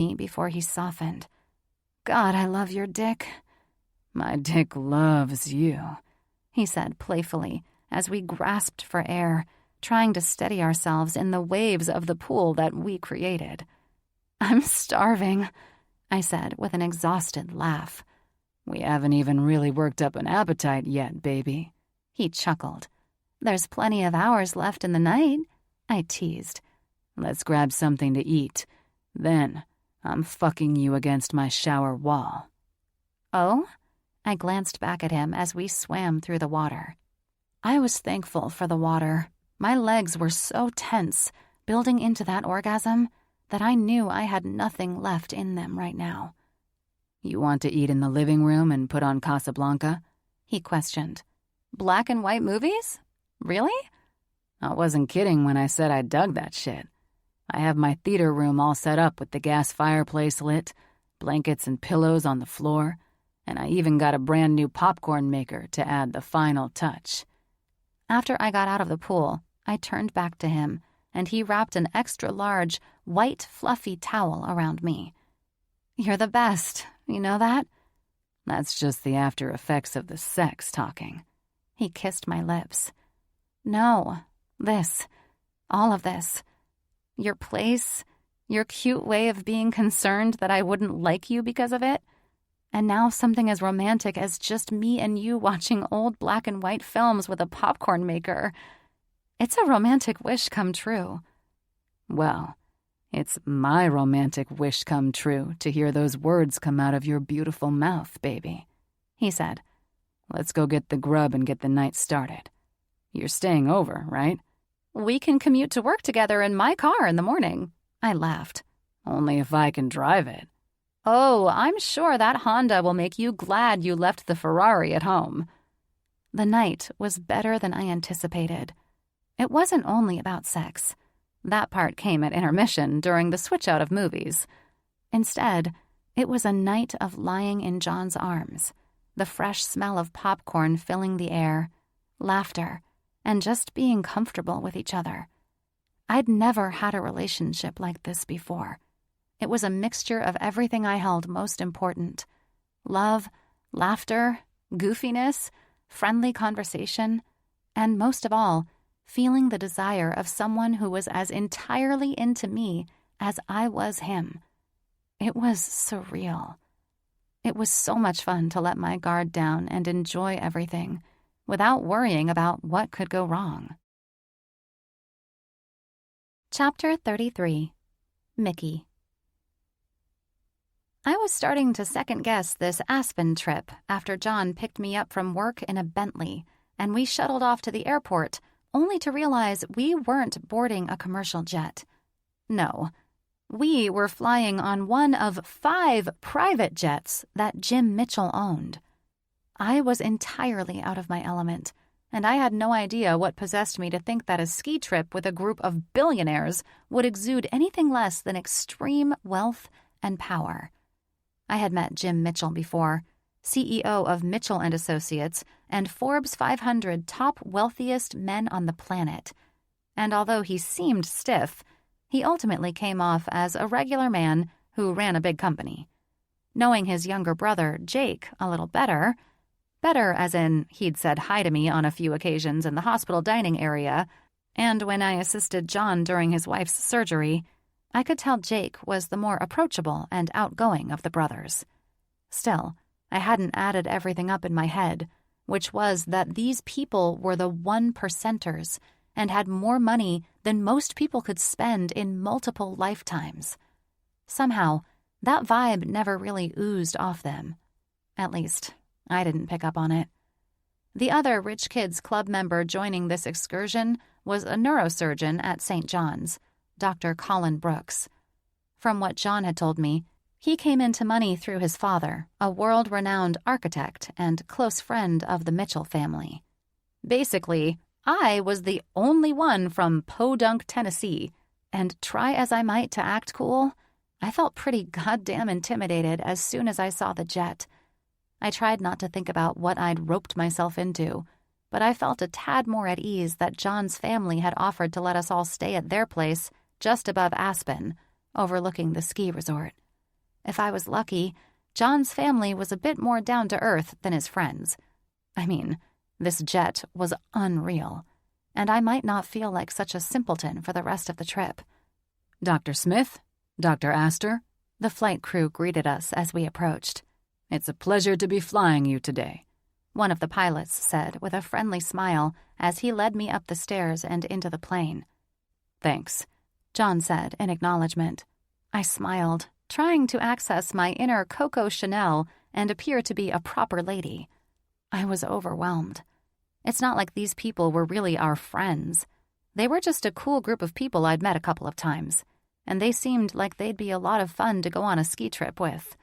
me before he softened. God, I love your dick. My dick loves you, he said playfully as we grasped for air, trying to steady ourselves in the waves of the pool that we created. I'm starving, I said with an exhausted laugh. We haven't even really worked up an appetite yet, baby. He chuckled. There's plenty of hours left in the night, I teased. Let's grab something to eat. Then I'm fucking you against my shower wall. Oh? I glanced back at him as we swam through the water. I was thankful for the water. My legs were so tense, building into that orgasm, that I knew I had nothing left in them right now. You want to eat in the living room and put on Casablanca? He questioned. Black and white movies? Really? I wasn't kidding when I said I dug that shit. I have my theater room all set up with the gas fireplace lit, blankets and pillows on the floor, and I even got a brand new popcorn maker to add the final touch. After I got out of the pool, I turned back to him, and he wrapped an extra-large, white, fluffy towel around me. You're the best, you know that? That's just the after effects of the sex talking. He kissed my lips. No, this, all of this. Your place, your cute way of being concerned that I wouldn't like you because of it. And now something as romantic as just me and you watching old black and white films with a popcorn maker. It's a romantic wish come true. Well, it's my romantic wish come true to hear those words come out of your beautiful mouth, baby, he said. Let's go get the grub and get the night started. You're staying over, right? We can commute to work together in my car in the morning, I laughed. Only if I can drive it. Oh, I'm sure that Honda will make you glad you left the Ferrari at home. The night was better than I anticipated. It wasn't only about sex. That part came at intermission during the switch out of movies. Instead, it was a night of lying in John's arms, the fresh smell of popcorn filling the air, laughter, and just being comfortable with each other. I'd never had a relationship like this before. It was a mixture of everything I held most important: love, laughter, goofiness, friendly conversation, and most of all, feeling the desire of someone who was as entirely into me as I was him. It was surreal. It was so much fun to let my guard down and enjoy everything without worrying about what could go wrong. Chapter 33. Mickey. I was starting to second-guess this Aspen trip after John picked me up from work in a Bentley, and we shuttled off to the airport, only to realize we weren't boarding a commercial jet. No, we were flying on one of 5 private jets that Jim Mitchell owned. I was entirely out of my element, and I had no idea what possessed me to think that a ski trip with a group of billionaires would exude anything less than extreme wealth and power. I had met Jim Mitchell before, CEO of Mitchell & Associates and Forbes 500 top wealthiest men on the planet. And although he seemed stiff, he ultimately came off as a regular man who ran a big company. Knowing his younger brother, Jake, a little better as in he'd said hi to me on a few occasions in the hospital dining area, and when I assisted John during his wife's surgery, I could tell Jake was the more approachable and outgoing of the brothers. Still, I hadn't added everything up in my head, which was that these people were the 1%ers and had more money than most people could spend in multiple lifetimes. Somehow, that vibe never really oozed off them. At least, I didn't pick up on it. The other Rich Kids Club member joining this excursion was a neurosurgeon at St. John's, Dr. Colin Brooks. From what John had told me, he came into money through his father, a world-renowned architect and close friend of the Mitchell family. Basically, I was the only one from Podunk, Tennessee, and try as I might to act cool, I felt pretty goddamn intimidated as soon as I saw the jet. I tried not to think about what I'd roped myself into, but I felt a tad more at ease that John's family had offered to let us all stay at their place just above Aspen, overlooking the ski resort. If I was lucky, John's family was a bit more down to earth than his friends. I mean, this jet was unreal, and I might not feel like such a simpleton for the rest of the trip. Dr. Smith? Dr. Aster? The flight crew greeted us as we approached. It's a pleasure to be flying you today, one of the pilots said with a friendly smile as he led me up the stairs and into the plane. Thanks, John said in acknowledgement. I smiled, trying to access my inner Coco Chanel and appear to be a proper lady. I was overwhelmed. It's not like these people were really our friends. They were just a cool group of people I'd met a couple of times, and they seemed like they'd be a lot of fun to go on a ski trip with.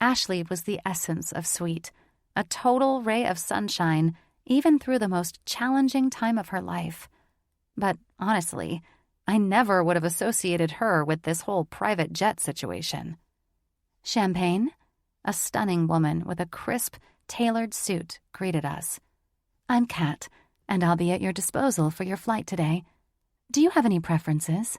Ashley was the essence of sweet, a total ray of sunshine, even through the most challenging time of her life. But honestly, I never would have associated her with this whole private jet situation. Champagne? A stunning woman with a crisp, tailored suit greeted us. I'm Kat, and I'll be at your disposal for your flight today. Do you have any preferences?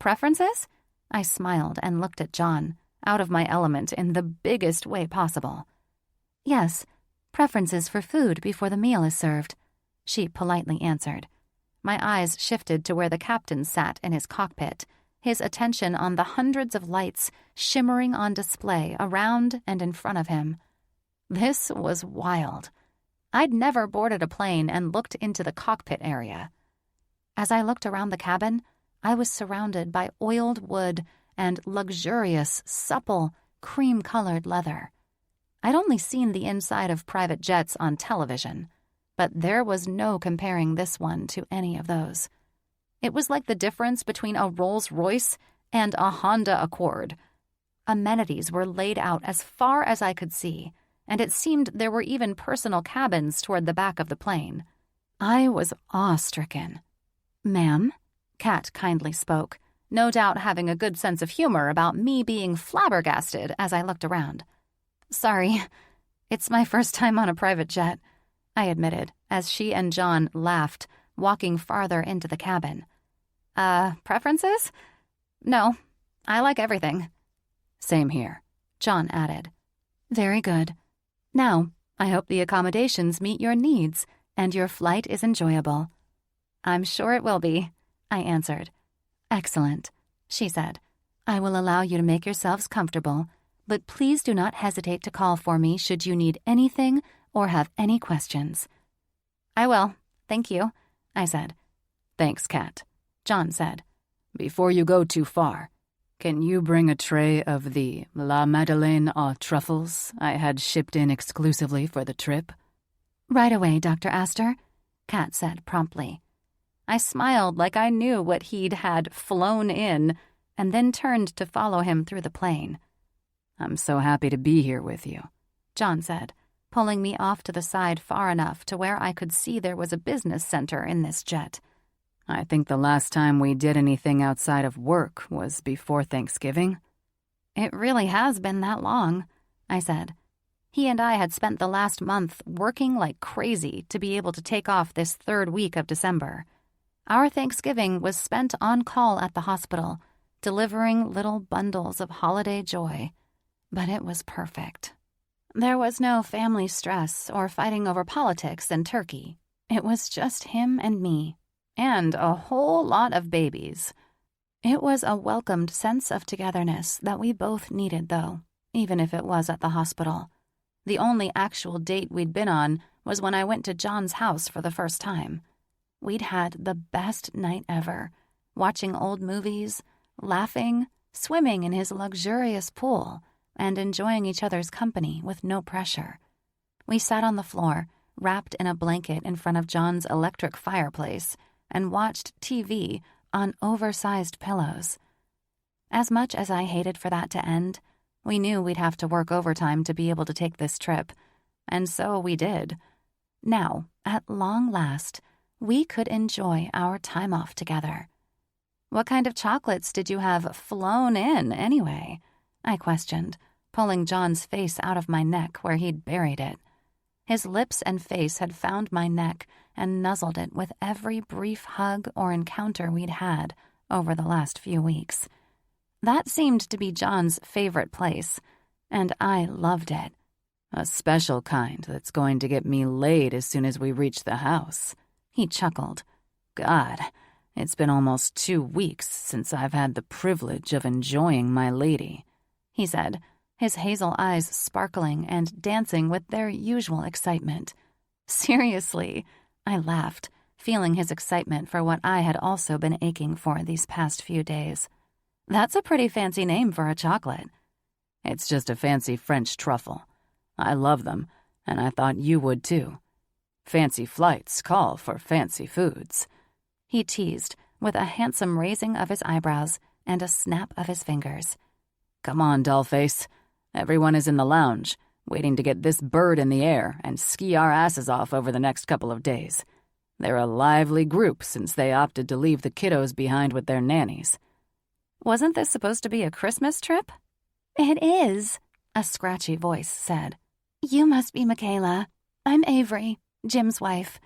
Preferences? I smiled and looked at John, out of my element in the biggest way possible. Yes, preferences for food before the meal is served, she politely answered. My eyes shifted to where the captain sat in his cockpit, his attention on the hundreds of lights shimmering on display around and in front of him. This was wild. I'd never boarded a plane and looked into the cockpit area. As I looked around the cabin, I was surrounded by oiled wood and luxurious, supple, cream-colored leather. I'd only seen the inside of private jets on television, but there was no comparing this one to any of those. It was like the difference between a Rolls-Royce and a Honda Accord. Amenities were laid out as far as I could see, and it seemed there were even personal cabins toward the back of the plane. I was awe-stricken. "Ma'am?" Kat kindly spoke, no doubt having a good sense of humor about me being flabbergasted as I looked around. "Sorry, it's my first time on a private jet," I admitted, as she and John laughed, walking farther into the cabin. Preferences? No, I like everything." "Same here," John added. "Very good. Now, I hope the accommodations meet your needs and your flight is enjoyable." "I'm sure it will be," I answered. "Excellent," she said. "I will allow you to make yourselves comfortable, but please do not hesitate to call for me should you need anything or have any questions." "I will, thank you," I said. "Thanks, Kat," John said. "Before you go too far, can you bring a tray of the La Madeleine aux truffles I had shipped in exclusively for the trip?" "Right away, Dr. Aster," Kat said promptly. I smiled like I knew what he'd had flown in, and then turned to follow him through the plane. "I'm so happy to be here with you," John said, pulling me off to the side far enough to where I could see there was a business center in this jet. "I think the last time we did anything outside of work was before Thanksgiving." "It really has been that long," I said. He and I had spent the last month working like crazy to be able to take off this third week of December. Our Thanksgiving was spent on call at the hospital, delivering little bundles of holiday joy. But it was perfect. There was no family stress or fighting over politics and turkey. It was just him and me, and a whole lot of babies. It was a welcomed sense of togetherness that we both needed, though, even if it was at the hospital. The only actual date we'd been on was when I went to John's house for the first time. We'd had the best night ever, watching old movies, laughing, swimming in his luxurious pool, and enjoying each other's company with no pressure. We sat on the floor, wrapped in a blanket in front of John's electric fireplace, and watched TV on oversized pillows. As much as I hated for that to end, we knew we'd have to work overtime to be able to take this trip, and so we did. Now, at long last, we could enjoy our time off together. "What kind of chocolates did you have flown in, anyway?" I questioned, pulling John's face out of my neck where he'd buried it. His lips and face had found my neck and nuzzled it with every brief hug or encounter we'd had over the last few weeks. That seemed to be John's favorite place, and I loved it. A special kind that's going to get me laid as soon as we reach the house. He chuckled. God, it's been almost 2 weeks since I've had the privilege of enjoying my lady, he said, his hazel eyes sparkling and dancing with their usual excitement. Seriously, I laughed, feeling his excitement for what I had also been aching for these past few days. That's a pretty fancy name for a chocolate. It's just a fancy French truffle. I love them, and I thought you would too. Fancy flights call for fancy foods, he teased, with a handsome raising of his eyebrows and a snap of his fingers. Come on, dollface. Everyone is in the lounge, waiting to get this bird in the air and ski our asses off over the next couple of days. They're a lively group since they opted to leave the kiddos behind with their nannies. Wasn't this supposed to be a Christmas trip? It is, a scratchy voice said. You must be Mikayla. I'm Avery, Jim's wife.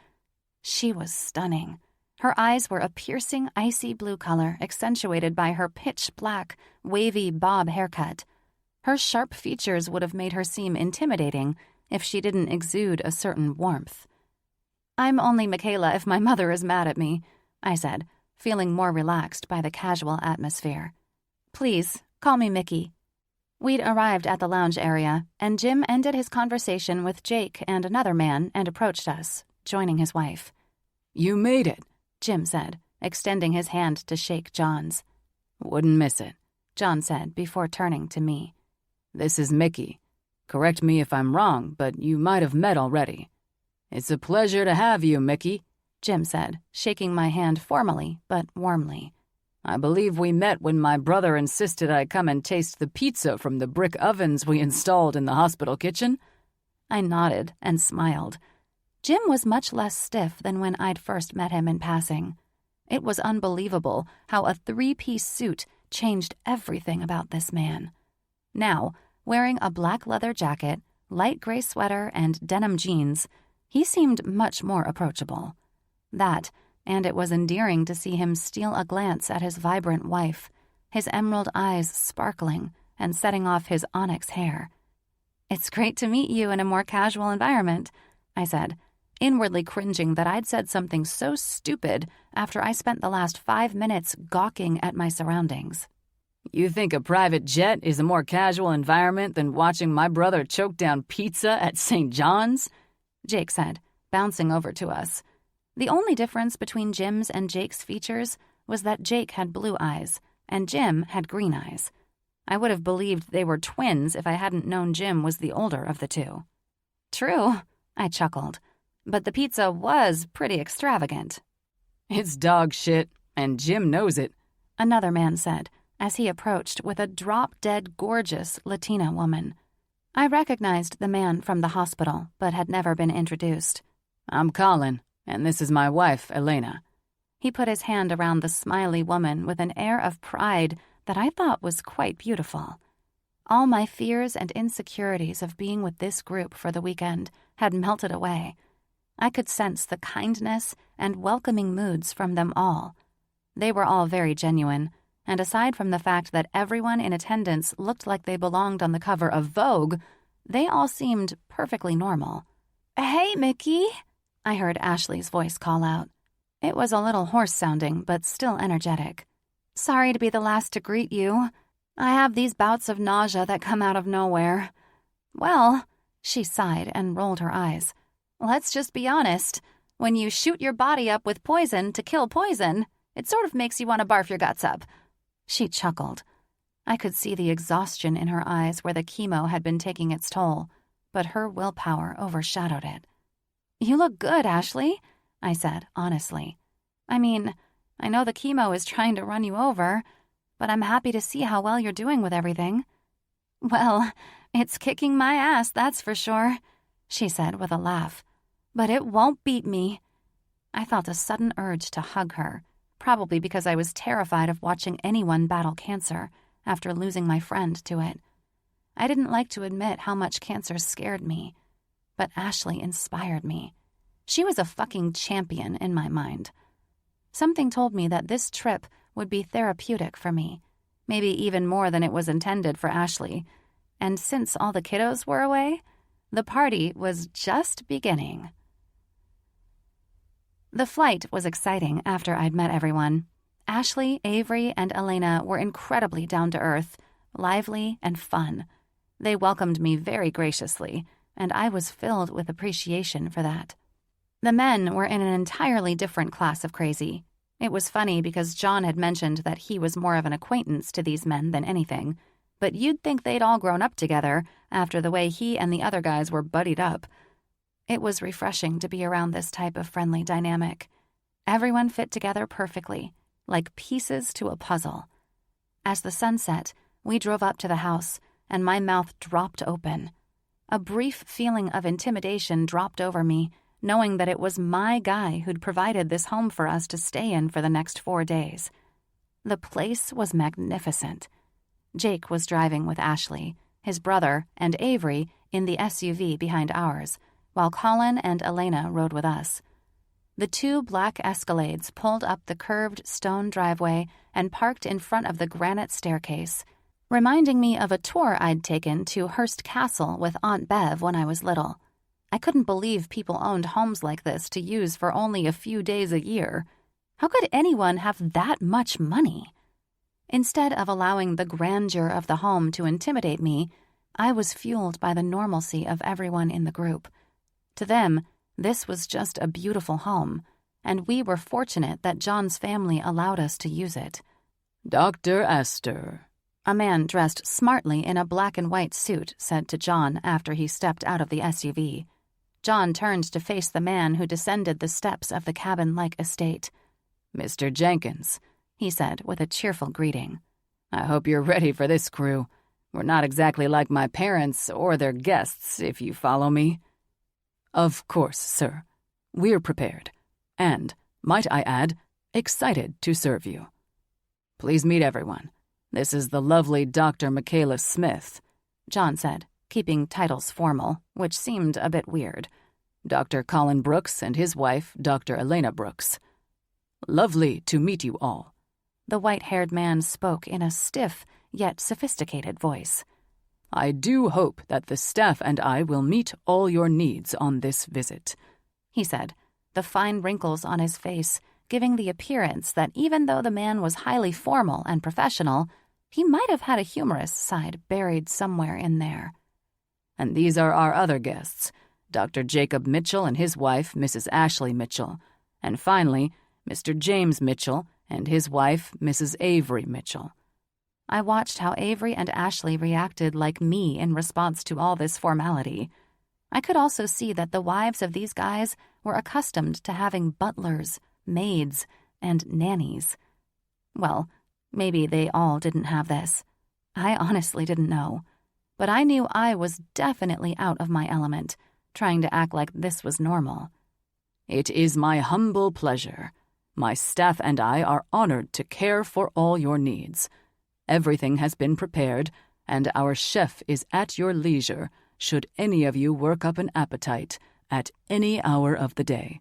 She was stunning. Her eyes were a piercing icy blue color accentuated by her pitch-black, wavy bob haircut. Her sharp features would have made her seem intimidating if she didn't exude a certain warmth. I'm only Mikayla if my mother is mad at me, I said, feeling more relaxed by the casual atmosphere. Please, call me Mickey. We'd arrived at the lounge area, and Jim ended his conversation with Jake and another man and approached us, joining his wife. You made it, Jim said, extending his hand to shake John's. Wouldn't miss it, John said before turning to me. This is Mickey. Correct me if I'm wrong, but you might have met already. It's a pleasure to have you, Mickey, Jim said, shaking my hand formally but warmly. I believe we met when my brother insisted I come and taste the pizza from the brick ovens we installed in the hospital kitchen. I nodded and smiled. Jim was much less stiff than when I'd first met him in passing. It was unbelievable how a 3-piece suit changed everything about this man. Now, wearing a black leather jacket, light gray sweater, and denim jeans, he seemed much more approachable. That, and it was endearing to see him steal a glance at his vibrant wife, his emerald eyes sparkling and setting off his onyx hair. It's great to meet you in a more casual environment, I said, inwardly cringing that I'd said something so stupid after I spent the last 5 minutes gawking at my surroundings. You think a private jet is a more casual environment than watching my brother choke down pizza at St. John's? Jake said, bouncing over to us. The only difference between Jim's and Jake's features was that Jake had blue eyes and Jim had green eyes. I would have believed they were twins if I hadn't known Jim was the older of the two. True, I chuckled, but the pizza was pretty extravagant. It's dog shit, and Jim knows it, another man said, as he approached with a drop-dead gorgeous Latina woman. I recognized the man from the hospital, but had never been introduced. I'm Colin, and this is my wife, Elena. He put his hand around the smiley woman with an air of pride that I thought was quite beautiful. All my fears and insecurities of being with this group for the weekend had melted away. I could sense the kindness and welcoming moods from them all. They were all very genuine, and aside from the fact that everyone in attendance looked like they belonged on the cover of Vogue, they all seemed perfectly normal. Hey, Mickey, I heard Ashley's voice call out. It was a little hoarse-sounding, but still energetic. Sorry to be the last to greet you. I have these bouts of nausea that come out of nowhere. Well, she sighed and rolled her eyes. Let's just be honest. When you shoot your body up with poison to kill poison, it sort of makes you want to barf your guts up. She chuckled. I could see the exhaustion in her eyes where the chemo had been taking its toll, but her willpower overshadowed it. You look good, Ashley, I said, honestly. I mean, I know the chemo is trying to run you over, but I'm happy to see how well you're doing with everything. Well, it's kicking my ass, that's for sure, she said with a laugh. But it won't beat me. I felt a sudden urge to hug her, probably because I was terrified of watching anyone battle cancer after losing my friend to it. I didn't like to admit how much cancer scared me, but Ashley inspired me. She was a fucking champion in my mind. Something told me that this trip would be therapeutic for me, maybe even more than it was intended for Ashley. And since all the kiddos were away, the party was just beginning. The flight was exciting after I'd met everyone. Ashley, Avery, and Elena were incredibly down-to-earth, lively, and fun. They welcomed me very graciously, and I was filled with appreciation for that. The men were in an entirely different class of crazy. It was funny because John had mentioned that he was more of an acquaintance to these men than anything, but you'd think they'd all grown up together after the way he and the other guys were buddied up. It was refreshing to be around this type of friendly dynamic. Everyone fit together perfectly, like pieces to a puzzle. As the sun set, we drove up to the house, and my mouth dropped open. A brief feeling of intimidation dropped over me, knowing that it was my guy who'd provided this home for us to stay in for the next 4 days. The place was magnificent. Jake was driving with Ashley, his brother, and Avery in the SUV behind ours, while Colin and Elena rode with us. The 2 black Escalades pulled up the curved stone driveway and parked in front of the granite staircase, reminding me of a tour I'd taken to Hearst Castle with Aunt Bev when I was little. I couldn't believe people owned homes like this to use for only a few days a year. How could anyone have that much money? Instead of allowing the grandeur of the home to intimidate me, I was fueled by the normalcy of everyone in the group. To them, this was just a beautiful home, and we were fortunate that John's family allowed us to use it. "Dr. Aster," a man dressed smartly in a black and white suit said to John after he stepped out of the SUV. John turned to face the man who descended the steps of the cabin-like estate. "Mr. Jenkins," he said with a cheerful greeting. "I hope you're ready for this crew. We're not exactly like my parents or their guests, if you follow me." "Of course, sir. We're prepared. And, might I add, excited to serve you. Please meet everyone. This is the lovely Dr. Mikayla Smith," John said, keeping titles formal, which seemed a bit weird. "Dr. Colin Brooks and his wife, Dr. Elena Brooks. Lovely to meet you all." The white-haired man spoke in a stiff yet sophisticated voice. "I do hope that the staff and I will meet all your needs on this visit," he said, the fine wrinkles on his face giving the appearance that even though the man was highly formal and professional, he might have had a humorous side buried somewhere in there. "And these are our other guests, Dr. Jacob Mitchell and his wife, Mrs. Ashley Mitchell, and finally, Mr. James Mitchell and his wife, Mrs. Avery Mitchell." I watched how Avery and Ashley reacted like me in response to all this formality. I could also see that the wives of these guys were accustomed to having butlers, maids, and nannies. Well, maybe they all didn't have this. I honestly didn't know. But I knew I was definitely out of my element, trying to act like this was normal. "It is my humble pleasure. My staff and I are honored to care for all your needs. Everything has been prepared, and our chef is at your leisure should any of you work up an appetite at any hour of the day."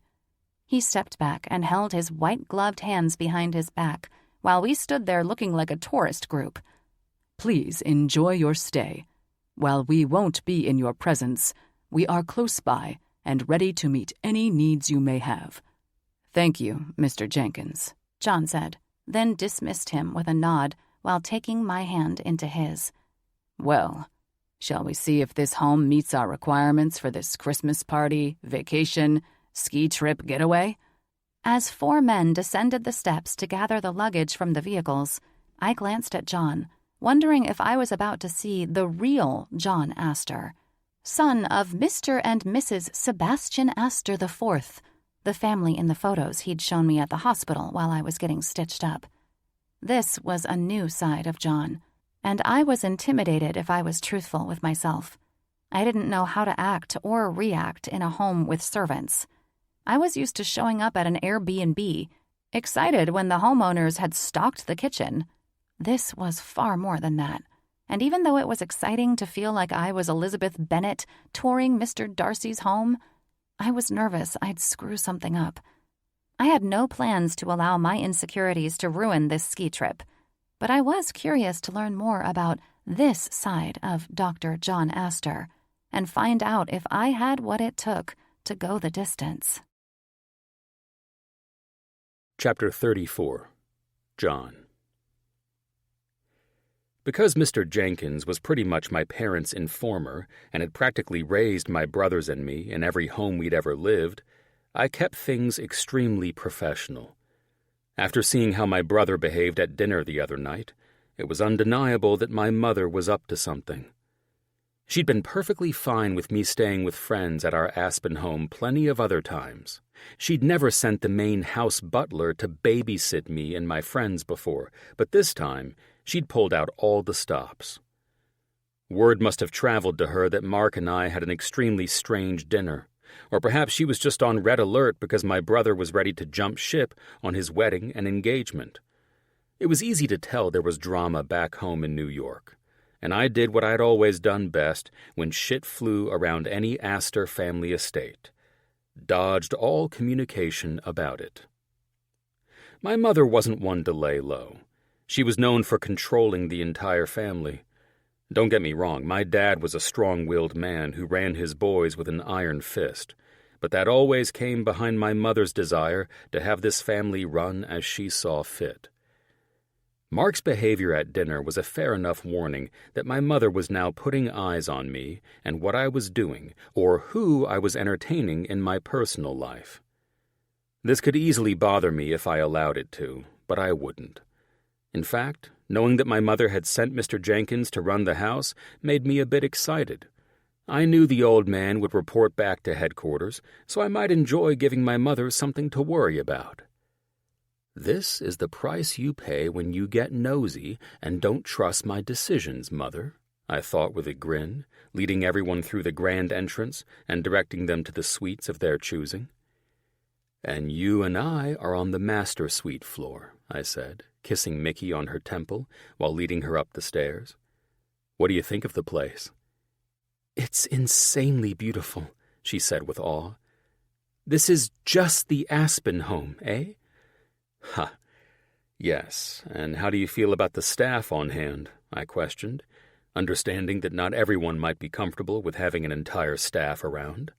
He stepped back and held his white-gloved hands behind his back while we stood there looking like a tourist group. "Please enjoy your stay. While we won't be in your presence, we are close by and ready to meet any needs you may have. Thank you, Mr. Jenkins," John said, then dismissed him with a nod while taking my hand into his. "Well, shall we see if this home meets our requirements for this Christmas party, vacation, ski trip getaway?" As 4 men descended the steps to gather the luggage from the vehicles, I glanced at John, wondering if I was about to see the real John Aster, son of Mr. and Mrs. Sebastian Aster IV, the family in the photos he'd shown me at the hospital while I was getting stitched up. This was a new side of John, and I was intimidated if I was truthful with myself. I didn't know how to act or react in a home with servants. I was used to showing up at an Airbnb, excited when the homeowners had stocked the kitchen. This was far more than that, and even though it was exciting to feel like I was Elizabeth Bennet touring Mr. Darcy's home, I was nervous I'd screw something up. I had no plans to allow my insecurities to ruin this ski trip. but I was curious to learn more about this side of Dr. John Aster and find out if I had what it took to go the distance. Chapter 34. John. Because Mr. Jenkins was pretty much my parents' informer and had practically raised my brothers and me in every home we'd ever lived, I kept things extremely professional. After seeing how my brother behaved at dinner the other night, it was undeniable that my mother was up to something. She'd been perfectly fine with me staying with friends at our Aspen home plenty of other times. She'd never sent the main house butler to babysit me and my friends before, but this time she'd pulled out all the stops. Word must have traveled to her that Mark and I had an extremely strange dinner, or perhaps she was just on red alert because my brother was ready to jump ship on his wedding and engagement. It was easy to tell there was drama back home in New York, and I did what I'd always done best when shit flew around any Aster family estate: dodged all communication about it. My mother wasn't one to lay low. She was known for controlling the entire family. Don't get me wrong, my dad was a strong-willed man who ran his boys with an iron fist, but that always came behind my mother's desire to have this family run as she saw fit. Mark's behavior at dinner was a fair enough warning that my mother was now putting eyes on me and what I was doing, or who I was entertaining in my personal life. This could easily bother me if I allowed it to, but I wouldn't. In fact, knowing that my mother had sent Mr. Jenkins to run the house made me a bit excited. I knew the old man would report back to headquarters, so I might enjoy giving my mother something to worry about. "This is the price you pay when you get nosy and don't trust my decisions, Mother," I thought with a grin, leading everyone through the grand entrance and directing them to the suites of their choosing. "And you and I are on the master suite floor," I said, kissing Mickey on her temple while leading her up the stairs. "What do you think of the place?" "It's insanely beautiful," she said with awe. "This is just the Aspen home, eh?" "Ha, yes, and how do you feel about the staff on hand?" I questioned, understanding that not everyone might be comfortable with having an entire staff around.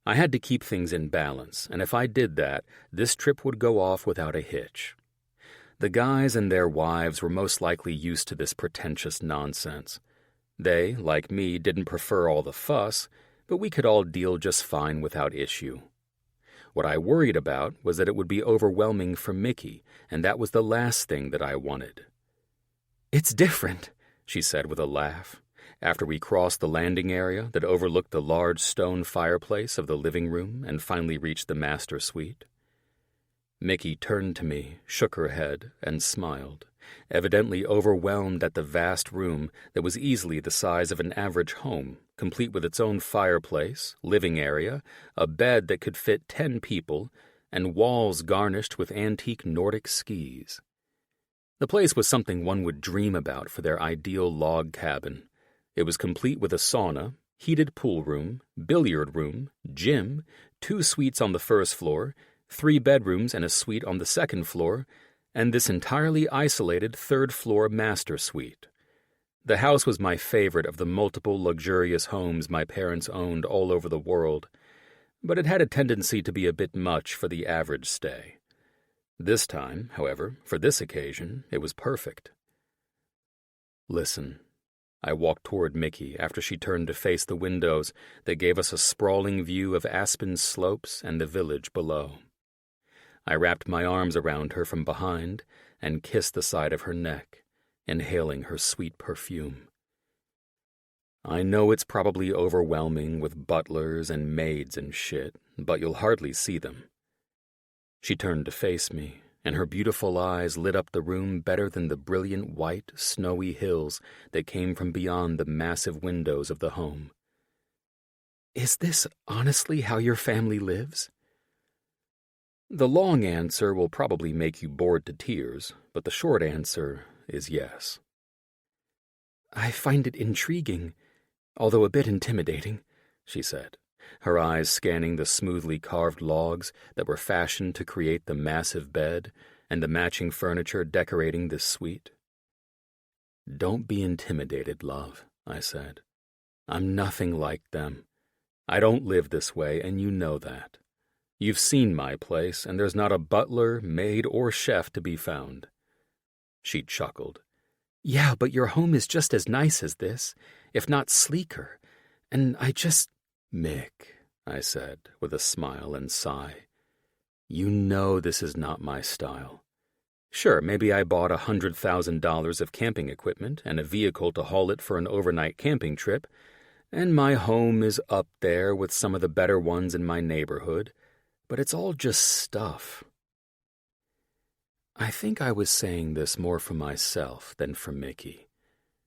I had to keep things in balance, and if I did that, this trip would go off without a hitch. The guys and their wives were most likely used to this pretentious nonsense. They, like me, didn't prefer all the fuss, but we could all deal just fine without issue. What I worried about was that it would be overwhelming for Mickey, and that was the last thing that I wanted. "It's different," she said with a laugh, after we crossed the landing area that overlooked the large stone fireplace of the living room and finally reached the master suite. Mickey turned to me, shook her head, and smiled, evidently overwhelmed at the vast room that was easily the size of an average home, complete with its own fireplace, living area, a bed that could fit 10 people, and walls garnished with antique Nordic skis. The place was something one would dream about for their ideal log cabin. It was complete with a sauna, heated pool room, billiard room, gym, 2 suites on the first floor, 3 bedrooms and a suite on the second floor, and this entirely isolated third-floor master suite. The house was my favorite of the multiple luxurious homes my parents owned all over the world, but it had a tendency to be a bit much for the average stay. This time, however, for this occasion, it was perfect. "Listen." I walked toward Mickey after she turned to face the windows that gave us a sprawling view of Aspen's slopes and the village below. I wrapped my arms around her from behind and kissed the side of her neck, inhaling her sweet perfume. "I know it's probably overwhelming with butlers and maids and shit, but you'll hardly see them." She turned to face me, and her beautiful eyes lit up the room better than the brilliant white, snowy hills that came from beyond the massive windows of the home. "Is this honestly how your family lives?" The long answer will probably make you bored to tears, but the short answer is yes. "I find it intriguing, although a bit intimidating," she said, her eyes scanning the smoothly carved logs that were fashioned to create the massive bed and the matching furniture decorating this suite. Don't be intimidated, love, I said. I'm nothing like them. I don't live this way, and you know that. You've seen my place, and there's not a butler, maid, or chef to be found. She chuckled. Yeah, but your home is just as nice as this, if not sleeker, and I just— Mick, I said, with a smile and sigh. You know this is not my style. Sure, maybe I bought $100,000 of camping equipment and a vehicle to haul it for an overnight camping trip, and my home is up there with some of the better ones in my neighborhood, but it's all just stuff. I think I was saying this more for myself than for Mickey.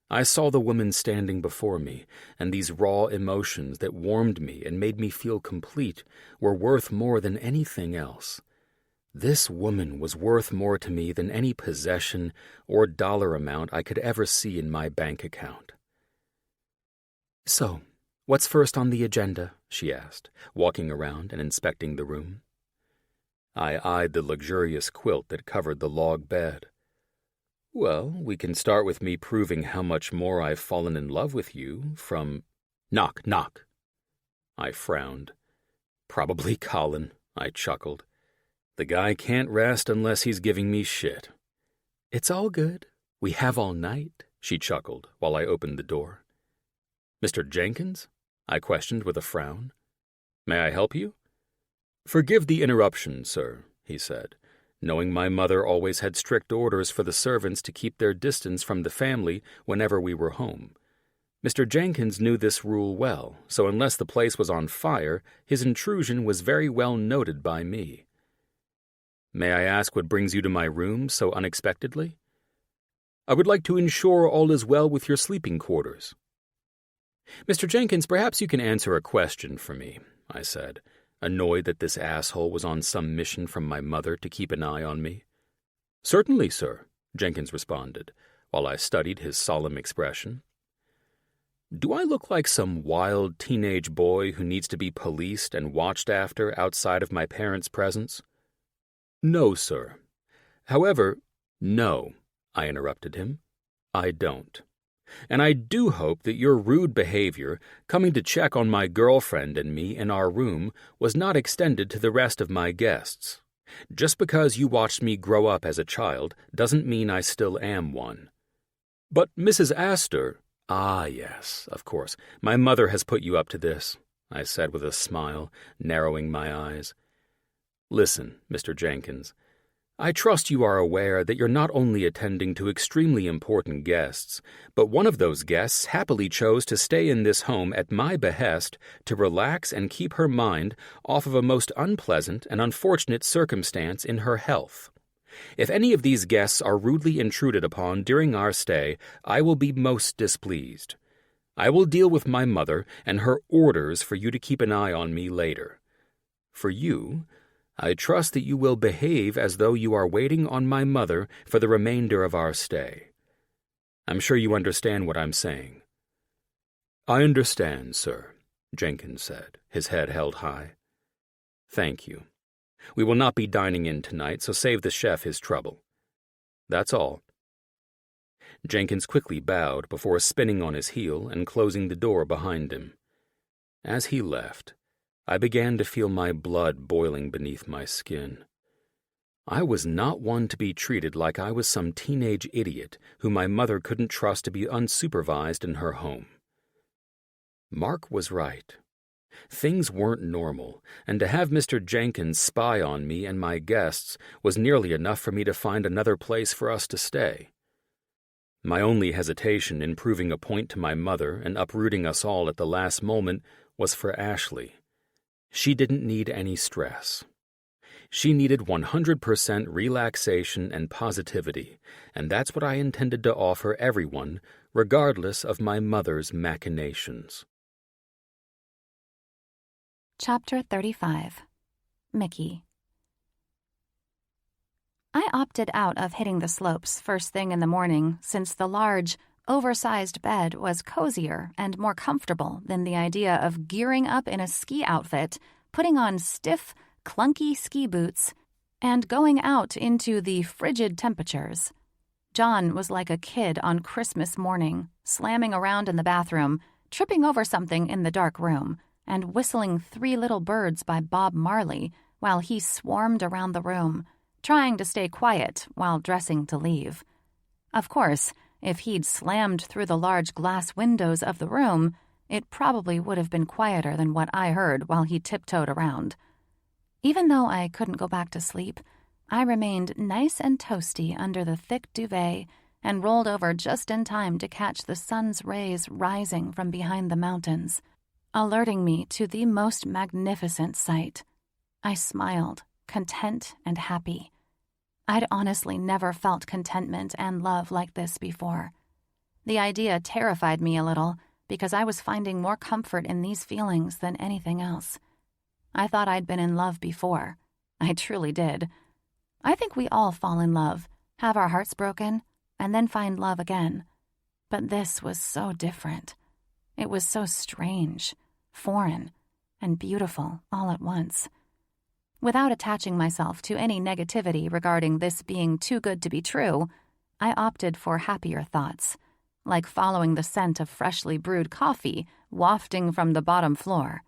I saw the woman standing before me, and these raw emotions that warmed me and made me feel complete were worth more than anything else. This woman was worth more to me than any possession or dollar amount I could ever see in my bank account. So, what's first on the agenda? She asked, walking around and inspecting the room. I eyed the luxurious quilt that covered the log bed. Well, we can start with me proving how much more I've fallen in love with you from— Knock, knock. I frowned. Probably Colin, I chuckled. The guy can't rest unless he's giving me shit. It's all good. We have all night, she chuckled while I opened the door. Mr. Jenkins? I questioned with a frown. May I help you? Forgive the interruption, sir, he said, knowing my mother always had strict orders for the servants to keep their distance from the family whenever we were home. Mr. Jenkins knew this rule well, so unless the place was on fire, his intrusion was very well noted by me. May I ask what brings you to my room so unexpectedly? I would like to ensure all is well with your sleeping quarters. Mr. Jenkins, perhaps you can answer a question for me, I said, annoyed that this asshole was on some mission from my mother to keep an eye on me. Certainly, sir, Jenkins responded, while I studied his solemn expression. Do I look like some wild teenage boy who needs to be policed and watched after outside of my parents' presence? No, sir. However, no, I interrupted him. I don't. And I do hope that your rude behavior, coming to check on my girlfriend and me in our room, was not extended to the rest of my guests. Just because you watched me grow up as a child doesn't mean I still am one. But Mrs. Aster— Ah, yes, of course, my mother has put you up to this, I said with a smile, narrowing my eyes. Listen, Mr. Jenkins, I trust you are aware that you're not only attending to extremely important guests, but one of those guests happily chose to stay in this home at my behest to relax and keep her mind off of a most unpleasant and unfortunate circumstance in her health. If any of these guests are rudely intruded upon during our stay, I will be most displeased. I will deal with my mother and her orders for you to keep an eye on me later. For you, I trust that you will behave as though you are waiting on my mother for the remainder of our stay. I'm sure you understand what I'm saying. I understand, sir, Jenkins said, his head held high. Thank you. We will not be dining in tonight, so save the chef his trouble. That's all. Jenkins quickly bowed before spinning on his heel and closing the door behind him. As he left, I began to feel my blood boiling beneath my skin. I was not one to be treated like I was some teenage idiot who my mother couldn't trust to be unsupervised in her home. Mark was right. Things weren't normal, and to have Mr. Jenkins spy on me and my guests was nearly enough for me to find another place for us to stay. My only hesitation in proving a point to my mother and uprooting us all at the last moment was for Ashley. She didn't need any stress. She needed 100% relaxation and positivity, and that's what I intended to offer everyone, regardless of my mother's machinations. Chapter 35. Mickey. I opted out of hitting the slopes first thing in the morning since the large, oversized bed was cozier and more comfortable than the idea of gearing up in a ski outfit, putting on stiff, clunky ski boots, and going out into the frigid temperatures. John was like a kid on Christmas morning, slamming around in the bathroom, tripping over something in the dark room, and whistling 3 Little Birds by Bob Marley while he swarmed around the room, trying to stay quiet while dressing to leave. Of course, if he'd slammed through the large glass windows of the room, it probably would have been quieter than what I heard while he tiptoed around. Even though I couldn't go back to sleep, I remained nice and toasty under the thick duvet and rolled over just in time to catch the sun's rays rising from behind the mountains, alerting me to the most magnificent sight. I smiled, content and happy. I'd honestly never felt contentment and love like this before. The idea terrified me a little because I was finding more comfort in these feelings than anything else. I thought I'd been in love before. I truly did. I think we all fall in love, have our hearts broken, and then find love again. But this was so different. It was so strange, foreign, and beautiful all at once. Without attaching myself to any negativity regarding this being too good to be true, I opted for happier thoughts, like following the scent of freshly brewed coffee wafting from the bottom floor.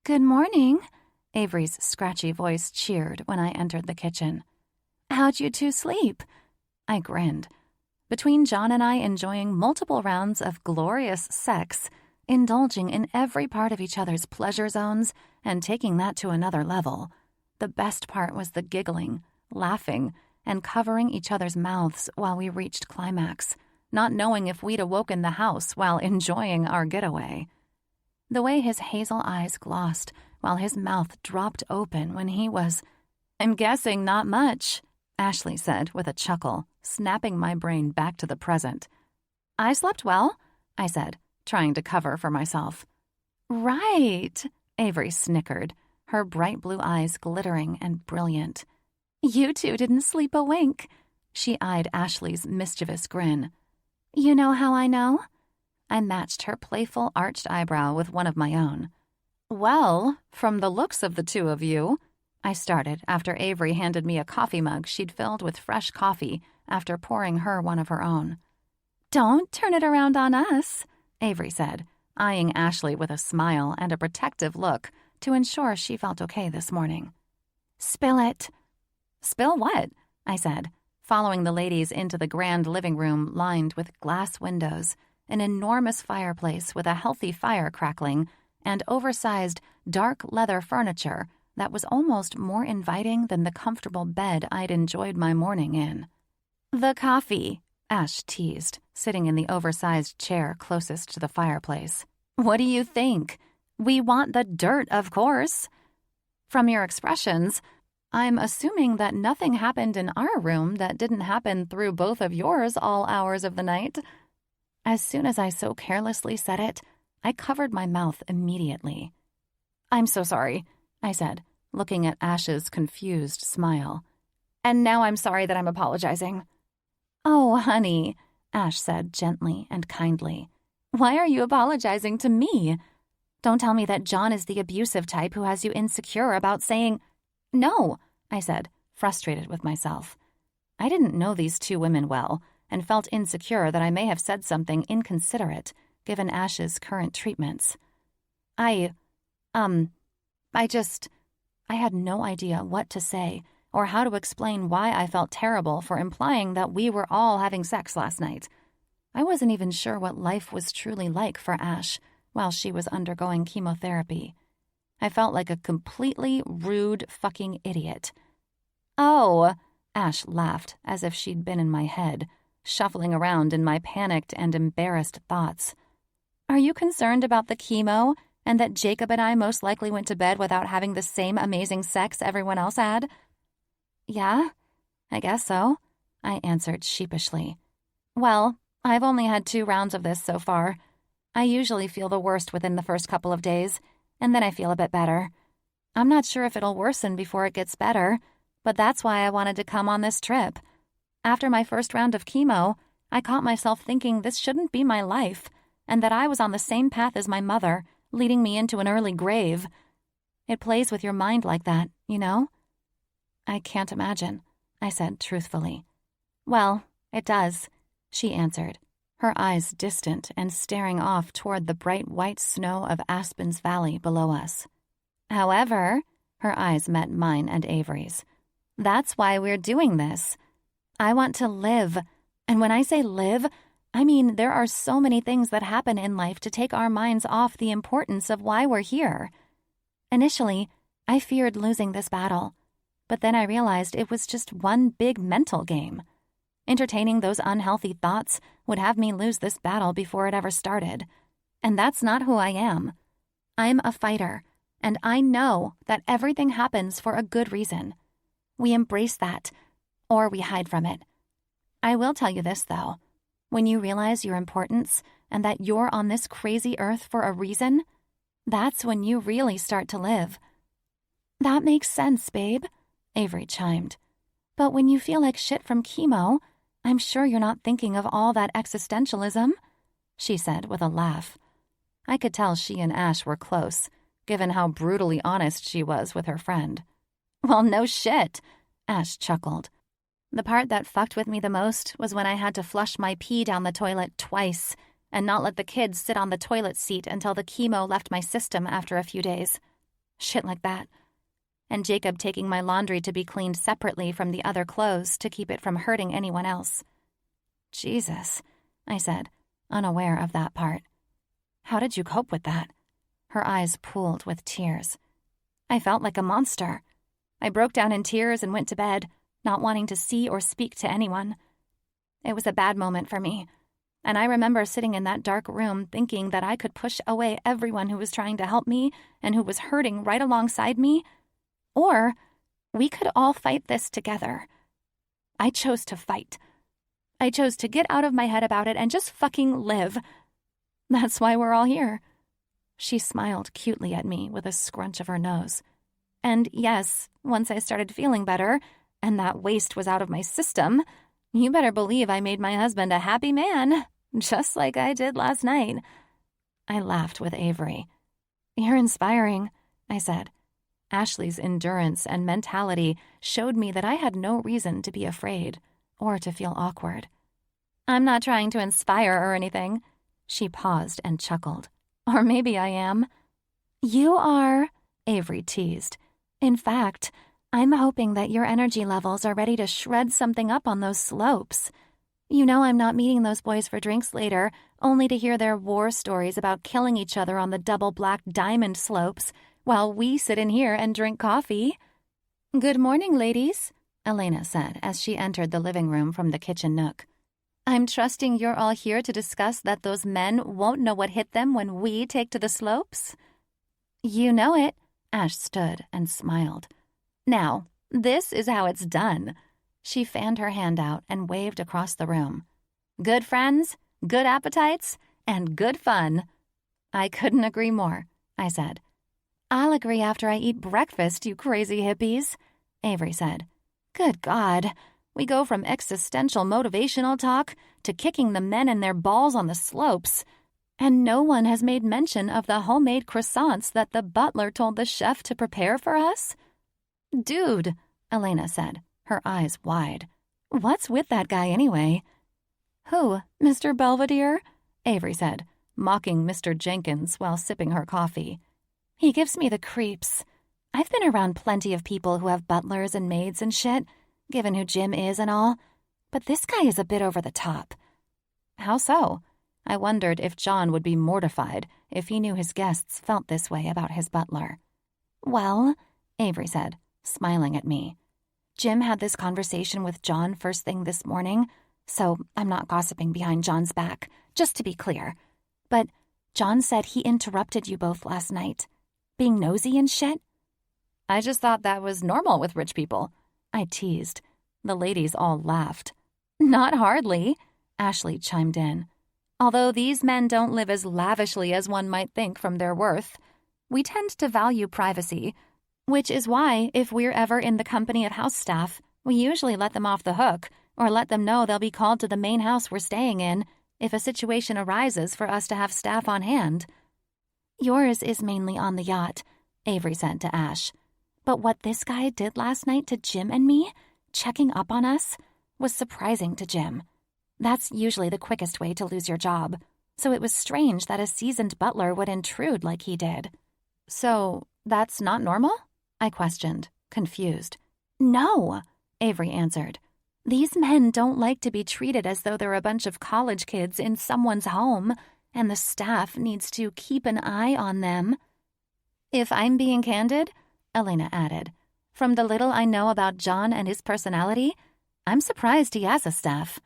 "Good morning," Avery's scratchy voice cheered when I entered the kitchen. "How'd you two sleep?" I grinned. Between John and I enjoying multiple rounds of glorious sex, indulging in every part of each other's pleasure zones and taking that to another level, the best part was the giggling, laughing, and covering each other's mouths while we reached climax, not knowing if we'd awoken the house while enjoying our getaway. The way his hazel eyes glossed while his mouth dropped open when he was, "I'm guessing not much," Ashley said with a chuckle, snapping my brain back to the present. "I slept well," I said, trying to cover for myself. "Right," Avery snickered, her bright blue eyes glittering and brilliant. "You two didn't sleep a wink." She eyed Ashley's mischievous grin. "You know how I know?" I matched her playful arched eyebrow with one of my own. "Well, from the looks of the two of you," I started after Avery handed me a coffee mug she'd filled with fresh coffee after pouring her one of her own. "Don't turn it around on us," Avery said, eyeing Ashley with a smile and a protective look to ensure she felt okay this morning. "Spill it." "Spill what?" I said, following the ladies into the grand living room lined with glass windows, an enormous fireplace with a healthy fire crackling, and oversized dark leather furniture that was almost more inviting than the comfortable bed I'd enjoyed my morning in. "The coffee," Ash teased, sitting in the oversized chair closest to the fireplace. "What do you think? We want the dirt, of course." "From your expressions, I'm assuming that nothing happened in our room that didn't happen through both of yours all hours of the night." As soon as I so carelessly said it, I covered my mouth immediately. "I'm so sorry," I said, looking at Ash's confused smile. "And now I'm sorry that I'm apologizing." "Oh, honey," Ash said gently and kindly. "Why are you apologizing to me? Don't tell me that John is the abusive type who has you insecure about saying—" "No," I said, frustrated with myself. I didn't know these two women well and felt insecure that I may have said something inconsiderate given Ash's current treatments. I had no idea what to say or how to explain why I felt terrible for implying that we were all having sex last night. I wasn't even sure what life was truly like for Ash while she was undergoing chemotherapy. I felt like a completely rude fucking idiot. "Oh," Ash laughed as if she'd been in my head, shuffling around in my panicked and embarrassed thoughts. "Are you concerned about the chemo and that Jacob and I most likely went to bed without having the same amazing sex everyone else had?" "Yeah, I guess so," I answered sheepishly. "Well, I've only had 2 rounds of this so far. I usually feel the worst within the first couple of days, and then I feel a bit better. I'm not sure if it'll worsen before it gets better, but that's why I wanted to come on this trip. After my first round of chemo, I caught myself thinking this shouldn't be my life, and that I was on the same path as my mother, leading me into an early grave. It plays with your mind like that, you know?" "I can't imagine," I said truthfully. "Well, "It does," she answered, her eyes distant and staring off toward the bright white snow of Aspen's Valley below us. "However," her eyes met mine and Avery's, "that's why we're doing this. I want to live, and when I say live, I mean there are so many things that happen in life to take our minds off the importance of why we're here. Initially, I feared losing this battle, but then I realized it was just one big mental game. Entertaining those unhealthy thoughts would have me lose this battle before it ever started. And that's not who I am. I'm a fighter, and I know that everything happens for a good reason. We embrace that, or we hide from it. I will tell you this, though. When you realize your importance and that you're on this crazy earth for a reason, that's when you really start to live." "That makes sense, babe," Avery chimed. "But when you feel like shit from chemo, I'm sure you're not thinking of all that existentialism," she said with a laugh. I could tell she and Ash were close, given how brutally honest she was with her friend. "Well, no shit," Ash chuckled. "The part that fucked with me the most was when I had to flush my pee down the toilet twice and not let the kids sit on the toilet seat until the chemo left my system after a few days. Shit like that. And Jacob taking my laundry to be cleaned separately from the other clothes to keep it from hurting anyone else." "Jesus," I said, unaware of that part. "How did you cope with that?" Her eyes pooled with tears. "I felt like a monster. I broke down in tears and went to bed, not wanting to see or speak to anyone. It was a bad moment for me, and I remember sitting in that dark room thinking that I could push away everyone who was trying to help me and who was hurting right alongside me, or we could all fight this together. I chose to fight. I chose to get out of my head about it and just fucking live. That's why we're all here." She smiled cutely at me with a scrunch of her nose. "And yes, once I started feeling better, and that waste was out of my system, you better believe I made my husband a happy man, just like I did last night." I laughed with Avery. "You're inspiring," I said. Ashley's endurance and mentality showed me that I had no reason to be afraid or to feel awkward. "I'm not trying to inspire or anything." She paused and chuckled. "Or maybe I am." "You are," Avery teased. "In fact, I'm hoping that your energy levels are ready to shred something up on those slopes. You know I'm not meeting those boys for drinks later, only to hear their war stories about killing each other on the double black diamond slopes, while we sit in here and drink coffee." "Good morning, ladies," Elena said as she entered the living room from the kitchen nook. "I'm trusting you're all here to discuss that those men won't know what hit them when we take to the slopes." "You know it," Ash stood and smiled. "Now, this is how it's done." She fanned her hand out and waved across the room. "Good friends, good appetites, and good fun." "I couldn't agree more," I said. "I'll agree after I eat breakfast, you crazy hippies," Avery said. "Good God, we go from existential motivational talk to kicking the men in their balls on the slopes, and no one has made mention of the homemade croissants that the butler told the chef to prepare for us." "Dude," Elena said, her eyes wide. "What's with that guy anyway?" "Who, Mr. Belvedere?" Avery said, mocking Mr. Jenkins while sipping her coffee. "He gives me the creeps. I've been around plenty of people who have butlers and maids and shit, given who Jim is and all, but this guy is a bit over the top." "How so?" I wondered if John would be mortified if he knew his guests felt this way about his butler. "Well," Avery said, smiling at me, "Jim had this conversation with John first thing this morning, so I'm not gossiping behind John's back, just to be clear. But John said he interrupted you both last night, being nosy and shit." "I just thought that was normal with rich people," I teased. The ladies all laughed. "Not hardly," Ashley chimed in. "Although these men don't live as lavishly as one might think from their worth. We tend to value privacy, which is why, if we're ever in the company of house staff, we usually let them off the hook or let them know they'll be called to the main house we're staying in if a situation arises for us to have staff on hand." "Yours is mainly on the yacht," Avery said to Ash. "But what this guy did last night to Jim and me, checking up on us, was surprising to Jim. That's usually the quickest way to lose your job, so it was strange that a seasoned butler would intrude like he did. So, that's not normal? I questioned, confused. No, Avery answered. These men don't like to be treated as though they're a bunch of college kids in someone's home, and the staff needs to keep an eye on them. If I'm being candid, Elena added, from the little I know about John and his personality, I'm surprised he has a staff.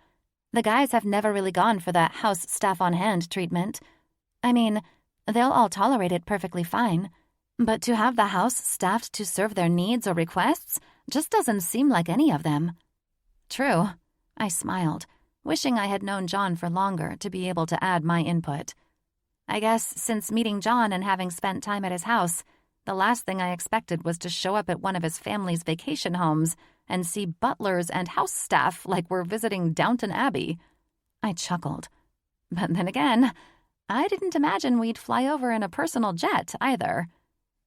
The guys have never really gone for that house staff on hand treatment. I mean, they'll all tolerate it perfectly fine, but to have the house staffed to serve their needs or requests just doesn't seem like any of them. True, I smiled, wishing I had known John for longer to be able to add my input. I guess since meeting John and having spent time at his house, the last thing I expected was to show up at one of his family's vacation homes and see butlers and house staff like we're visiting Downton Abbey. I chuckled. But then again, I didn't imagine we'd fly over in a personal jet either.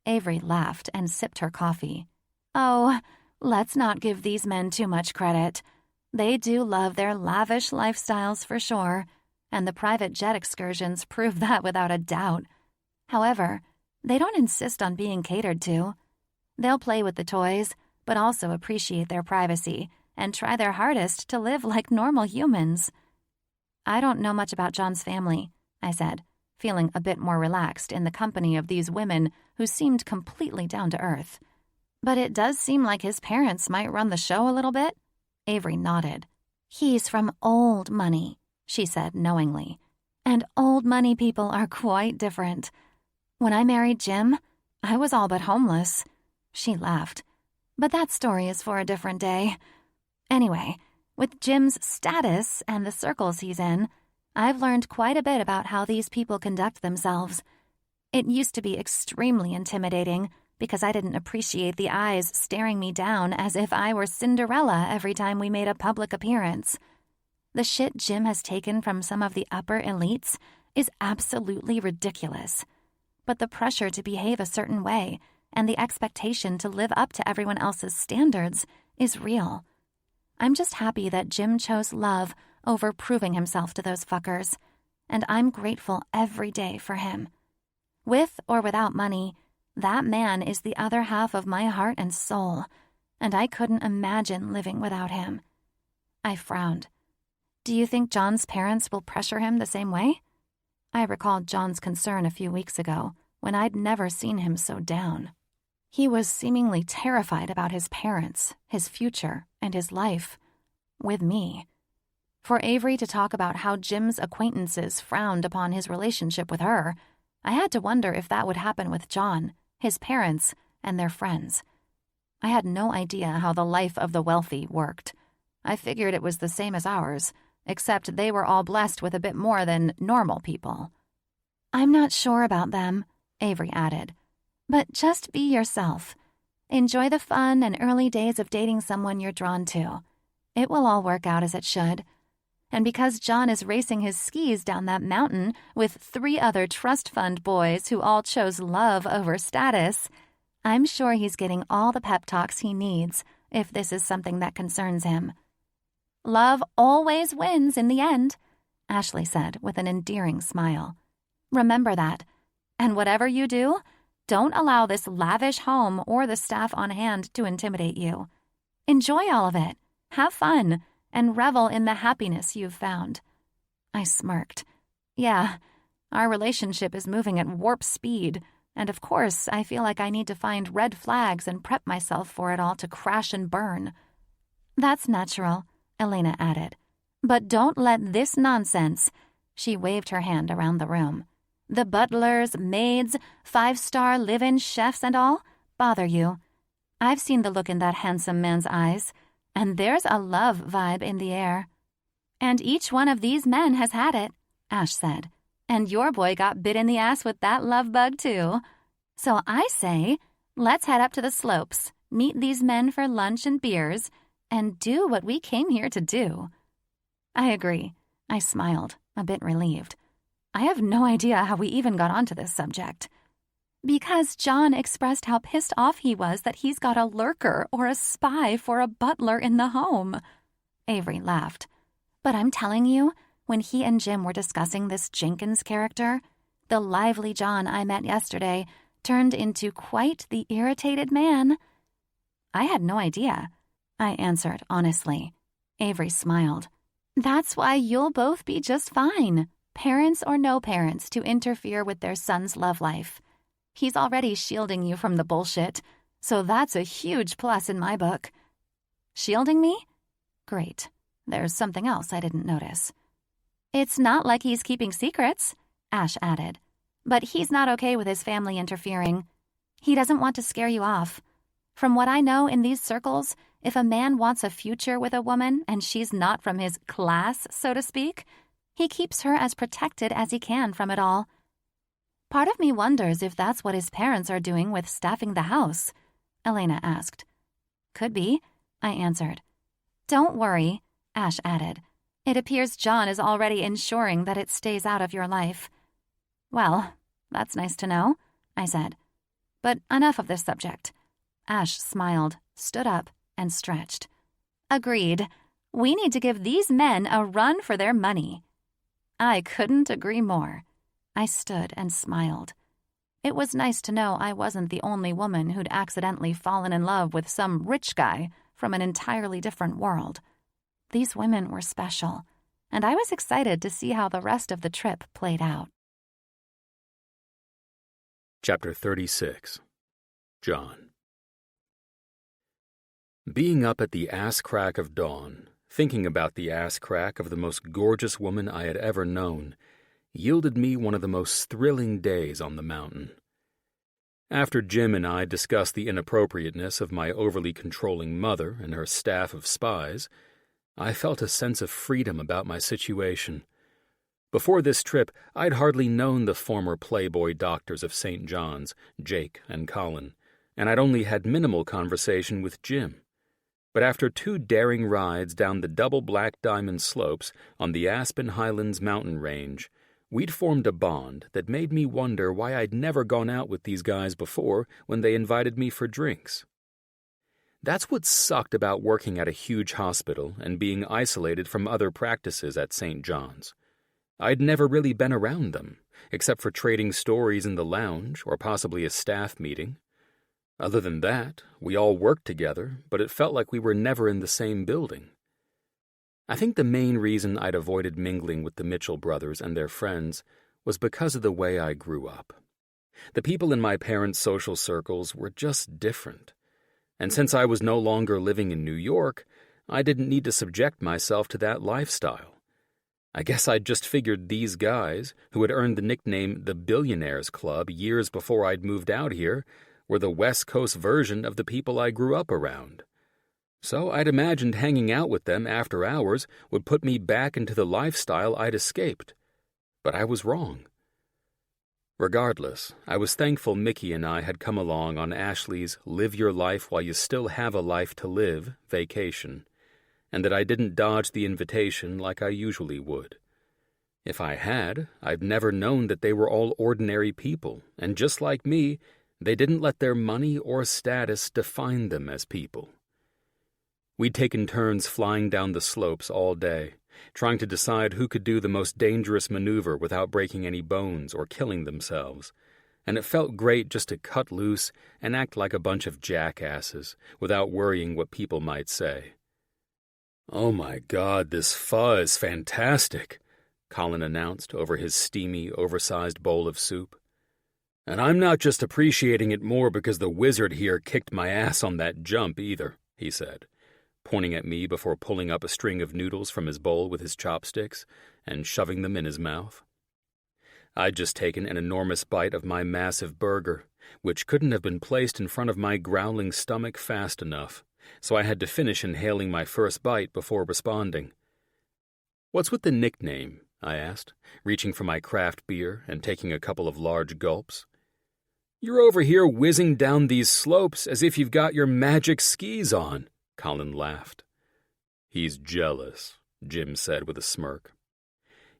Avery laughed and sipped her coffee. Oh, let's not give these men too much credit. They do love their lavish lifestyles for sure, and the private jet excursions prove that without a doubt. However, they don't insist on being catered to. They'll play with the toys, but also appreciate their privacy and try their hardest to live like normal humans. I don't know much about John's family, I said, feeling a bit more relaxed in the company of these women who seemed completely down to earth. But it does seem like his parents might run the show a little bit. Avery nodded. He's from old money, she said knowingly. And old money people are quite different. When I married Jim, I was all but homeless. She laughed. But that story is for a different day. Anyway, with Jim's status and the circles he's in, I've learned quite a bit about how these people conduct themselves. It used to be extremely intimidating because I didn't appreciate the eyes staring me down as if I were Cinderella every time we made a public appearance. The shit Jim has taken from some of the upper elites is absolutely ridiculous. But the pressure to behave a certain way and the expectation to live up to everyone else's standards is real. I'm just happy that Jim chose love over proving himself to those fuckers, and I'm grateful every day for him. With or without money, that man is the other half of my heart and soul, and I couldn't imagine living without him. I frowned. Do you think John's parents will pressure him the same way? I recalled John's concern a few weeks ago, when I'd never seen him so down. He was seemingly terrified about his parents, his future, and his life. With me. For Avery to talk about how Jim's acquaintances frowned upon his relationship with her, I had to wonder if that would happen with John, his parents, and their friends. I had no idea how the life of the wealthy worked. I figured it was the same as ours, except they were all blessed with a bit more than normal people. I'm not sure about them, Avery added. But just be yourself. Enjoy the fun and early days of dating someone you're drawn to. It will all work out as it should. And because John is racing his skis down that mountain with 3 other trust fund boys who all chose love over status, I'm sure he's getting all the pep talks he needs if this is something that concerns him. Love always wins in the end, Ashley said with an endearing smile. Remember that. And whatever you do, don't allow this lavish home or the staff on hand to intimidate you. Enjoy all of it, have fun, and revel in the happiness you've found. I smirked. Yeah, our relationship is moving at warp speed, and of course I feel like I need to find red flags and prep myself for it all to crash and burn. That's natural, Elena added. But don't let this nonsense, she waved her hand around the room, the butlers, maids, 5-star live-in chefs and all, bother you. I've seen the look in that handsome man's eyes, and there's a love vibe in the air. And each one of these men has had it, Ash said. And your boy got bit in the ass with that love bug too. So I say, let's head up to the slopes, meet these men for lunch and beers, and do what we came here to do. I agree. I smiled, a bit relieved. I have no idea how we even got onto this subject. Because John expressed how pissed off he was that he's got a lurker or a spy for a butler in the home. Avery laughed. But I'm telling you, when he and Jim were discussing this Jenkins character, the lively John I met yesterday turned into quite the irritated man. I had no idea, I answered honestly. Avery smiled. That's why you'll both be just fine, parents or no parents, to interfere with their son's love life. He's already shielding you from the bullshit, so that's a huge plus in my book. Shielding me? Great. There's something else I didn't notice. It's not like he's keeping secrets, Ash added. But he's not okay with his family interfering. He doesn't want to scare you off. From what I know in these circles, if a man wants a future with a woman and she's not from his class, so to speak, he keeps her as protected as he can from it all. Part of me wonders if that's what his parents are doing with staffing the house, Elena asked. Could be, I answered. Don't worry, Ash added. It appears John is already ensuring that it stays out of your life. Well, that's nice to know, I said. But enough of this subject. Ash smiled, stood up, and stretched. Agreed. We need to give these men a run for their money. I couldn't agree more. I stood and smiled. It was nice to know I wasn't the only woman who'd accidentally fallen in love with some rich guy from an entirely different world. These women were special, and I was excited to see how the rest of the trip played out. Chapter 36. John. Being up at the ass-crack of dawn, thinking about the ass-crack of the most gorgeous woman I had ever known, yielded me one of the most thrilling days on the mountain. After Jim and I discussed the inappropriateness of my overly controlling mother and her staff of spies, I felt a sense of freedom about my situation. Before this trip, I'd hardly known the former playboy doctors of St. John's, Jake and Colin, and I'd only had minimal conversation with Jim. But after 2 daring rides down the double Black Diamond slopes on the Aspen Highlands mountain range, we'd formed a bond that made me wonder why I'd never gone out with these guys before when they invited me for drinks. That's what sucked about working at a huge hospital and being isolated from other practices at St. John's. I'd never really been around them, except for trading stories in the lounge or possibly a staff meeting. Other than that, we all worked together, but it felt like we were never in the same building. I think the main reason I'd avoided mingling with the Mitchell brothers and their friends was because of the way I grew up. The people in my parents' social circles were just different. And since I was no longer living in New York, I didn't need to subject myself to that lifestyle. I guess I'd just figured these guys, who had earned the nickname the Billionaires Club years before I'd moved out here, were the West Coast version of the people I grew up around. So I'd imagined hanging out with them after hours would put me back into the lifestyle I'd escaped. But I was wrong. Regardless, I was thankful Mickey and I had come along on Ashley's Live Your Life While You Still Have a Life to Live vacation, and that I didn't dodge the invitation like I usually would. If I had, I'd never known that they were all ordinary people, and just like me, they didn't let their money or status define them as people. We'd taken turns flying down the slopes all day, trying to decide who could do the most dangerous maneuver without breaking any bones or killing themselves, and it felt great just to cut loose and act like a bunch of jackasses without worrying what people might say. "Oh my God, this pho is fantastic," Colin announced over his steamy, oversized bowl of soup. "And I'm not just appreciating it more because the wizard here kicked my ass on that jump either," he said, pointing at me before pulling up a string of noodles from his bowl with his chopsticks and shoving them in his mouth. I'd just taken an enormous bite of my massive burger, which couldn't have been placed in front of my growling stomach fast enough, so I had to finish inhaling my first bite before responding. "What's with the nickname?" I asked, reaching for my craft beer and taking a couple of large gulps. "You're over here whizzing down these slopes as if you've got your magic skis on," Colin laughed. "He's jealous," Jim said with a smirk.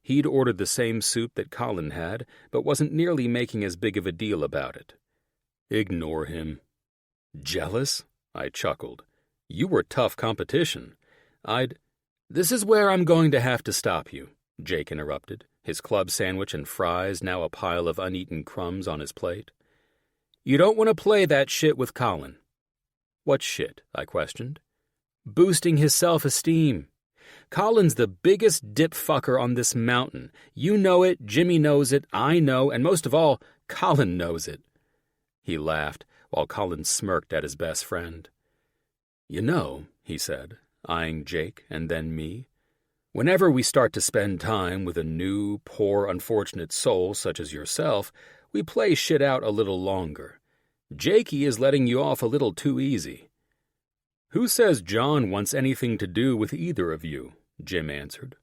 He'd ordered the same soup that Colin had, but wasn't nearly making as big of a deal about it. "Ignore him." "Jealous?" I chuckled. "You were tough competition. "This is where I'm going to have to stop you," Jake interrupted, his club sandwich and fries now a pile of uneaten crumbs on his plate. "You don't want to play that shit with Colin." "What shit?" I questioned. "Boosting his self-esteem. Colin's the biggest dip fucker on this mountain. You know it, Jimmy knows it, I know, and most of all, Colin knows it." He laughed, while Colin smirked at his best friend. "You know," he said, eyeing Jake and then me, "whenever we start to spend time with a new, poor, unfortunate soul such as yourself, we play shit out a little longer. Jakey is letting you off a little too easy." "Who says John wants anything to do with either of you?" Jim answered.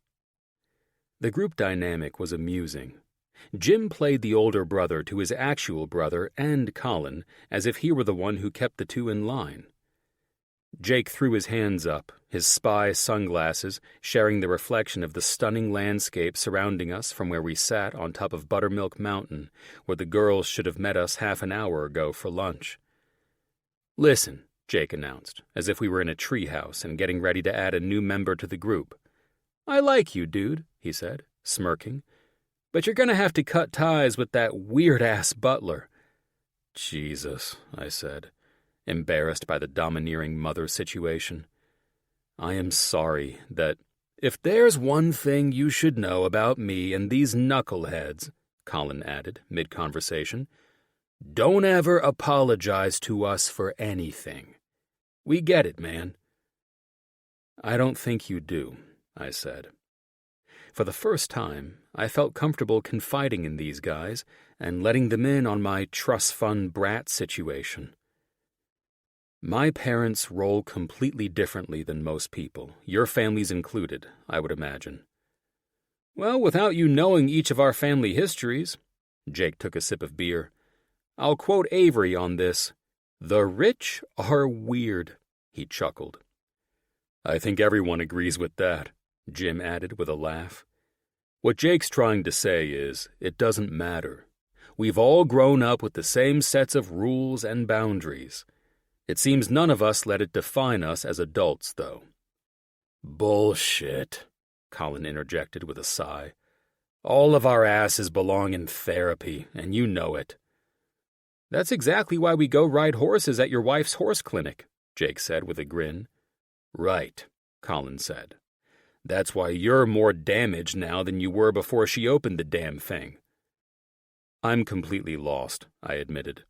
The group dynamic was amusing. Jim played the older brother to his actual brother and Colin, as if he were the one who kept the two in line. Jake threw his hands up, his spy sunglasses sharing the reflection of the stunning landscape surrounding us from where we sat on top of Buttermilk Mountain, where the girls should have met us half an hour ago for lunch. "Listen," Jake announced, as if we were in a treehouse and getting ready to add a new member to the group. "I like you, dude," he said, smirking, "but you're gonna have to cut ties with that weird-ass butler." "Jesus," I said, embarrassed by the domineering mother situation. "I am sorry that—" "If there's one thing you should know about me and these knuckleheads," Colin added, mid-conversation, "don't ever apologize to us for anything. We get it, man." "I don't think you do," I said. For the first time, I felt comfortable confiding in these guys and letting them in on my trust fund brat situation. My parents roll completely differently than most people, your families included, I would imagine. "Well, without you knowing each of our family histories," Jake took a sip of beer, "I'll quote Avery on this. 'The rich are weird,'" he chuckled. "I think everyone agrees with that," Jim added with a laugh. "What Jake's trying to say is, it doesn't matter. We've all grown up with the same sets of rules and boundaries. It seems none of us let it define us as adults, though." "Bullshit," Colin interjected with a sigh. "All of our asses belong in therapy, and you know it." "That's exactly why we go ride horses at your wife's horse clinic," Jake said with a grin. "Right," Colin said. "That's why you're more damaged now than you were before she opened the damn thing." "I'm completely lost," I admitted.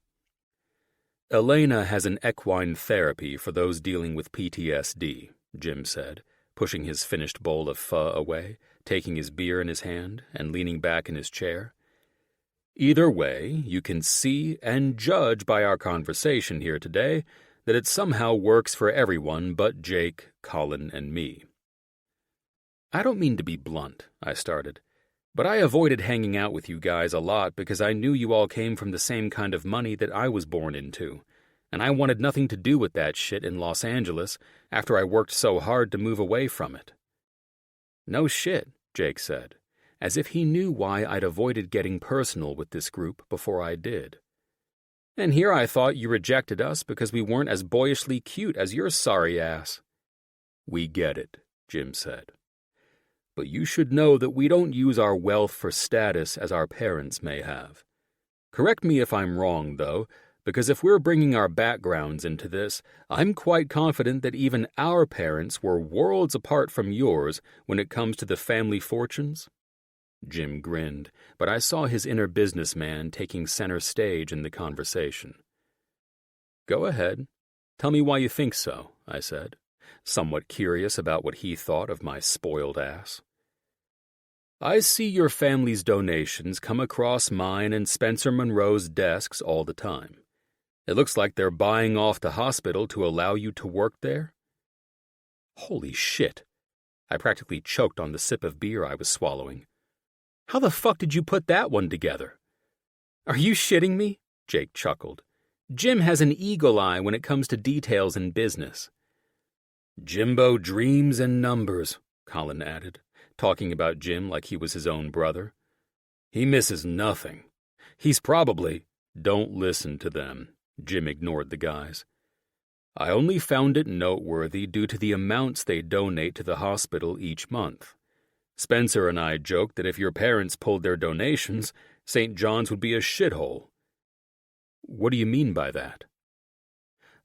"Elena has an equine therapy for those dealing with PTSD, Jim said, pushing his finished bowl of pho away, taking his beer in his hand, and leaning back in his chair. "Either way, you can see and judge by our conversation here today that it somehow works for everyone but Jake, Colin, and me." "I don't mean to be blunt," I started, "but I avoided hanging out with you guys a lot because I knew you all came from the same kind of money that I was born into, and I wanted nothing to do with that shit in Los Angeles after I worked so hard to move away from it." "No shit," Jake said, as if he knew why I'd avoided getting personal with this group before I did. "And here I thought you rejected us because we weren't as boyishly cute as your sorry ass." "We get it," Jim said. "But you should know that we don't use our wealth for status as our parents may have. Correct me if I'm wrong, though, because if we're bringing our backgrounds into this, I'm quite confident that even our parents were worlds apart from yours when it comes to the family fortunes." Jim grinned, but I saw his inner businessman taking center stage in the conversation. "Go ahead. Tell me why you think so," I said, somewhat curious about what he thought of my spoiled ass. "I see your family's donations come across mine and Spencer Monroe's desks all the time. It looks like they're buying off the hospital to allow you to work there." Holy shit. I practically choked on the sip of beer I was swallowing. "How the fuck did you put that one together?" "Are you shitting me?" Jake chuckled. "Jim has an eagle eye when it comes to details in business." "Jimbo dreams in numbers," Colin added, talking about Jim like he was his own brother. "He misses nothing. He's probably—" "Don't listen to them," Jim ignored the guys. I only found it noteworthy due to the amounts they donate to the hospital each month. Spencer and I joked that if your parents pulled their donations, St. John's would be a shithole. What do you mean by that?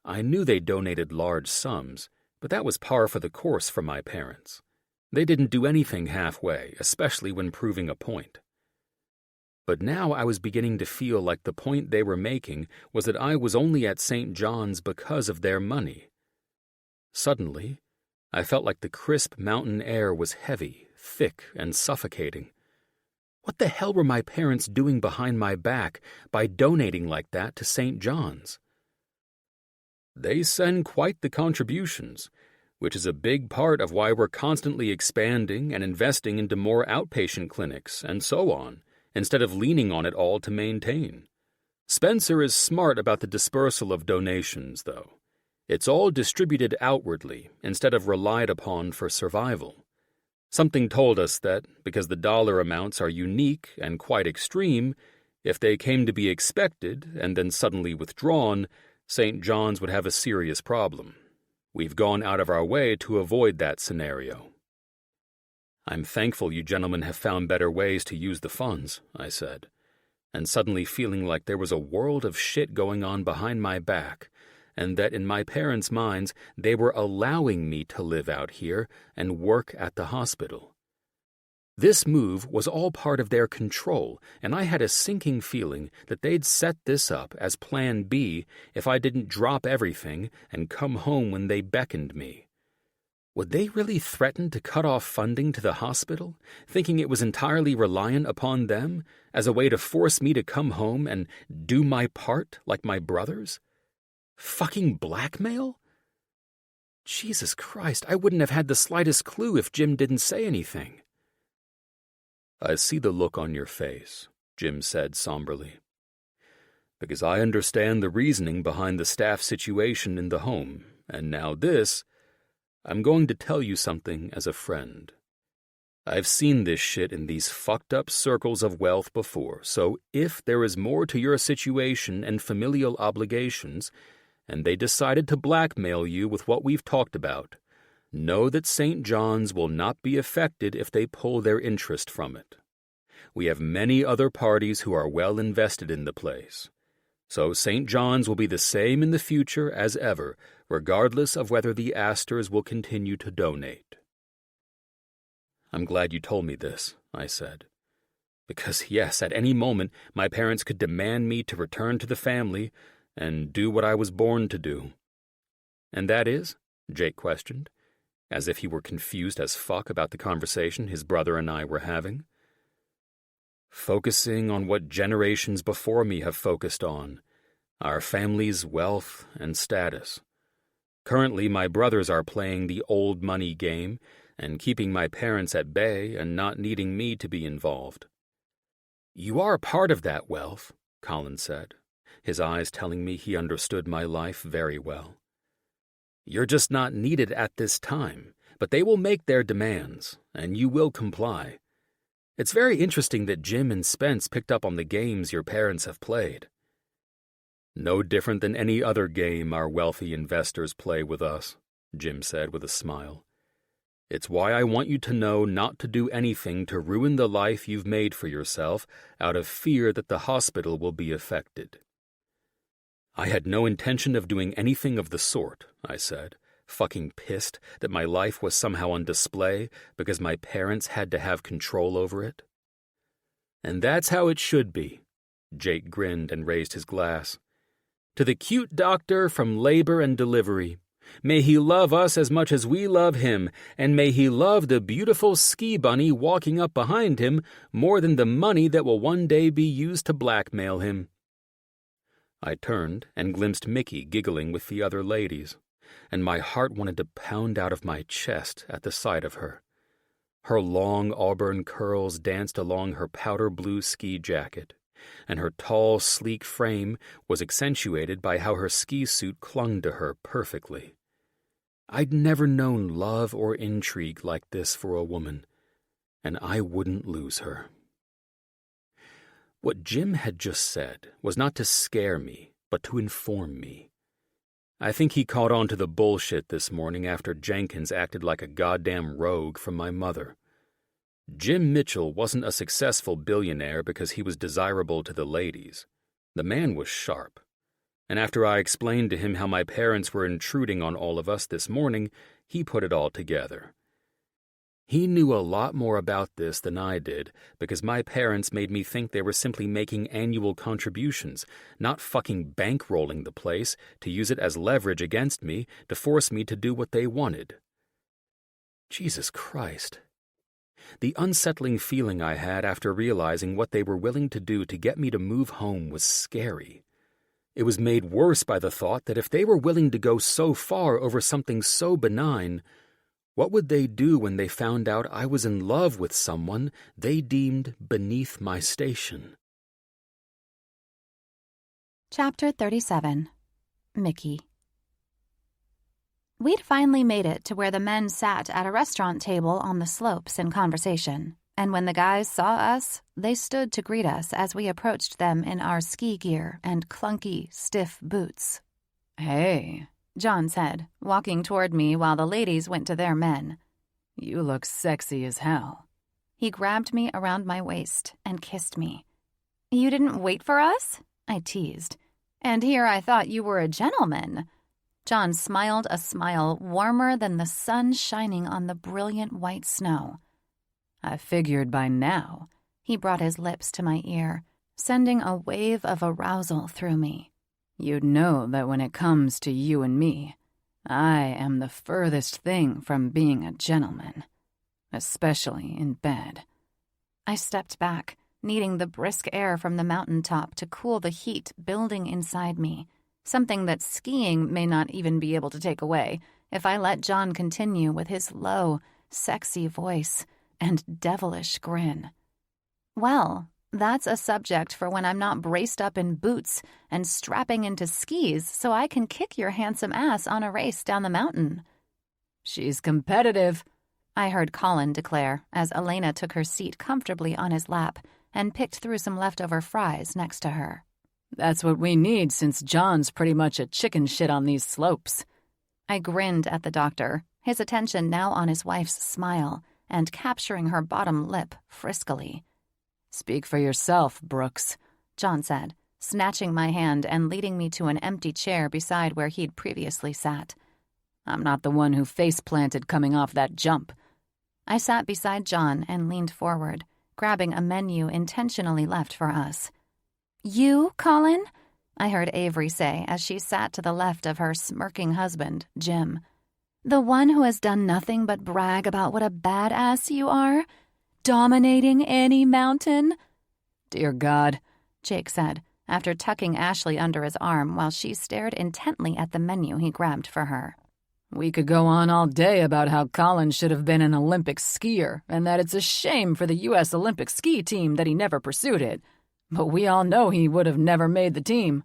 I knew they donated large sums, but that was par for the course for my parents. They didn't do anything halfway, especially when proving a point. But now I was beginning to feel like the point they were making was that I was only at St. John's because of their money. Suddenly, I felt like the crisp mountain air was heavy, thick, and suffocating. What the hell were my parents doing behind my back by donating like that to St. John's? They send quite the contributions, which is a big part of why we're constantly expanding and investing into more outpatient clinics and so on, instead of leaning on it all to maintain. Spencer is smart about the dispersal of donations, though. It's all distributed outwardly instead of relied upon for survival. Something told us that, because the dollar amounts are unique and quite extreme, if they came to be expected and then suddenly withdrawn, St. John's would have a serious problem. We've gone out of our way to avoid that scenario. I'm thankful you gentlemen have found better ways to use the funds, I said, and suddenly feeling like there was a world of shit going on behind my back, and that in my parents' minds they were allowing me to live out here and work at the hospital. This move was all part of their control, and I had a sinking feeling that they'd set this up as Plan B if I didn't drop everything and come home when they beckoned me. Would they really threaten to cut off funding to the hospital, thinking it was entirely reliant upon them, as a way to force me to come home and do my part like my brothers? Fucking blackmail? Jesus Christ, I wouldn't have had the slightest clue if Jim didn't say anything. I see the look on your face, Jim said somberly. Because I understand the reasoning behind the staff situation in the home, and now this, I'm going to tell you something as a friend. I've seen this shit in these fucked up circles of wealth before, so if there is more to your situation and familial obligations, and they decided to blackmail you with what we've talked about, know that St. John's will not be affected if they pull their interest from it. We have many other parties who are well invested in the place. So St. John's will be the same in the future as ever, regardless of whether the Asters will continue to donate. I'm glad you told me this, I said. Because yes, at any moment my parents could demand me to return to the family and do what I was born to do. And that is? Jake questioned, as if he were confused as fuck about the conversation his brother and I were having. Focusing on what generations before me have focused on, our family's wealth and status. Currently, my brothers are playing the old money game and keeping my parents at bay and not needing me to be involved. You are part of that wealth, Colin said, his eyes telling me he understood my life very well. You're just not needed at this time, but they will make their demands, and you will comply. It's very interesting that Jim and Spence picked up on the games your parents have played. No different than any other game our wealthy investors play with us, Jim said with a smile. It's why I want you to know not to do anything to ruin the life you've made for yourself out of fear that the hospital will be affected. I had no intention of doing anything of the sort, I said, fucking pissed that my life was somehow on display because my parents had to have control over it. And that's how it should be, Jake grinned and raised his glass. To the cute doctor from Labor and Delivery, may he love us as much as we love him, and may he love the beautiful ski bunny walking up behind him more than the money that will one day be used to blackmail him. I turned and glimpsed Mickey giggling with the other ladies, and my heart wanted to pound out of my chest at the sight of her. Her long auburn curls danced along her powder blue ski jacket, and her tall, sleek frame was accentuated by how her ski suit clung to her perfectly. I'd never known love or intrigue like this for a woman, and I wouldn't lose her. What Jim had just said was not to scare me, but to inform me. I think he caught on to the bullshit this morning after Jenkins acted like a goddamn rogue from my mother. Jim Mitchell wasn't a successful billionaire because he was desirable to the ladies. The man was sharp. And after I explained to him how my parents were intruding on all of us this morning, he put it all together. He knew a lot more about this than I did because my parents made me think they were simply making annual contributions, not fucking bankrolling the place to use it as leverage against me to force me to do what they wanted. Jesus Christ. The unsettling feeling I had after realizing what they were willing to do to get me to move home was scary. It was made worse by the thought that if they were willing to go so far over something so benign, what would they do when they found out I was in love with someone they deemed beneath my station? Chapter 37. Mickey. We'd finally made it to where the men sat at a restaurant table on the slopes in conversation, and when the guys saw us, they stood to greet us as we approached them in our ski gear and clunky, stiff boots. Hey, John said, walking toward me while the ladies went to their men. You look sexy as hell. He grabbed me around my waist and kissed me. You didn't wait for us? I teased. And here I thought you were a gentleman. John smiled a smile warmer than the sun shining on the brilliant white snow. I figured by now. He brought his lips to my ear, sending a wave of arousal through me. You'd know that when it comes to you and me, I am the furthest thing from being a gentleman, especially in bed. I stepped back, needing the brisk air from the mountaintop to cool the heat building inside me, something that skiing may not even be able to take away if I let John continue with his low, sexy voice and devilish grin. Well, that's a subject for when I'm not braced up in boots and strapping into skis so I can kick your handsome ass on a race down the mountain. She's competitive, I heard Colin declare as Elena took her seat comfortably on his lap and picked through some leftover fries next to her. That's what we need since John's pretty much a chicken shit on these slopes. I grinned at the doctor, his attention now on his wife's smile and capturing her bottom lip friskily. Speak for yourself, Brooks, John said, snatching my hand and leading me to an empty chair beside where he'd previously sat. I'm not the one who face-planted coming off that jump. I sat beside John and leaned forward, grabbing a menu intentionally left for us. You, Colin? I heard Avery say as she sat to the left of her smirking husband, Jim. The one who has done nothing but brag about what a badass you are? Dominating any mountain? Dear God, Jake said, after tucking Ashley under his arm while she stared intently at the menu he grabbed for her. We could go on all day about how Colin should have been an Olympic skier and that it's a shame for the U.S. Olympic ski team that he never pursued it. But we all know he would have never made the team.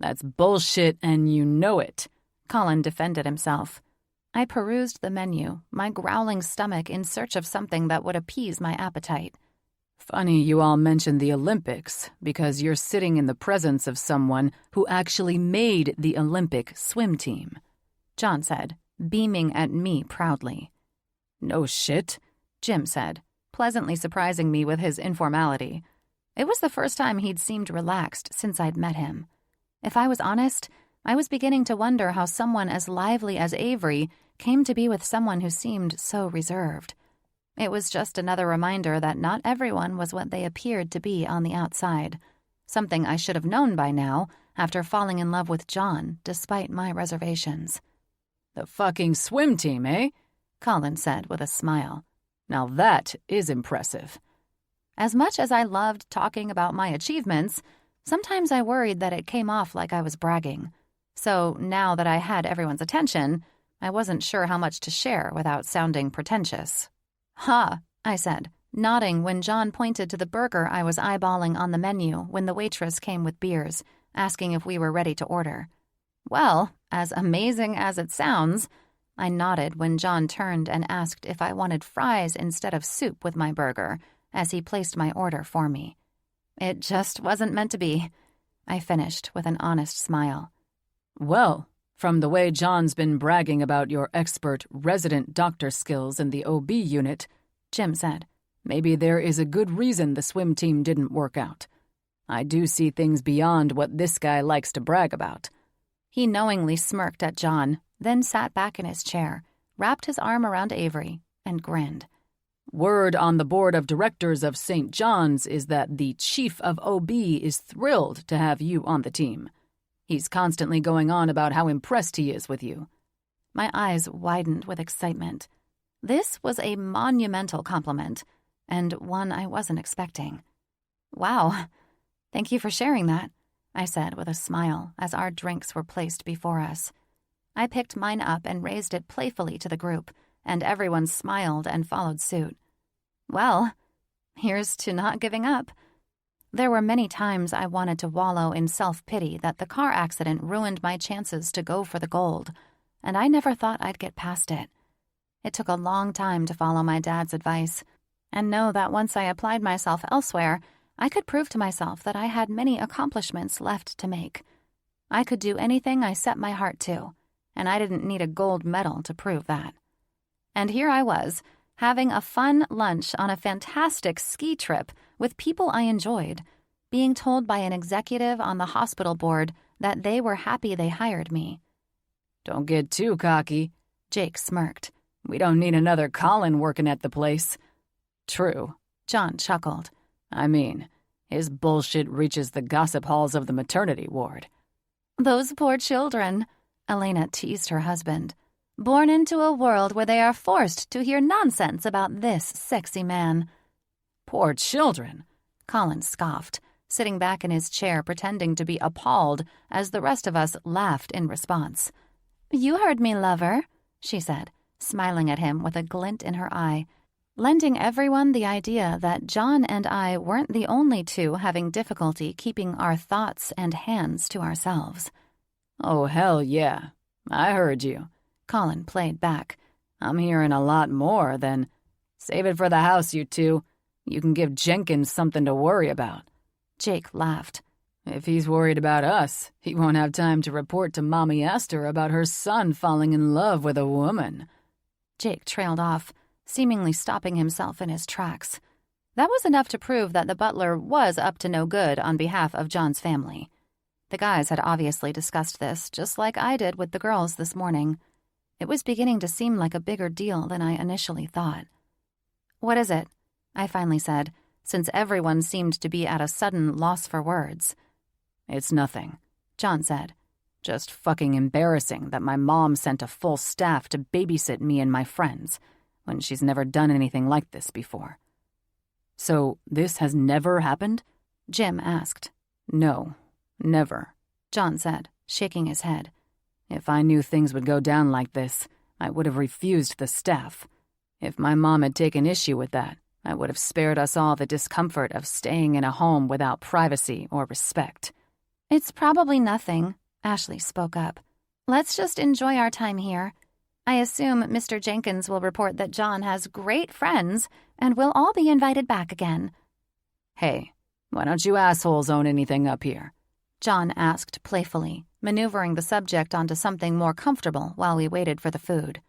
That's bullshit and you know it, Colin defended himself. I perused the menu, my growling stomach in search of something that would appease my appetite. Funny you all mentioned the Olympics, because you're sitting in the presence of someone who actually made the Olympic swim team, John said, beaming at me proudly. No shit, Jim said, pleasantly surprising me with his informality. It was the first time he'd seemed relaxed since I'd met him. If I was honest, I was beginning to wonder how someone as lively as Avery came to be with someone who seemed so reserved. It was just another reminder that not everyone was what they appeared to be on the outside, something I should have known by now after falling in love with John, despite my reservations. The fucking swim team, eh? Colin said with a smile. Now that is impressive. As much as I loved talking about my achievements, sometimes I worried that it came off like I was bragging. So now that I had everyone's attention, I wasn't sure how much to share without sounding pretentious. "Ha," I said, nodding when John pointed to the burger I was eyeballing on the menu when the waitress came with beers, asking if we were ready to order. Well, as amazing as it sounds, I nodded when John turned and asked if I wanted fries instead of soup with my burger, as he placed my order for me. It just wasn't meant to be, I finished with an honest smile. Well, From the way John's been bragging about your expert resident doctor skills in the OB unit, Jim said, maybe there is a good reason the swim team didn't work out. I do see things beyond what this guy likes to brag about. He knowingly smirked at John, then sat back in his chair, wrapped his arm around Avery, and grinned. Word on the board of directors of St. John's is that the chief of OB is thrilled to have you on the team. He's constantly going on about how impressed he is with you. My eyes widened with excitement. This was a monumental compliment, and one I wasn't expecting. Wow, thank you for sharing that, I said with a smile as our drinks were placed before us. I picked mine up and raised it playfully to the group, and everyone smiled and followed suit. Well, here's to not giving up. There were many times I wanted to wallow in self-pity that the car accident ruined my chances to go for the gold, and I never thought I'd get past it. It took a long time to follow my dad's advice, and know that once I applied myself elsewhere, I could prove to myself that I had many accomplishments left to make. I could do anything I set my heart to, and I didn't need a gold medal to prove that. And here I was, having a fun lunch on a fantastic ski trip with people I enjoyed, being told by an executive on the hospital board that they were happy they hired me. Don't get too cocky, Jake smirked. We don't need another Colin working at the place. True, John chuckled. I mean, his bullshit reaches the gossip halls of the maternity ward. Those poor children, Elena teased her husband. Born into a world where they are forced to hear nonsense about this sexy man. Poor children, Colin scoffed, sitting back in his chair pretending to be appalled as the rest of us laughed in response. You heard me, lover, she said, smiling at him with a glint in her eye, lending everyone the idea that John and I weren't the only two having difficulty keeping our thoughts and hands to ourselves. Oh, hell yeah, I heard you. Colin played back. I'm hearing a lot more than, save it for the house, you two. You can give Jenkins something to worry about. Jake laughed. If he's worried about us, he won't have time to report to Mommy Aster about her son falling in love with a woman. Jake trailed off, seemingly stopping himself in his tracks. That was enough to prove that the butler was up to no good on behalf of John's family. The guys had obviously discussed this, just like I did with the girls this morning. It was beginning to seem like a bigger deal than I initially thought. What is it? I finally said, since everyone seemed to be at a sudden loss for words. It's nothing, John said. Just fucking embarrassing that my mom sent a full staff to babysit me and my friends, when she's never done anything like this before. So this has never happened? Jim asked. No, never, John said, shaking his head. If I knew things would go down like this, I would have refused the staff. If my mom had taken issue with that, I would have spared us all the discomfort of staying in a home without privacy or respect. It's probably nothing, Ashley spoke up. Let's just enjoy our time here. I assume Mr. Jenkins will report that John has great friends and we'll all be invited back again. Hey, why don't you assholes own anything up here? John asked playfully, maneuvering the subject onto something more comfortable while we waited for the food.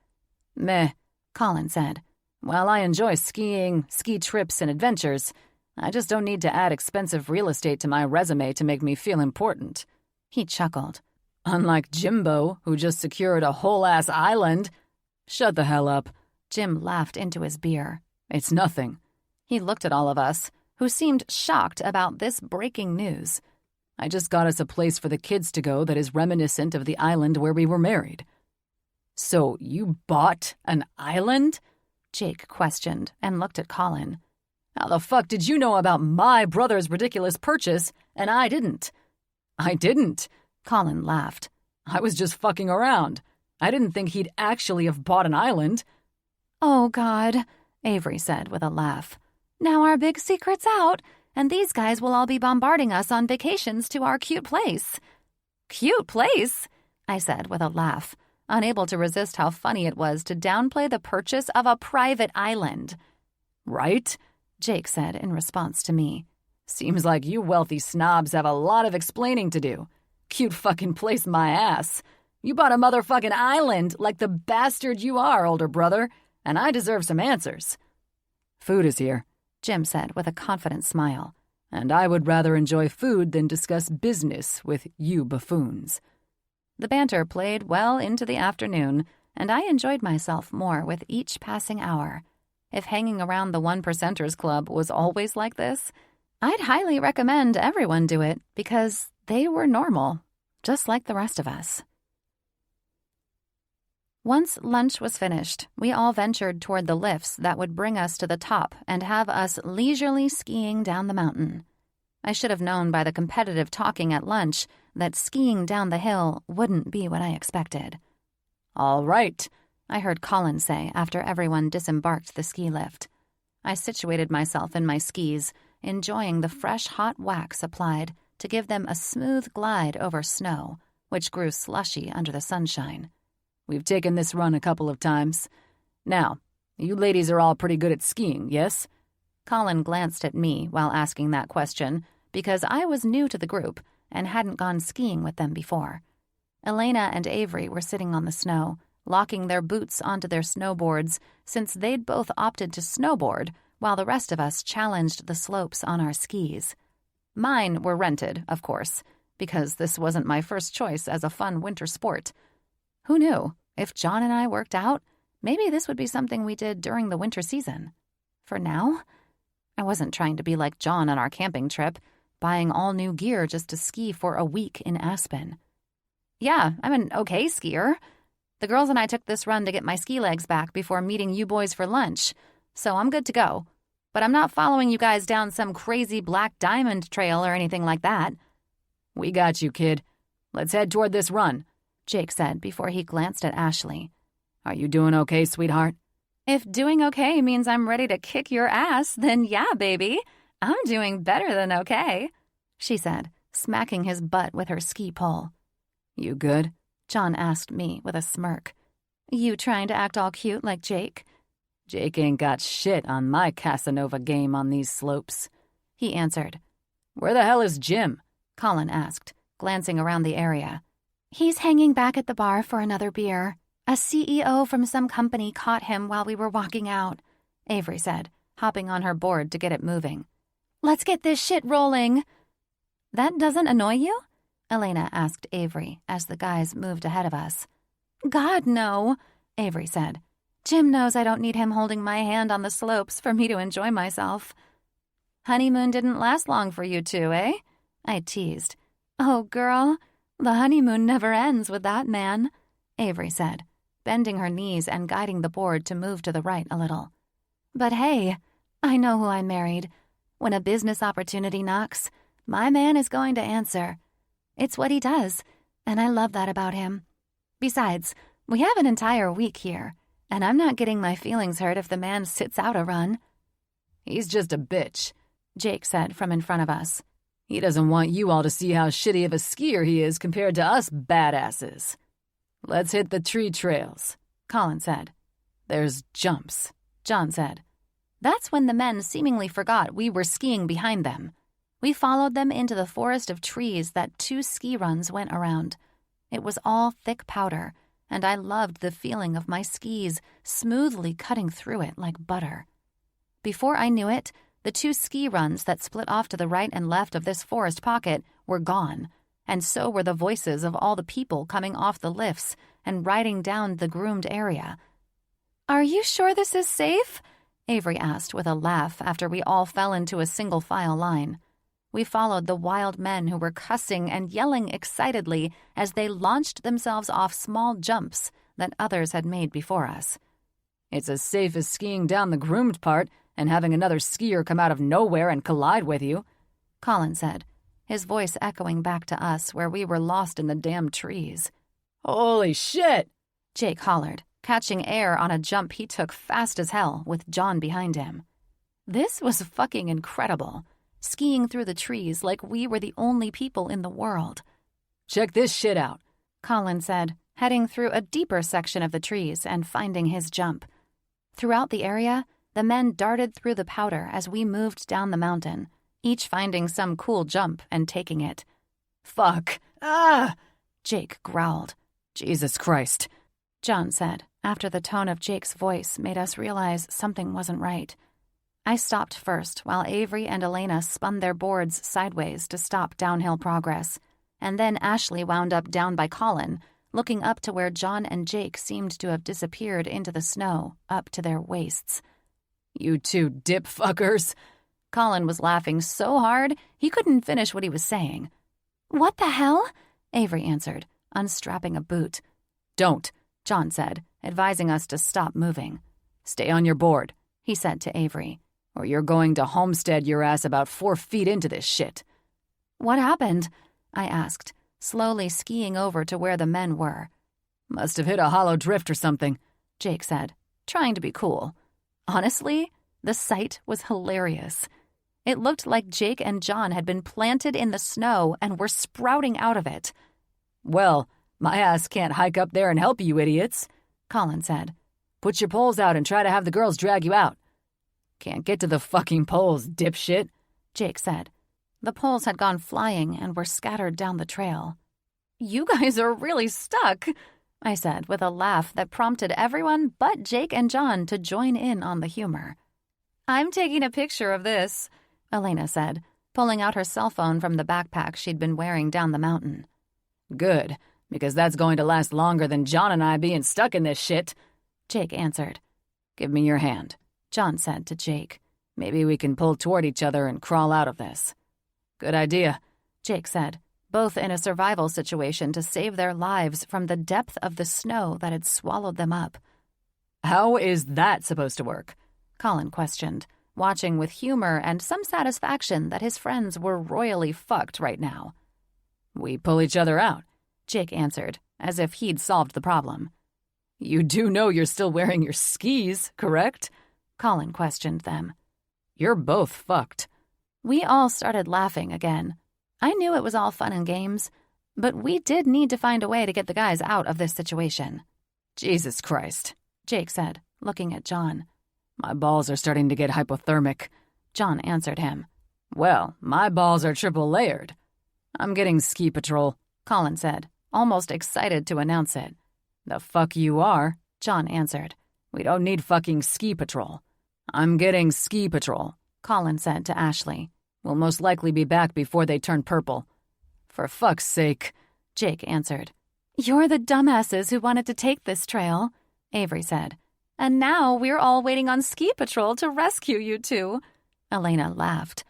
Meh, Colin said. While I enjoy skiing, ski trips, and adventures, I just don't need to add expensive real estate to my resume to make me feel important. He chuckled. Unlike Jimbo, who just secured a whole-ass island. Shut the hell up. Jim laughed into his beer. It's nothing. He looked at all of us, who seemed shocked about this breaking news. I just got us a place for the kids to go that is reminiscent of the island where we were married. So you bought an island? Jake questioned and looked at Colin. How the fuck did you know about my brother's ridiculous purchase and I didn't? I didn't, Colin laughed. I was just fucking around. I didn't think he'd actually have bought an island. Oh, God, Avery said with a laugh. Now our big secret's out, and these guys will all be bombarding us on vacations to our cute place. Cute place? I said with a laugh, unable to resist how funny it was to downplay the purchase of a private island. Right? Jake said in response to me. Seems like you wealthy snobs have a lot of explaining to do. Cute fucking place my ass. You bought a motherfucking island like the bastard you are, older brother, and I deserve some answers. Food is here, Jim said with a confident smile, and I would rather enjoy food than discuss business with you buffoons. The banter played well into the afternoon, and I enjoyed myself more with each passing hour. If hanging around the One Percenters Club was always like this, I'd highly recommend everyone do it because they were normal, just like the rest of us. Once lunch was finished, we all ventured toward the lifts that would bring us to the top and have us leisurely skiing down the mountain. I should have known by the competitive talking at lunch that skiing down the hill wouldn't be what I expected. "All right," I heard Colin say after everyone disembarked the ski lift. I situated myself in my skis, enjoying the fresh hot wax applied to give them a smooth glide over snow, which grew slushy under the sunshine. We've taken this run a couple of times. Now, you ladies are all pretty good at skiing, yes? Colin glanced at me while asking that question because I was new to the group and hadn't gone skiing with them before. Elena and Avery were sitting on the snow, locking their boots onto their snowboards since they'd both opted to snowboard while the rest of us challenged the slopes on our skis. Mine were rented, of course, because this wasn't my first choice as a fun winter sport. Who knew? If John and I worked out, maybe this would be something we did during the winter season. For now, I wasn't trying to be like John on our camping trip, buying all new gear just to ski for a week in Aspen. Yeah, I'm an okay skier. The girls and I took this run to get my ski legs back before meeting you boys for lunch, so I'm good to go. But I'm not following you guys down some crazy black diamond trail or anything like that. We got you, kid. Let's head toward this run, Jake said before he glanced at Ashley. Are you doing okay, sweetheart? If doing okay means I'm ready to kick your ass, then yeah, baby. I'm doing better than okay, she said, smacking his butt with her ski pole. You good? John asked me with a smirk. You trying to act all cute like Jake? Jake ain't got shit on my Casanova game on these slopes, he answered. Where the hell is Jim? Colin asked, glancing around the area. He's hanging back at the bar for another beer. A CEO from some company caught him while we were walking out, Avery said, hopping on her board to get it moving. Let's get this shit rolling. That doesn't annoy you? Elena asked Avery as the guys moved ahead of us. God, no, Avery said. Jim knows I don't need him holding my hand on the slopes for me to enjoy myself. Honeymoon didn't last long for you two, eh? I teased. Oh, girl, the honeymoon never ends with that man, Avery said, bending her knees and guiding the board to move to the right a little. But hey, I know who I married. When a business opportunity knocks, my man is going to answer. It's what he does, and I love that about him. Besides, we have an entire week here, and I'm not getting my feelings hurt if the man sits out a run. He's just a bitch, Jake said from in front of us. He doesn't want you all to see how shitty of a skier he is compared to us badasses. Let's hit the tree trails, Colin said. There's jumps, John said. That's when the men seemingly forgot we were skiing behind them. We followed them into the forest of trees that 2 ski runs went around. It was all thick powder, and I loved the feeling of my skis smoothly cutting through it like butter. Before I knew it, the 2 ski runs that split off to the right and left of this forest pocket were gone, and so were the voices of all the people coming off the lifts and riding down the groomed area. Are you sure this is safe? Avery asked with a laugh after we all fell into a single file line. We followed the wild men who were cussing and yelling excitedly as they launched themselves off small jumps that others had made before us. It's as safe as skiing down the groomed part and having another skier come out of nowhere and collide with you, Colin said, his voice echoing back to us where we were lost in the damn trees. Holy shit, Jake hollered, catching air on a jump he took fast as hell with John behind him. This was fucking incredible, skiing through the trees like we were the only people in the world. Check this shit out, Colin said, heading through a deeper section of the trees and finding his jump. Throughout the area, the men darted through the powder as we moved down the mountain, each finding some cool jump and taking it. Fuck! Ah! Jake growled. Jesus Christ, John said, after the tone of Jake's voice made us realize something wasn't right. I stopped first while Avery and Elena spun their boards sideways to stop downhill progress, and then Ashley wound up down by Colin, looking up to where John and Jake seemed to have disappeared into the snow, up to their waists. You two dip fuckers. Colin was laughing so hard he couldn't finish what he was saying. What the hell? Avery answered, unstrapping a boot. Don't, John said, advising us to stop moving. Stay on your board, he said to Avery. Or you're going to homestead your ass about 4 feet into this shit. What happened? I asked, slowly skiing over to where the men were. Must have hit a hollow drift or something, Jake said, trying to be cool. Honestly, the sight was hilarious. It looked like Jake and John had been planted in the snow and were sprouting out of it. Well, my ass can't hike up there and help you idiots, Colin said. Put your poles out and try to have the girls drag you out. Can't get to the fucking poles, dipshit, Jake said. The poles had gone flying and were scattered down the trail. You guys are really stuck, I said with a laugh that prompted everyone but Jake and John to join in on the humor. I'm taking a picture of this, Elena said, pulling out her cell phone from the backpack she'd been wearing down the mountain. Good, because that's going to last longer than John and I being stuck in this shit, Jake answered. Give me your hand, John said to Jake. Maybe we can pull toward each other and crawl out of this. Good idea, Jake said, both in a survival situation to save their lives from the depth of the snow that had swallowed them up. How is that supposed to work? Colin questioned, watching with humor and some satisfaction that his friends were royally fucked right now. We pull each other out, Jake answered, as if he'd solved the problem. You do know you're still wearing your skis, correct? Colin questioned them. You're both fucked. We all started laughing again. I knew it was all fun and games, but we did need to find a way to get the guys out of this situation. Jesus Christ, Jake said, looking at John. My balls are starting to get hypothermic, John answered him. Well, my balls are triple layered. I'm getting ski patrol, Colin said, almost excited to announce it. The fuck you are, John answered. We don't need fucking ski patrol. I'm getting ski patrol, Colin said to Ashley. We'll most likely be back before they turn purple. For fuck's sake, Jake answered. You're the dumbasses who wanted to take this trail, Avery said. And now we're all waiting on ski patrol to rescue you two. Elena laughed.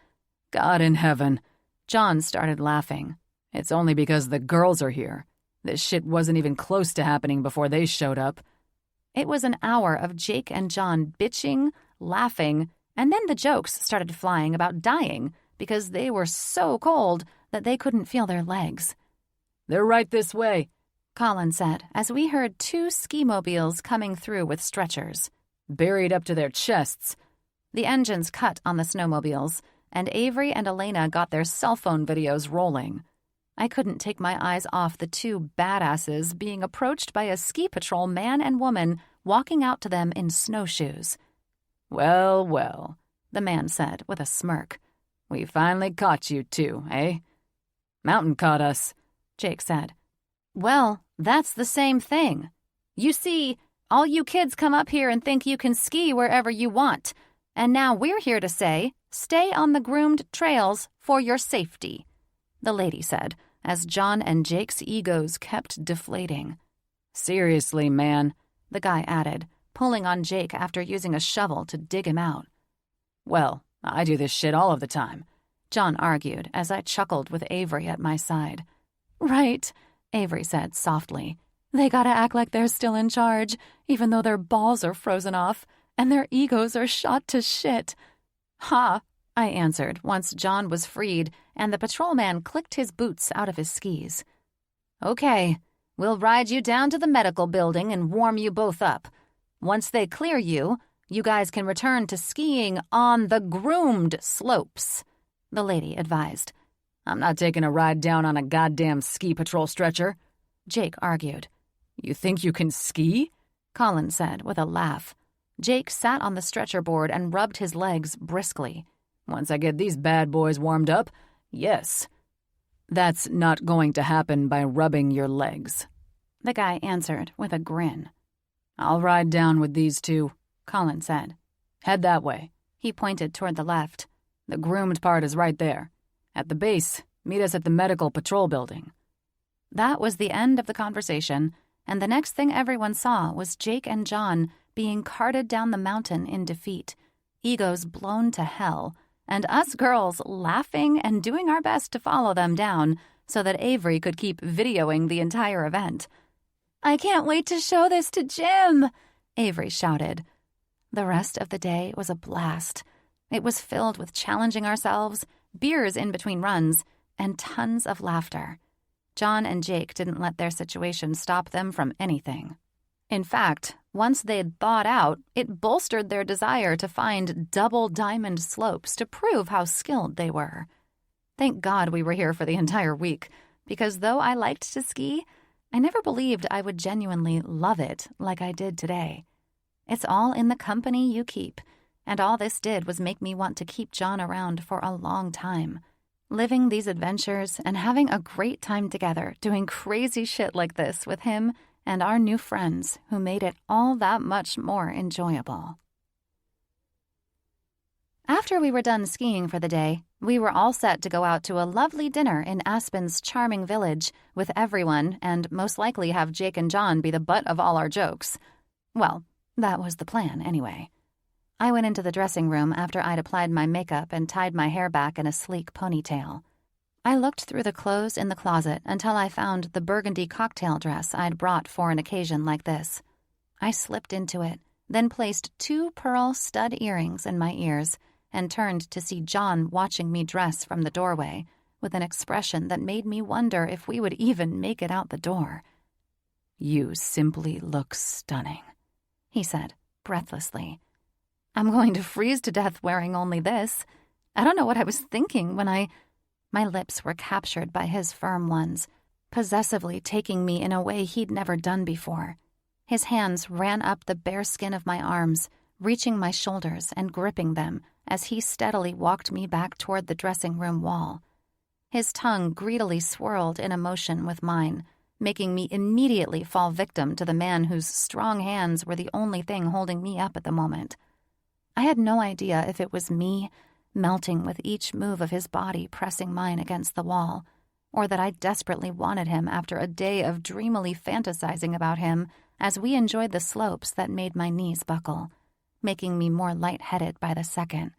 God in heaven. John started laughing. It's only because the girls are here. This shit wasn't even close to happening before they showed up. It was an hour of Jake and John bitching, laughing, and then the jokes started flying about dying because they were so cold that they couldn't feel their legs. They're right this way, Colin said as we heard 2 ski-mobiles coming through with stretchers. Buried up to their chests. The engines cut on the snowmobiles, and Avery and Elena got their cell phone videos rolling. I couldn't take my eyes off the 2 badasses being approached by a ski patrol man and woman walking out to them in snowshoes. Well, well, the man said with a smirk. We finally caught you two, eh? Mountain caught us, Jake said. Well, that's the same thing. You see, all you kids come up here and think you can ski wherever you want. And now we're here to say, stay on the groomed trails for your safety, the lady said, as John and Jake's egos kept deflating. Seriously, man, the guy added, pulling on Jake after using a shovel to dig him out. Well, I do this shit all of the time, John argued as I chuckled with Avery at my side. Right, Avery said softly. They gotta act like they're still in charge, even though their balls are frozen off and their egos are shot to shit. Ha, I answered once John was freed and the patrolman clicked his boots out of his skis. Okay, we'll ride you down to the medical building and warm you both up. Once they clear you, you guys can return to skiing on the groomed slopes, the lady advised. I'm not taking a ride down on a goddamn ski patrol stretcher, Jake argued. You think you can ski? Colin said with a laugh. Jake sat on the stretcher board and rubbed his legs briskly. Once I get these bad boys warmed up, yes. That's not going to happen by rubbing your legs. the guy answered with a grin. "I'll ride down with these two," Colin said. "Head that way." He pointed toward the left. "The groomed part is right there. At the base, meet us at the medical patrol building." That was the end of the conversation, and the next thing everyone saw was Jake and John being carted down the mountain in defeat, egos blown to hell, and us girls laughing and doing our best to follow them down so that Avery could keep videoing the entire event. "I can't wait to show this to Jim," Avery shouted. The rest of the day was a blast. It was filled with challenging ourselves, beers in between runs, and tons of laughter. John and Jake didn't let their situation stop them from anything. In fact, once they'd thawed out, it bolstered their desire to find double diamond slopes to prove how skilled they were. Thank God we were here for the entire week, because though I liked to ski, I never believed I would genuinely love it like I did today. It's all in the company you keep, and all this did was make me want to keep John around for a long time. Living these adventures and having a great time together doing crazy shit like this with him and our new friends who made it all that much more enjoyable. After we were done skiing for the day, we were all set to go out to a lovely dinner in Aspen's charming village with everyone and most likely have Jake and John be the butt of all our jokes. Well, that was the plan anyway. I went into the dressing room after I'd applied my makeup and tied my hair back in a sleek ponytail. I looked through the clothes in the closet until I found the burgundy cocktail dress I'd brought for an occasion like this. I slipped into it, then placed 2 pearl stud earrings in my ears and turned to see John watching me dress from the doorway with an expression that made me wonder if we would even make it out the door. "You simply look stunning," he said, breathlessly. I'm going to freeze to death wearing only this. I don't know what I was thinking when My lips were captured by his firm ones, possessively taking me in a way he'd never done before. His hands ran up the bare skin of my arms, reaching my shoulders and gripping them as he steadily walked me back toward the dressing room wall. His tongue greedily swirled in a motion with mine, making me immediately fall victim to the man whose strong hands were the only thing holding me up at the moment. I had no idea if it was me, melting with each move of his body pressing mine against the wall, or that I desperately wanted him after a day of dreamily fantasizing about him as we enjoyed the slopes that made my knees buckle, making me more lightheaded by the second.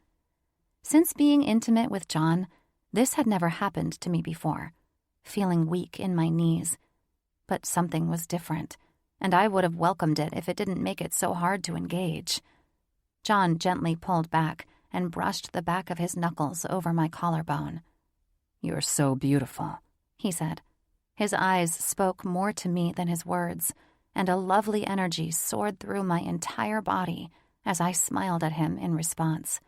Since being intimate with John, this had never happened to me before, feeling weak in my knees. But something was different, and I would have welcomed it if it didn't make it so hard to engage. John gently pulled back and brushed the back of his knuckles over my collarbone. "You're so beautiful," he said. His eyes spoke more to me than his words, and a lovely energy soared through my entire body as I smiled at him in response.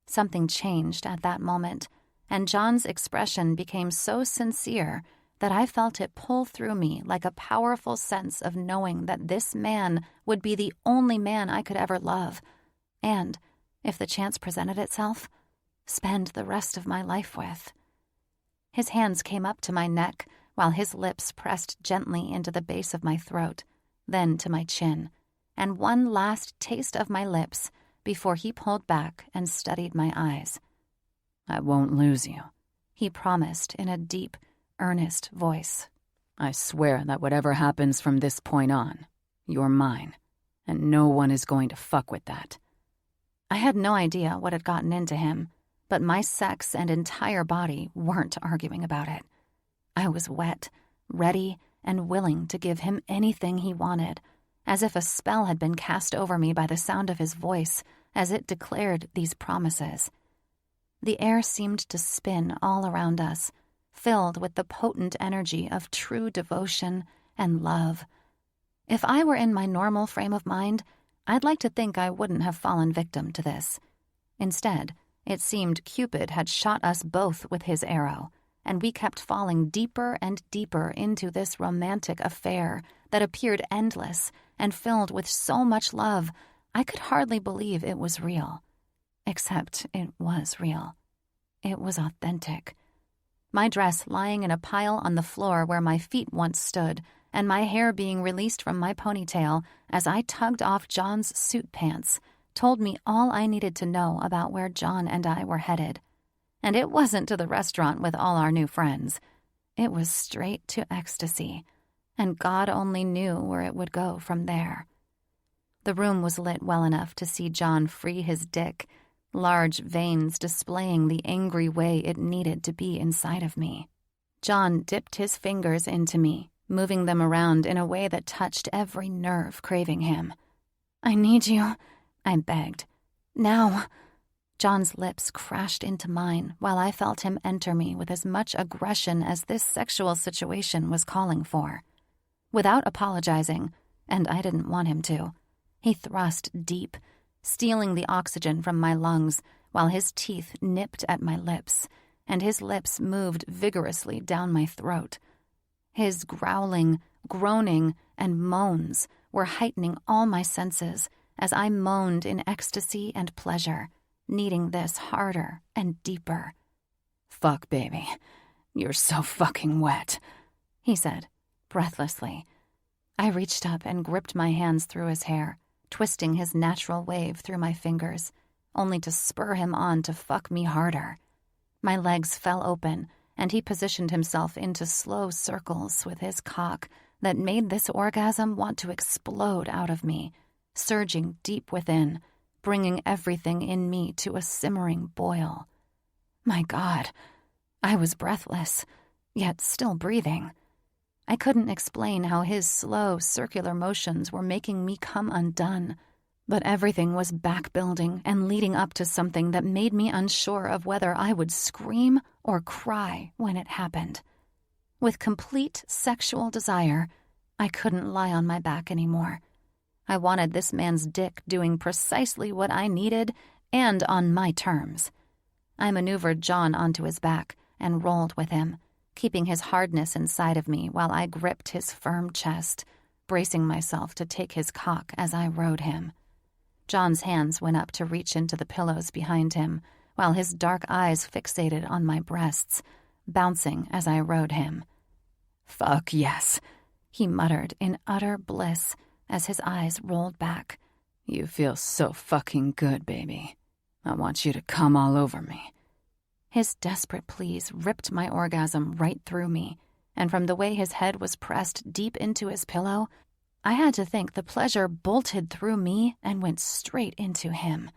Something changed at that moment, and John's expression became so sincere that I felt it pull through me like a powerful sense of knowing that this man would be the only man I could ever love, and, if the chance presented itself, spend the rest of my life with. His hands came up to my neck while his lips pressed gently into the base of my throat, then to my chin, and one last taste of my lips before he pulled back and studied my eyes. "I won't lose you," he promised in a deep, earnest voice. "I swear that whatever happens from this point on, you're mine, and no one is going to fuck with that." I had no idea what had gotten into him, but my sex and entire body weren't arguing about it. I was wet, ready, and willing to give him anything he wanted, as if a spell had been cast over me by the sound of his voice as it declared these promises. The air seemed to spin all around us, filled with the potent energy of true devotion and love. If I were in my normal frame of mind, I'd like to think I wouldn't have fallen victim to this. Instead, it seemed Cupid had shot us both with his arrow, and we kept falling deeper and deeper into this romantic affair that appeared endless and filled with so much love, I could hardly believe it was real. Except it was real. It was authentic. My dress lying in a pile on the floor where my feet once stood, and my hair being released from my ponytail as I tugged off John's suit pants told me all I needed to know about where John and I were headed. And it wasn't to the restaurant with all our new friends. It was straight to ecstasy, and God only knew where it would go from there. The room was lit well enough to see John free his dick, large veins displaying the angry way it needed to be inside of me. John dipped his fingers into me, moving them around in a way that touched every nerve craving him. "I need you," I begged. "Now." John's lips crashed into mine while I felt him enter me with as much aggression as this sexual situation was calling for. Without apologizing, and I didn't want him to, he thrust deep, stealing the oxygen from my lungs while his teeth nipped at my lips, and his lips moved vigorously down my throat. His growling, groaning, and moans were heightening all my senses as I moaned in ecstasy and pleasure, needing this harder and deeper. "Fuck, baby. You're so fucking wet," he said, breathlessly. I reached up and gripped my hands through his hair, twisting his natural wave through my fingers, only to spur him on to fuck me harder. My legs fell open, and he positioned himself into slow circles with his cock that made this orgasm want to explode out of me, surging deep within, bringing everything in me to a simmering boil. My God, I was breathless, yet still breathing. I couldn't explain how his slow, circular motions were making me come undone, but everything was back-building and leading up to something that made me unsure of whether I would scream or cry when it happened. With complete sexual desire, I couldn't lie on my back anymore. I wanted this man's dick doing precisely what I needed and on my terms. I maneuvered John onto his back and rolled with him, keeping his hardness inside of me while I gripped his firm chest, bracing myself to take his cock as I rode him. John's hands went up to reach into the pillows behind him, while his dark eyes fixated on my breasts, bouncing as I rode him. "Fuck yes," he muttered in utter bliss as his eyes rolled back. "You feel so fucking good, baby. I want you to come all over me." His desperate pleas ripped my orgasm right through me, and from the way his head was pressed deep into his pillow, I had to think the pleasure bolted through me and went straight into him.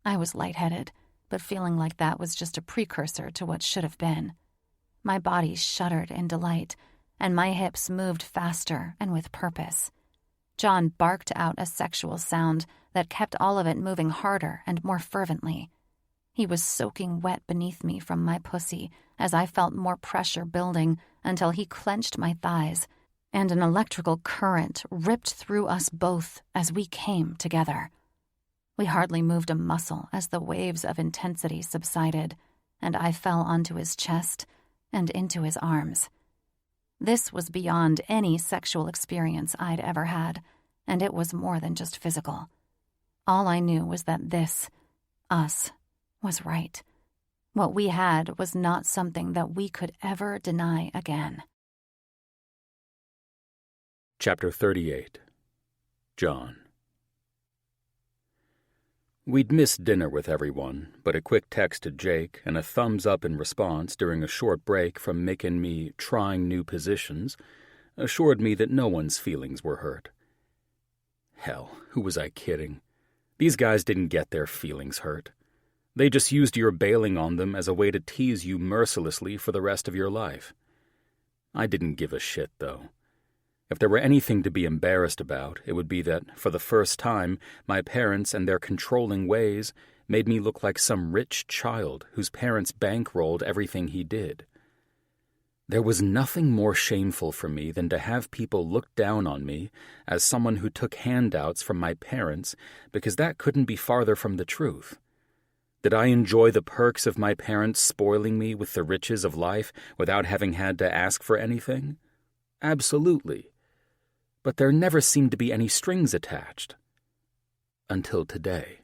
I was lightheaded, but feeling like that was just a precursor to what should have been. My body shuddered in delight, and my hips moved faster and with purpose. John barked out a sexual sound that kept all of it moving harder and more fervently. He was soaking wet beneath me from my pussy as I felt more pressure building until he clenched my thighs, and an electrical current ripped through us both as we came together. We hardly moved a muscle as the waves of intensity subsided, and I fell onto his chest and into his arms. This was beyond any sexual experience I'd ever had, and it was more than just physical. All I knew was that this, us, was right. What we had was not something that we could ever deny again. Chapter 38. John. We'd missed dinner with everyone, but a quick text to Jake and a thumbs up in response during a short break from Mick and me trying new positions assured me that no one's feelings were hurt. Hell, who was I kidding? These guys didn't get their feelings hurt. They just used your bailing on them as a way to tease you mercilessly for the rest of your life. I didn't give a shit, though. If there were anything to be embarrassed about, it would be that, for the first time, my parents and their controlling ways made me look like some rich child whose parents bankrolled everything he did. There was nothing more shameful for me than to have people look down on me as someone who took handouts from my parents, because that couldn't be farther from the truth. Did I enjoy the perks of my parents spoiling me with the riches of life without having had to ask for anything? Absolutely. But there never seemed to be any strings attached. Until today.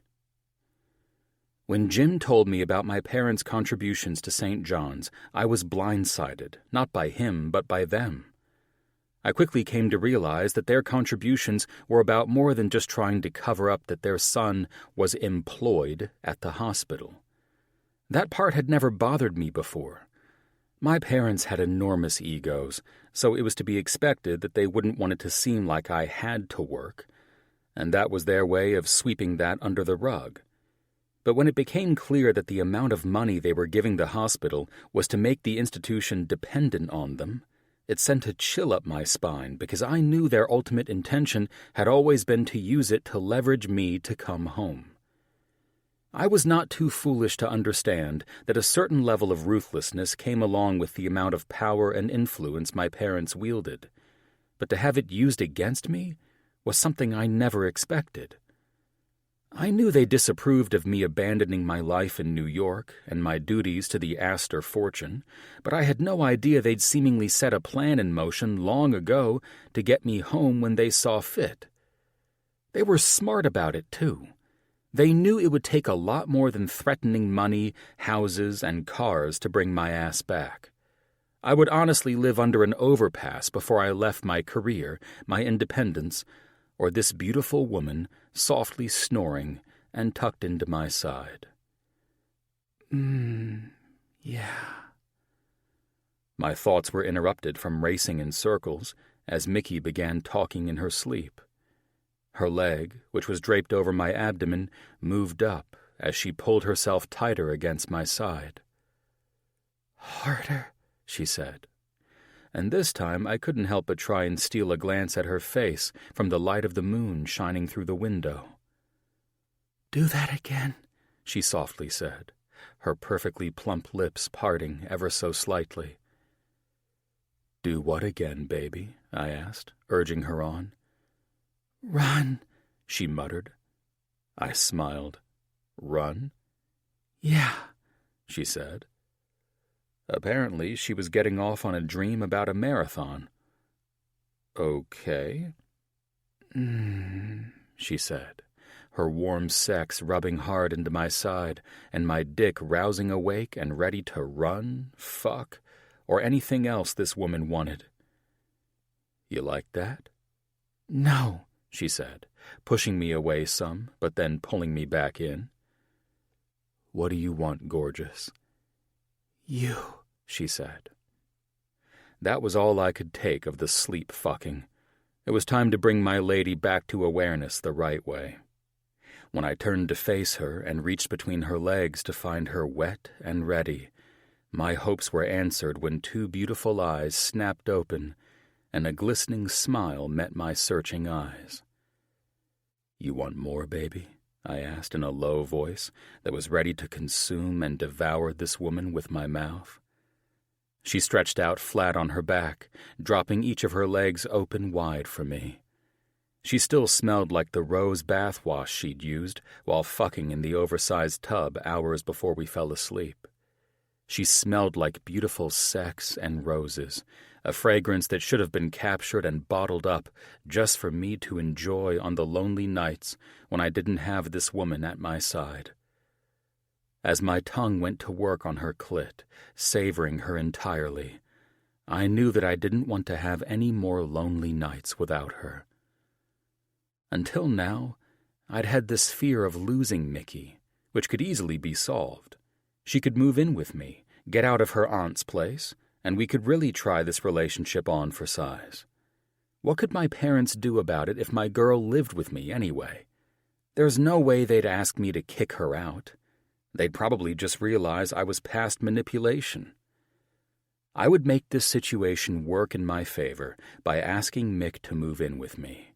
When Jim told me about my parents' contributions to St. John's, I was blindsided, not by him, but by them. I quickly came to realize that their contributions were about more than just trying to cover up that their son was employed at the hospital. That part had never bothered me before. My parents had enormous egos, so it was to be expected that they wouldn't want it to seem like I had to work, and that was their way of sweeping that under the rug. But when it became clear that the amount of money they were giving the hospital was to make the institution dependent on them, it sent a chill up my spine because I knew their ultimate intention had always been to use it to leverage me to come home. I was not too foolish to understand that a certain level of ruthlessness came along with the amount of power and influence my parents wielded, but to have it used against me was something I never expected. I knew they disapproved of me abandoning my life in New York and my duties to the Aster fortune, but I had no idea they'd seemingly set a plan in motion long ago to get me home when they saw fit. They were smart about it, too. They knew it would take a lot more than threatening money, houses, and cars to bring my ass back. I would honestly live under an overpass before I left my career, my independence, or this beautiful woman softly snoring and tucked into my side. Yeah. My thoughts were interrupted from racing in circles as Mickey began talking in her sleep. Her leg, which was draped over my abdomen, moved up as she pulled herself tighter against my side. "Harder," she said. And this time I couldn't help but try and steal a glance at her face from the light of the moon shining through the window. "Do that again," she softly said, her perfectly plump lips parting ever so slightly. "Do what again, baby?" I asked, urging her on. "Run," she muttered. I smiled. "Run?" "Yeah," she said. Apparently, she was getting off on a dream about a marathon. "Okay." She said, her warm sex rubbing hard into my side and my dick rousing awake and ready to run, fuck, or anything else this woman wanted. "You like that?" "No," she said, pushing me away some, but then pulling me back in. "What do you want, gorgeous?" "You," she said. That was all I could take of the sleep fucking. It was time to bring my lady back to awareness the right way. When I turned to face her and reached between her legs to find her wet and ready, my hopes were answered when two beautiful eyes snapped open and a glistening smile met my searching eyes. "You want more, baby?" I asked in a low voice that was ready to consume and devour this woman with my mouth. She stretched out flat on her back, dropping each of her legs open wide for me. She still smelled like the rose bath wash she'd used while fucking in the oversized tub hours before we fell asleep. She smelled like beautiful sex and roses, a fragrance that should have been captured and bottled up just for me to enjoy on the lonely nights when I didn't have this woman at my side. As my tongue went to work on her clit, savoring her entirely, I knew that I didn't want to have any more lonely nights without her. Until now, I'd had this fear of losing Mickey, which could easily be solved. She could move in with me, get out of her aunt's place, and we could really try this relationship on for size. What could my parents do about it if my girl lived with me anyway? There's no way they'd ask me to kick her out. They'd probably just realize I was past manipulation. I would make this situation work in my favor by asking Mick to move in with me.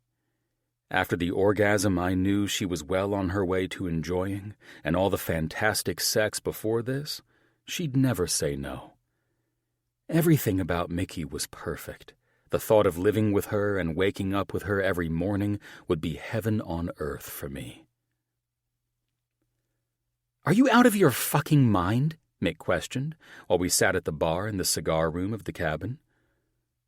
After the orgasm I knew she was well on her way to enjoying, and all the fantastic sex before this, she'd never say no. Everything about Mickey was perfect. The thought of living with her and waking up with her every morning would be heaven on earth for me. "Are you out of your fucking mind?" Mick questioned, while we sat at the bar in the cigar room of the cabin.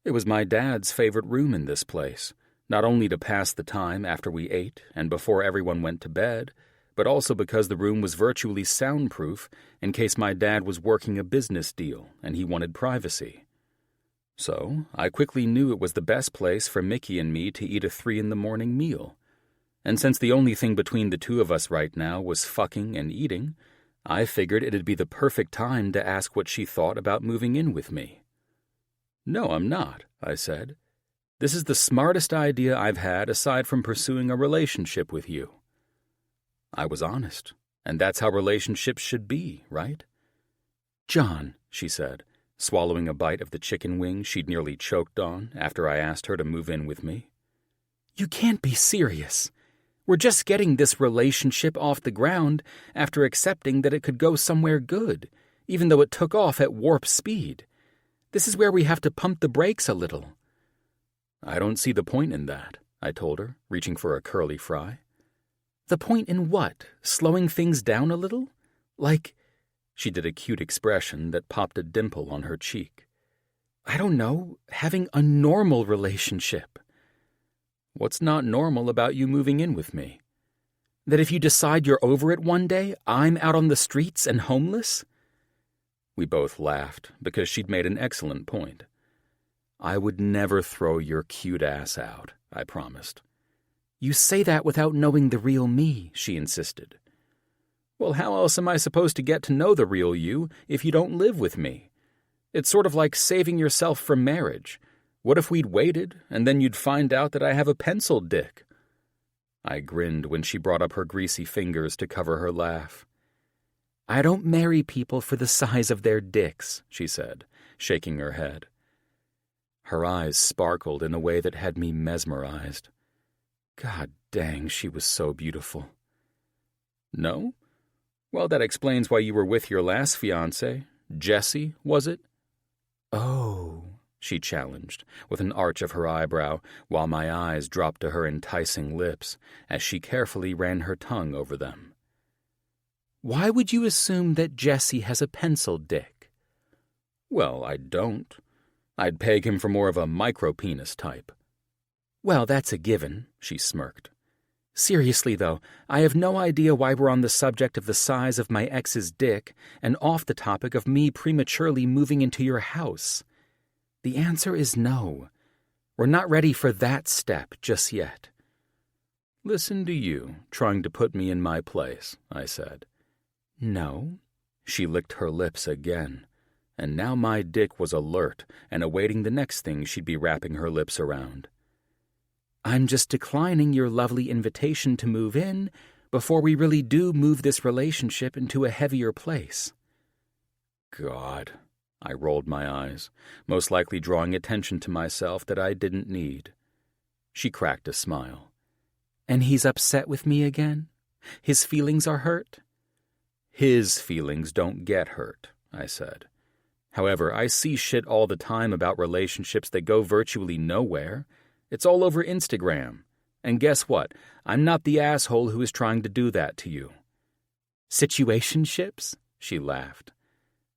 It was my dad's favorite room in this place, not only to pass the time after we ate and before everyone went to bed, but also because the room was virtually soundproof in case my dad was working a business deal and he wanted privacy. So I quickly knew it was the best place for Mickey and me to eat a 3 in the morning meal. And since the only thing between the two of us right now was fucking and eating, I figured it'd be the perfect time to ask what she thought about moving in with me. "No, I'm not," I said. "This is the smartest idea I've had aside from pursuing a relationship with you." I was honest, and that's how relationships should be, right? "John," she said, swallowing a bite of the chicken wing she'd nearly choked on after I asked her to move in with me. "You can't be serious. We're just getting this relationship off the ground after accepting that it could go somewhere good, even though it took off at warp speed. This is where we have to pump the brakes a little." "I don't see the point in that," I told her, reaching for a curly fry. "The point in what? Slowing things down a little? Like..." She did a cute expression that popped a dimple on her cheek. "I don't know, having a normal relationship." "What's not normal about you moving in with me?" "That if you decide you're over it one day, I'm out on the streets and homeless?" We both laughed, because she'd made an excellent point. "I would never throw your cute ass out," I promised. "You say that without knowing the real me," she insisted. "Well, how else am I supposed to get to know the real you if you don't live with me? It's sort of like saving yourself for marriage. What if we'd waited, and then you'd find out that I have a pencil dick?" I grinned when she brought up her greasy fingers to cover her laugh. "I don't marry people for the size of their dicks," she said, shaking her head. Her eyes sparkled in a way that had me mesmerized. God dang, she was so beautiful. "No? Well, that explains why you were with your last fiancé. Jesse, was it?" "Oh," she challenged, with an arch of her eyebrow, while my eyes dropped to her enticing lips as she carefully ran her tongue over them. "Why would you assume that Jesse has a pencil dick?" "Well, I don't. I'd peg him for more of a micro-penis type." "Well, that's a given," she smirked. "Seriously, though, I have no idea why we're on the subject of the size of my ex's dick and off the topic of me prematurely moving into your house. The answer is no. We're not ready for that step just yet." "Listen to you, trying to put me in my place," I said. "No." She licked her lips again, and now my dick was alert and awaiting the next thing she'd be wrapping her lips around. "I'm just declining your lovely invitation to move in before we really do move this relationship into a heavier place." God, I rolled my eyes, most likely drawing attention to myself that I didn't need. She cracked a smile. "And he's upset with me again? His feelings are hurt?" "His feelings don't get hurt," I said. "However, I see shit all the time about relationships that go virtually nowhere. It's all over Instagram. And guess what? I'm not the asshole who is trying to do that to you." "Situationships?" She laughed.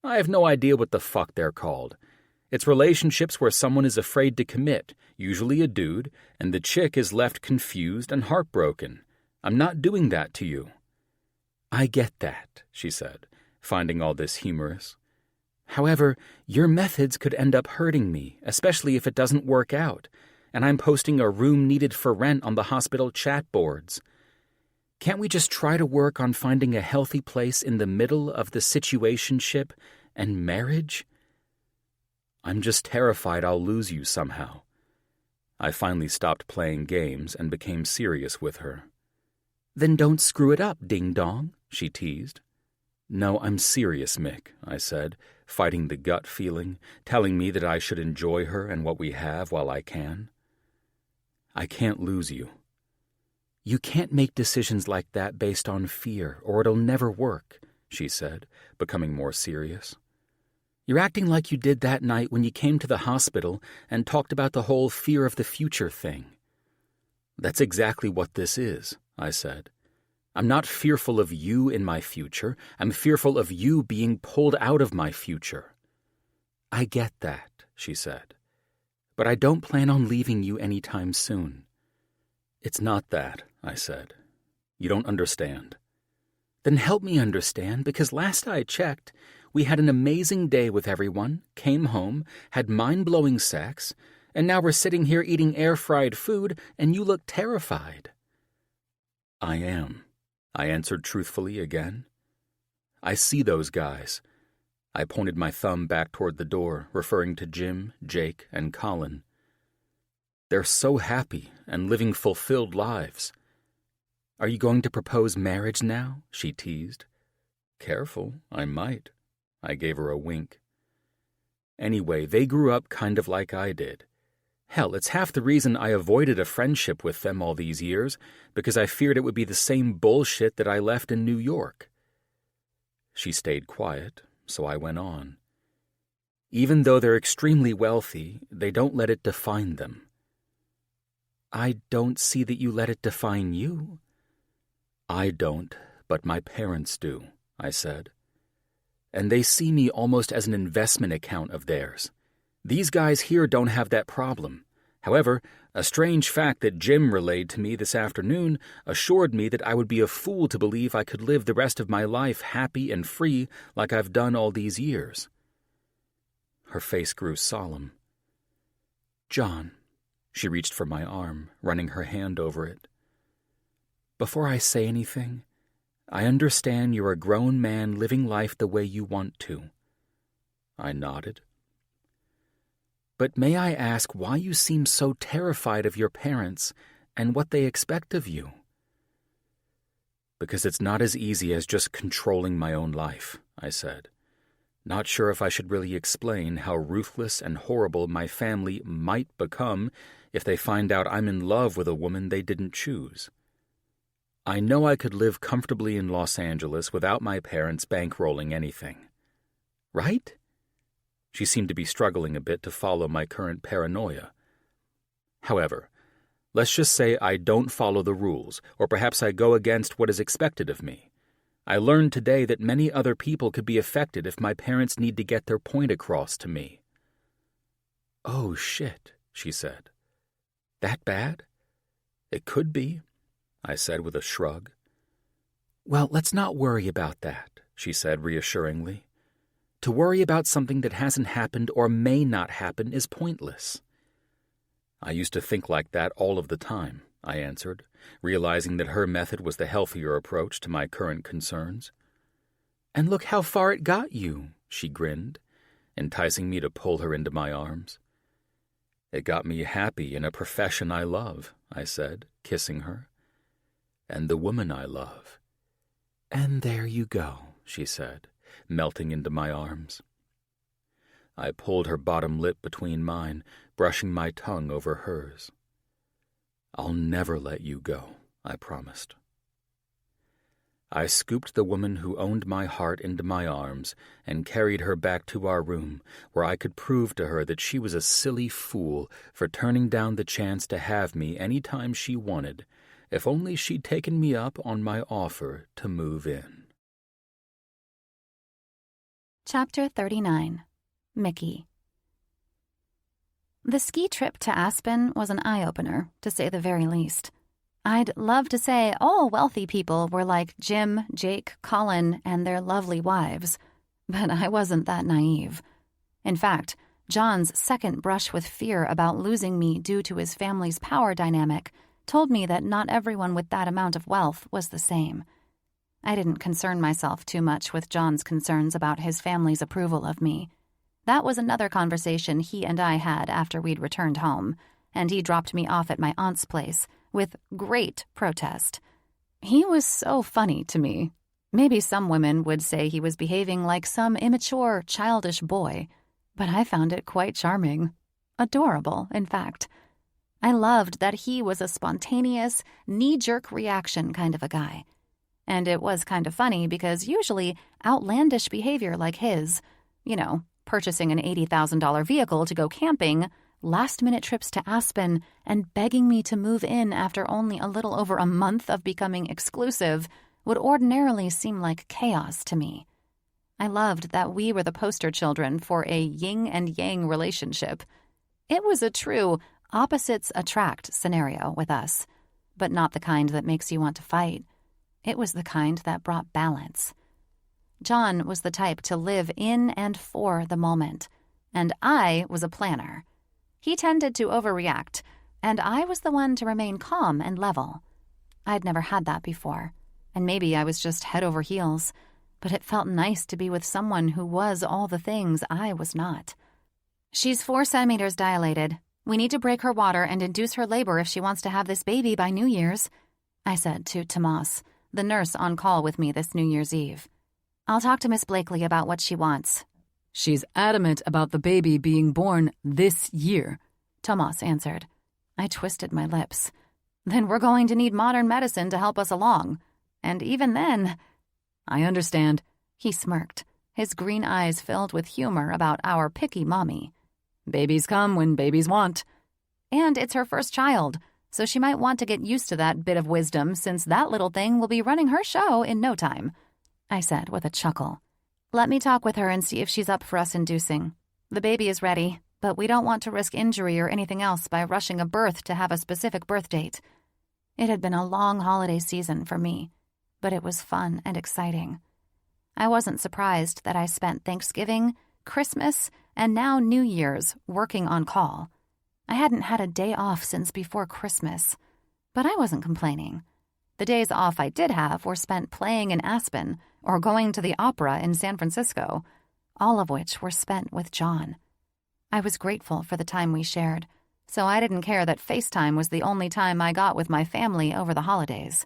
"I have no idea what the fuck they're called. It's relationships where someone is afraid to commit, usually a dude, and the chick is left confused and heartbroken. I'm not doing that to you." "I get that," she said, finding all this humorous. "However, your methods could end up hurting me, especially if it doesn't work out, and I'm posting a room needed for rent on the hospital chat boards. Can't we just try to work on finding a healthy place in the middle of the situationship and marriage?" "I'm just terrified I'll lose you somehow." I finally stopped playing games and became serious with her. "Then don't screw it up, ding-dong," she teased. "No, I'm serious, Mick," I said, fighting the gut feeling, telling me that I should enjoy her and what we have while I can. "I can't lose you." "You can't make decisions like that based on fear, or it'll never work," she said, becoming more serious. "You're acting like you did that night when you came to the hospital and talked about the whole fear of the future thing." "That's exactly what this is," I said. "I'm not fearful of you in my future. I'm fearful of you being pulled out of my future." "I get that," she said. "But I don't plan on leaving you anytime soon." "It's not that," I said. "You don't understand." "Then help me understand, because last I checked, We had an amazing day with everyone, came home, had mind-blowing sex, and now we're sitting here eating air-fried food, and you look terrified." "I am," I answered truthfully again. "I see those guys." I pointed my thumb back toward the door, referring to Jim, Jake, and Colin. "They're so happy and living fulfilled lives." "Are you going to propose marriage now?" she teased. "Careful, I might." I gave her a wink. "Anyway, they grew up kind of like I did. Hell, it's half the reason I avoided a friendship with them all these years, because I feared it would be the same bullshit that I left in New York." She stayed quiet, so I went on. "Even though they're extremely wealthy, they don't let it define them." "I don't see that you let it define you." "I don't, but my parents do," I said. "And they see me almost as an investment account of theirs. These guys here don't have that problem. However, a strange fact that Jim relayed to me this afternoon assured me that I would be a fool to believe I could live the rest of my life happy and free like I've done all these years." Her face grew solemn. "John," she reached for my arm, running her hand over it. "Before I say anything, I understand you're a grown man living life the way you want to." I nodded. "But may I ask why you seem so terrified of your parents and what they expect of you?" "Because it's not as easy as just controlling my own life," I said. Not sure if I should really explain how ruthless and horrible my family might become if they find out I'm in love with a woman they didn't choose. I know I could live comfortably in Los Angeles without my parents bankrolling anything. Right? She seemed to be struggling a bit to follow my current paranoia. However, let's just say I don't follow the rules, or perhaps I go against what is expected of me. I learned today that many other people could be affected if my parents need to get their point across to me. "Oh, shit," she said. "That bad?" "It could be," I said with a shrug. "Well, let's not worry about that," she said reassuringly. "To worry about something that hasn't happened or may not happen is pointless." "I used to think like that all of the time," I answered, realizing that her method was the healthier approach to my current concerns. "And look how far it got you," she grinned, enticing me to pull her into my arms. "It got me happy in a profession I love," I said, kissing her. "And the woman I love." "And there you go," she said, melting into my arms. I pulled her bottom lip between mine, brushing my tongue over hers. "I'll never let you go," I promised. I scooped the woman who owned my heart into my arms and carried her back to our room, where I could prove to her that she was a silly fool for turning down the chance to have me any time she wanted, if only she'd taken me up on my offer to move in. Chapter 39. Mickey. The ski trip to Aspen was an eye-opener, to say the very least. I'd love to say all wealthy people were like Jim, Jake, Colin, and their lovely wives, but I wasn't that naive. In fact, John's second brush with fear about losing me due to his family's power dynamic told me that not everyone with that amount of wealth was the same. I didn't concern myself too much with John's concerns about his family's approval of me. That was another conversation he and I had after we'd returned home, and he dropped me off at my aunt's place with great protest. He was so funny to me. Maybe some women would say he was behaving like some immature, childish boy, but I found it quite charming. Adorable, in fact. I loved that he was a spontaneous, knee-jerk reaction kind of a guy. And it was kind of funny because usually outlandish behavior like his, purchasing an $80,000 vehicle to go camping, last-minute trips to Aspen, and begging me to move in after only a little over a month of becoming exclusive, would ordinarily seem like chaos to me. I loved that we were the poster children for a yin and yang relationship. It was a true opposites attract scenario with us, but not the kind that makes you want to fight. It was the kind that brought balance. John was the type to live in and for the moment, and I was a planner. He tended to overreact, and I was the one to remain calm and level. I'd never had that before, and maybe I was just head over heels, but it felt nice to be with someone who was all the things I was not. "She's 4 centimeters dilated. We need to break her water and induce her labor if she wants to have this baby by New Year's," I said to Tomas, the nurse on call with me this New Year's Eve. "I'll talk to Miss Blakely about what she wants." "She's adamant about the baby being born this year," Tomas answered. I twisted my lips. "Then we're going to need modern medicine to help us along. And even then—" "I understand," he smirked, his green eyes filled with humor about our picky mommy. "Babies come when babies want." "And it's her first child, so she might want to get used to that bit of wisdom since that little thing will be running her show in no time," I said with a chuckle. "Let me talk with her and see if she's up for us inducing. The baby is ready, but we don't want to risk injury or anything else by rushing a birth to have a specific birth date." It had been a long holiday season for me, but it was fun and exciting. I wasn't surprised that I spent Thanksgiving, Christmas, and now New Year's working on call. I hadn't had a day off since before Christmas, but I wasn't complaining. The days off I did have were spent playing in Aspen or going to the opera in San Francisco, all of which were spent with John. I was grateful for the time we shared, so I didn't care that FaceTime was the only time I got with my family over the holidays.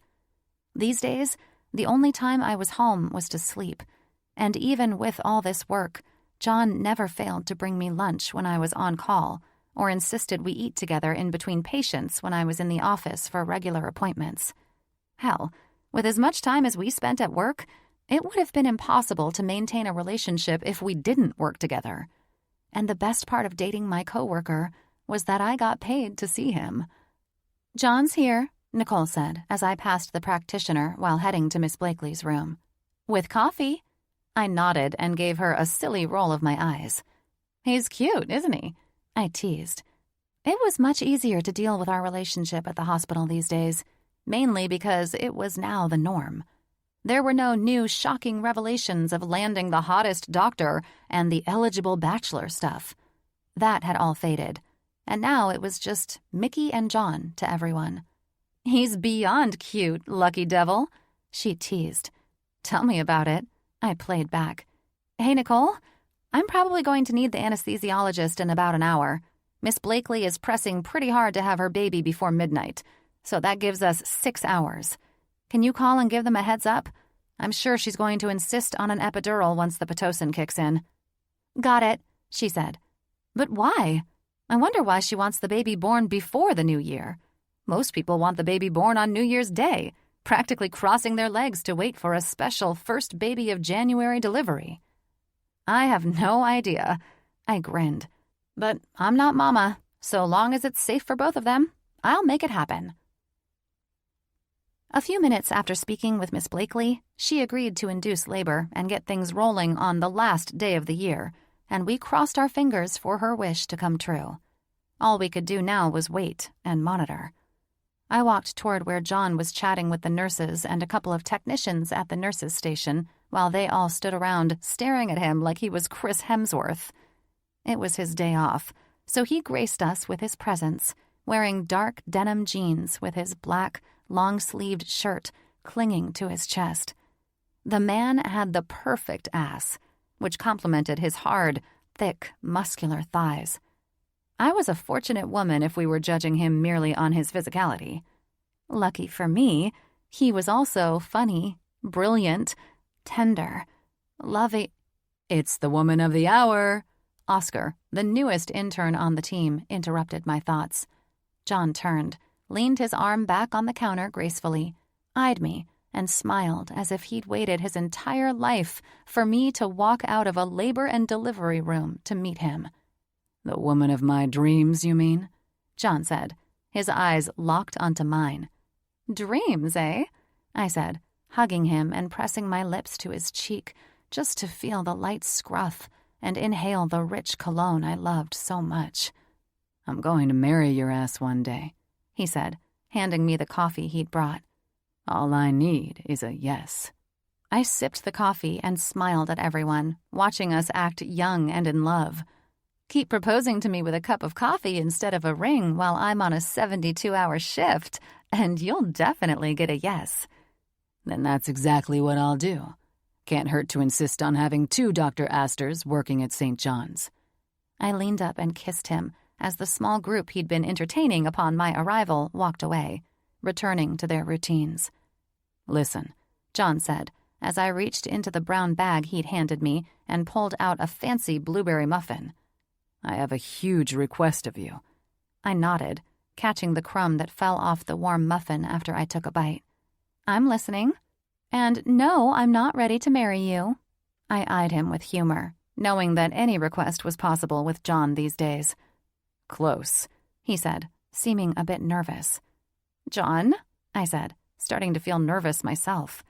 These days, the only time I was home was to sleep, and even with all this work, John never failed to bring me lunch when I was on call, or insisted we eat together in between patients when I was in the office for regular appointments. Hell, with as much time as we spent at work, it would have been impossible to maintain a relationship if we didn't work together. And the best part of dating my coworker was that I got paid to see him. "John's here," Nicole said as I passed the practitioner while heading to Miss Blakely's room. "With coffee." I nodded and gave her a silly roll of my eyes. "He's cute, isn't he?" I teased. It was much easier to deal with our relationship at the hospital these days, mainly because it was now the norm. There were no new shocking revelations of landing the hottest doctor and the eligible bachelor stuff. That had all faded, and now it was just Mickey and John to everyone. "He's beyond cute, lucky devil," she teased. "Tell me about it," I played back. "Hey, Nicole, I'm probably going to need the anesthesiologist in about an hour. Miss Blakely is pressing pretty hard to have her baby before midnight, so that gives us 6 hours. Can you call and give them a heads up? I'm sure she's going to insist on an epidural once the Pitocin kicks in." "Got it," she said. "But why? I wonder why she wants the baby born before the New Year. Most people want the baby born on New Year's Day, practically crossing their legs to wait for a special first baby of January delivery." "I have no idea," I grinned. "But I'm not Mama. So long as it's safe for both of them, I'll make it happen." A few minutes after speaking with Miss Blakely, she agreed to induce labor and get things rolling on the last day of the year, and we crossed our fingers for her wish to come true. All we could do now was wait and monitor. I walked toward where John was chatting with the nurses and a couple of technicians at the nurses' station while they all stood around staring at him like he was Chris Hemsworth. It was his day off, so he graced us with his presence, wearing dark denim jeans with his black, long-sleeved shirt clinging to his chest. The man had the perfect ass, which complemented his hard, thick, muscular thighs. I was a fortunate woman if we were judging him merely on his physicality. Lucky for me, he was also funny, brilliant, tender, loving. "It's the woman of the hour." Oscar, the newest intern on the team, interrupted my thoughts. John turned, leaned his arm back on the counter gracefully, eyed me, and smiled as if he'd waited his entire life for me to walk out of a labor and delivery room to meet him. "The woman of my dreams, you mean?" John said, his eyes locked onto mine. "Dreams, eh?" I said, hugging him and pressing my lips to his cheek just to feel the light scruff and inhale the rich cologne I loved so much. "I'm going to marry your ass one day," he said, handing me the coffee he'd brought. "All I need is a yes." I sipped the coffee and smiled at everyone, watching us act young and in love. Keep proposing to me with a cup of coffee instead of a ring while I'm on a 72-hour shift, and you'll definitely get a yes. Then that's exactly what I'll do. Can't hurt to insist on having 2 Dr. Asters working at St. John's. I leaned up and kissed him as the small group he'd been entertaining upon my arrival walked away, returning to their routines. Listen, John said, as I reached into the brown bag he'd handed me and pulled out a fancy blueberry muffin. I have a huge request of you. I nodded, catching the crumb that fell off the warm muffin after I took a bite. I'm listening. And no, I'm not ready to marry you. I eyed him with humor, knowing that any request was possible with John these days. Close, he said, seeming a bit nervous. John, I said, starting to feel nervous myself.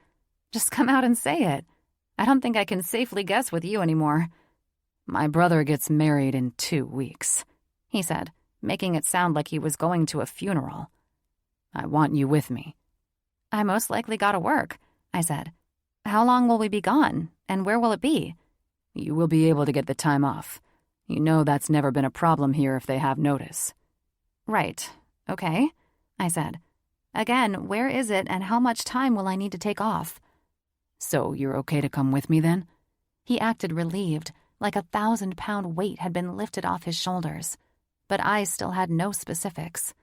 Just come out and say it. I don't think I can safely guess with you anymore. My brother gets married in 2 weeks, he said, making it sound like he was going to a funeral. I want you with me. I most likely gotta work, I said. How long will we be gone, and where will it be? You will be able to get the time off. You know that's never been a problem here if they have notice. Right. Okay, I said. Again, where is it and how much time will I need to take off? So you're okay to come with me then? He acted relieved, like a 1,000-pound weight had been lifted off his shoulders. But I still had no specifics.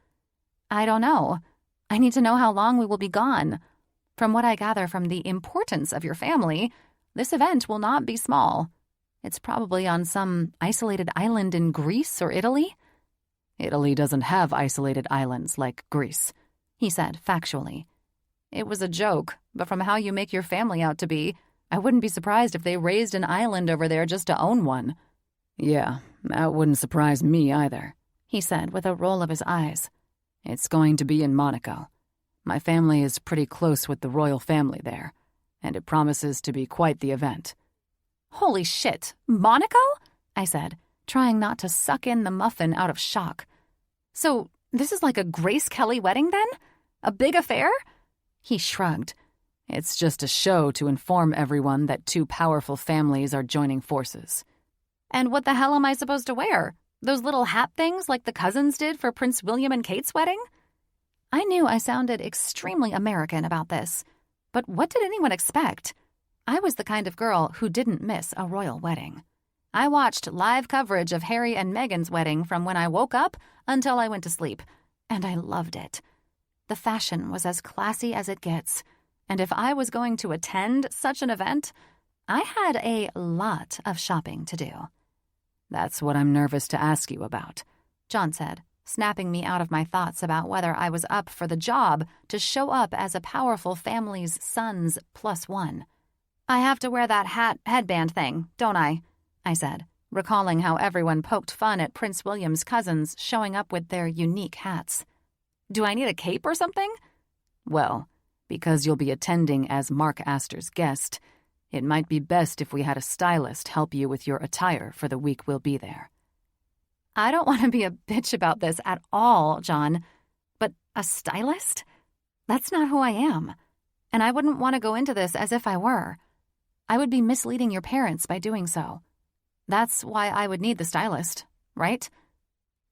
I don't know. I need to know how long we will be gone. From what I gather from the importance of your family, this event will not be small. It's probably on some isolated island in Greece or Italy. Italy doesn't have isolated islands like Greece, he said factually. It was a joke, but from how you make your family out to be, I wouldn't be surprised if they raised an island over there just to own one. Yeah, that wouldn't surprise me either, he said with a roll of his eyes. It's going to be in Monaco. My family is pretty close with the royal family there, and it promises to be quite the event. Holy shit, Monaco? I said, trying not to suck in the muffin out of shock. So, this is like a Grace Kelly wedding then? A big affair? He shrugged. It's just a show to inform everyone that 2 powerful families are joining forces. And what the hell am I supposed to wear? Those little hat things like the cousins did for Prince William and Kate's wedding? I knew I sounded extremely American about this, but what did anyone expect? I was the kind of girl who didn't miss a royal wedding. I watched live coverage of Harry and Meghan's wedding from when I woke up until I went to sleep, and I loved it. The fashion was as classy as it gets, and if I was going to attend such an event, I had a lot of shopping to do. That's what I'm nervous to ask you about, John said, snapping me out of my thoughts about whether I was up for the job to show up as a powerful family's son's +1. I have to wear that headband thing, don't I said, recalling how everyone poked fun at Prince William's cousins showing up with their unique hats. Do I need a cape or something? Well, because you'll be attending as Mark Aster's guest, it might be best if we had a stylist help you with your attire for the week we'll be there. I don't want to be a bitch about this at all, John, but a stylist? That's not who I am, and I wouldn't want to go into this as if I were. I would be misleading your parents by doing so. That's why I would need the stylist, right?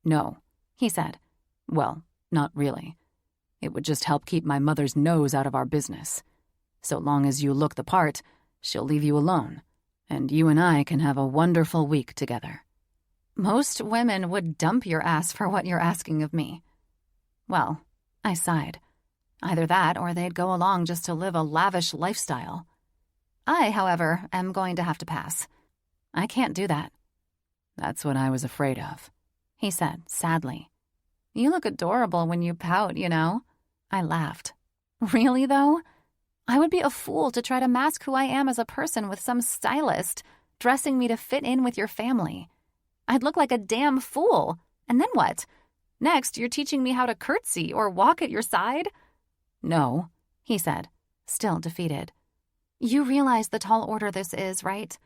No, he said. Well, not really. It would just help keep my mother's nose out of our business. So long as you look the part, she'll leave you alone, and you and I can have a wonderful week together. Most women would dump your ass for what you're asking of me. Well, I sighed. Either that or they'd go along just to live a lavish lifestyle. I, however, am going to have to pass. I can't do that. That's what I was afraid of, he said sadly. You look adorable when you pout, you know. I laughed. Really, though? I would be a fool to try to mask who I am as a person with some stylist dressing me to fit in with your family. I'd look like a damn fool. And then what? Next, you're teaching me how to curtsy or walk at your side? No, he said, still defeated. You realize the tall order this is, right?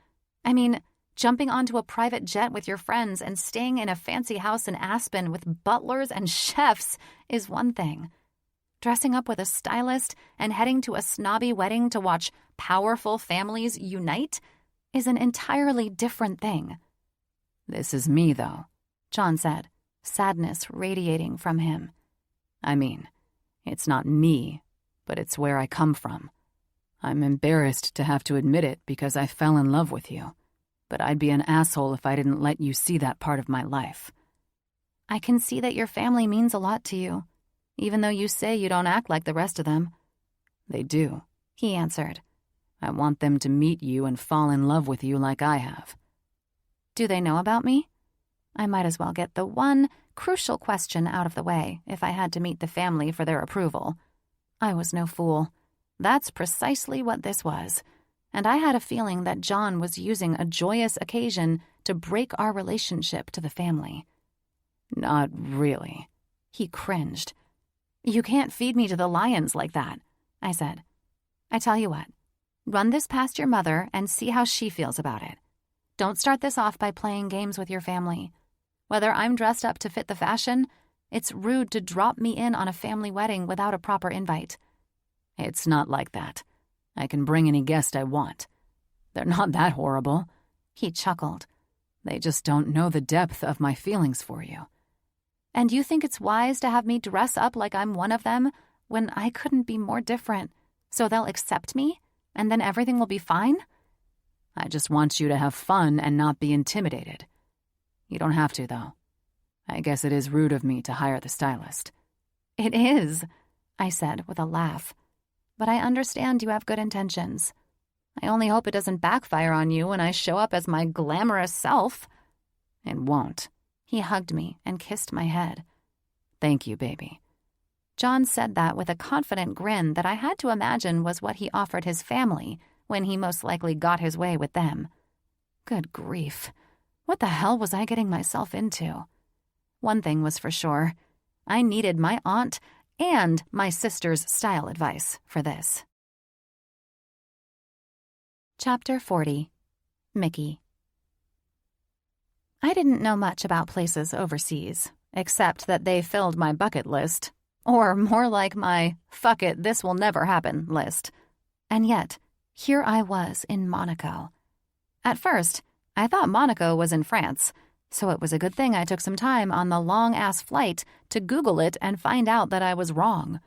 I mean, jumping onto a private jet with your friends and staying in a fancy house in Aspen with butlers and chefs is one thing. Dressing up with a stylist and heading to a snobby wedding to watch powerful families unite is an entirely different thing. This is me, though, John said, sadness radiating from him. I mean, it's not me, but it's where I come from. I'm embarrassed to have to admit it because I fell in love with you, but I'd be an asshole if I didn't let you see that part of my life. I can see that your family means a lot to you, even though you say you don't act like the rest of them. They do, he answered. I want them to meet you and fall in love with you like I have. Do they know about me? I might as well get the one crucial question out of the way if I had to meet the family for their approval. I was no fool. That's precisely what this was, and I had a feeling that John was using a joyous occasion to break our relationship to the family. Not really. He cringed. You can't feed me to the lions like that, I said. I tell you what, run this past your mother and see how she feels about it. Don't start this off by playing games with your family. Whether I'm dressed up to fit the fashion, it's rude to drop me in on a family wedding without a proper invite. It's not like that. I can bring any guest I want. They're not that horrible. He chuckled. They just don't know the depth of my feelings for you. And you think it's wise to have me dress up like I'm one of them when I couldn't be more different, so they'll accept me, and then everything will be fine? I just want you to have fun and not be intimidated. You don't have to, though. I guess it is rude of me to hire the stylist. It is, I said with a laugh. But I understand you have good intentions. I only hope it doesn't backfire on you when I show up as my glamorous self. It won't. He hugged me and kissed my head. Thank you, baby. John said that with a confident grin that I had to imagine was what he offered his family when he most likely got his way with them. Good grief. What the hell was I getting myself into? One thing was for sure. I needed my aunt and my sister's style advice for this. Chapter 40. Mickey. I didn't know much about places overseas, except that they filled my bucket list, or more like my fuck it, this will never happen list. And yet, here I was in Monaco. At first, I thought Monaco was in France, so it was a good thing I took some time on the long-ass flight to Google it and find out that I was wrong.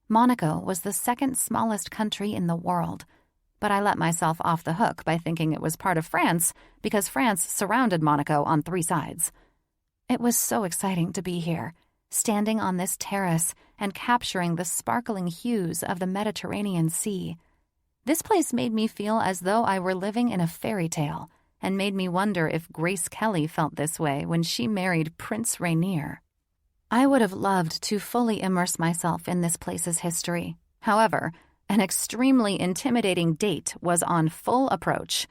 Monaco was the second smallest country in the world, but I let myself off the hook by thinking it was part of France because France surrounded Monaco on 3 sides. It was so exciting to be here, standing on this terrace and capturing the sparkling hues of the Mediterranean Sea. This place made me feel as though I were living in a fairy tale, and made me wonder if Grace Kelly felt this way when she married Prince Rainier. I would have loved to fully immerse myself in this place's history. However, an extremely intimidating date was on full approach.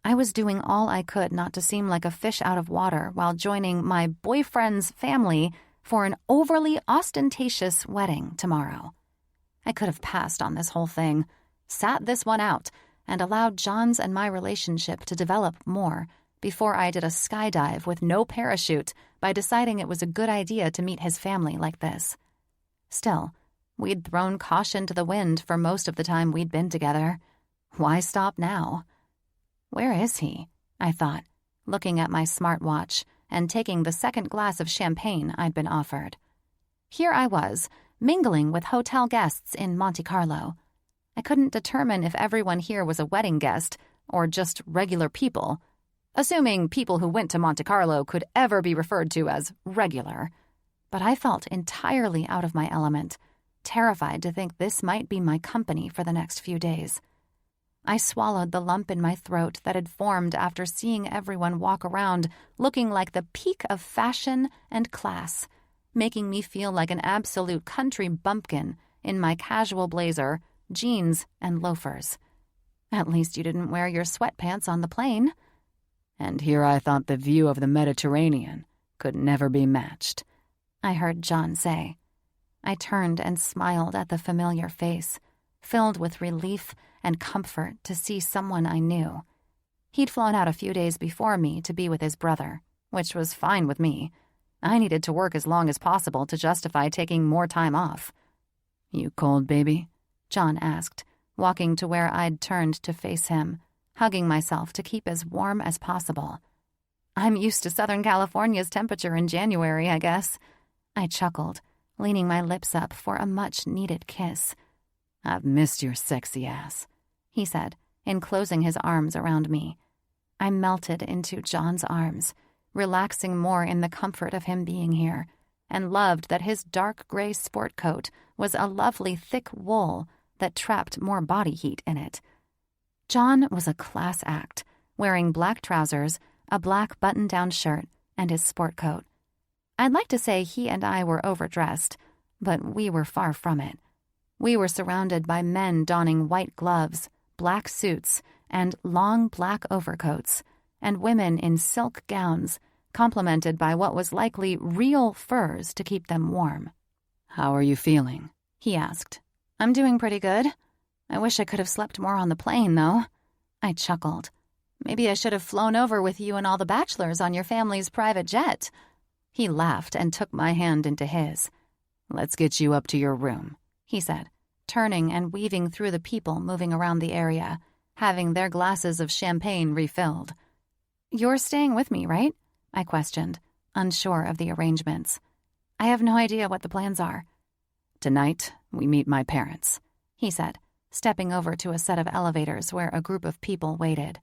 I was doing all I could not to seem like a fish out of water while joining my boyfriend's family for an overly ostentatious wedding tomorrow. I could have passed on this whole thing, sat this one out, and allowed John's and my relationship to develop more before I did a skydive with no parachute by deciding it was a good idea to meet his family like this. Still, we'd thrown caution to the wind for most of the time we'd been together. Why stop now? Where is he? I thought, looking at my smartwatch and taking the second glass of champagne I'd been offered. Here I was, mingling with hotel guests in Monte Carlo. I couldn't determine if everyone here was a wedding guest or just regular people, assuming people who went to Monte Carlo could ever be referred to as regular. But I felt entirely out of my element, terrified to think this might be my company for the next few days. I swallowed the lump in my throat that had formed after seeing everyone walk around looking like the peak of fashion and class, making me feel like an absolute country bumpkin in my casual blazer, jeans, and loafers. At least you didn't wear your sweatpants on the plane. And here I thought the view of the Mediterranean could never be matched, I heard John say. I turned and smiled at the familiar face, filled with relief and comfort to see someone I knew. He'd flown out a few days before me to be with his brother, which was fine with me. I needed to work as long as possible to justify taking more time off. "You cold, baby?" John asked, walking to where I'd turned to face him, hugging myself to keep as warm as possible. "I'm used to Southern California's temperature in January, I guess." I chuckled, leaning my lips up for a much-needed kiss. "I've missed your sexy ass," he said, enclosing his arms around me. I melted into John's arms, relaxing more in the comfort of him being here, and loved that his dark gray sport coat was a lovely thick wool that trapped more body heat in it. John was a class act, wearing black trousers, a black button-down shirt, and his sport coat. I'd like to say he and I were overdressed, but we were far from it. We were surrounded by men donning white gloves, black suits, and long black overcoats, and women in silk gowns, complemented by what was likely real furs to keep them warm. "How are you feeling?" he asked. "I'm doing pretty good. I wish I could have slept more on the plane, though." I chuckled. "Maybe I should have flown over with you and all the bachelors on your family's private jet." He laughed and took my hand into his. "Let's get you up to your room," he said, turning and weaving through the people moving around the area, having their glasses of champagne refilled. "You're staying with me, right?" I questioned, unsure of the arrangements. "I have no idea what the plans are." "Tonight, we meet my parents," he said, stepping over to a set of elevators where a group of people waited.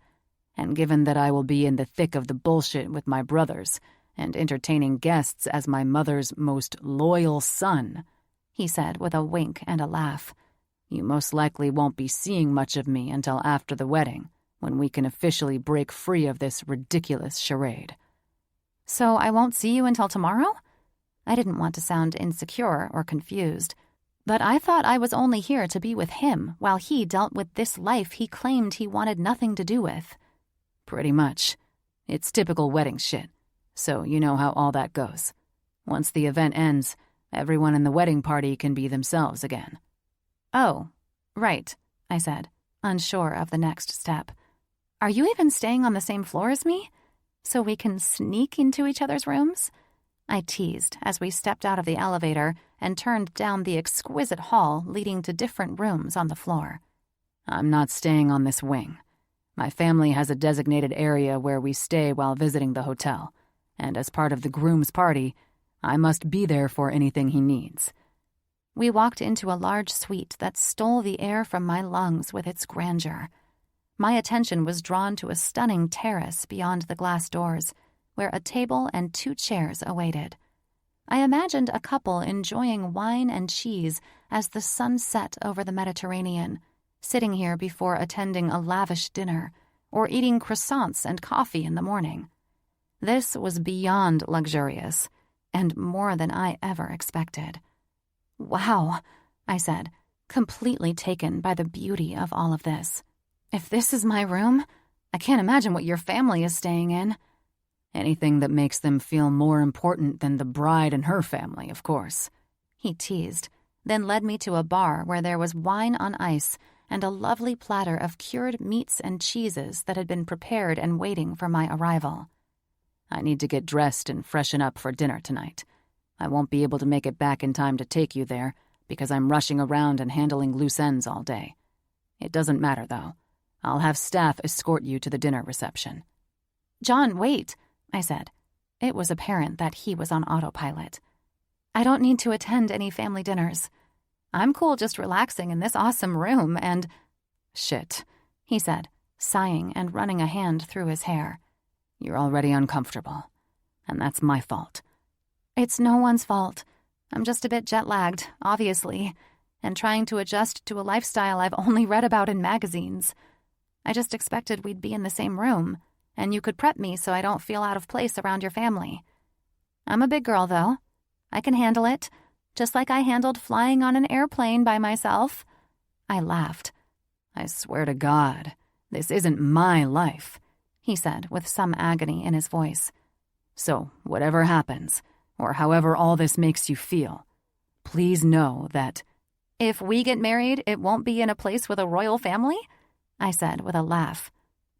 "And given that I will be in the thick of the bullshit with my brothers and entertaining guests as my mother's most loyal son," he said with a wink and a laugh, "you most likely won't be seeing much of me until after the wedding, when we can officially break free of this ridiculous charade." "So I won't see you until tomorrow?" I didn't want to sound insecure or confused, but I thought I was only here to be with him while he dealt with this life he claimed he wanted nothing to do with. "Pretty much. It's typical wedding shit, so you know how all that goes. Once the event ends, everyone in the wedding party can be themselves again." "Oh, right," I said, unsure of the next step. "Are you even staying on the same floor as me? So we can sneak into each other's rooms?" I teased as we stepped out of the elevator and turned down the exquisite hall leading to different rooms on the floor. "I'm not staying on this wing. My family has a designated area where we stay while visiting the hotel, and as part of the groom's party, I must be there for anything he needs." We walked into a large suite that stole the air from my lungs with its grandeur. My attention was drawn to a stunning terrace beyond the glass doors, where a table and 2 chairs awaited. I imagined a couple enjoying wine and cheese as the sun set over the Mediterranean, sitting here before attending a lavish dinner, or eating croissants and coffee in the morning. This was beyond luxurious, and more than I ever expected. "Wow," I said, completely taken by the beauty of all of this. "If this is my room, I can't imagine what your family is staying in." "Anything that makes them feel more important than the bride and her family, of course," he teased, then led me to a bar where there was wine on ice and a lovely platter of cured meats and cheeses that had been prepared and waiting for my arrival. "I need to get dressed and freshen up for dinner tonight. I won't be able to make it back in time to take you there because I'm rushing around and handling loose ends all day. It doesn't matter, though. I'll have staff escort you to the dinner reception." "John, wait," I said. It was apparent that he was on autopilot. "I don't need to attend any family dinners. I'm cool just relaxing in this awesome room and—" "Shit," he said, sighing and running a hand through his hair. "You're already uncomfortable, and that's my fault." "It's no one's fault. I'm just a bit jet-lagged, obviously, and trying to adjust to a lifestyle I've only read about in magazines. I just expected we'd be in the same room, and you could prep me so I don't feel out of place around your family. I'm a big girl, though. I can handle it, just like I handled flying on an airplane by myself." I laughed. "I swear to God, this isn't my life," he said with some agony in his voice. "So whatever happens, or however all this makes you feel, please know that—" "If we get married, it won't be in a place with a royal family?" I said with a laugh,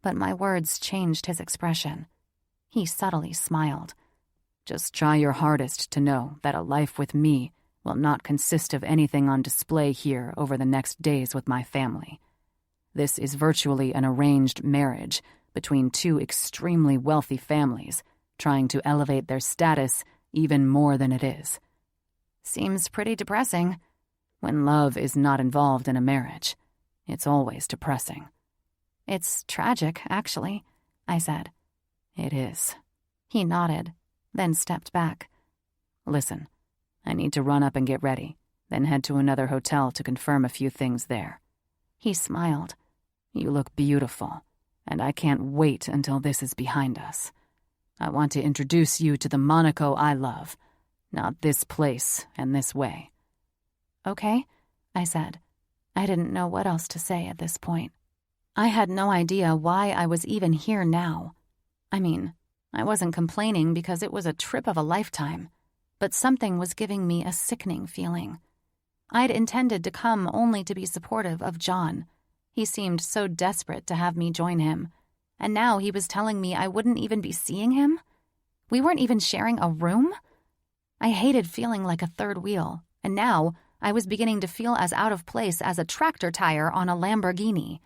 but my words changed his expression. He subtly smiled. "Just try your hardest to know that a life with me will not consist of anything on display here over the next days with my family. This is virtually an arranged marriage between two extremely wealthy families trying to elevate their status even more than it is. Seems pretty depressing. When love is not involved in a marriage, it's always depressing. It's tragic, actually, I said. It is. He nodded, then stepped back. Listen, I need to run up and get ready, then head to another hotel to confirm a few things there. He smiled. You look beautiful, and I can't wait until this is behind us. I want to introduce you to the Monaco I love, not this place and this way. Okay, I said. I didn't know what else to say at this point. I had no idea why I was even here now. I mean, I wasn't complaining because it was a trip of a lifetime, but something was giving me a sickening feeling. I'd intended to come only to be supportive of John. He seemed so desperate to have me join him, and now he was telling me I wouldn't even be seeing him? We weren't even sharing a room? I hated feeling like a third wheel, and now I was beginning to feel as out of place as a tractor tire on a Lamborghini.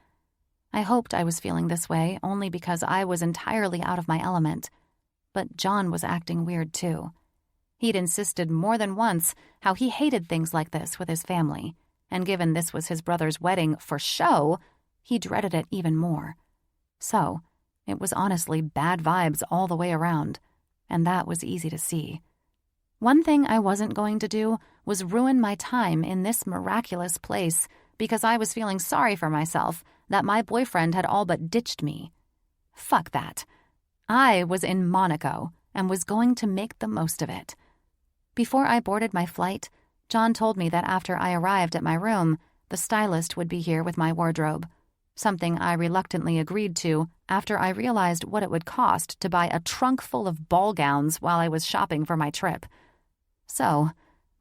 I hoped I was feeling this way only because I was entirely out of my element. But John was acting weird too. He'd insisted more than once how he hated things like this with his family, and given this was his brother's wedding for show, he dreaded it even more. So, it was honestly bad vibes all the way around, and that was easy to see. One thing I wasn't going to do was ruin my time in this miraculous place because I was feeling sorry for myself that my boyfriend had all but ditched me. Fuck that. I was in Monaco and was going to make the most of it. Before I boarded my flight, John told me that after I arrived at my room, the stylist would be here with my wardrobe, something I reluctantly agreed to after I realized what it would cost to buy a trunk full of ball gowns while I was shopping for my trip. So,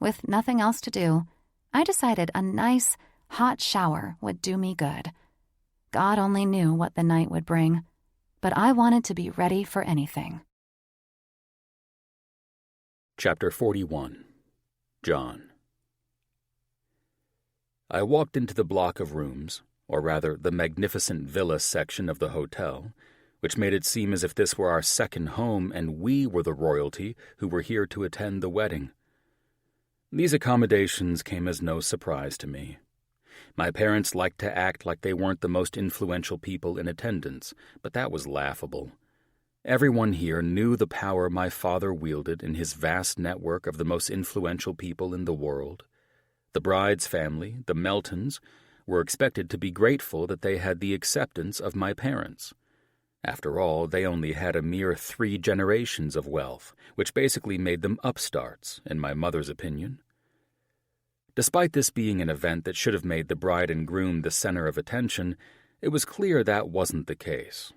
with nothing else to do, I decided a nice, hot shower would do me good. God only knew what the night would bring, but I wanted to be ready for anything. Chapter 41. John. I walked into the block of rooms, or rather the magnificent villa section of the hotel, which made it seem as if this were our second home and we were the royalty who were here to attend the wedding. These accommodations came as no surprise to me. My parents liked to act like they weren't the most influential people in attendance, but that was laughable. Everyone here knew the power my father wielded in his vast network of the most influential people in the world. The bride's family, the Meltons, were expected to be grateful that they had the acceptance of my parents. After all, they only had a mere 3 generations of wealth, which basically made them upstarts, in my mother's opinion. Despite this being an event that should have made the bride and groom the center of attention, it was clear that wasn't the case.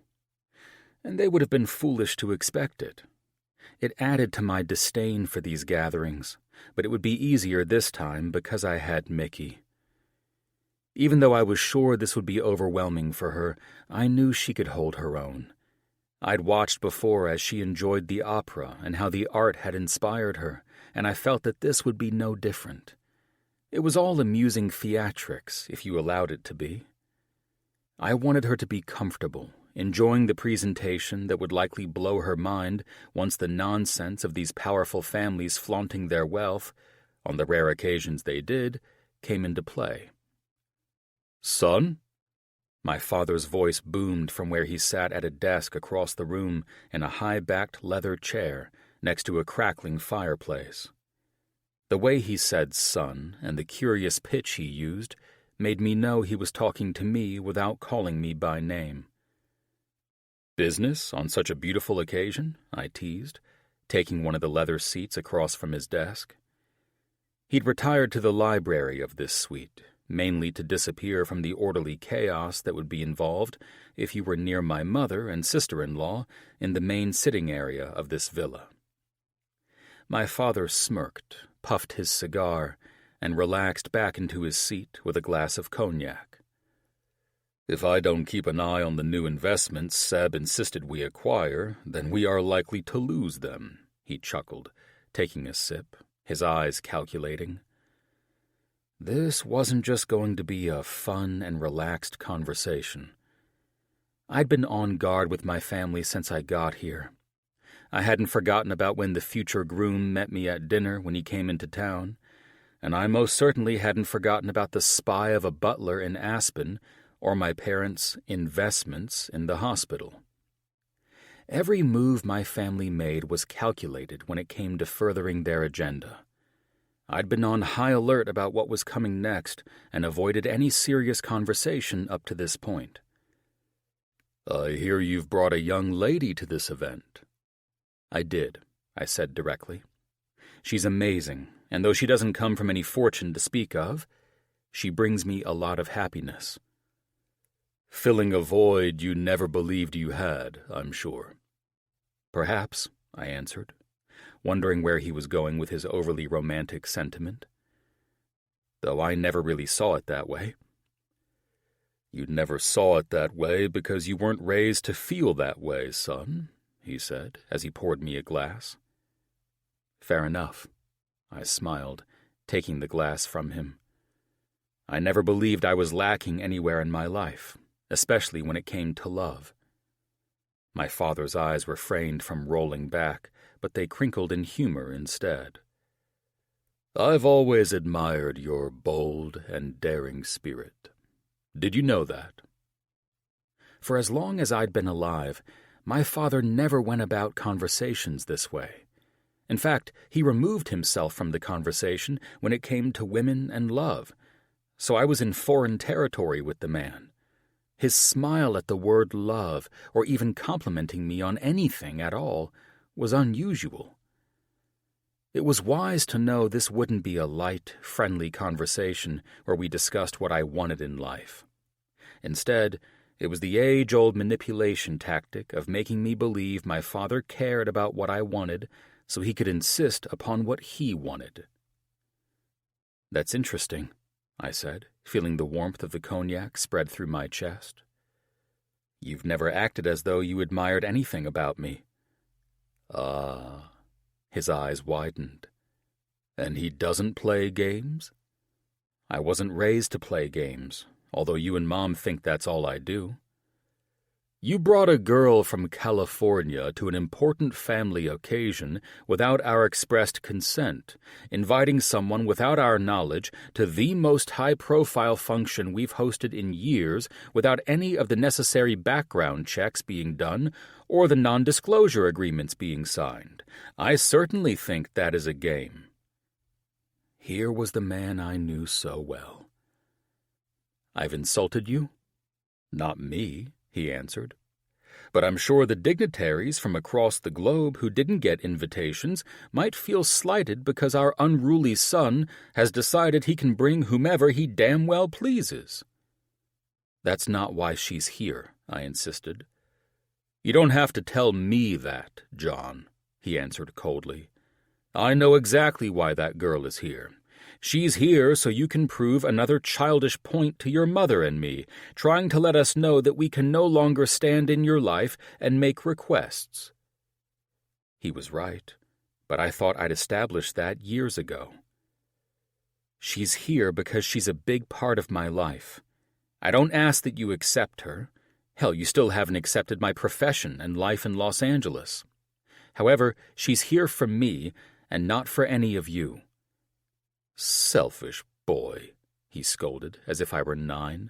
And they would have been foolish to expect it. It added to my disdain for these gatherings, but it would be easier this time because I had Mickey. Even though I was sure this would be overwhelming for her, I knew she could hold her own. I'd watched before as she enjoyed the opera and how the art had inspired her, and I felt that this would be no different. It was all amusing theatrics, if you allowed it to be. I wanted her to be comfortable, enjoying the presentation that would likely blow her mind once the nonsense of these powerful families flaunting their wealth, on the rare occasions they did, came into play. "Son?" My father's voice boomed from where he sat at a desk across the room in a high-backed leather chair next to a crackling fireplace. The way he said son and the curious pitch he used made me know he was talking to me without calling me by name. "Business on such a beautiful occasion?" I teased, taking one of the leather seats across from his desk. He'd retired to the library of this suite, mainly to disappear from the orderly chaos that would be involved if you were near my mother and sister-in-law in the main sitting area of this villa. My father smirked, puffed his cigar, and relaxed back into his seat with a glass of cognac. "If I don't keep an eye on the new investments Seb insisted we acquire, then we are likely to lose them," he chuckled, taking a sip, his eyes calculating. This wasn't just going to be a fun and relaxed conversation. I'd been on guard with my family since I got here. I hadn't forgotten about when the future groom met me at dinner when he came into town, and I most certainly hadn't forgotten about the spy of a butler in Aspen or my parents' investments in the hospital. Every move my family made was calculated when it came to furthering their agenda. I'd been on high alert about what was coming next and avoided any serious conversation up to this point. "I hear you've brought a young lady to this event." "I did," I said directly. "She's amazing, and though she doesn't come from any fortune to speak of, she brings me a lot of happiness." "Filling a void you never believed you had, I'm sure." "Perhaps," I answered, wondering where he was going with his overly romantic sentiment. Though I never really saw it that way. "You never saw it that way because you weren't raised to feel that way, son," he said, as he poured me a glass. "Fair enough," I smiled, taking the glass from him. I never believed I was lacking anywhere in my life, especially when it came to love. My father's eyes refrained from rolling back, but they crinkled in humor instead. "I've always admired your bold and daring spirit. Did you know that?" For as long as I'd been alive, my father never went about conversations this way. In fact, he removed himself from the conversation when it came to women and love, so I was in foreign territory with the man. His smile at the word love, or even complimenting me on anything at all, was unusual. It was wise to know this wouldn't be a light, friendly conversation where we discussed what I wanted in life. Instead, it was the age-old manipulation tactic of making me believe my father cared about what I wanted so he could insist upon what he wanted. "That's interesting," I said, feeling the warmth of the cognac spread through my chest. "You've never acted as though you admired anything about me." "Ah," his eyes widened. "And he doesn't play games?" "I wasn't raised to play games, although you and Mom think that's all I do." "You brought a girl from California to an important family occasion without our expressed consent, inviting someone without our knowledge to the most high-profile function we've hosted in years without any of the necessary background checks being done or the non-disclosure agreements being signed. I certainly think that is a game." Here was the man I knew so well. "I've insulted you?" "Not me," he answered. "But I'm sure the dignitaries from across the globe who didn't get invitations might feel slighted because our unruly son has decided he can bring whomever he damn well pleases." "That's not why she's here," I insisted. "You don't have to tell me that, John," he answered coldly. "I know exactly why that girl is here. She's here so you can prove another childish point to your mother and me, trying to let us know that we can no longer stand in your life and make requests." He was right, but I thought I'd established that years ago. "She's here because she's a big part of my life. I don't ask that you accept her. Hell, you still haven't accepted my profession and life in Los Angeles. However, she's here for me and not for any of you." "Selfish boy," he scolded, as if I were 9.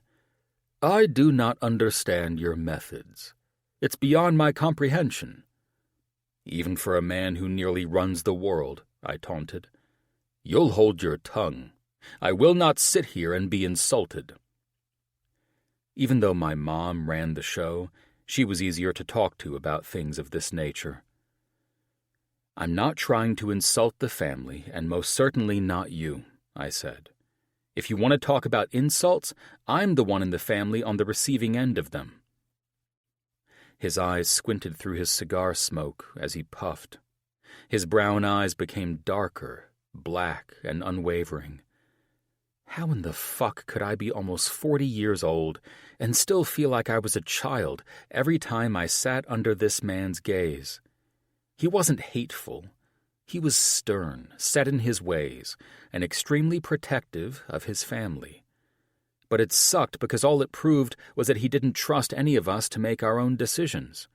"I do not understand your methods. It's beyond my comprehension." "Even for a man who nearly runs the world," I taunted. "You'll hold your tongue. I will not sit here and be insulted." Even though my mom ran the show, she was easier to talk to about things of this nature. "I'm not trying to insult the family, and most certainly not you," I said. "If you want to talk about insults, I'm the one in the family on the receiving end of them." His eyes squinted through his cigar smoke as he puffed. His brown eyes became darker, black, and unwavering. How in the fuck could I be almost 40 years old and still feel like I was a child every time I sat under this man's gaze? He wasn't hateful. He was stern, set in his ways, and extremely protective of his family. But it sucked because all it proved was that he didn't trust any of us to make our own decisions.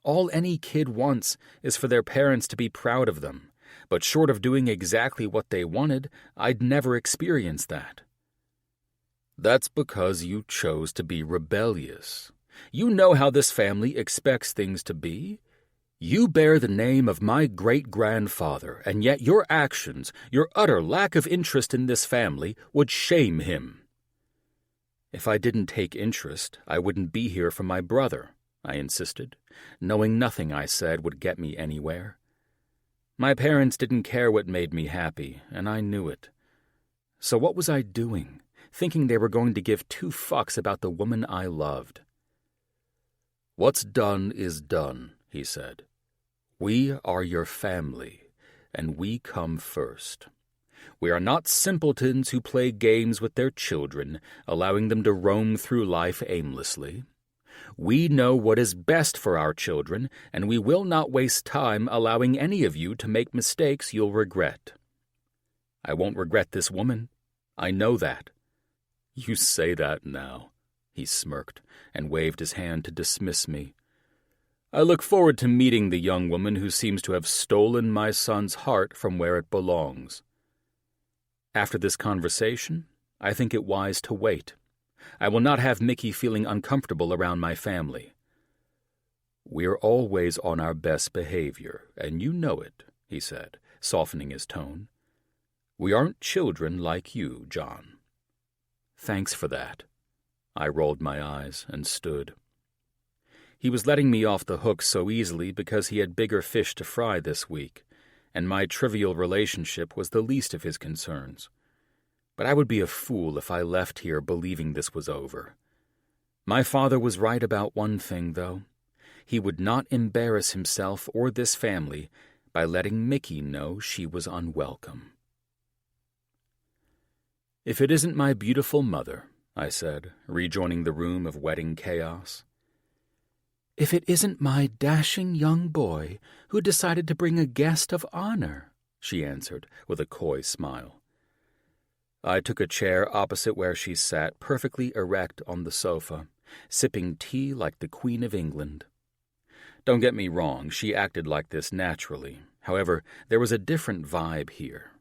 All any kid wants is for their parents to be proud of them, but short of doing exactly what they wanted, I'd never experienced that. That's because you chose to be rebellious. You know how this family expects things to be. You bear the name of my great-grandfather, and yet your actions, your utter lack of interest in this family, would shame him. If I didn't take interest, I wouldn't be here for my brother, I insisted, knowing nothing I said would get me anywhere. My parents didn't care what made me happy, and I knew it. So what was I doing, thinking they were going to give two fucks about the woman I loved? What's done is done, he said. We are your family, and we come first. We are not simpletons who play games with their children, allowing them to roam through life aimlessly. We know what is best for our children, and we will not waste time allowing any of you to make mistakes you'll regret. I won't regret this woman. I know that. You say that now, he smirked and waved his hand to dismiss me. I look forward to meeting the young woman who seems to have stolen my son's heart from where it belongs. After this conversation, I think it wise to wait. I will not have Mickey feeling uncomfortable around my family. We're always on our best behavior, and you know it, he said, softening his tone. We aren't children like you, John. Thanks for that. I rolled my eyes and stood. He was letting me off the hook so easily because he had bigger fish to fry this week, and my trivial relationship was the least of his concerns. But I would be a fool if I left here believing this was over. My father was right about one thing, though. He would not embarrass himself or this family by letting Mickey know she was unwelcome. If it isn't my beautiful mother, I said, rejoining the room of wedding chaos. If it isn't my dashing young boy who decided to bring a guest of honor, she answered with a coy smile. I took a chair opposite where she sat, perfectly erect on the sofa, sipping tea like the Queen of England. Don't get me wrong, she acted like this naturally. However, there was a different vibe here,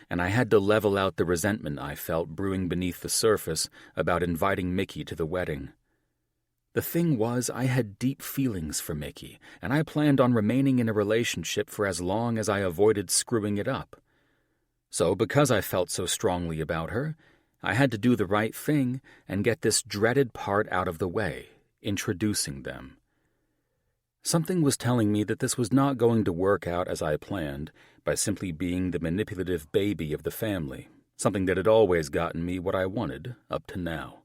and I had to level out the resentment I felt brewing beneath the surface about inviting Mickey to the wedding. The thing was, I had deep feelings for Mickey, and I planned on remaining in a relationship for as long as I avoided screwing it up. So, because I felt so strongly about her, I had to do the right thing and get this dreaded part out of the way, introducing them. Something was telling me that this was not going to work out as I planned by simply being the manipulative baby of the family, something that had always gotten me what I wanted up to now.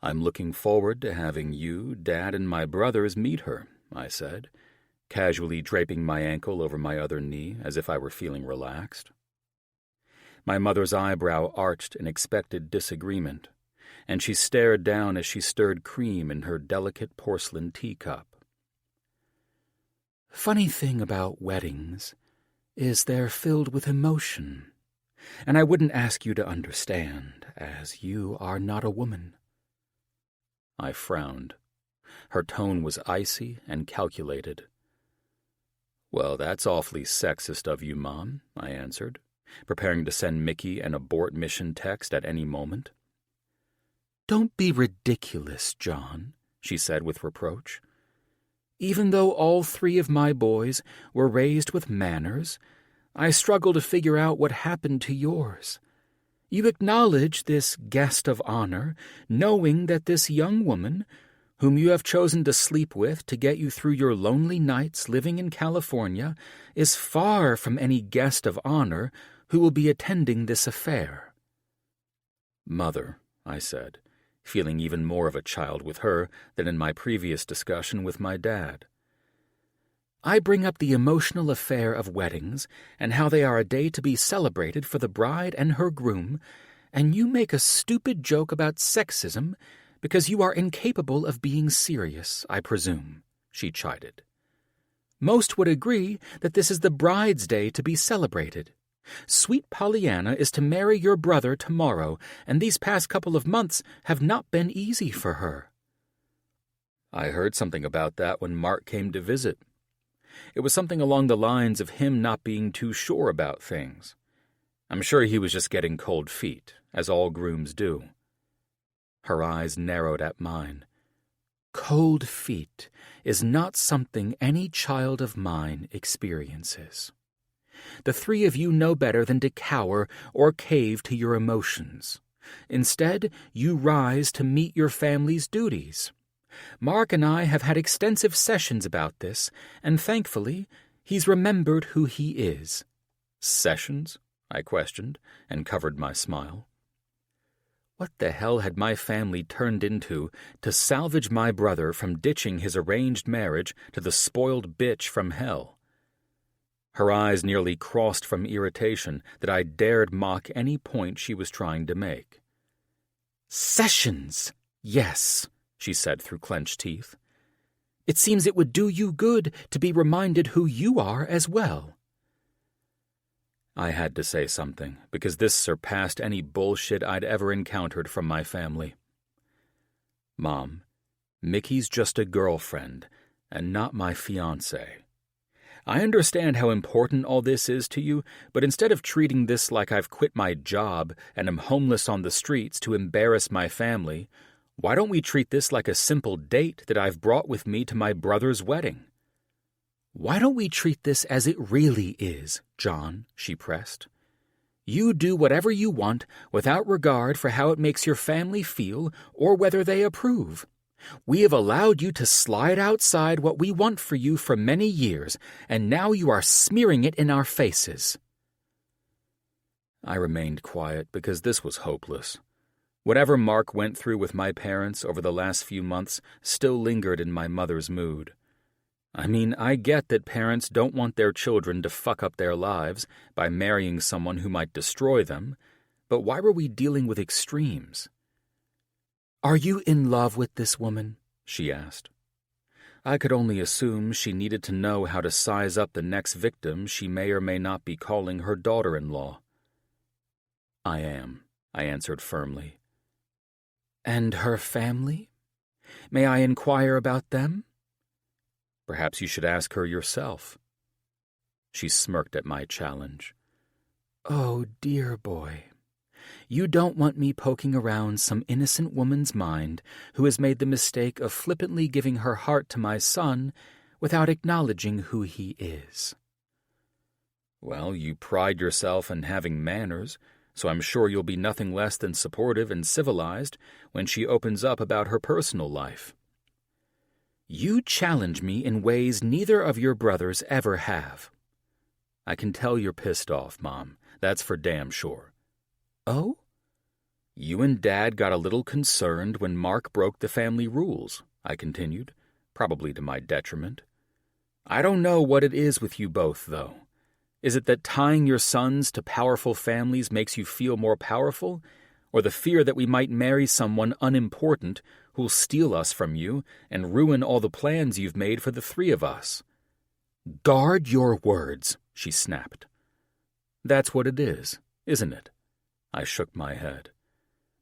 I'm looking forward to having you, Dad, and my brothers meet her, I said, casually draping my ankle over my other knee as if I were feeling relaxed. My mother's eyebrow arched in expected disagreement, and she stared down as she stirred cream in her delicate porcelain teacup. Funny thing about weddings is they're filled with emotion, and I wouldn't ask you to understand, as you are not a woman. I frowned. Her tone was icy and calculated. Well, that's awfully sexist of you, Mom, I answered, preparing to send Mickey an abort mission text at any moment. Don't be ridiculous, John, she said with reproach. Even though all three of my boys were raised with manners, I struggle to figure out what happened to yours. You acknowledge this guest of honor, knowing that this young woman, whom you have chosen to sleep with to get you through your lonely nights living in California, is far from any guest of honor who will be attending this affair. Mother, I said, feeling even more of a child with her than in my previous discussion with my dad. I bring up the emotional affair of weddings and how they are a day to be celebrated for the bride and her groom, and you make a stupid joke about sexism because you are incapable of being serious, I presume, she chided. Most would agree that this is the bride's day to be celebrated. Sweet Pollyanna is to marry your brother tomorrow, and these past couple of months have not been easy for her." I heard something about that when Mark came to visit. It was something along the lines of him not being too sure about things. I'm sure he was just getting cold feet, as all grooms do. Her eyes narrowed at mine. Cold feet is not something any child of mine experiences. The three of you know better than to cower or cave to your emotions. Instead, you rise to meet your family's duties. Mark and I have had extensive sessions about this, and thankfully, he's remembered who he is. Sessions? I questioned, and covered my smile. What the hell had my family turned into to salvage my brother from ditching his arranged marriage to the spoiled bitch from hell? Her eyes nearly crossed from irritation that I dared mock any point she was trying to make. "Sessions, yes," she said through clenched teeth. "It seems it would do you good to be reminded who you are as well." I had to say something, because this surpassed any bullshit I'd ever encountered from my family. "Mom, Mickey's just a girlfriend, and not my fiancé. I understand how important all this is to you, but instead of treating this like I've quit my job and am homeless on the streets to embarrass my family, why don't we treat this like a simple date that I've brought with me to my brother's wedding?" "Why don't we treat this as it really is, John?" she pressed. "You do whatever you want without regard for how it makes your family feel or whether they approve. We have allowed you to slide outside what we want for you for many years, and now you are smearing it in our faces." I remained quiet because this was hopeless. Whatever Mark went through with my parents over the last few months still lingered in my mother's mood. I mean, I get that parents don't want their children to fuck up their lives by marrying someone who might destroy them, but why were we dealing with extremes? "Are you in love with this woman?" she asked. I could only assume she needed to know how to size up the next victim she may or may not be calling her daughter-in-law. "I am," I answered firmly. "And her family? May I inquire about them?" "Perhaps you should ask her yourself." She smirked at my challenge. "Oh, dear boy. You don't want me poking around some innocent woman's mind who has made the mistake of flippantly giving her heart to my son without acknowledging who he is." "Well, you pride yourself in having manners, so I'm sure you'll be nothing less than supportive and civilized when she opens up about her personal life." "You challenge me in ways neither of your brothers ever have." "I can tell you're pissed off, Mom. That's for damn sure." "Oh?" "You and Dad got a little concerned when Mark broke the family rules," I continued, probably to my detriment. "I don't know what it is with you both, though. Is it that tying your sons to powerful families makes you feel more powerful, or the fear that we might marry someone unimportant who'll steal us from you and ruin all the plans you've made for the three of us?" "Guard your words," she snapped. "That's what it is, isn't it?" I shook my head.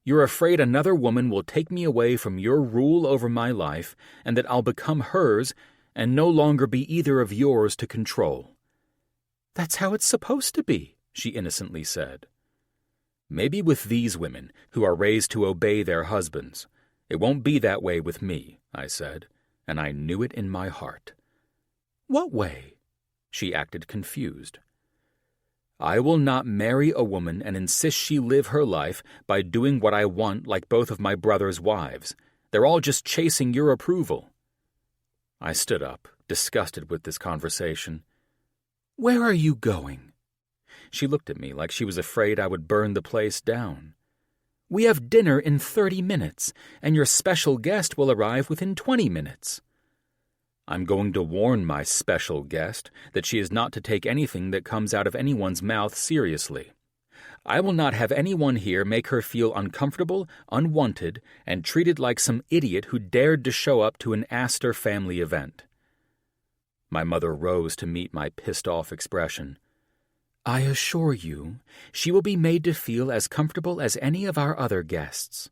"You're afraid another woman will take me away from your rule over my life and that I'll become hers and no longer be either of yours to control." "That's how it's supposed to be," she innocently said. "Maybe with these women who are raised to obey their husbands. It won't be that way with me," I said, and I knew it in my heart. "What way?" She acted confused. "I will not marry a woman and insist she live her life by doing what I want like both of my brother's wives. They're all just chasing your approval." I stood up, disgusted with this conversation. "Where are you going?" She looked at me like she was afraid I would burn the place down. "We have dinner in 30 minutes, and your special guest will arrive within 20 minutes. "I'm going to warn my special guest that she is not to take anything that comes out of anyone's mouth seriously. I will not have anyone here make her feel uncomfortable, unwanted, and treated like some idiot who dared to show up to an Aster family event." My mother rose to meet my pissed-off expression. "I assure you, she will be made to feel as comfortable as any of our other guests.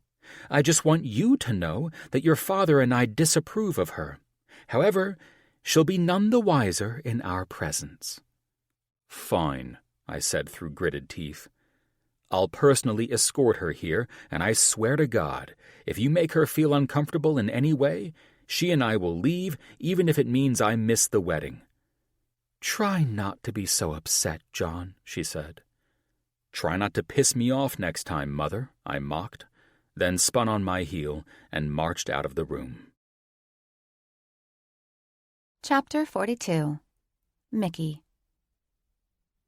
I just want you to know that your father and I disapprove of her. However, she'll be none the wiser in our presence." "Fine," I said through gritted teeth. "I'll personally escort her here, and I swear to God, if you make her feel uncomfortable in any way, she and I will leave, even if it means I miss the wedding." "Try not to be so upset, John," she said. "Try not to piss me off next time, Mother," I mocked, then spun on my heel and marched out of the room. Chapter 42. Mickey.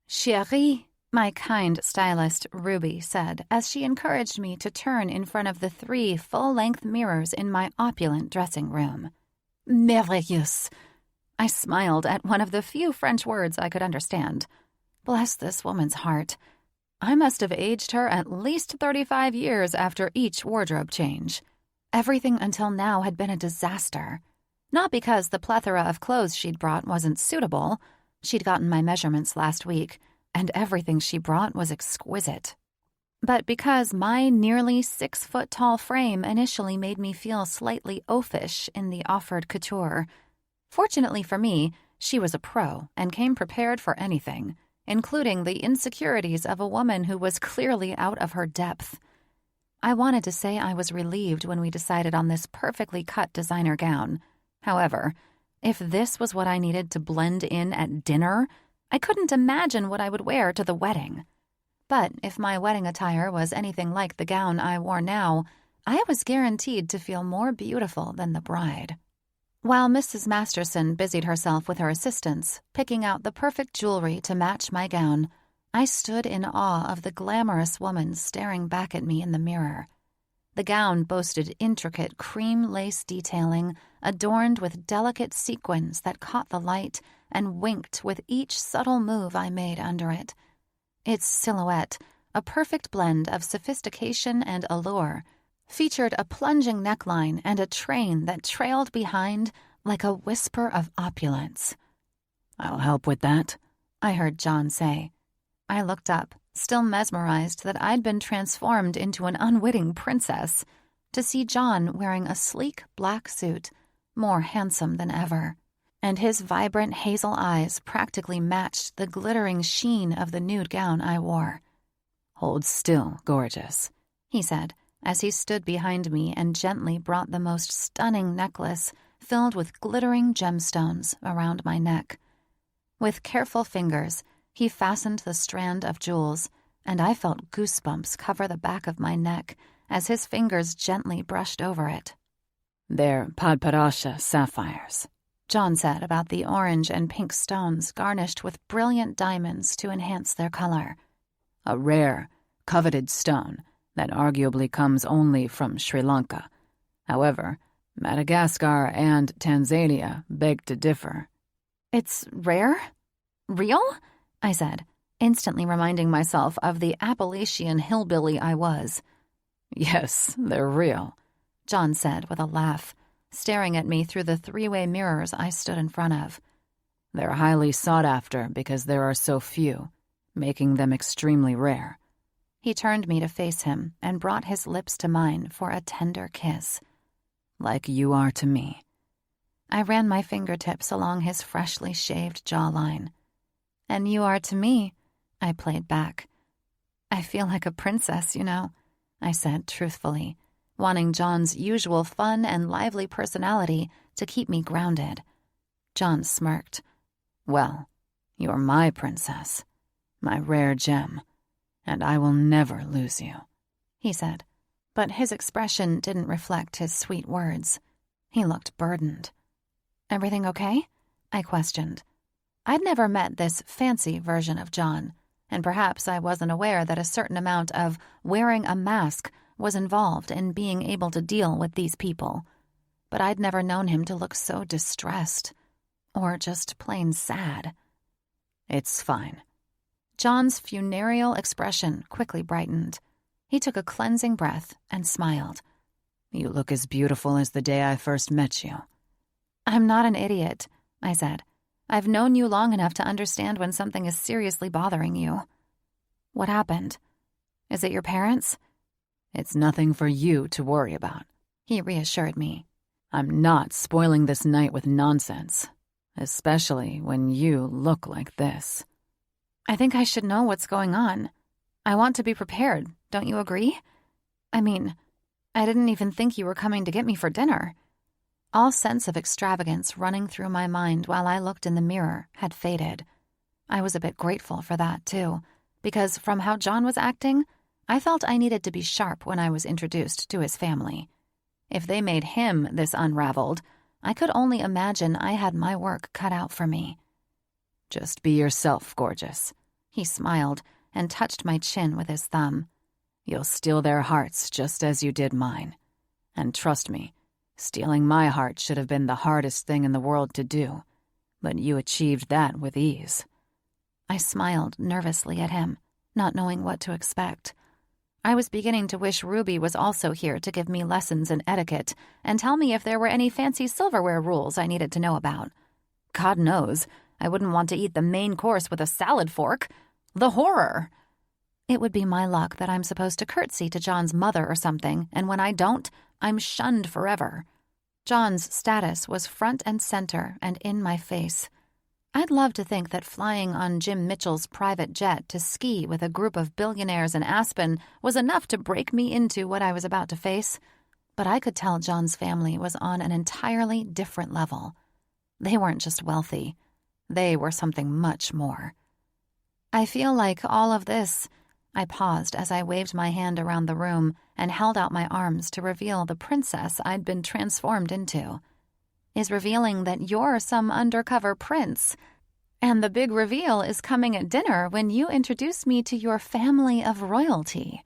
"Chérie," my kind stylist Ruby said as she encouraged me to turn in front of the 3 full-length mirrors in my opulent dressing room. "Merveilleuse." I smiled at one of the few French words I could understand. Bless this woman's heart. I must have aged her at least 35 years after each wardrobe change. Everything until now had been a disaster. Not because the plethora of clothes she'd brought wasn't suitable. She'd gotten my measurements last week, and everything she brought was exquisite. But because my nearly 6-foot-tall frame initially made me feel slightly oafish in the offered couture. Fortunately for me, she was a pro and came prepared for anything, including the insecurities of a woman who was clearly out of her depth. I wanted to say I was relieved when we decided on this perfectly cut designer gown. However, if this was what I needed to blend in at dinner, I couldn't imagine what I would wear to the wedding. But if my wedding attire was anything like the gown I wore now, I was guaranteed to feel more beautiful than the bride. While Mrs. Masterson busied herself with her assistants, picking out the perfect jewelry to match my gown, I stood in awe of the glamorous woman staring back at me in the mirror. The gown boasted intricate cream lace detailing, adorned with delicate sequins that caught the light and winked with each subtle move I made under it. Its silhouette, a perfect blend of sophistication and allure, featured a plunging neckline and a train that trailed behind like a whisper of opulence. "I'll help with that," I heard John say. I looked up, still mesmerized that I'd been transformed into an unwitting princess, to see John wearing a sleek black suit, more handsome than ever, and his vibrant hazel eyes practically matched the glittering sheen of the nude gown I wore. "Hold still, gorgeous," he said, as he stood behind me and gently brought the most stunning necklace filled with glittering gemstones around my neck. With careful fingers, he fastened the strand of jewels, and I felt goosebumps cover the back of my neck as his fingers gently brushed over it. "They're Padparasha sapphires," John said about the orange and pink stones garnished with brilliant diamonds to enhance their color. "A rare, coveted stone that arguably comes only from Sri Lanka. However, Madagascar and Tanzania beg to differ." "It's rare? Real?" I said, instantly reminding myself of the Appalachian hillbilly I was. "Yes, they're real," John said with a laugh, staring at me through the 3-way mirrors I stood in front of. "They're highly sought after because there are so few, making them extremely rare." He turned me to face him and brought his lips to mine for a tender kiss. "Like you are to me." I ran my fingertips along his freshly shaved jawline. "And you are to me," I played back. "I feel like a princess, you know," I said truthfully, wanting John's usual fun and lively personality to keep me grounded. John smirked. "Well, you're my princess, my rare gem, and I will never lose you," he said, but his expression didn't reflect his sweet words. He looked burdened. "Everything okay?" I questioned. I'd never met this fancy version of John, and perhaps I wasn't aware that a certain amount of wearing a mask was involved in being able to deal with these people. But I'd never known him to look so distressed, or just plain sad. "It's fine." John's funereal expression quickly brightened. He took a cleansing breath and smiled. "You look as beautiful as the day I first met you." "I'm not an idiot," I said. I've known you long enough to understand when something is seriously bothering you. What happened? Is it your parents? It's nothing for you to worry about, he reassured me. I'm not spoiling this night with nonsense, especially when you look like this. I think I should know what's going on. I want to be prepared, don't you agree? I mean, I didn't even think you were coming to get me for dinner. All sense of extravagance running through my mind while I looked in the mirror had faded. I was a bit grateful for that, too, because from how John was acting, I felt I needed to be sharp when I was introduced to his family. If they made him this unraveled, I could only imagine I had my work cut out for me. Just be yourself, gorgeous. He smiled and touched my chin with his thumb. You'll steal their hearts just as you did mine. And trust me, stealing my heart should have been the hardest thing in the world to do, but you achieved that with ease. I smiled nervously at him, not knowing what to expect. I was beginning to wish Ruby was also here to give me lessons in etiquette and tell me if there were any fancy silverware rules I needed to know about. God knows, I wouldn't want to eat the main course with a salad fork. The horror! It would be my luck that I'm supposed to curtsy to John's mother or something, and when I don't, I'm shunned forever. John's status was front and center and in my face. I'd love to think that flying on Jim Mitchell's private jet to ski with a group of billionaires in Aspen was enough to break me into what I was about to face, but I could tell John's family was on an entirely different level. They weren't just wealthy. They were something much more. I feel like all of this... I paused as I waved my hand around the room and held out my arms to reveal the princess I'd been transformed into. Is revealing that you're some undercover prince. And the big reveal is coming at dinner when you introduce me to your family of royalty.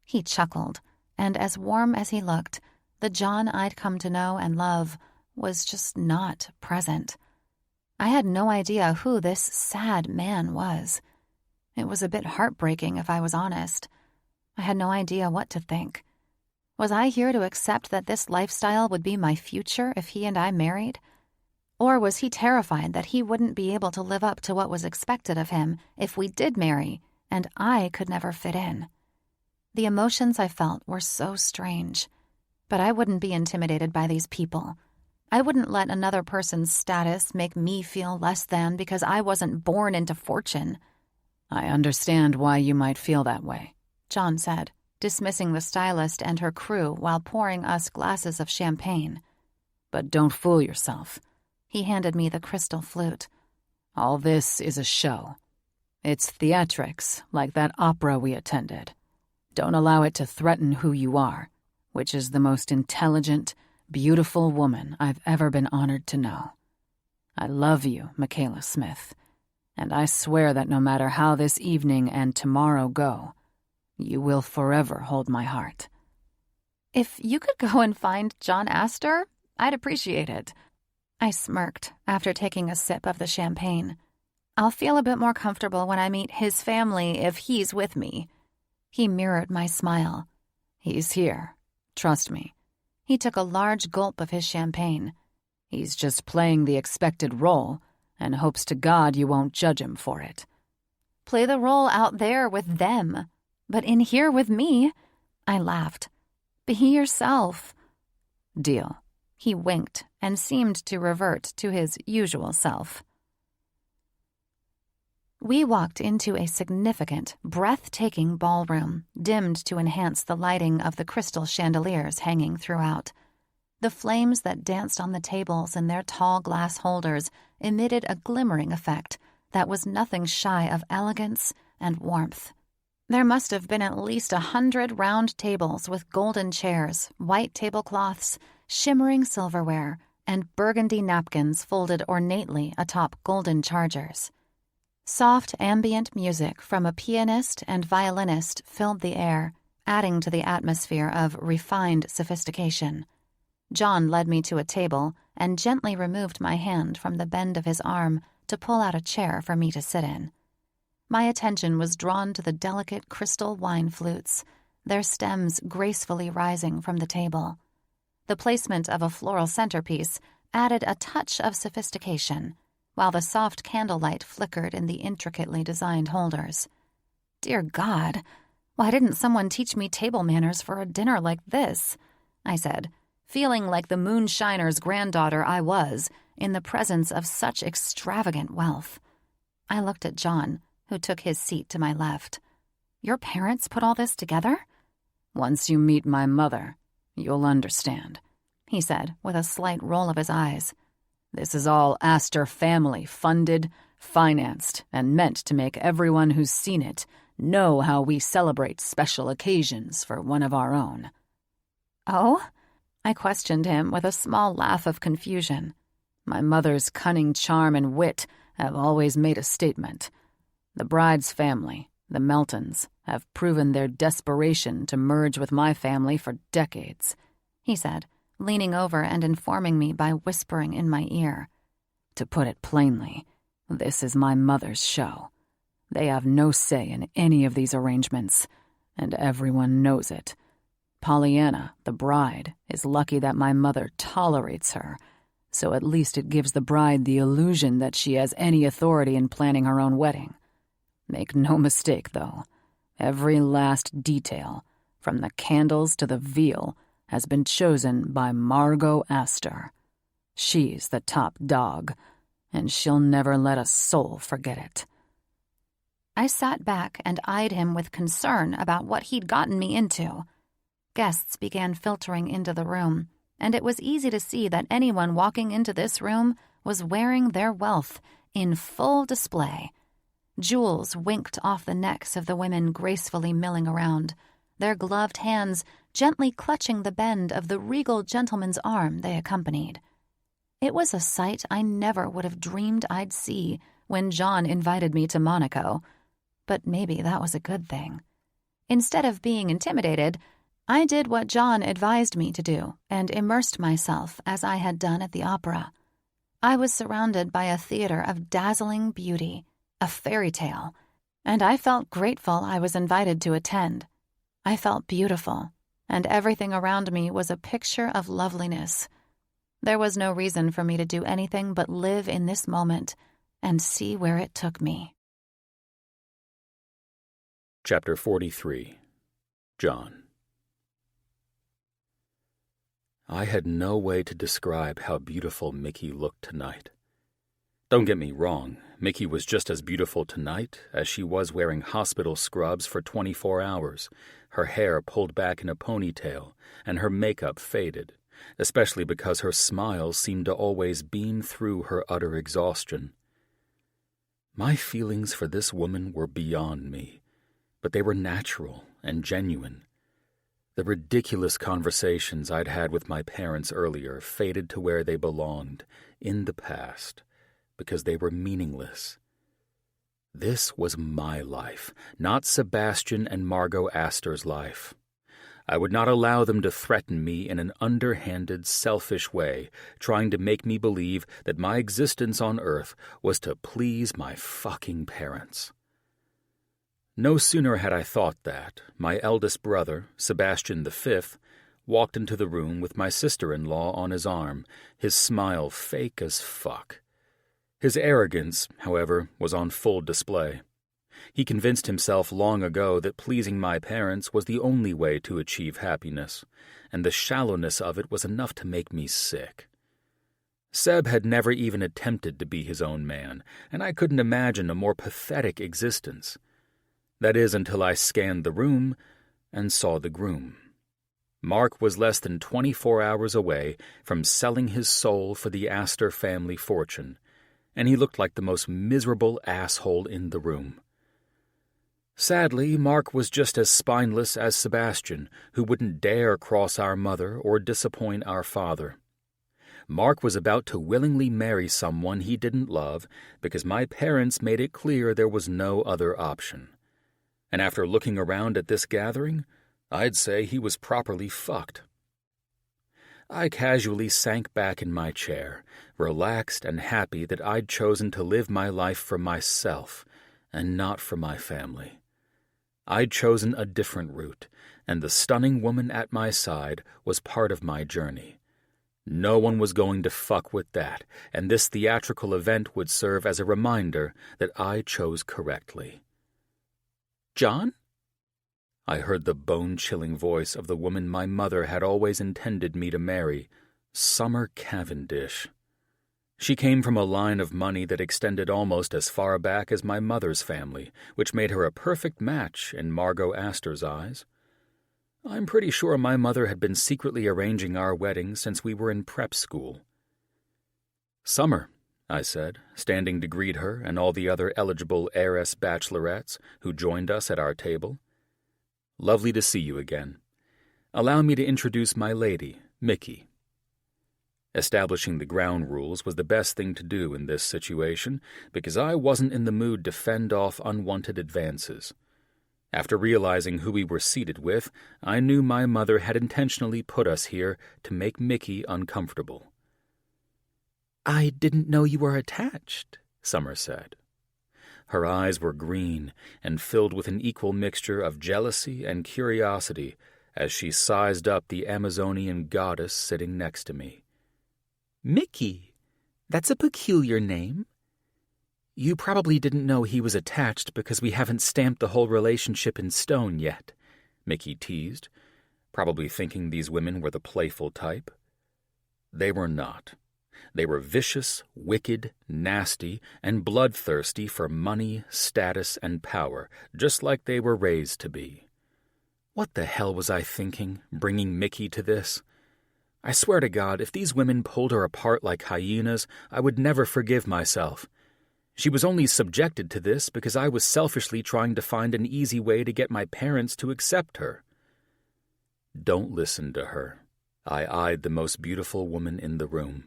He chuckled, and as warm as he looked, the John I'd come to know and love was just not present. I had no idea who this sad man was. It was a bit heartbreaking, if I was honest. I had no idea what to think. Was I here to accept that this lifestyle would be my future if he and I married? Or was he terrified that he wouldn't be able to live up to what was expected of him if we did marry, and I could never fit in? The emotions I felt were so strange. But I wouldn't be intimidated by these people. I wouldn't let another person's status make me feel less than because I wasn't born into fortune. I understand why you might feel that way, John said, dismissing the stylist and her crew while pouring us glasses of champagne. But don't fool yourself. He handed me the crystal flute. All this is a show. It's theatrics, like that opera we attended. Don't allow it to threaten who you are, which is the most intelligent, beautiful woman I've ever been honored to know. I love you, Mikayla Smith. And I swear that no matter how this evening and tomorrow go, you will forever hold my heart. If you could go and find John Aster, I'd appreciate it. I smirked after taking a sip of the champagne. I'll feel a bit more comfortable when I meet his family if he's with me. He mirrored my smile. He's here. Trust me. He took a large gulp of his champagne. He's just playing the expected role, and hopes to God you won't judge him for it. Play the role out there with them, but in here with me, I laughed. Be yourself. Deal. He winked and seemed to revert to his usual self. We walked into a significant, breathtaking ballroom, dimmed to enhance the lighting of the crystal chandeliers hanging throughout. The flames that danced on the tables in their tall glass holders emitted a glimmering effect that was nothing shy of elegance and warmth. There must have been at least 100 round tables with golden chairs, white tablecloths, shimmering silverware, and burgundy napkins folded ornately atop golden chargers. Soft ambient music from a pianist and violinist filled the air, adding to the atmosphere of refined sophistication. John led me to a table and gently removed my hand from the bend of his arm to pull out a chair for me to sit in. My attention was drawn to the delicate crystal wine flutes, their stems gracefully rising from the table. The placement of a floral centerpiece added a touch of sophistication, while the soft candlelight flickered in the intricately designed holders. Dear God, why didn't someone teach me table manners for a dinner like this? I said, feeling like the moonshiner's granddaughter I was in the presence of such extravagant wealth. I looked at John, who took his seat to my left. Your parents put all this together? Once you meet my mother, you'll understand, he said with a slight roll of his eyes. This is all Aster family funded, financed, and meant to make everyone who's seen it know how we celebrate special occasions for one of our own. Oh? I questioned him with a small laugh of confusion. My mother's cunning charm and wit have always made a statement. The bride's family, the Meltons, have proven their desperation to merge with my family for decades, he said, leaning over and informing me by whispering in my ear. To put it plainly, this is my mother's show. They have no say in any of these arrangements, and everyone knows it. Pollyanna, the bride, is lucky that my mother tolerates her, so at least it gives the bride the illusion that she has any authority in planning her own wedding. Make no mistake, though, every last detail, from the candles to the veal, has been chosen by Margot Aster. She's the top dog, and she'll never let a soul forget it. I sat back and eyed him with concern about what he'd gotten me into. Guests began filtering into the room, and it was easy to see that anyone walking into this room was wearing their wealth in full display. Jewels winked off the necks of the women gracefully milling around, their gloved hands gently clutching the bend of the regal gentleman's arm they accompanied. It was a sight I never would have dreamed I'd see when John invited me to Monaco, but maybe that was a good thing. Instead of being intimidated, I did what John advised me to do and immersed myself as I had done at the opera. I was surrounded by a theater of dazzling beauty, a fairy tale, and I felt grateful I was invited to attend. I felt beautiful, and everything around me was a picture of loveliness. There was no reason for me to do anything but live in this moment and see where it took me. Chapter 43. John. I had no way to describe how beautiful Mickey looked tonight. Don't get me wrong, Mickey was just as beautiful tonight as she was wearing hospital scrubs for 24 hours, her hair pulled back in a ponytail, and her makeup faded, especially because her smile seemed to always beam through her utter exhaustion. My feelings for this woman were beyond me, but they were natural and genuine. The ridiculous conversations I'd had with my parents earlier faded to where they belonged, in the past, because they were meaningless. This was my life, not Sebastian and Margot Aster's life. I would not allow them to threaten me in an underhanded, selfish way, trying to make me believe that my existence on Earth was to please my fucking parents. No sooner had I thought that, my eldest brother, Sebastian V, walked into the room with my sister-in-law on his arm, his smile fake as fuck. His arrogance, however, was on full display. He convinced himself long ago that pleasing my parents was the only way to achieve happiness, and the shallowness of it was enough to make me sick. Seb had never even attempted to be his own man, and I couldn't imagine a more pathetic existence. That is, until I scanned the room and saw the groom. Mark was less than 24 hours away from selling his soul for the Aster family fortune, and he looked like the most miserable asshole in the room. Sadly, Mark was just as spineless as Sebastian, who wouldn't dare cross our mother or disappoint our father. Mark was about to willingly marry someone he didn't love because my parents made it clear there was no other option. And after looking around at this gathering, I'd say he was properly fucked. I casually sank back in my chair, relaxed and happy that I'd chosen to live my life for myself and not for my family. I'd chosen a different route, and the stunning woman at my side was part of my journey. No one was going to fuck with that, and this theatrical event would serve as a reminder that I chose correctly. "John?" I heard the bone-chilling voice of the woman my mother had always intended me to marry, Summer Cavendish. She came from a line of money that extended almost as far back as my mother's family, which made her a perfect match in Margot Aster's eyes. I'm pretty sure my mother had been secretly arranging our wedding since we were in prep school. "Summer," I said, standing to greet her and all the other eligible heiress bachelorettes who joined us at our table. "Lovely to see you again. Allow me to introduce my lady, Mickey." Establishing the ground rules was the best thing to do in this situation because I wasn't in the mood to fend off unwanted advances. After realizing who we were seated with, I knew my mother had intentionally put us here to make Mickey uncomfortable. "I didn't know you were attached," Summer said. Her eyes were green and filled with an equal mixture of jealousy and curiosity as she sized up the Amazonian goddess sitting next to me. "Mickey, that's a peculiar name." "You probably didn't know he was attached because we haven't stamped the whole relationship in stone yet," Mickey teased, probably thinking these women were the playful type. They were not. They were vicious, wicked, nasty, and bloodthirsty for money, status, and power, just like they were raised to be. What the hell was I thinking, bringing Mickey to this? I swear to God, if these women pulled her apart like hyenas, I would never forgive myself. She was only subjected to this because I was selfishly trying to find an easy way to get my parents to accept her. Don't listen to her. I eyed the most beautiful woman in the room.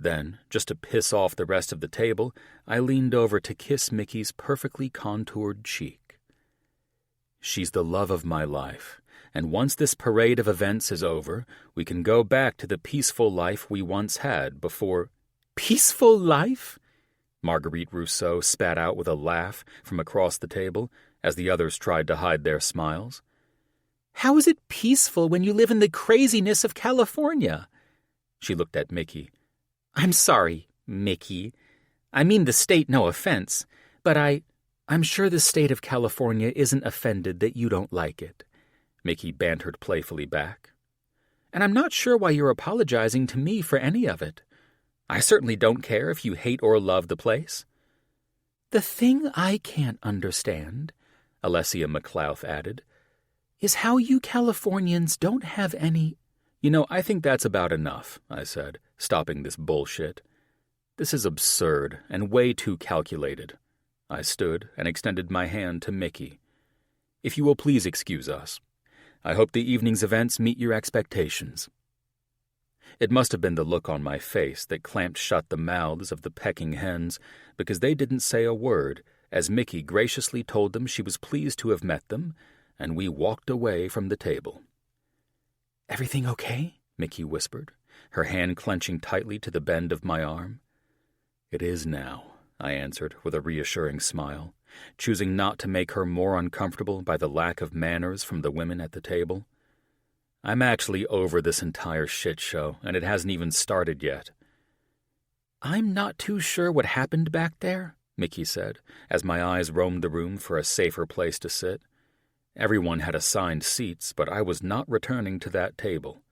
Then, just to piss off the rest of the table, I leaned over to kiss Mickey's perfectly contoured cheek. She's the love of my life, and once this parade of events is over, we can go back to the peaceful life we once had before— "Peaceful life?" Marguerite Rousseau spat out with a laugh from across the table as the others tried to hide their smiles. "How is it peaceful when you live in the craziness of California?" She looked at Mickey. "I'm sorry, Mickey. I mean the state, no offense, but I'm sure the state of California isn't offended that you don't like it," Mickey bantered playfully back. "And I'm not sure why you're apologizing to me for any of it. I certainly don't care if you hate or love the place." "The thing I can't understand," Alessia McLouth added, "is how you Californians don't have any—" I think that's about enough," I said, stopping this bullshit. "This is absurd and way too calculated." I stood and extended my hand to Mickey. "If you will please excuse us. I hope the evening's events meet your expectations." It must have been the look on my face that clamped shut the mouths of the pecking hens, because they didn't say a word as Mickey graciously told them she was pleased to have met them, and we walked away from the table. "Everything okay?" Mickey whispered, her hand clenching tightly to the bend of my arm. "It is now," I answered with a reassuring smile, choosing not to make her more uncomfortable by the lack of manners from the women at the table. "I'm actually over this entire shit show, and it hasn't even started yet." "I'm not too sure what happened back there," Mickey said, as my eyes roamed the room for a safer place to sit. Everyone had assigned seats, but I was not returning to that table.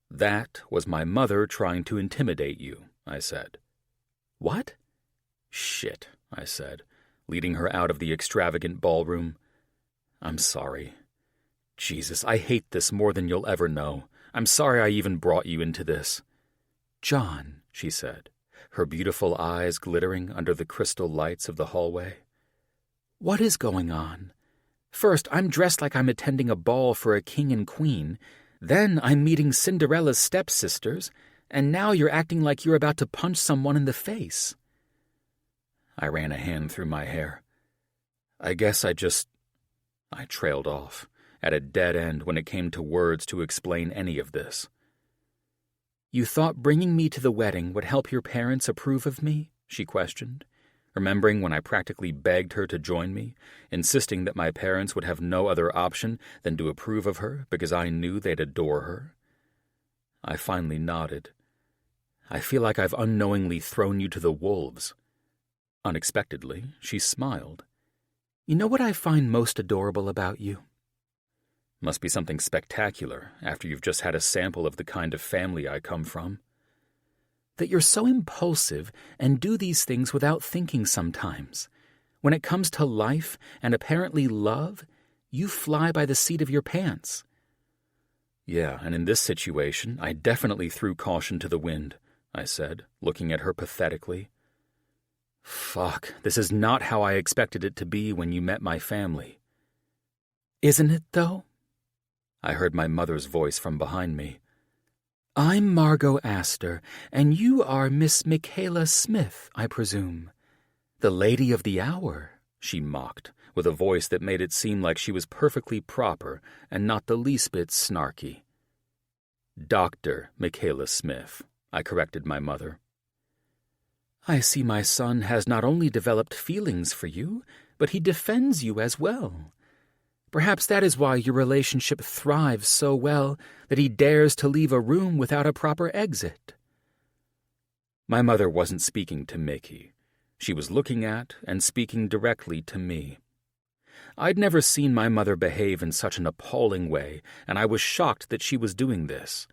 "That was my mother trying to intimidate you," I said. "What?" "Shit," I said, leading her out of the extravagant ballroom. "I'm sorry. Jesus, I hate this more than you'll ever know. I'm sorry I even brought you into this." "John," she said, her beautiful eyes glittering under the crystal lights of the hallway. "What is going on? First, I'm dressed like I'm attending a ball for a king and queen. Then I'm meeting Cinderella's stepsisters, and now you're acting like you're about to punch someone in the face." I ran a hand through my hair. I guess I trailed off, at a dead end when it came to words to explain any of this. "You thought bringing me to the wedding would help your parents approve of me?" she questioned, remembering when I practically begged her to join me, insisting that my parents would have no other option than to approve of her because I knew they'd adore her. I finally nodded. I feel like I've unknowingly thrown you to the wolves. Unexpectedly, she smiled. You know what I find most adorable about you? Must be something spectacular after you've just had a sample of the kind of family I come from. That you're so impulsive and do these things without thinking sometimes. When it comes to life and apparently love, you fly by the seat of your pants. Yeah, and in this situation, I definitely threw caution to the wind, I said, looking at her pathetically. Fuck, this is not how I expected it to be when you met my family. Isn't it, though? I heard my mother's voice from behind me. I'm Margot Aster, and you are Miss Mikayla Smith, I presume. The lady of the hour, she mocked, with a voice that made it seem like she was perfectly proper and not the least bit snarky. Dr. Mikayla Smith, I corrected my mother. I see my son has not only developed feelings for you, but he defends you as well. Perhaps that is why your relationship thrives so well that he dares to leave a room without a proper exit. My mother wasn't speaking to Mickey. She was looking at and speaking directly to me. I'd never seen my mother behave in such an appalling way, and I was shocked that she was doing this.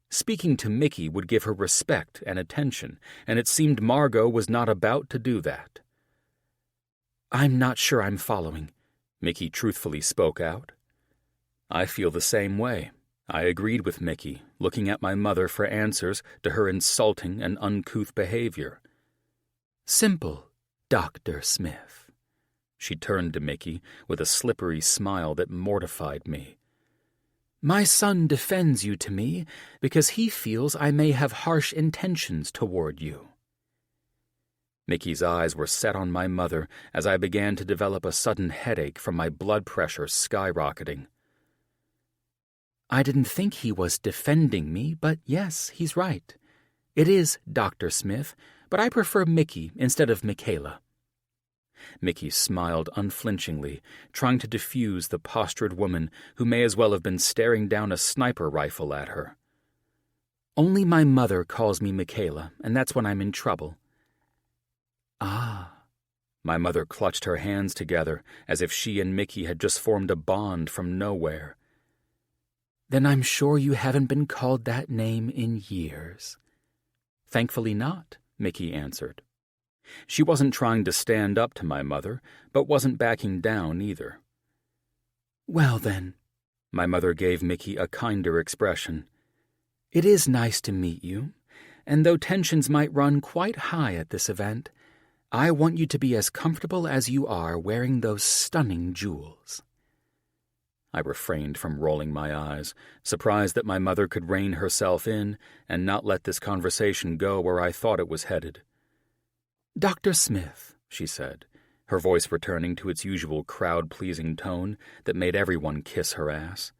Speaking to Mickey would give her respect and attention, and it seemed Margot was not about to do that. I'm not sure I'm following, Mickey truthfully spoke out. I feel the same way, I agreed with Mickey, looking at my mother for answers to her insulting and uncouth behavior. Simple, Dr. Smith. She turned to Mickey with a slippery smile that mortified me. My son defends you to me because he feels I may have harsh intentions toward you. Mickey's eyes were set on my mother as I began to develop a sudden headache from my blood pressure skyrocketing. I didn't think he was defending me, but yes, he's right. It is Dr. Smith, but I prefer Mickey instead of Mikayla. Mickey smiled unflinchingly, trying to diffuse the postured woman who may as well have been staring down a sniper rifle at her. Only my mother calls me Mikayla, and that's when I'm in trouble. Ah. My mother clutched her hands together as if she and Mickey had just formed a bond from nowhere. Then I'm sure you haven't been called that name in years. Thankfully not, Mickey answered. She wasn't trying to stand up to my mother, but wasn't backing down either. Well then, my mother gave Mickey a kinder expression. It is nice to meet you, and though tensions might run quite high at this event, I want you to be as comfortable as you are wearing those stunning jewels. I refrained from rolling my eyes, surprised that my mother could rein herself in and not let this conversation go where I thought it was headed. Dr. Smith, she said, her voice returning to its usual crowd-pleasing tone that made everyone kiss her ass.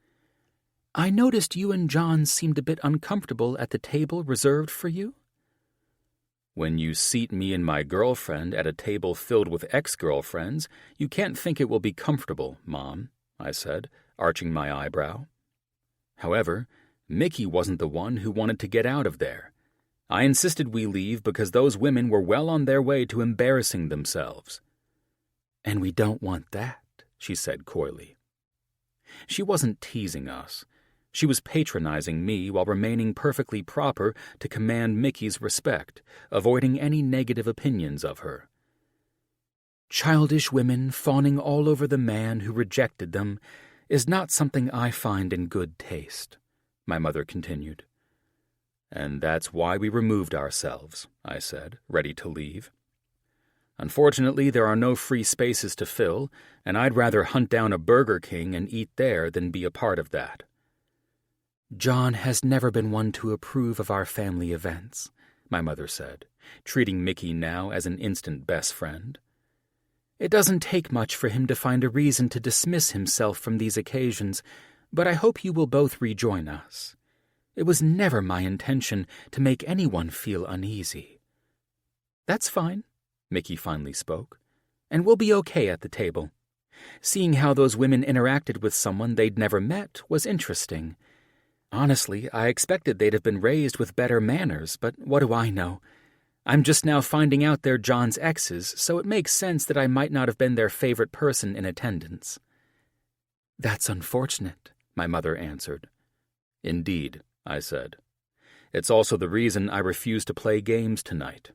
I noticed you and John seemed a bit uncomfortable at the table reserved for you. When you seat me and my girlfriend at a table filled with ex-girlfriends, you can't think it will be comfortable, Mom, I said, arching my eyebrow. However, Mickey wasn't the one who wanted to get out of there. I insisted we leave because those women were well on their way to embarrassing themselves. And we don't want that, she said coyly. She wasn't teasing us. She was patronizing me while remaining perfectly proper to command Mickey's respect, avoiding any negative opinions of her. Childish women fawning all over the man who rejected them is not something I find in good taste, my mother continued. And that's why we removed ourselves, I said, ready to leave. Unfortunately, there are no free spaces to fill, and I'd rather hunt down a Burger King and eat there than be a part of that. John has never been one to approve of our family events, my mother said, treating Mickey now as an instant best friend. It doesn't take much for him to find a reason to dismiss himself from these occasions, but I hope you will both rejoin us. It was never my intention to make anyone feel uneasy. That's fine, Mickey finally spoke, and we'll be okay at the table. Seeing how those women interacted with someone they'd never met was interesting. Honestly, I expected they'd have been raised with better manners, but what do I know? I'm just now finding out they're John's exes, so it makes sense that I might not have been their favorite person in attendance. That's unfortunate, my mother answered. Indeed, I said. It's also the reason I refuse to play games tonight.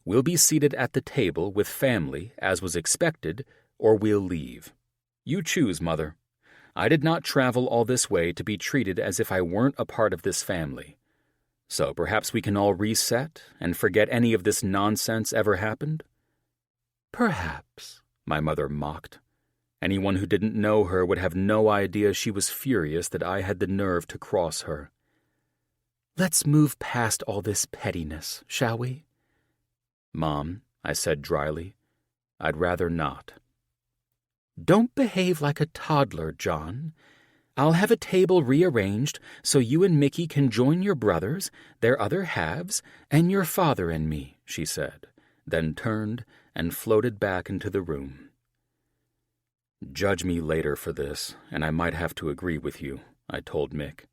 We'll be seated at the table with family, as was expected, or we'll leave. You choose, Mother. I did not travel all this way to be treated as if I weren't a part of this family. So perhaps we can all reset and forget any of this nonsense ever happened? Perhaps, my mother mocked. Anyone who didn't know her would have no idea she was furious that I had the nerve to cross her. Let's move past all this pettiness, shall we? Mom, I said dryly, I'd rather not. Don't behave like a toddler, John. I'll have a table rearranged so you and Mickey can join your brothers, their other halves, and your father and me, she said, then turned and floated back into the room. Judge me later for this, and I might have to agree with you, I told Mick.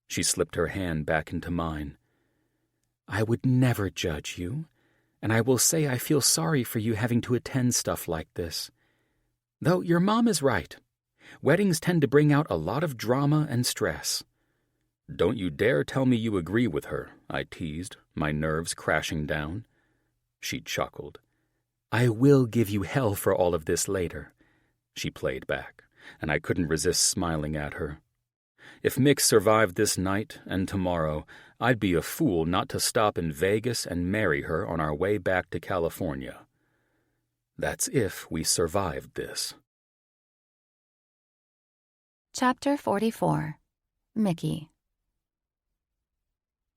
She slipped her hand back into mine. I would never judge you, and I will say I feel sorry for you having to attend stuff like this. Though your mom is right. Weddings tend to bring out a lot of drama and stress. Don't you dare tell me you agree with her, I teased, my nerves crashing down. She chuckled. I will give you hell for all of this later, she played back, and I couldn't resist smiling at her. If Mick survived this night and tomorrow, I'd be a fool not to stop in Vegas and marry her on our way back to California. That's if we survived this. Chapter 44. Mickey.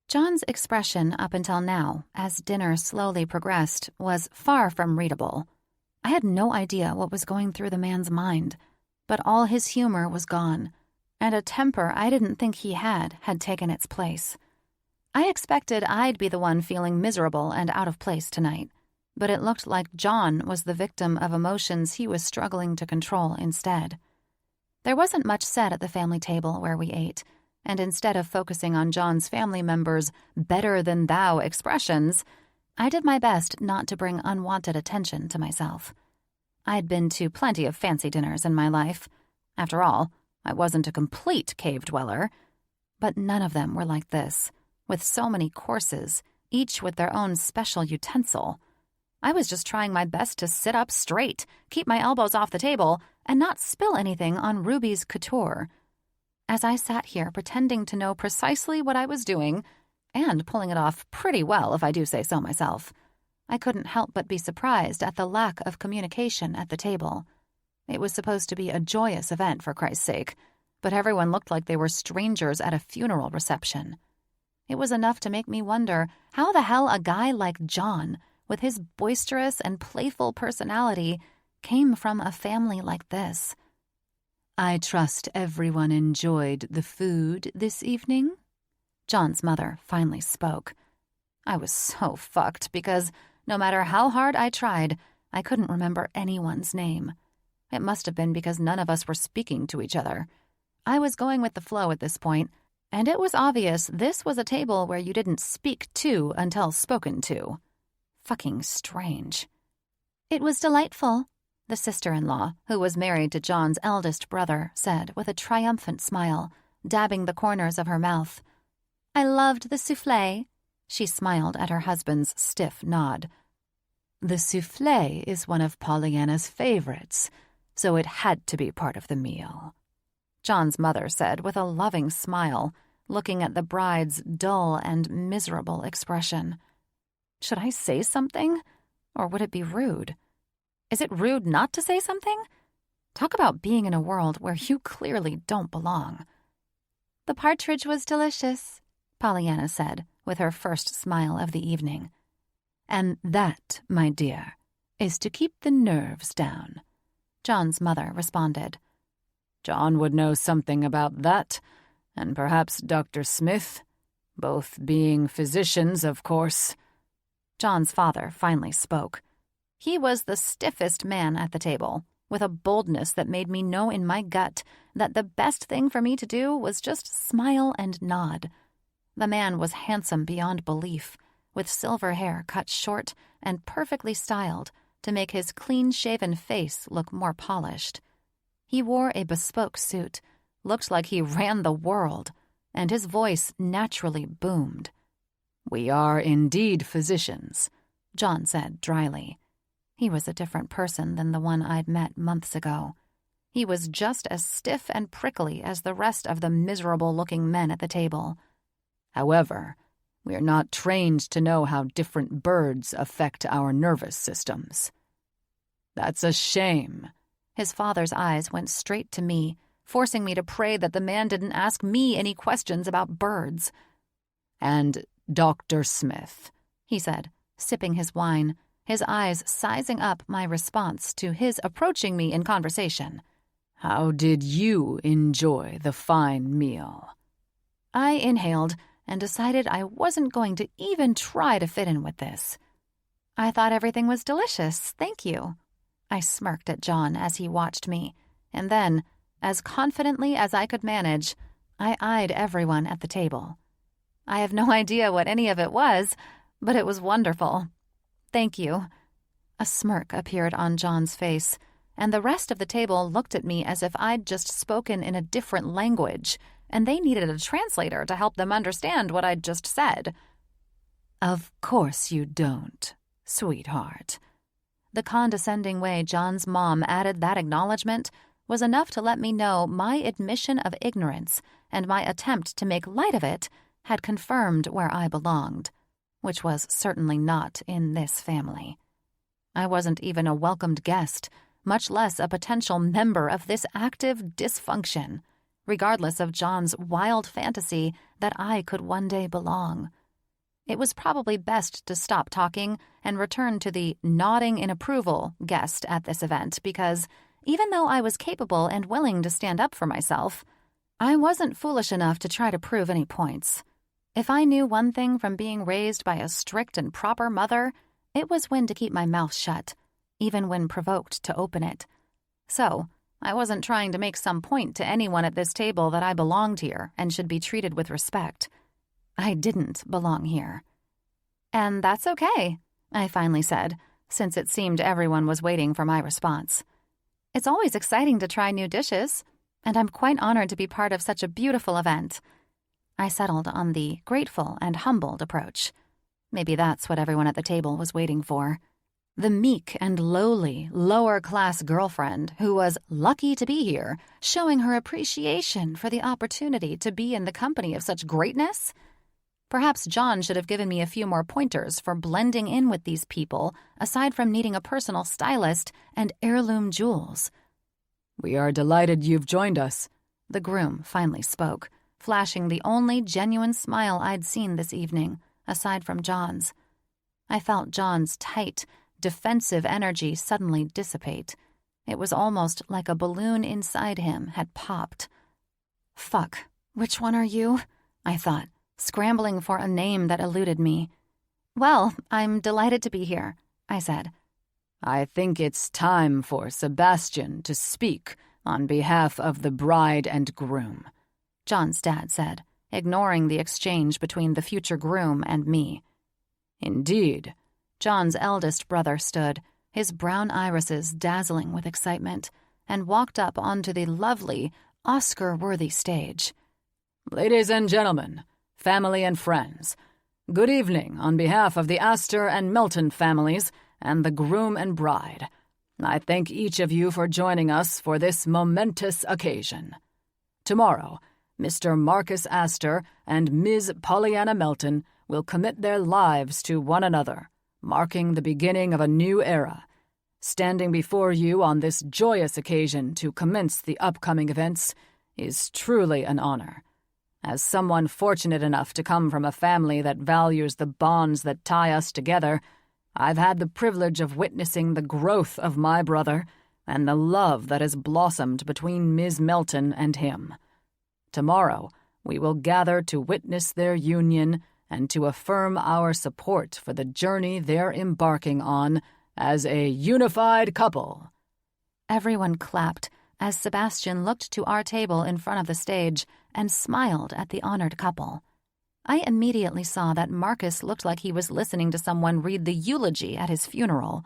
John's expression up until now, as dinner slowly progressed, was far from readable. I had no idea what was going through the man's mind, but all his humor was gone, and a temper I didn't think he had taken its place. I expected I'd be the one feeling miserable and out of place tonight, but it looked like John was the victim of emotions he was struggling to control instead. There wasn't much said at the family table where we ate, and instead of focusing on John's family members' better-than-thou expressions, I did my best not to bring unwanted attention to myself. I'd been to plenty of fancy dinners in my life. After all, I wasn't a complete cave dweller. But none of them were like this, with so many courses, each with their own special utensil. I was just trying my best to sit up straight, keep my elbows off the table, and not spill anything on Ruby's couture. As I sat here pretending to know precisely what I was doing, and pulling it off pretty well if I do say so myself, I couldn't help but be surprised at the lack of communication at the table. It was supposed to be a joyous event, for Christ's sake, but everyone looked like they were strangers at a funeral reception. It was enough to make me wonder how the hell a guy like John, with his boisterous and playful personality, came from a family like this. I trust everyone enjoyed the food this evening? John's mother finally spoke. I was so fucked because, no matter how hard I tried, I couldn't remember anyone's name. It must have been because none of us were speaking to each other. I was going with the flow at this point, and it was obvious this was a table where you didn't speak to until spoken to. Fucking strange. It was delightful, the sister-in-law, who was married to John's eldest brother, said with a triumphant smile, dabbing the corners of her mouth. I loved the soufflé. She smiled at her husband's stiff nod. The soufflé is one of Pollyanna's favorites, so it had to be part of the meal, John's mother said with a loving smile, looking at the bride's dull and miserable expression. Should I say something, or would it be rude? Is it rude not to say something? Talk about being in a world where you clearly don't belong. The partridge was delicious, Pollyanna said, with her first smile of the evening. And that, my dear, is to keep the nerves down, John's mother responded. John would know something about that, and perhaps Dr. Smith, both being physicians, of course. John's father finally spoke. He was the stiffest man at the table, with a boldness that made me know in my gut that the best thing for me to do was just smile and nod. The man was handsome beyond belief, with silver hair cut short and perfectly styled to make his clean-shaven face look more polished. He wore a bespoke suit, looked like he ran the world, and his voice naturally boomed. "We are indeed physicians," John said dryly. He was a different person than the one I'd met months ago. He was just as stiff and prickly as the rest of the miserable-looking men at the table. "However, we are not trained to know how different birds affect our nervous systems." "That's a shame." His father's eyes went straight to me, forcing me to pray that the man didn't ask me any questions about birds. "And Dr. Smith," he said, sipping his wine, his eyes sizing up my response to his approaching me in conversation. "How did you enjoy the fine meal?" I inhaled and decided I wasn't going to even try to fit in with this. "I thought everything was delicious, thank you." I smirked at John as he watched me, and then, as confidently as I could manage, I eyed everyone at the table. I have no idea what any of it was, but it was wonderful. "Thank you." A smirk appeared on John's face, and the rest of the table looked at me as if I'd just spoken in a different language, and they needed a translator to help them understand what I'd just said. "Of course you don't, sweetheart." The condescending way John's mom added that acknowledgement was enough to let me know my admission of ignorance and my attempt to make light of it had confirmed where I belonged, which was certainly not in this family. I wasn't even a welcomed guest, much less a potential member of this active dysfunction, regardless of John's wild fantasy that I could one day belong. It was probably best to stop talking and return to the nodding in approval guest at this event because, even though I was capable and willing to stand up for myself, I wasn't foolish enough to try to prove any points. If I knew one thing from being raised by a strict and proper mother, it was when to keep my mouth shut, even when provoked to open it. So, I wasn't trying to make some point to anyone at this table that I belonged here and should be treated with respect. I didn't belong here. "And that's okay," I finally said, since it seemed everyone was waiting for my response. "It's always exciting to try new dishes, and I'm quite honored to be part of such a beautiful event." I settled on the grateful and humbled approach. Maybe that's what everyone at the table was waiting for. The meek and lowly, lower-class girlfriend who was lucky to be here, showing her appreciation for the opportunity to be in the company of such greatness? Perhaps John should have given me a few more pointers for blending in with these people, aside from needing a personal stylist and heirloom jewels. "We are delighted you've joined us," the groom finally spoke, flashing the only genuine smile I'd seen this evening, aside from John's. I felt John's tight, defensive energy suddenly dissipate. It was almost like a balloon inside him had popped. "Fuck, which one are you?" I thought, scrambling for a name that eluded me. "Well, I'm delighted to be here," I said. "I think it's time for Sebastian to speak on behalf of the bride and groom," John's dad said, ignoring the exchange between the future groom and me. "Indeed." John's eldest brother stood, his brown irises dazzling with excitement, and walked up onto the lovely, Oscar-worthy stage. "Ladies and gentlemen, family and friends, good evening on behalf of the Aster and Melton families and the groom and bride. I thank each of you for joining us for this momentous occasion. Tomorrow, Mr. Marcus Aster and Ms. Pollyanna Melton will commit their lives to one another, marking the beginning of a new era. Standing before you on this joyous occasion to commence the upcoming events is truly an honor. As someone fortunate enough to come from a family that values the bonds that tie us together, I've had the privilege of witnessing the growth of my brother and the love that has blossomed between Ms. Melton and him. Tomorrow, we will gather to witness their union and to affirm our support for the journey they're embarking on as a unified couple." Everyone clapped as Sebastian looked to our table in front of the stage and smiled at the honored couple. I immediately saw that Marcus looked like he was listening to someone read the eulogy at his funeral.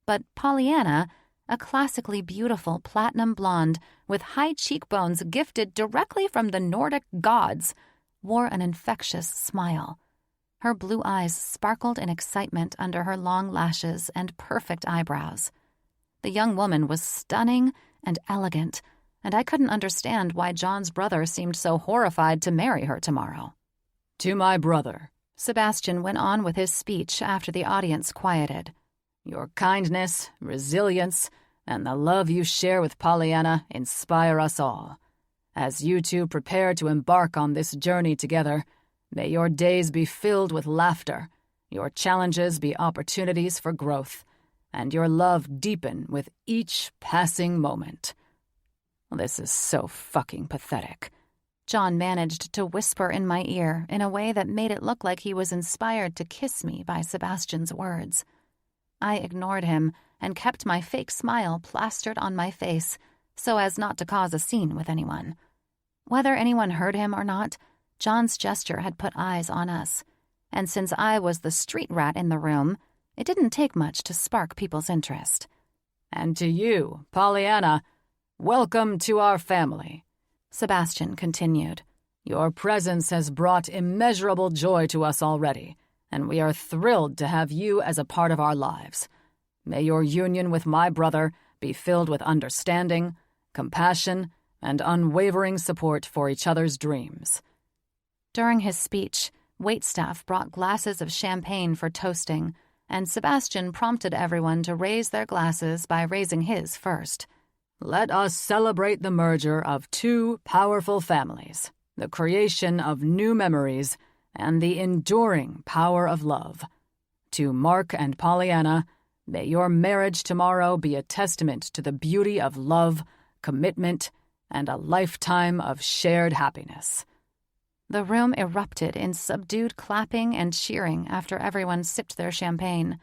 But Pollyanna, a classically beautiful platinum blonde with high cheekbones gifted directly from the Nordic gods, wore an infectious smile. Her blue eyes sparkled in excitement under her long lashes and perfect eyebrows. The young woman was stunning and elegant, and I couldn't understand why John's brother seemed so horrified to marry her tomorrow. "To my brother," Sebastian went on with his speech after the audience quieted. "Your kindness, resilience, and the love you share with Pollyanna inspire us all. As you two prepare to embark on this journey together, may your days be filled with laughter, your challenges be opportunities for growth, and your love deepen with each passing moment." This is so fucking pathetic. John managed to whisper in my ear in a way that made it look like he was inspired to kiss me by Sebastian's words. I ignored him and kept my fake smile plastered on my face so as not to cause a scene with anyone. Whether anyone heard him or not, John's gesture had put eyes on us, and since I was the street rat in the room, it didn't take much to spark people's interest. "And to you, Pollyanna, welcome to our family," Sebastian continued. "Your presence has brought immeasurable joy to us already, and we are thrilled to have you as a part of our lives. May your union with my brother be filled with understanding, compassion, and unwavering support for each other's dreams." During his speech, waitstaff brought glasses of champagne for toasting, and Sebastian prompted everyone to raise their glasses by raising his first. "Let us celebrate the merger of two powerful families, the creation of new memories, and the enduring power of love. To Mark and Pollyanna, may your marriage tomorrow be a testament to the beauty of love, commitment, and a lifetime of shared happiness." The room erupted in subdued clapping and cheering after everyone sipped their champagne.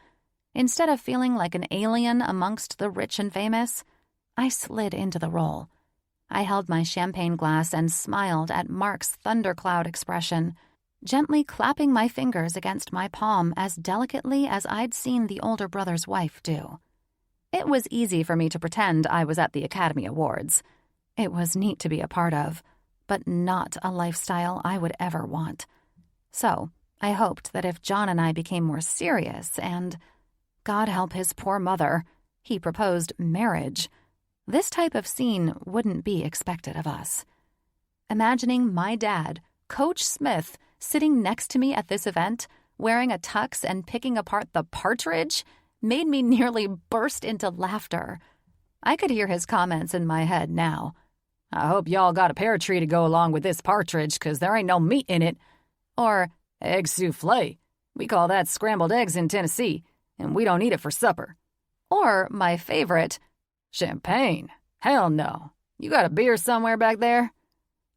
Instead of feeling like an alien amongst the rich and famous, I slid into the role. I held my champagne glass and smiled at Mark's thundercloud expression, gently clapping my fingers against my palm as delicately as I'd seen the older brother's wife do. It was easy for me to pretend I was at the Academy Awards. It was neat to be a part of, but not a lifestyle I would ever want. So I hoped that if John and I became more serious and, God help his poor mother, he proposed marriage, this type of scene wouldn't be expected of us. Imagining my dad, Coach Smith, sitting next to me at this event, wearing a tux and picking apart the partridge, made me nearly burst into laughter. I could hear his comments in my head now. "I hope y'all got a pear tree to go along with this partridge, 'cause there ain't no meat in it." Or, "Egg souffle. We call that scrambled eggs in Tennessee, and we don't eat it for supper." Or my favorite, "Champagne? Hell no. You got a beer somewhere back there?"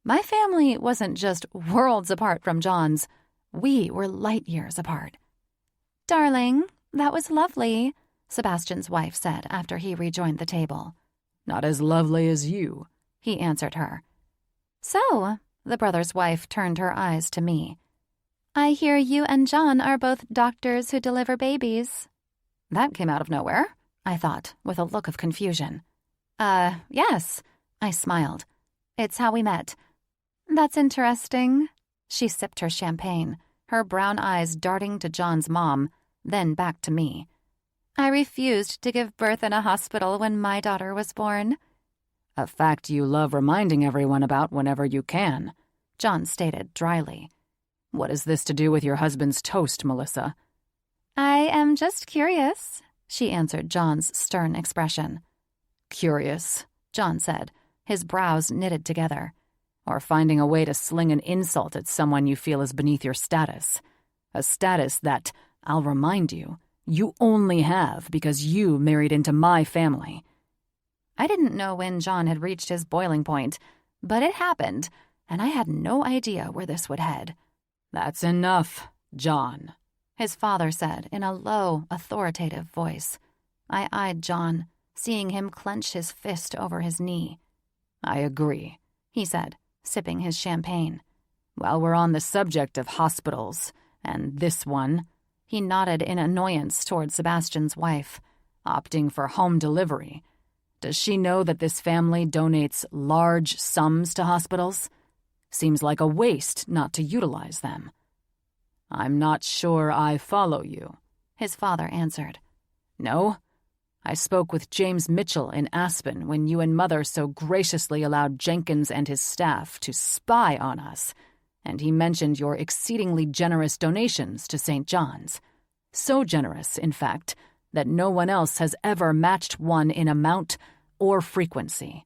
My family wasn't just worlds apart from John's. We were light years apart. "Darling, that was lovely," Sebastian's wife said after he rejoined the table. "Not as lovely as you," he answered her. "So," the brother's wife turned her eyes to me. "I hear you and John are both doctors who deliver babies." That came out of nowhere, I thought, with a look of confusion. Yes," I smiled. "It's how we met." "That's interesting." She sipped her champagne, her brown eyes darting to John's mom, then back to me. "I refused to give birth in a hospital when my daughter was born." "A fact you love reminding everyone about whenever you can," John stated dryly. "What has this to do with your husband's toast, Melissa?" "I am just curious," she answered John's stern expression. "Curious," John said, his brows knitted together. "Or finding a way to sling an insult at someone you feel is beneath your status. A status that, I'll remind you, you only have because you married into my family." I didn't know when John had reached his boiling point, but it happened, and I had no idea where this would head. "That's enough, John," his father said in a low, authoritative voice. I eyed John. seeing him clench his fist over his knee. "I agree," he said, sipping his champagne. "While we're on the subject of hospitals, and this one," he nodded in annoyance toward Sebastian's wife, "opting for home delivery. Does she know that this family donates large sums to hospitals? Seems like a waste not to utilize them." "I'm not sure I follow you," his father answered. "No? I spoke with James Mitchell in Aspen when you and Mother so graciously allowed Jenkins and his staff to spy on us, and he mentioned your exceedingly generous donations to St. John's. So generous, in fact, that no one else has ever matched one in amount or frequency."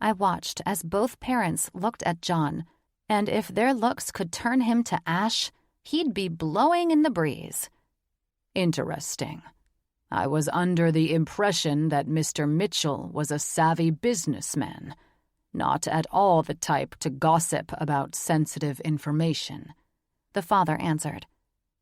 I watched as both parents looked at John, and if their looks could turn him to ash, he'd be blowing in the breeze. "Interesting. I was under the impression that Mr. Mitchell was a savvy businessman, not at all the type to gossip about sensitive information," the father answered.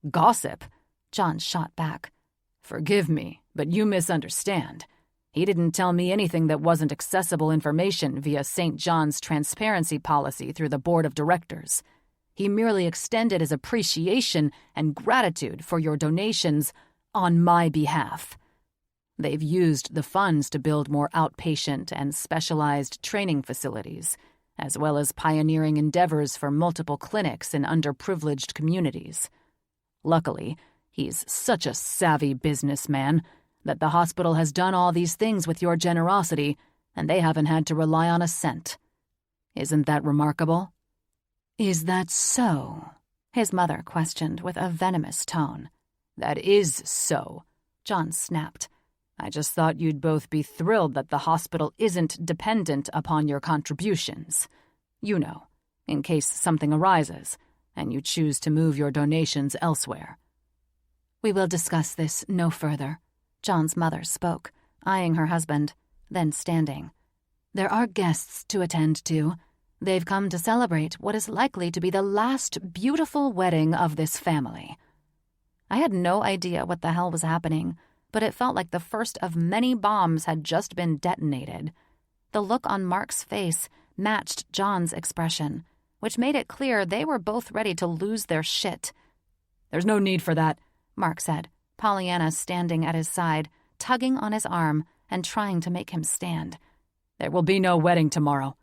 "Gossip?" John shot back. "Forgive me, but you misunderstand. He didn't tell me anything that wasn't accessible information via St. John's transparency policy through the board of directors. He merely extended his appreciation and gratitude for your donations on my behalf. They've used the funds to build more outpatient and specialized training facilities, as well as pioneering endeavors for multiple clinics in underprivileged communities. Luckily, he's such a savvy businessman that the hospital has done all these things with your generosity, and they haven't had to rely on a cent. Isn't that remarkable?" "Is that so?" his mother questioned with a venomous tone. "That is so," John snapped. "I just thought you'd both be thrilled that the hospital isn't dependent upon your contributions. You know, in case something arises, and you choose to move your donations elsewhere." "We will discuss this no further," John's mother spoke, eyeing her husband, then standing. "There are guests to attend to. They've come to celebrate what is likely to be the last beautiful wedding of this family." I had no idea what the hell was happening, but it felt like the first of many bombs had just been detonated. The look on Mark's face matched John's expression, which made it clear they were both ready to lose their shit. "There's no need for that," Mark said, Pollyanna standing at his side, tugging on his arm and trying to make him stand. "There will be no wedding tomorrow."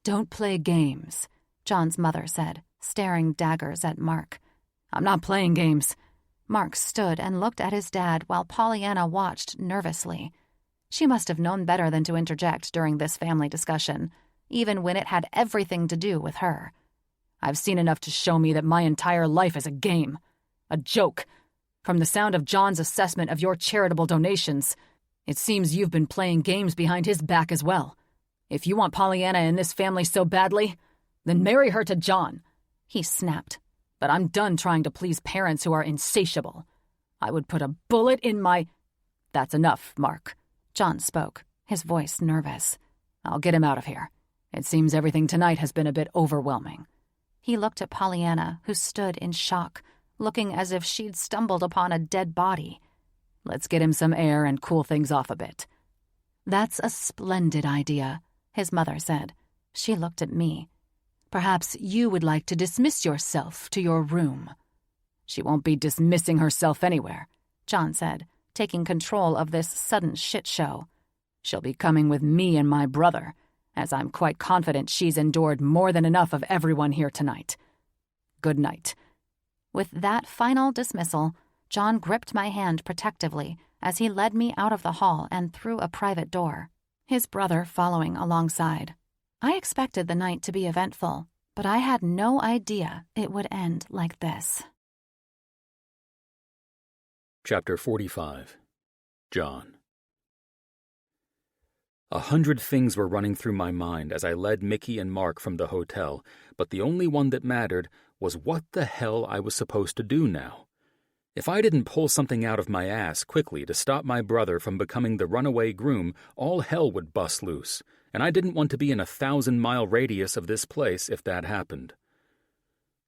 "Don't play games," John's mother said, staring daggers at Mark. "I'm not playing games." Mark stood and looked at his dad while Pollyanna watched nervously. She must have known better than to interject during this family discussion, even when it had everything to do with her. "I've seen enough to show me that my entire life is a game. A joke. From the sound of John's assessment of your charitable donations, it seems you've been playing games behind his back as well. If you want Pollyanna in this family so badly, then marry her to John," he snapped. "But I'm done trying to please parents who are insatiable. I would put a bullet in my—" "That's enough, Mark," John spoke, his voice nervous. "I'll get him out of here. It seems everything tonight has been a bit overwhelming." He looked at Pollyanna, who stood in shock, looking as if she'd stumbled upon a dead body. "Let's get him some air and cool things off a bit." "That's a splendid idea," his mother said. She looked at me. "Perhaps you would like to dismiss yourself to your room." "She won't be dismissing herself anywhere," John said, taking control of this sudden shit show. "She'll be coming with me and my brother, as I'm quite confident she's endured more than enough of everyone here tonight. Good night." With that final dismissal, John gripped my hand protectively as he led me out of the hall and through a private door, his brother following alongside. I expected the night to be eventful, but I had no idea it would end like this. Chapter 45. John. 100 things were running through my mind as I led Mickey and Mark from the hotel, but the only one that mattered was what the hell I was supposed to do now. If I didn't pull something out of my ass quickly to stop my brother from becoming the runaway groom, all hell would bust loose, and I didn't want to be in a 1,000-mile radius of this place if that happened.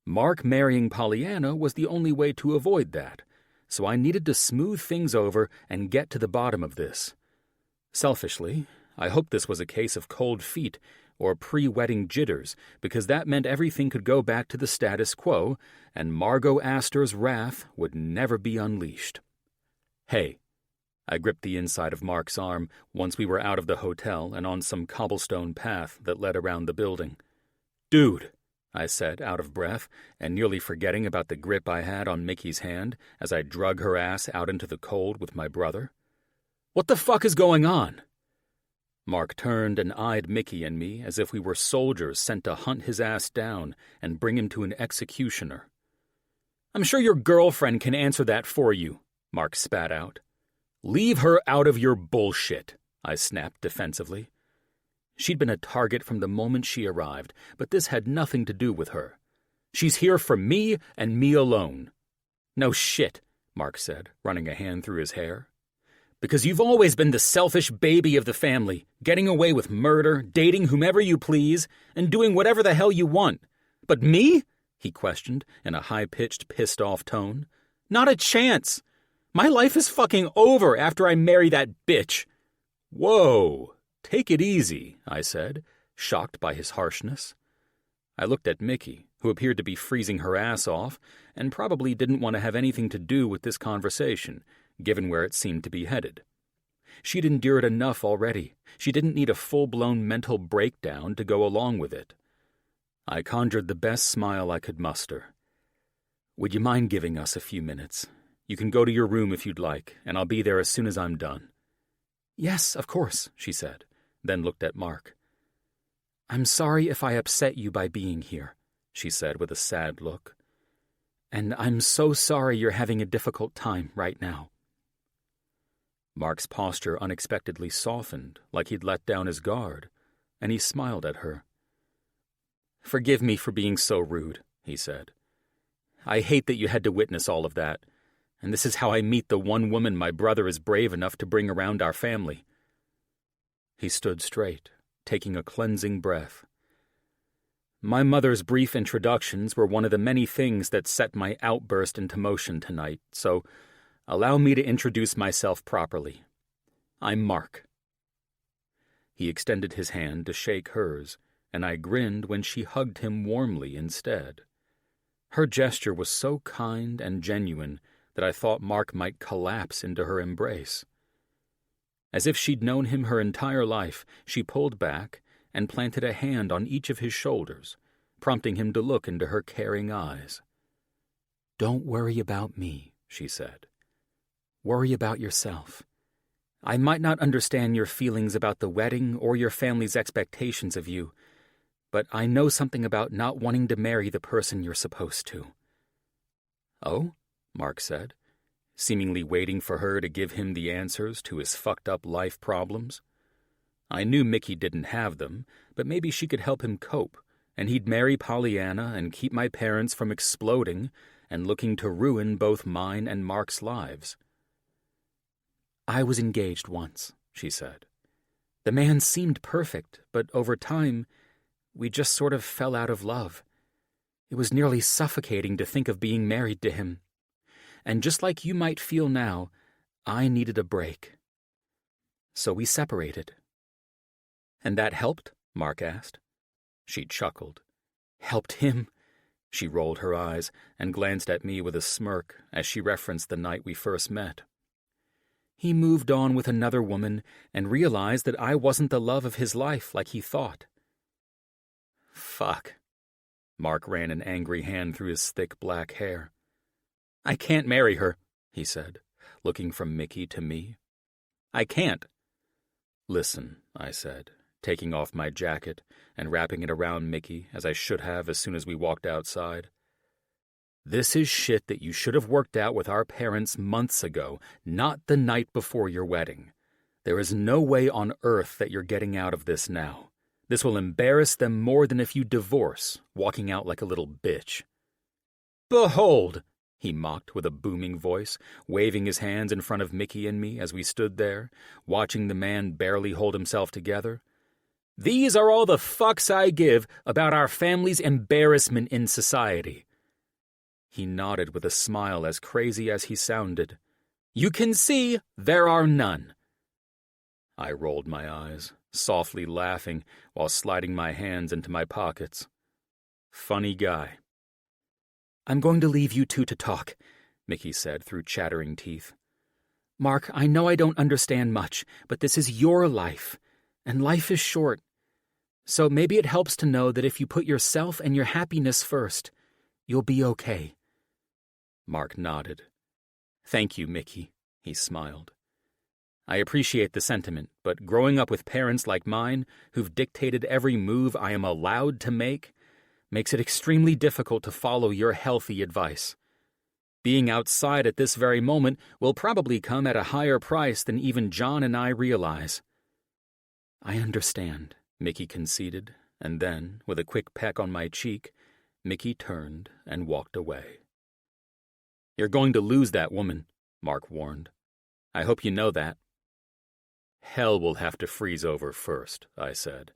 Mark marrying Pollyanna was the only way to avoid that, so I needed to smooth things over and get to the bottom of this. Selfishly, I hoped this was a case of cold feet or pre-wedding jitters, because that meant everything could go back to the status quo and Margot Aster's wrath would never be unleashed. "Hey." I gripped the inside of Mark's arm once we were out of the hotel and on some cobblestone path that led around the building. "Dude," I said, out of breath and nearly forgetting about the grip I had on Mickey's hand as I drug her ass out into the cold with my brother. "What the fuck is going on?" Mark turned and eyed Mickey and me as if we were soldiers sent to hunt his ass down and bring him to an executioner. "I'm sure your girlfriend can answer that for you," Mark spat out. "Leave her out of your bullshit," I snapped defensively. She'd been a target from the moment she arrived, but this had nothing to do with her. "She's here for me and me alone." "No shit," Mark said, running a hand through his hair. "Because you've always been the selfish baby of the family, getting away with murder, dating whomever you please, and doing whatever the hell you want. But me?" he questioned in a high-pitched, pissed-off tone. "Not a chance. My life is fucking over after I marry that bitch." "Whoa, take it easy," I said, shocked by his harshness. I looked at Mickey, who appeared to be freezing her ass off and probably didn't want to have anything to do with this conversation, given where it seemed to be headed. She'd endured enough already. She didn't need a full-blown mental breakdown to go along with it. I conjured the best smile I could muster. "Would you mind giving us a few minutes? You can go to your room if you'd like, and I'll be there as soon as I'm done." "Yes, of course," she said, then looked at Mark. "I'm sorry if I upset you by being here," she said with a sad look. "And I'm so sorry you're having a difficult time right now." Mark's posture unexpectedly softened, like he'd let down his guard, and he smiled at her. "Forgive me for being so rude," he said. "I hate that you had to witness all of that, and this is how I meet the one woman my brother is brave enough to bring around our family." He stood straight, taking a cleansing breath. "My mother's brief introductions were one of the many things that set my outburst into motion tonight, so allow me to introduce myself properly. I'm Mark." He extended his hand to shake hers, and I grinned when she hugged him warmly instead. Her gesture was so kind and genuine that I thought Mark might collapse into her embrace. As if she'd known him her entire life, she pulled back and planted a hand on each of his shoulders, prompting him to look into her caring eyes. "Don't worry about me," she said. "Worry about yourself. I might not understand your feelings about the wedding or your family's expectations of you, but I know something about not wanting to marry the person you're supposed to." "Oh?" Mark said, seemingly waiting for her to give him the answers to his fucked-up life problems. I knew Mickey didn't have them, but maybe she could help him cope, and he'd marry Pollyanna and keep my parents from exploding and looking to ruin both mine and Mark's lives. "I was engaged once," she said. "The man seemed perfect, but over time, we just sort of fell out of love. It was nearly suffocating to think of being married to him. And just like you might feel now, I needed a break. So we separated." "And that helped?" Mark asked. She chuckled. "Helped him?" She rolled her eyes and glanced at me with a smirk as she referenced the night we first met. "He moved on with another woman and realized that I wasn't the love of his life like he thought." "Fuck." Mark ran an angry hand through his thick black hair. "I can't marry her," he said, looking from Mickey to me. "I can't." "Listen," I said, taking off my jacket and wrapping it around Mickey as I should have as soon as we walked outside. "This is shit that you should have worked out with our parents months ago, not the night before your wedding. There is no way on earth that you're getting out of this now. This will embarrass them more than if you divorce, walking out like a little bitch." "Behold!" he mocked with a booming voice, waving his hands in front of Mickey and me as we stood there, watching the man barely hold himself together. "These are all the fucks I give about our family's embarrassment in society." He nodded with a smile as crazy as he sounded. "You can see there are none." I rolled my eyes, softly laughing while sliding my hands into my pockets. Funny guy. I'm going to leave you two to talk, Mickey said through chattering teeth. Mark, I know I don't understand much, but this is your life, and life is short. So maybe it helps to know that if you put yourself and your happiness first, you'll be okay. Mark nodded. Thank you, Mickey, he smiled. I appreciate the sentiment, but growing up with parents like mine, who've dictated every move I am allowed to make, makes it extremely difficult to follow your healthy advice. Being outside at this very moment will probably come at a higher price than even John and I realize. I understand, Mickey conceded, and then, with a quick peck on my cheek, Mickey turned and walked away. You're going to lose that woman, Mark warned. I hope you know that. Hell will have to freeze over first, I said.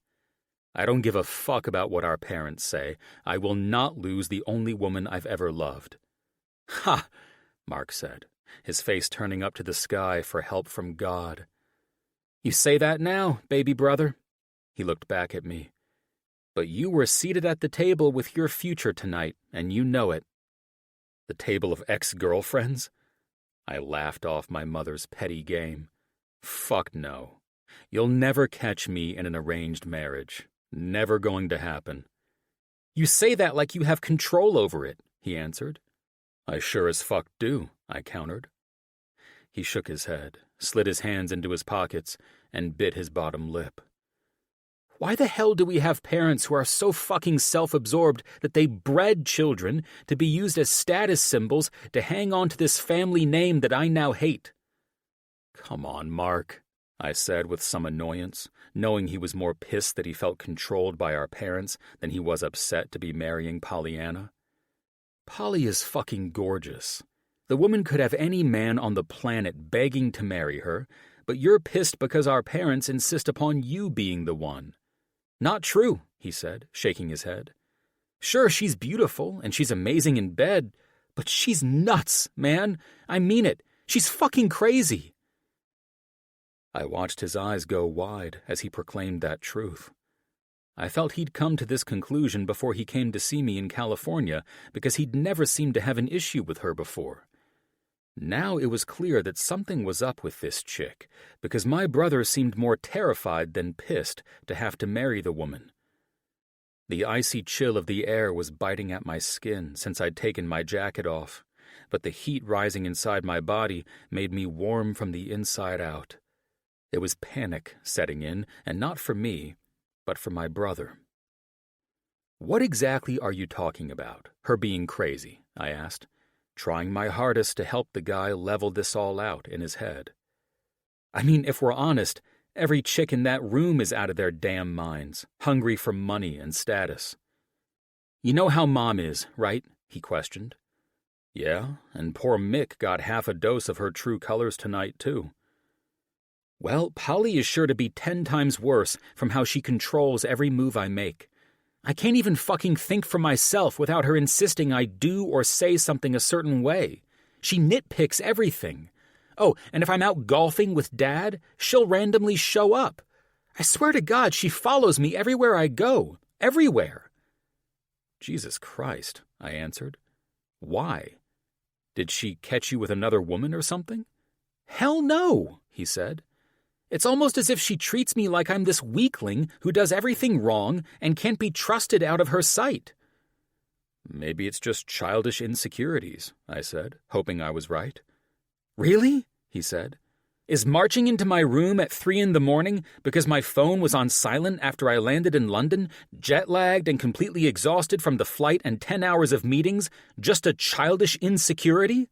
I don't give a fuck about what our parents say. I will not lose the only woman I've ever loved. Ha! Mark said, his face turning up to the sky for help from God. You say that now, baby brother. He looked back at me. But you were seated at the table with your future tonight, and you know it. The table of ex-girlfriends? I laughed off my mother's petty game. Fuck no. You'll never catch me in an arranged marriage. Never going to happen. You say that like you have control over it, he answered. I sure as fuck do, I countered. He shook his head, slid his hands into his pockets, and bit his bottom lip. Why the hell do we have parents who are so fucking self-absorbed that they bred children to be used as status symbols to hang on to this family name that I now hate? Come on, Mark, I said with some annoyance, knowing he was more pissed that he felt controlled by our parents than he was upset to be marrying Pollyanna. Polly is fucking gorgeous. The woman could have any man on the planet begging to marry her, but you're pissed because our parents insist upon you being the one. Not true, he said, shaking his head. Sure, she's beautiful, and she's amazing in bed, but she's nuts, man. I mean it. She's fucking crazy. I watched his eyes go wide as he proclaimed that truth. I felt he'd come to this conclusion before he came to see me in California because he'd never seemed to have an issue with her before. Now it was clear that something was up with this chick, because my brother seemed more terrified than pissed to have to marry the woman. The icy chill of the air was biting at my skin since I'd taken my jacket off, but the heat rising inside my body made me warm from the inside out. It was panic setting in, and not for me, but for my brother. What exactly are you talking about, her being crazy? I asked, trying my hardest to help the guy level this all out in his head. I mean, if we're honest, every chick in that room is out of their damn minds, hungry for money and status. You know how Mom is, right? He questioned. Yeah, and poor Mick got half a dose of her true colors tonight, too. Well, Polly is sure to be 10 times worse from how she controls every move I make. I can't even fucking think for myself without her insisting I do or say something a certain way. She nitpicks everything. Oh, and if I'm out golfing with Dad, she'll randomly show up. I swear to God, she follows me everywhere I go. Everywhere. Jesus Christ, I answered. Why? Did she catch you with another woman or something? Hell no, he said. It's almost as if she treats me like I'm this weakling who does everything wrong and can't be trusted out of her sight. Maybe it's just childish insecurities, I said, hoping I was right. Really? He said. Is marching into my room at 3 a.m. because my phone was on silent after I landed in London, jet-lagged and completely exhausted from the flight and 10 hours of meetings, just a childish insecurity?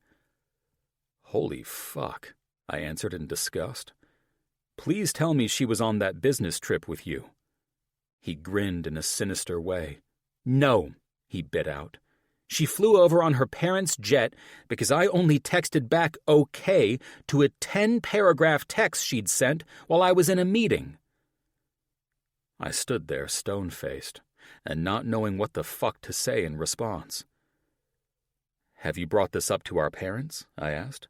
Holy fuck, I answered in disgust. Please tell me she was on that business trip with you. He grinned in a sinister way. No, he bit out. She flew over on her parents' jet because I only texted back okay to a 10-paragraph text she'd sent while I was in a meeting. I stood there stone-faced and not knowing what the fuck to say in response. Have you brought this up to our parents? I asked.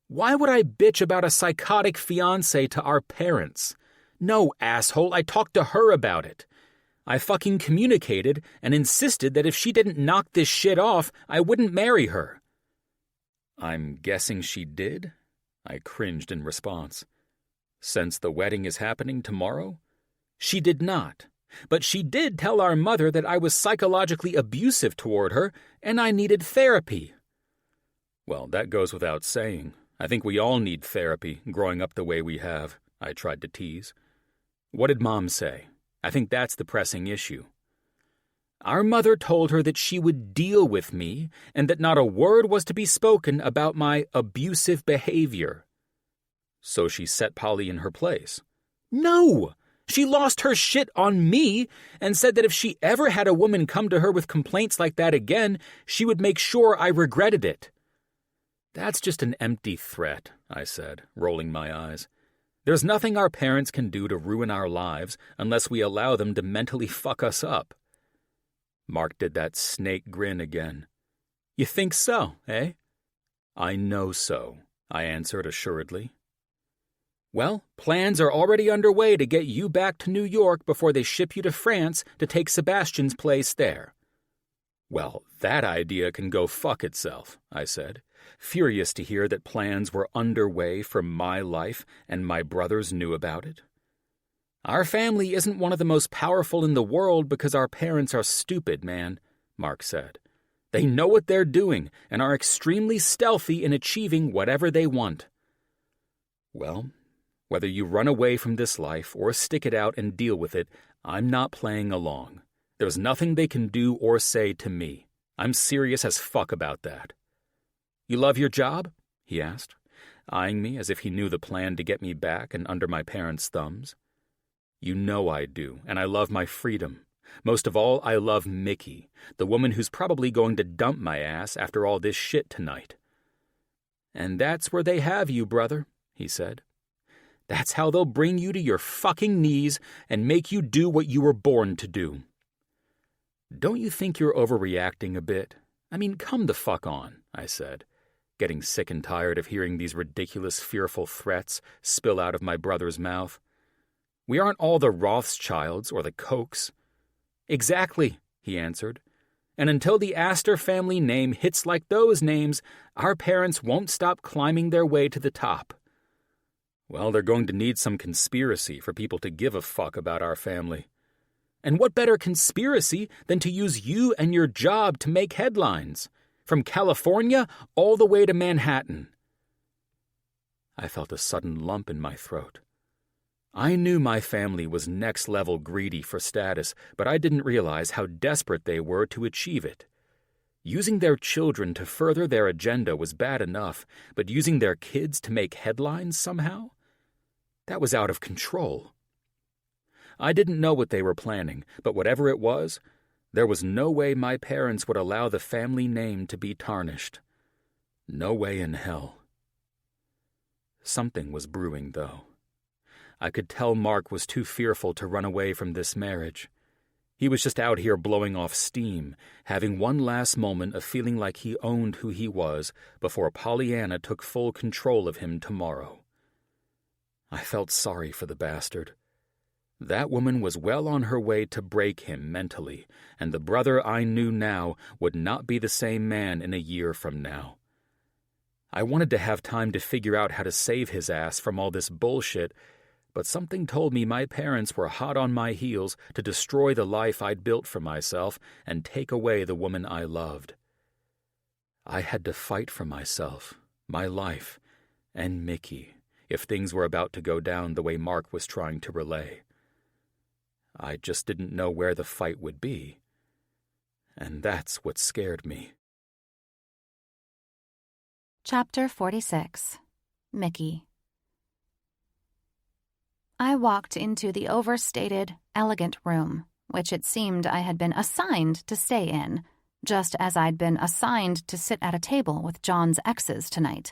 Why would I bitch about a psychotic fiancé to our parents? No, asshole, I talked to her about it. I fucking communicated and insisted that if she didn't knock this shit off, I wouldn't marry her. I'm guessing she did? I cringed in response. Since the wedding is happening tomorrow? She did not. But she did tell our mother that I was psychologically abusive toward her and I needed therapy. Well, that goes without saying. I think we all need therapy, growing up the way we have, I tried to tease. What did Mom say? I think that's the pressing issue. Our mother told her that she would deal with me and that not a word was to be spoken about my abusive behavior. So she set Polly in her place. No! She lost her shit on me and said that if she ever had a woman come to her with complaints like that again, she would make sure I regretted it. That's just an empty threat, I said, rolling my eyes. There's nothing our parents can do to ruin our lives unless we allow them to mentally fuck us up. Mark did that snake grin again. You think so, eh? I know so, I answered assuredly. Well, plans are already underway to get you back to New York before they ship you to France to take Sebastian's place there. Well, that idea can go fuck itself, I said, furious to hear that plans were underway for my life and my brothers knew about it. Our family isn't one of the most powerful in the world because our parents are stupid, man, Mark said. They know what they're doing and are extremely stealthy in achieving whatever they want. Well, whether you run away from this life or stick it out and deal with it, I'm not playing along. There's nothing they can do or say to me. I'm serious as fuck about that. You love your job? He asked, eyeing me as if he knew the plan to get me back and under my parents' thumbs. You know I do, and I love my freedom. Most of all, I love Mickey, the woman who's probably going to dump my ass after all this shit tonight. And that's where they have you, brother, he said. That's how they'll bring you to your fucking knees and make you do what you were born to do. Don't you think you're overreacting a bit? I mean, come the fuck on, I said, getting sick and tired of hearing these ridiculous, fearful threats spill out of my brother's mouth. We aren't all the Rothschilds or the Kochs. Exactly, he answered. And until the Aster family name hits like those names, our parents won't stop climbing their way to the top. Well, they're going to need some conspiracy for people to give a fuck about our family. And what better conspiracy than to use you and your job to make headlines, from California all the way to Manhattan? I felt a sudden lump in my throat. I knew my family was next-level greedy for status, but I didn't realize how desperate they were to achieve it. Using their children to further their agenda was bad enough, but using their kids to make headlines somehow? That was out of control. I didn't know what they were planning, but whatever it was, there was no way my parents would allow the family name to be tarnished. No way in hell. Something was brewing, though. I could tell Mark was too fearful to run away from this marriage. He was just out here blowing off steam, having one last moment of feeling like he owned who he was before Pollyanna took full control of him tomorrow. I felt sorry for the bastard. That woman was well on her way to break him mentally, and the brother I knew now would not be the same man in a year from now. I wanted to have time to figure out how to save his ass from all this bullshit, but something told me my parents were hot on my heels to destroy the life I'd built for myself and take away the woman I loved. I had to fight for myself, my life, and Mickey, if things were about to go down the way Mark was trying to relay. I just didn't know where the fight would be, and that's what scared me. Chapter 46. Mickey. I walked into the overstated, elegant room, which it seemed I had been assigned to stay in, just as I'd been assigned to sit at a table with John's exes tonight.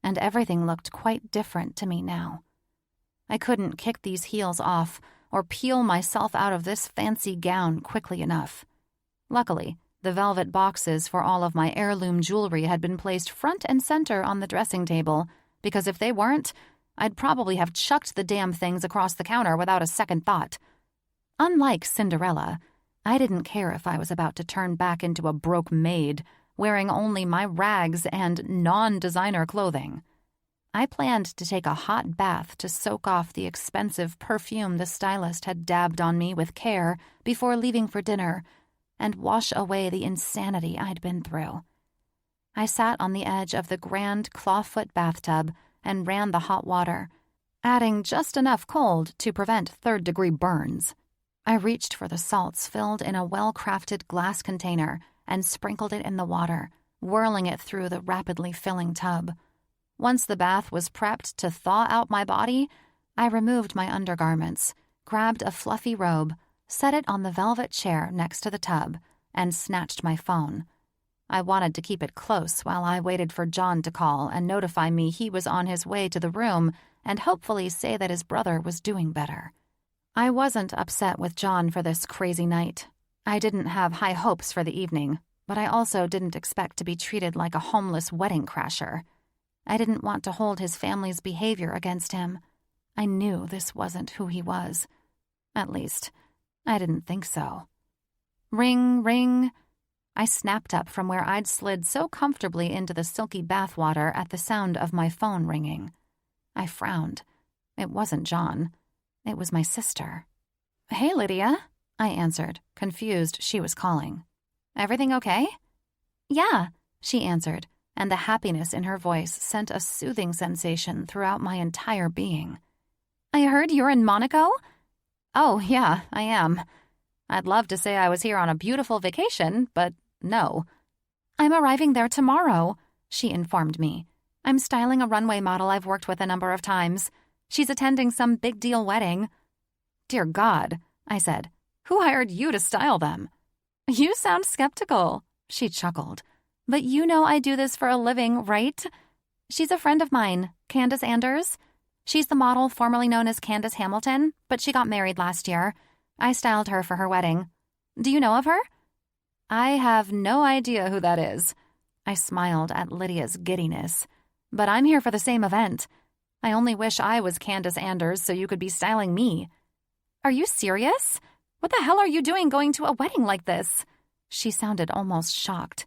And everything looked quite different to me now. I couldn't kick these heels off or peel myself out of this fancy gown quickly enough. Luckily, The velvet boxes for all of my heirloom jewelry had been placed front and center on the dressing table, because if they weren't, I'd probably have chucked the damn things across the counter without a second thought. Unlike Cinderella, I didn't care if I was about to turn back into a broke maid, wearing only my rags and non-designer clothing. I planned to take a hot bath to soak off the expensive perfume the stylist had dabbed on me with care before leaving for dinner, and wash away the insanity I'd been through. I sat on the edge of the grand clawfoot bathtub and ran the hot water, adding just enough cold to prevent third-degree burns. I reached for the salts filled in a well-crafted glass container and sprinkled it in the water, whirling it through the rapidly filling tub. Once the bath was prepped to thaw out my body, I removed my undergarments, grabbed a fluffy robe, set it on the velvet chair next to the tub, and snatched my phone. I wanted to keep it close while I waited for John to call and notify me he was on his way to the room and hopefully say that his brother was doing better. I wasn't upset with John for this crazy night. I didn't have high hopes for the evening, but I also didn't expect to be treated like a homeless wedding crasher. I didn't want to hold his family's behavior against him. I knew this wasn't who he was. At least, I didn't think so. Ring, ring. I snapped up from where I'd slid so comfortably into the silky bathwater at the sound of my phone ringing. I frowned. It wasn't John. It was my sister. "Hey, Lydia," I answered, confused she was calling. "Everything okay?" "Yeah," she answered, and the happiness in her voice sent a soothing sensation throughout my entire being. "I heard you're in Monaco?" "Oh, yeah, I am. I'd love to say I was here on a beautiful vacation, but no." "I'm arriving there tomorrow," she informed me. "I'm styling a runway model I've worked with a number of times. She's attending some big-deal wedding." "Dear God," I said. "Who hired you to style them?" "You sound skeptical," she chuckled. "But you know I do this for a living, right? She's a friend of mine, Candace Anders. She's the model formerly known as Candace Hamilton, but she got married last year. I styled her for her wedding. Do you know of her?" "I have no idea who that is." I smiled at Lydia's giddiness. "But I'm here for the same event. I only wish I was Candace Anders so you could be styling me." "Are you serious? What the hell are you doing going to a wedding like this?" She sounded almost shocked.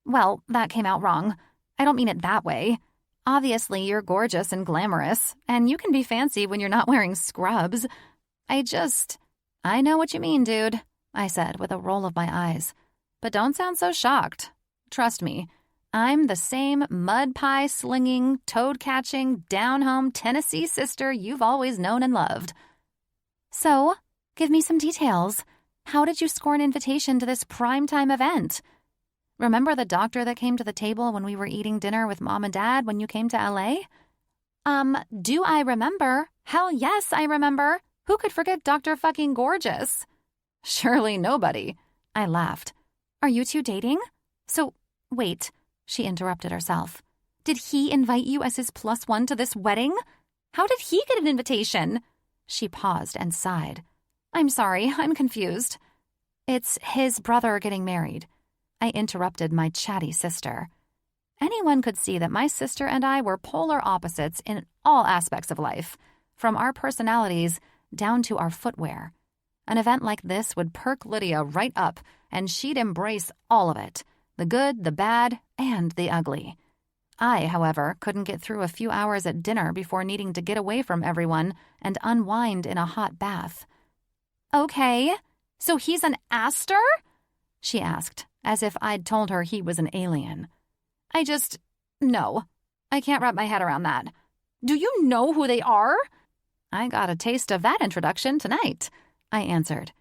"Well, that came out wrong. I don't mean it that way. Obviously, you're gorgeous and glamorous, and you can be fancy when you're not wearing scrubs. I know what you mean, dude," I said with a roll of my eyes. "But don't sound so shocked. Trust me, I'm the same mud-pie-slinging, toad-catching, down-home Tennessee sister you've always known and loved." "So, give me some details. How did you score an invitation to this primetime event? Remember the doctor that came to the table when we were eating dinner with Mom and Dad when you came to LA? Do I remember? Hell yes, I remember. Who could forget Dr. fucking Gorgeous?" "Surely nobody," I laughed. "Are you two dating? So, wait," she interrupted herself. "Did he invite you as his +1 to this wedding? How did he get an invitation?" She paused and sighed. "I'm sorry, I'm confused." "It's his brother getting married," I interrupted my chatty sister. Anyone could see that my sister and I were polar opposites in all aspects of life, from our personalities down to our footwear. An event like this would perk Lydia right up, and she'd embrace all of it, the good, the bad, and the ugly. I, however, couldn't get through a few hours at dinner before needing to get away from everyone and unwind in a hot bath. "Okay, so he's an Aster?" she asked, as if I'd told her he was an alien. No, I can't wrap my head around that. Do you know who they are?" "I got a taste of that introduction tonight," I answered.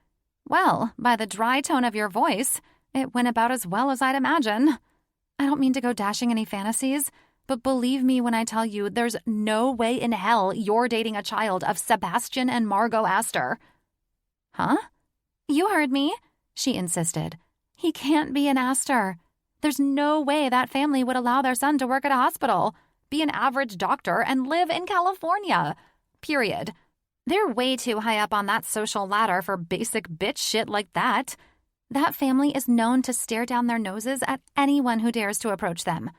"Well, by the dry tone of your voice, it went about as well as I'd imagine. I don't mean to go dashing any fantasies, but believe me when I tell you there's no way in hell you're dating a child of Sebastian and Margot Aster." "Huh?" "You heard me," she insisted. "He can't be an Aster. There's no way that family would allow their son to work at a hospital, be an average doctor, and live in California. Period. They're way too high up on that social ladder for basic bitch shit like that. That family is known to stare down their noses at anyone who dares to approach them.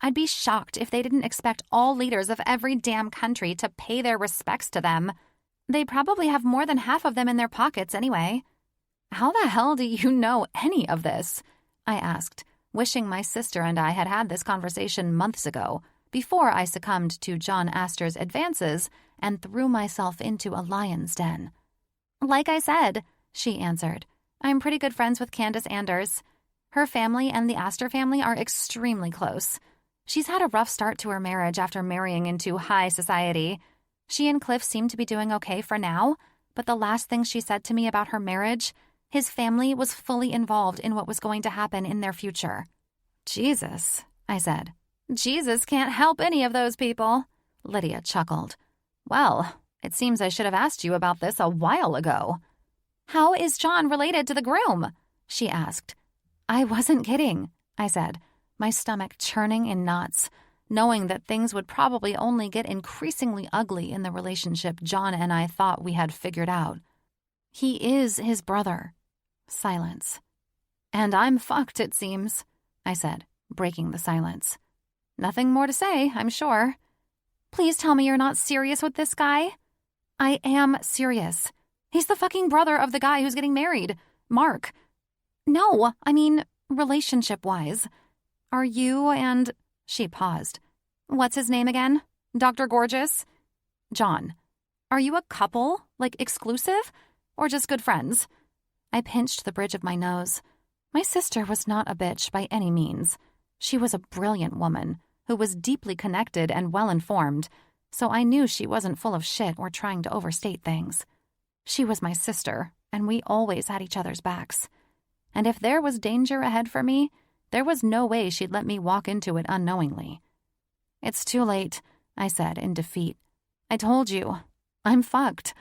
I'd be shocked if they didn't expect all leaders of every damn country to pay their respects to them. They probably have more than half of them in their pockets anyway. How the hell do you know any of this? I asked, wishing my sister and I had had this conversation months ago, before I succumbed to John Aster's advances and threw myself into a lion's den. Like I said, she answered, I'm pretty good friends with Candace Anders. Her family and the Aster family are extremely close. She's had a rough start to her marriage after marrying into high society. She and Cliff seem to be doing okay for now, but the last thing she said to me about her marriage, his family was fully involved in what was going to happen in their future. Jesus, I said. Jesus can't help any of those people. Lydia chuckled. Well, it seems I should have asked you about this a while ago. How is John related to the groom? She asked. I wasn't kidding, I said, my stomach churning in knots, knowing that things would probably only get increasingly ugly in the relationship John and I thought we had figured out. He is his brother. Silence. And I'm fucked, it seems, I said, breaking the silence. Nothing more to say, I'm sure. Please tell me you're not serious with this guy. I am serious. He's the fucking brother of the guy who's getting married, Mark. No, I mean, relationship-wise. Are you and... She paused. What's his name again? Dr. Gorgeous? John. Are you a couple? Like exclusive? Or just good friends? I pinched the bridge of my nose. My sister was not a bitch by any means. She was a brilliant woman who was deeply connected and well-informed, so I knew she wasn't full of shit or trying to overstate things. She was my sister, and we always had each other's backs. And if there was danger ahead for me, there was no way she'd let me walk into it unknowingly. It's too late, I said in defeat. I told you. I'm fucked.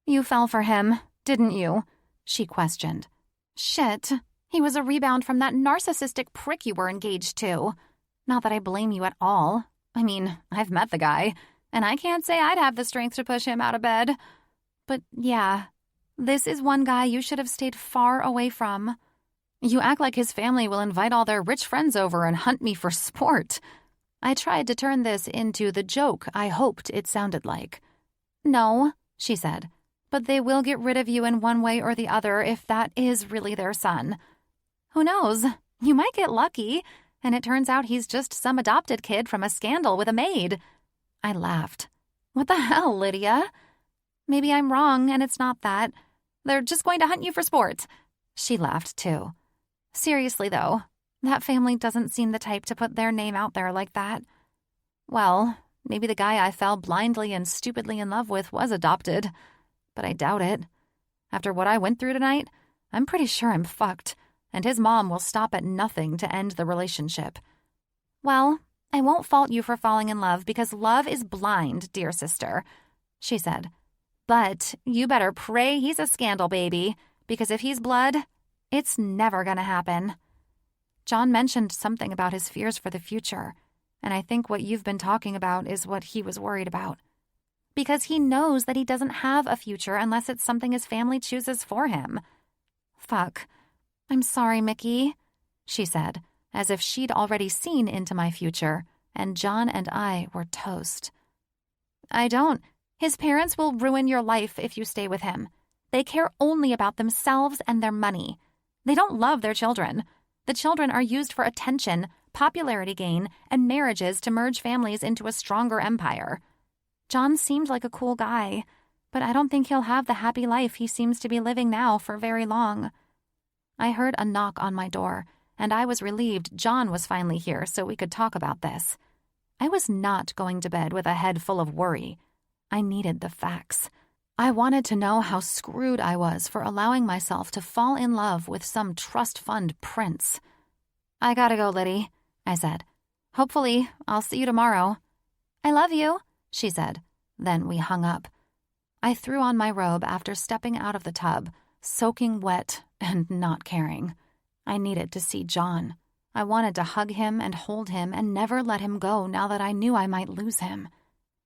You fell for him, didn't you? She questioned. Shit. He was a rebound from that narcissistic prick you were engaged to. Not that I blame you at all. I mean, I've met the guy, and I can't say I'd have the strength to push him out of bed. But yeah, this is one guy you should have stayed far away from. You act like his family will invite all their rich friends over and hunt me for sport. I tried to turn this into the joke I hoped it sounded like. No, she said, but they will get rid of you in one way or the other if that is really their son. Who knows? You might get lucky, and it turns out he's just some adopted kid from a scandal with a maid. I laughed. What the hell, Lydia? Maybe I'm wrong, and it's not that. They're just going to hunt you for sport. She laughed, too. Seriously, though, that family doesn't seem the type to put their name out there like that. Well, maybe the guy I fell blindly and stupidly in love with was adopted, but I doubt it. After what I went through tonight, I'm pretty sure I'm fucked, and his mom will stop at nothing to end the relationship. Well, I won't fault you for falling in love because love is blind, dear sister, she said. But you better pray he's a scandal baby, because if he's blood, it's never gonna happen. John mentioned something about his fears for the future, and I think what you've been talking about is what he was worried about. Because he knows that he doesn't have a future unless it's something his family chooses for him. Fuck. I'm sorry, Mickey, she said, as if she'd already seen into my future, and John and I were toast. I don't. His parents will ruin your life if you stay with him. They care only about themselves and their money. They don't love their children. The children are used for attention, popularity gain, and marriages to merge families into a stronger empire. John seemed like a cool guy, but I don't think he'll have the happy life he seems to be living now for very long. I heard a knock on my door, and I was relieved John was finally here so we could talk about this. I was not going to bed with a head full of worry. I needed the facts. I wanted to know how screwed I was for allowing myself to fall in love with some trust fund prince. I gotta go, Liddy, I said. Hopefully, I'll see you tomorrow. I love you, she said. Then we hung up. I threw on my robe after stepping out of the tub, soaking wet and not caring. I needed to see John. I wanted to hug him and hold him and never let him go now that I knew I might lose him.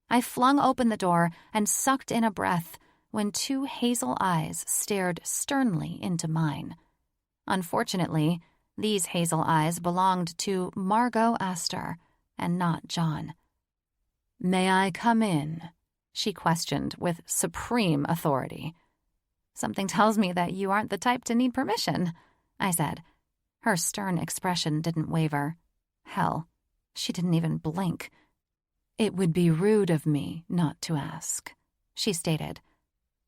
I flung open the door and sucked in a breath when two hazel eyes stared sternly into mine. Unfortunately, these hazel eyes belonged to Margot Aster and not John. "May I come in?" she questioned with supreme authority. "Something tells me that you aren't the type to need permission," I said. Her stern expression didn't waver. Hell, she didn't even blink. "It would be rude of me not to ask," she stated.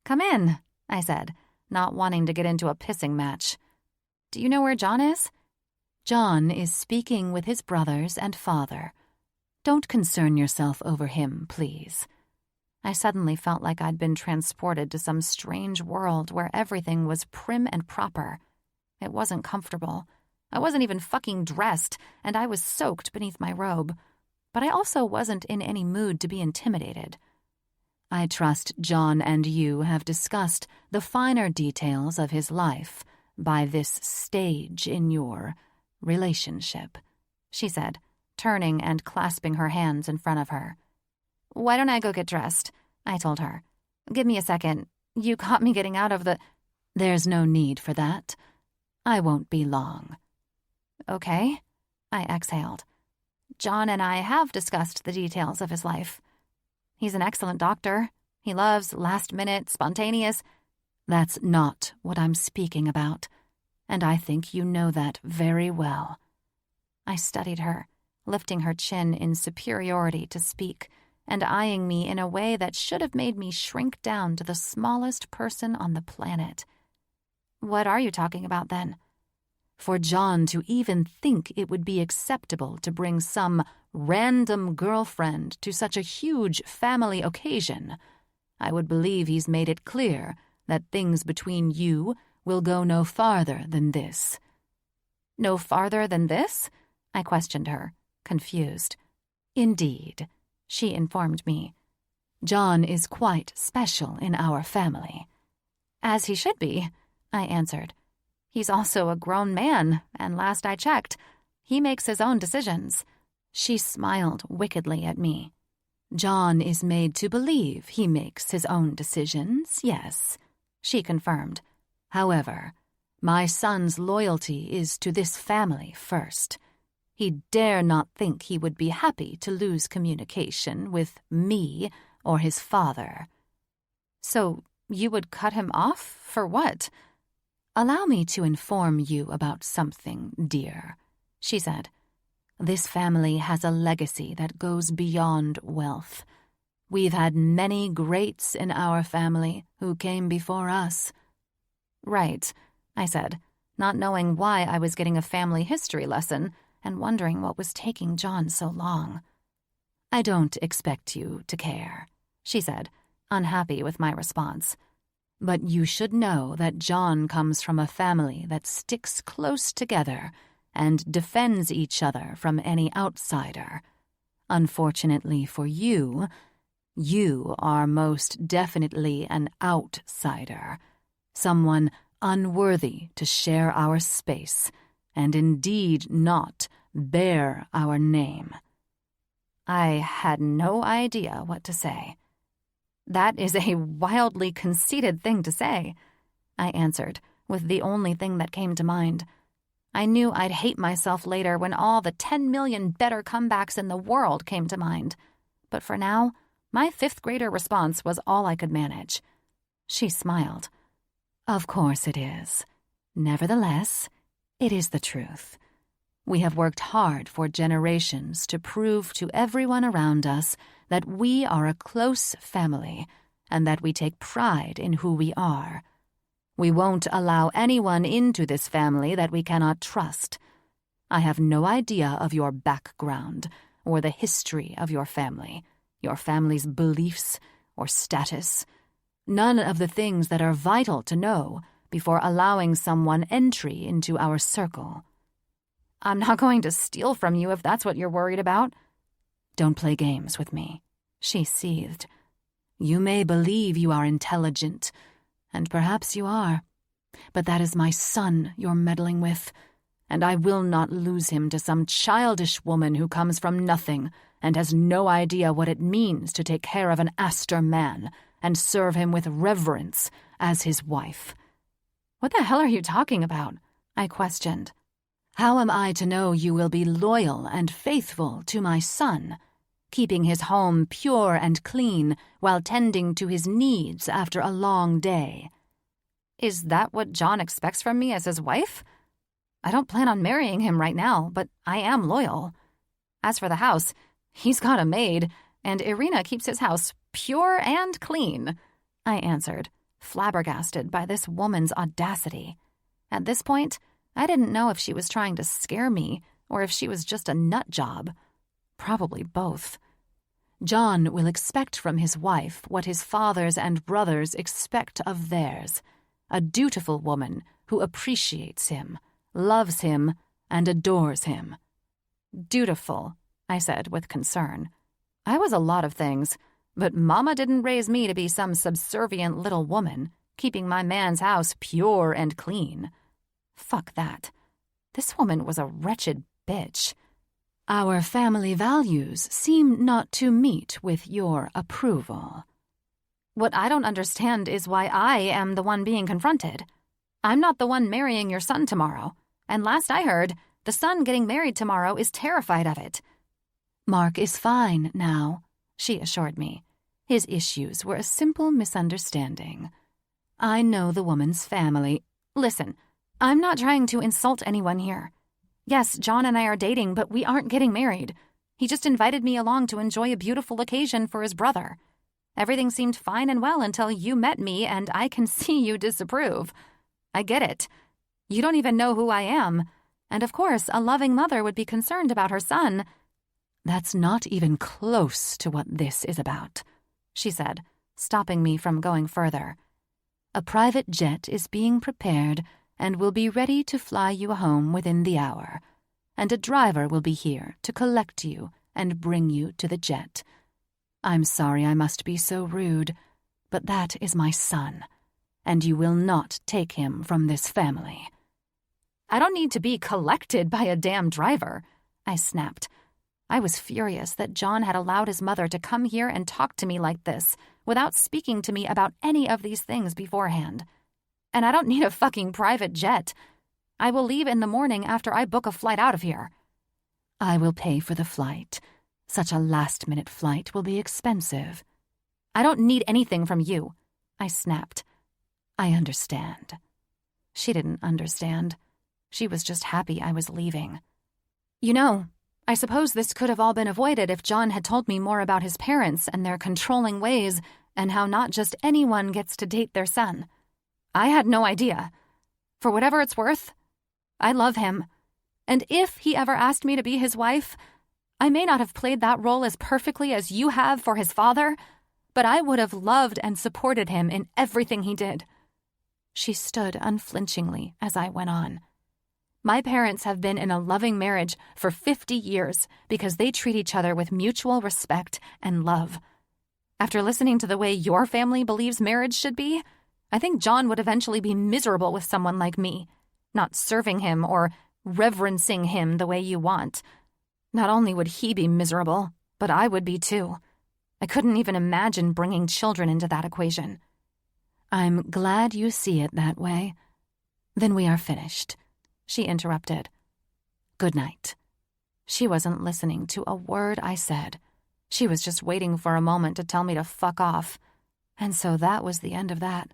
"Come in," I said, not wanting to get into a pissing match. "Do you know where John is?" "John is speaking with his brothers and father. Don't concern yourself over him, please." I suddenly felt like I'd been transported to some strange world where everything was prim and proper. It wasn't comfortable. I wasn't even fucking dressed, and I was soaked beneath my robe. But I also wasn't in any mood to be intimidated. "I trust John and you have discussed the finer details of his life by this stage in your relationship," she said, turning and clasping her hands in front of her. "Why don't I go get dressed?" I told her. "Give me a second. You caught me getting out of the—" "There's no need for that. I won't be long." "Okay," I exhaled. "John and I have discussed the details of his life. He's an excellent doctor. He loves last-minute, spontaneous—" "That's not what I'm speaking about, and I think you know that very well." I studied her, lifting her chin in superiority to speak, and eyeing me in a way that should have made me shrink down to the smallest person on the planet. "What are you talking about, then?" "For John to even think it would be acceptable to bring some random girlfriend to such a huge family occasion, I would believe he's made it clear that things between you will go no farther than this." "No farther than this?" I questioned her, confused. "Indeed," she informed me. "John is quite special in our family." "As he should be," I answered. "He's also a grown man, and last I checked, he makes his own decisions." She smiled wickedly at me. "John is made to believe he makes his own decisions, yes," she confirmed. "However, my son's loyalty is to this family first. He dare not think he would be happy to lose communication with me or his father." "So you would cut him off for what?" "Allow me to inform you about something, dear," she said. "This family has a legacy that goes beyond wealth. We've had many greats in our family who came before us." "Right," I said, not knowing why I was getting a family history lesson and wondering what was taking John so long. "I don't expect you to care," she said, unhappy with my response. "But you should know that John comes from a family that sticks close together and defends each other from any outsider. Unfortunately for you, you are most definitely an outsider, someone unworthy to share our space, and indeed not bear our name." I had no idea what to say. "That is a wildly conceited thing to say," I answered, with the only thing that came to mind. I knew I'd hate myself later when all the 10 million better comebacks in the world came to mind. But for now, my fifth-grader response was all I could manage. She smiled. "Of course it is. Nevertheless, it is the truth. We have worked hard for generations to prove to everyone around us that we are a close family and that we take pride in who we are. We won't allow anyone into this family that we cannot trust. I have no idea of your background or the history of your family's beliefs or status. None of the things that are vital to know before allowing someone entry into our circle." "I'm not going to steal from you if that's what you're worried about." "Don't play games with me," she seethed. "You may believe you are intelligent, and perhaps you are, but that is my son you're meddling with, and I will not lose him to some childish woman who comes from nothing and has no idea what it means to take care of an Aster man and serve him with reverence as his wife." "What the hell are you talking about?" I questioned. "How am I to know you will be loyal and faithful to my son, keeping his home pure and clean while tending to his needs after a long day?" Is that what John expects from me as his wife? I don't plan on marrying him right now, but I am loyal. As for the house, he's got a maid, and Irina keeps his house pure and clean, I answered, flabbergasted by this woman's audacity. At this point, I didn't know if she was trying to scare me or if she was just a nut job. Probably both. "John will expect from his wife what his fathers and brothers expect of theirs, a dutiful woman who appreciates him, loves him, and adores him." Dutiful, I said with concern. I was a lot of things, but Mama didn't raise me to be some subservient little woman, keeping my man's house pure and clean. Fuck that. This woman was a wretched bitch. "Our family values seem not to meet with your approval." What I don't understand is why I am the one being confronted. I'm not the one marrying your son tomorrow, and last I heard, the son getting married tomorrow is terrified of it. "Mark is fine now," she assured me. "His issues were a simple misunderstanding. I know the woman's family." Listen, I'm not trying to insult anyone here. Yes, John and I are dating, but we aren't getting married. He just invited me along to enjoy a beautiful occasion for his brother. Everything seemed fine and well until you met me, and I can see you disapprove. I get it. You don't even know who I am. And of course, a loving mother would be concerned about her son. "That's not even close to what this is about," she said, stopping me from going further. "A private jet is being prepared and will be ready to fly you home within the hour, and a driver will be here to collect you and bring you to the jet. I'm sorry I must be so rude, but that is my son, and you will not take him from this family." I don't need to be collected by a damn driver, I snapped. I was furious that John had allowed his mother to come here and talk to me like this without speaking to me about any of these things beforehand. And I don't need a fucking private jet. I will leave in the morning after I book a flight out of here. "I will pay for the flight. Such a last-minute flight will be expensive." "I don't need anything from you," I snapped. "I understand." She didn't understand. She was just happy I was leaving. You know, I suppose this could have all been avoided if John had told me more about his parents and their controlling ways and how not just anyone gets to date their son. I had no idea. For whatever it's worth, I love him. And if he ever asked me to be his wife, I may not have played that role as perfectly as you have for his father, but I would have loved and supported him in everything he did. She stood unflinchingly as I went on. My parents have been in a loving marriage for 50 years because they treat each other with mutual respect and love. After listening to the way your family believes marriage should be, I think John would eventually be miserable with someone like me, not serving him or reverencing him the way you want. Not only would he be miserable, but I would be too. I couldn't even imagine bringing children into that equation. "I'm glad you see it that way. Then we are finished," she interrupted. "Good night." She wasn't listening to a word I said. She was just waiting for a moment to tell me to fuck off. And so that was the end of that.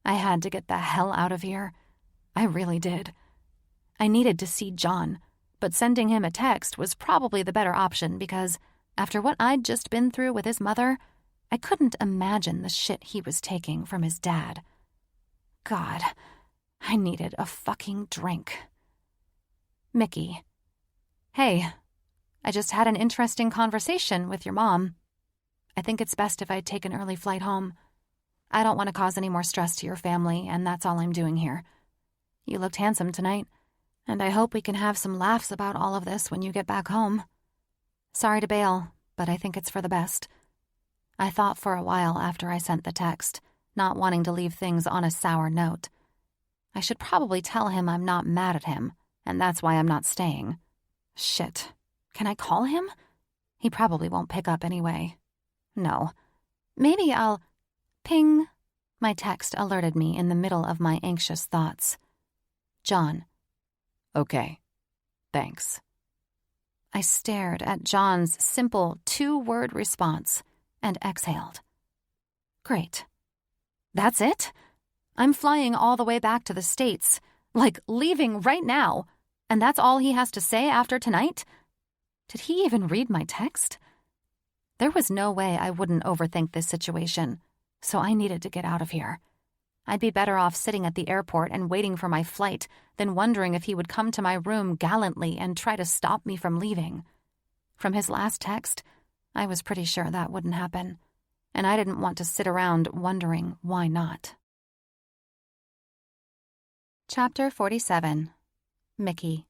I had to get the hell out of here. I really did. I needed to see John, but sending him a text was probably the better option because, after what I'd just been through with his mother, I couldn't imagine the shit he was taking from his dad. God, I needed a fucking drink. Mickey. Hey, I just had an interesting conversation with your mom. I think it's best if I take an early flight home. I don't want to cause any more stress to your family, and that's all I'm doing here. You looked handsome tonight, and I hope we can have some laughs about all of this when you get back home. Sorry to bail, but I think it's for the best. I thought for a while after I sent the text, not wanting to leave things on a sour note. I should probably tell him I'm not mad at him, and that's why I'm not staying. Shit. Can I call him? He probably won't pick up anyway. No. Maybe I'll... Ping. My text alerted me in the middle of my anxious thoughts. John. Okay. Thanks. I stared at John's simple 2-word response and exhaled. Great. That's it? I'm flying all the way back to the States, like leaving right now, and that's all he has to say after tonight? Did he even read my text? There was no way I wouldn't overthink this situation, so I needed to get out of here. I'd be better off sitting at the airport and waiting for my flight than wondering if he would come to my room gallantly and try to stop me from leaving. From his last text, I was pretty sure that wouldn't happen, and I didn't want to sit around wondering why not. Chapter 47. Mickey.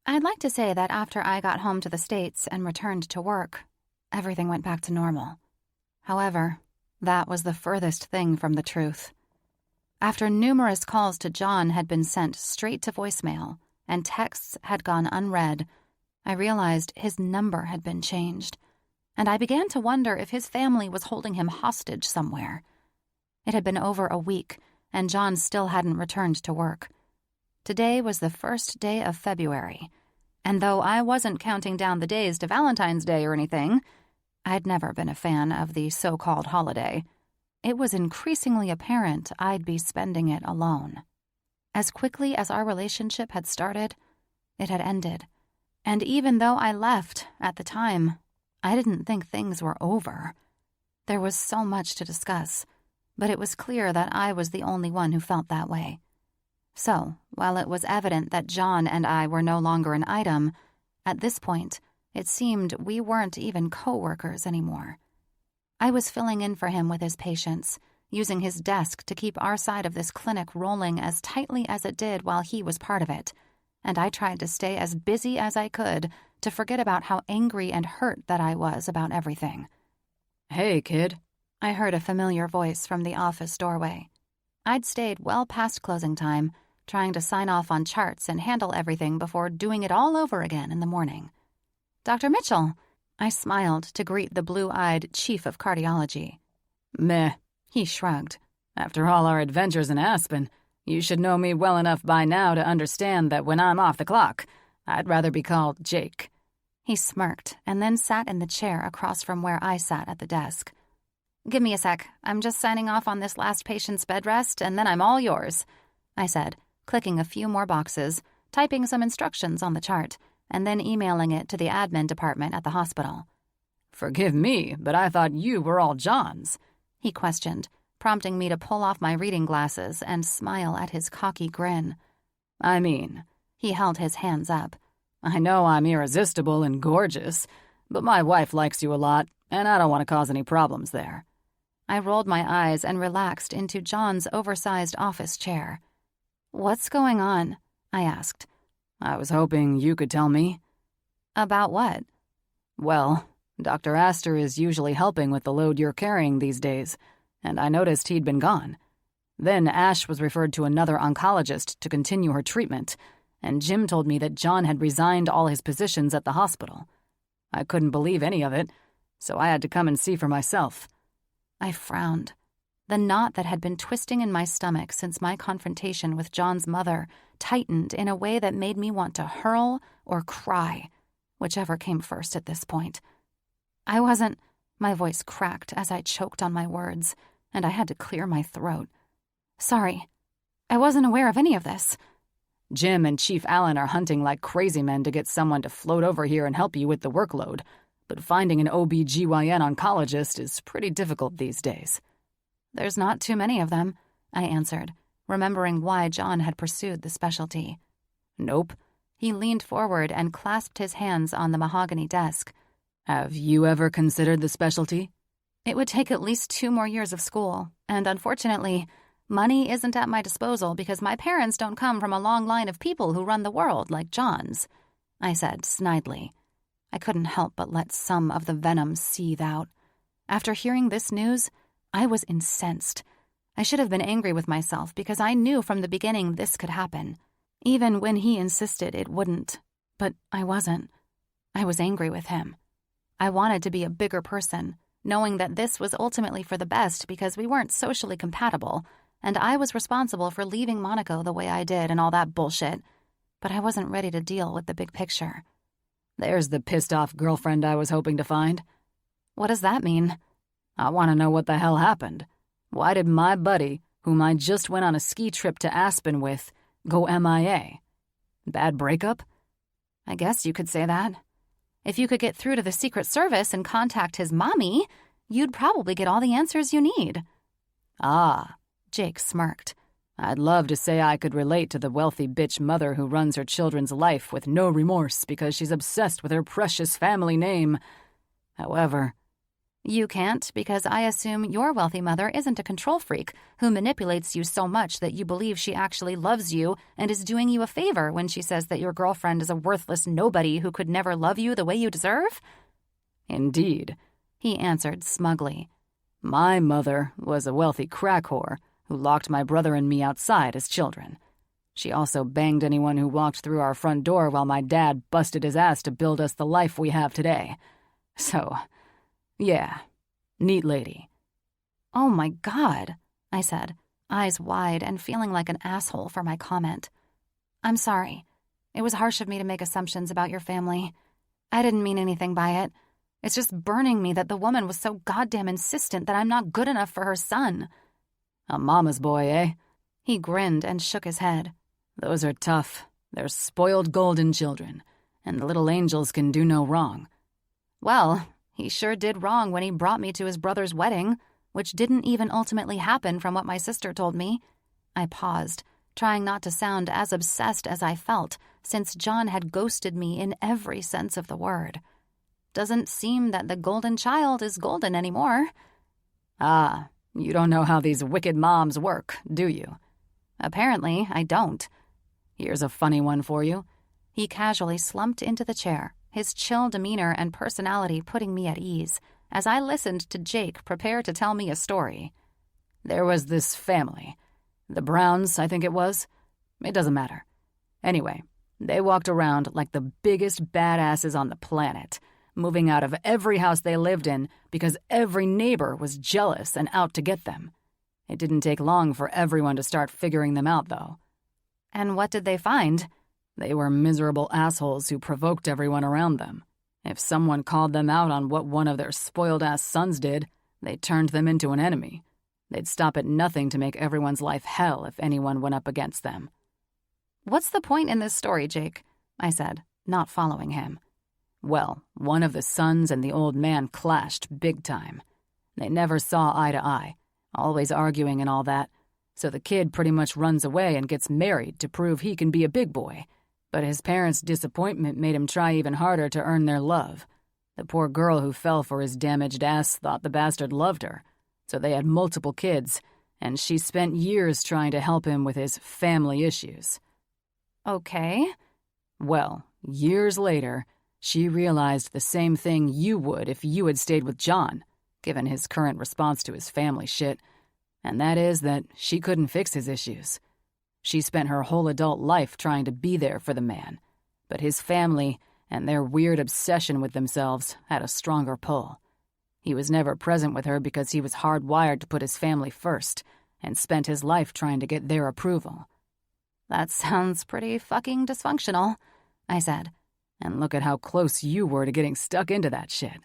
I'd like to say that after I got home to the States and returned to work, everything went back to normal. However, that was the furthest thing from the truth. After numerous calls to John had been sent straight to voicemail and texts had gone unread, I realized his number had been changed, and I began to wonder if his family was holding him hostage somewhere. It had been over a week, and John still hadn't returned to work. Today was the first day of February, and though I wasn't counting down the days to Valentine's Day or anything, I'd never been a fan of the so-called holiday. It was increasingly apparent I'd be spending it alone. As quickly as our relationship had started, it had ended. And even though I left at the time, I didn't think things were over. There was so much to discuss, but it was clear that I was the only one who felt that way. So, while it was evident that John and I were no longer an item, at this point, it seemed we weren't even co-workers anymore. I was filling in for him with his patients, using his desk to keep our side of this clinic rolling as tightly as it did while he was part of it, and I tried to stay as busy as I could to forget about how angry and hurt that I was about everything. Hey, kid. I heard a familiar voice from the office doorway. I'd stayed well past closing time, trying to sign off on charts and handle everything before doing it all over again in the morning. Dr. Mitchell, I smiled to greet the blue-eyed chief of cardiology. Meh, he shrugged. After all our adventures in Aspen, you should know me well enough by now to understand that when I'm off the clock, I'd rather be called Jake. He smirked and then sat in the chair across from where I sat at the desk. Give me a sec. I'm just signing off on this last patient's bed rest, and then I'm all yours, I said, clicking a few more boxes, typing some instructions on the chart, and then emailing it to the admin department at the hospital. Forgive me, but I thought you were all John's, he questioned, prompting me to pull off my reading glasses and smile at his cocky grin. I mean, he held his hands up. I know I'm irresistible and gorgeous, but my wife likes you a lot, and I don't want to cause any problems there. I rolled my eyes and relaxed into John's oversized office chair. What's going on? I asked. I was hoping you could tell me. About what? Well, Dr. Aster is usually helping with the load you're carrying these days, and I noticed he'd been gone. Then Ash was referred to another oncologist to continue her treatment, and Jim told me that John had resigned all his positions at the hospital. I couldn't believe any of it, so I had to come and see for myself. I frowned. The knot that had been twisting in my stomach since my confrontation with John's mother tightened in a way that made me want to hurl or cry, whichever came first at this point. My voice cracked as I choked on my words, and I had to clear my throat. Sorry, I wasn't aware of any of this. Jim and Chief Allen are hunting like crazy men to get someone to float over here and help you with the workload, but finding an OB/GYN oncologist is pretty difficult these days. There's not too many of them, I answered, remembering why John had pursued the specialty. Nope. He leaned forward and clasped his hands on the mahogany desk. Have you ever considered the specialty? It would take at least 2 more years of school, and unfortunately, money isn't at my disposal because my parents don't come from a long line of people who run the world like John's, I said snidely. I couldn't help but let some of the venom seethe out. After hearing this news, I was incensed. I should have been angry with myself because I knew from the beginning this could happen, even when he insisted it wouldn't. But I wasn't. I was angry with him. I wanted to be a bigger person, knowing that this was ultimately for the best because we weren't socially compatible, and I was responsible for leaving Monaco the way I did and all that bullshit. But I wasn't ready to deal with the big picture. There's the pissed-off girlfriend I was hoping to find. What does that mean? I want to know what the hell happened. Why did my buddy, whom I just went on a ski trip to Aspen with, go MIA? Bad breakup? I guess you could say that. If you could get through to the Secret Service and contact his mommy, you'd probably get all the answers you need. Ah, Jake smirked. I'd love to say I could relate to the wealthy bitch mother who runs her children's life with no remorse because she's obsessed with her precious family name. However, you can't, because I assume your wealthy mother isn't a control freak who manipulates you so much that you believe she actually loves you and is doing you a favor when she says that your girlfriend is a worthless nobody who could never love you the way you deserve? Indeed, he answered smugly. My mother was a wealthy crack whore who locked my brother and me outside as children. She also banged anyone who walked through our front door while my dad busted his ass to build us the life we have today. So, yeah, neat lady. Oh my God, I said, eyes wide and feeling like an asshole for my comment. I'm sorry. It was harsh of me to make assumptions about your family. I didn't mean anything by it. It's just burning me that the woman was so goddamn insistent that I'm not good enough for her son. A mama's boy, eh? He grinned and shook his head. Those are tough. They're spoiled golden children, and the little angels can do no wrong. Well, he sure did wrong when he brought me to his brother's wedding, which didn't even ultimately happen from what my sister told me. I paused, trying not to sound as obsessed as I felt, since John had ghosted me in every sense of the word. Doesn't seem that the golden child is golden anymore. Ah, you don't know how these wicked moms work, do you? Apparently, I don't. Here's a funny one for you. He casually slumped into the chair, his chill demeanor and personality putting me at ease, as I listened to Jake prepare to tell me a story. There was this family. The Browns, I think it was. It doesn't matter. Anyway, they walked around like the biggest badasses on the planet, moving out of every house they lived in because every neighbor was jealous and out to get them. It didn't take long for everyone to start figuring them out, though. And what did they find? They were miserable assholes who provoked everyone around them. If someone called them out on what one of their spoiled-ass sons did, they turned them into an enemy. They'd stop at nothing to make everyone's life hell if anyone went up against them. What's the point in this story, Jake? I said, not following him. Well, one of the sons and the old man clashed big time. They never saw eye to eye, always arguing and all that, so the kid pretty much runs away and gets married to prove he can be a big boy. But his parents' disappointment made him try even harder to earn their love. The poor girl who fell for his damaged ass thought the bastard loved her, so they had multiple kids, and she spent years trying to help him with his family issues. Okay. Well, years later, she realized the same thing you would if you had stayed with John, given his current response to his family shit, and that is that she couldn't fix his issues. She spent her whole adult life trying to be there for the man, but his family and their weird obsession with themselves had a stronger pull. He was never present with her because he was hardwired to put his family first and spent his life trying to get their approval. That sounds pretty fucking dysfunctional, I said. And look at how close you were to getting stuck into that shit.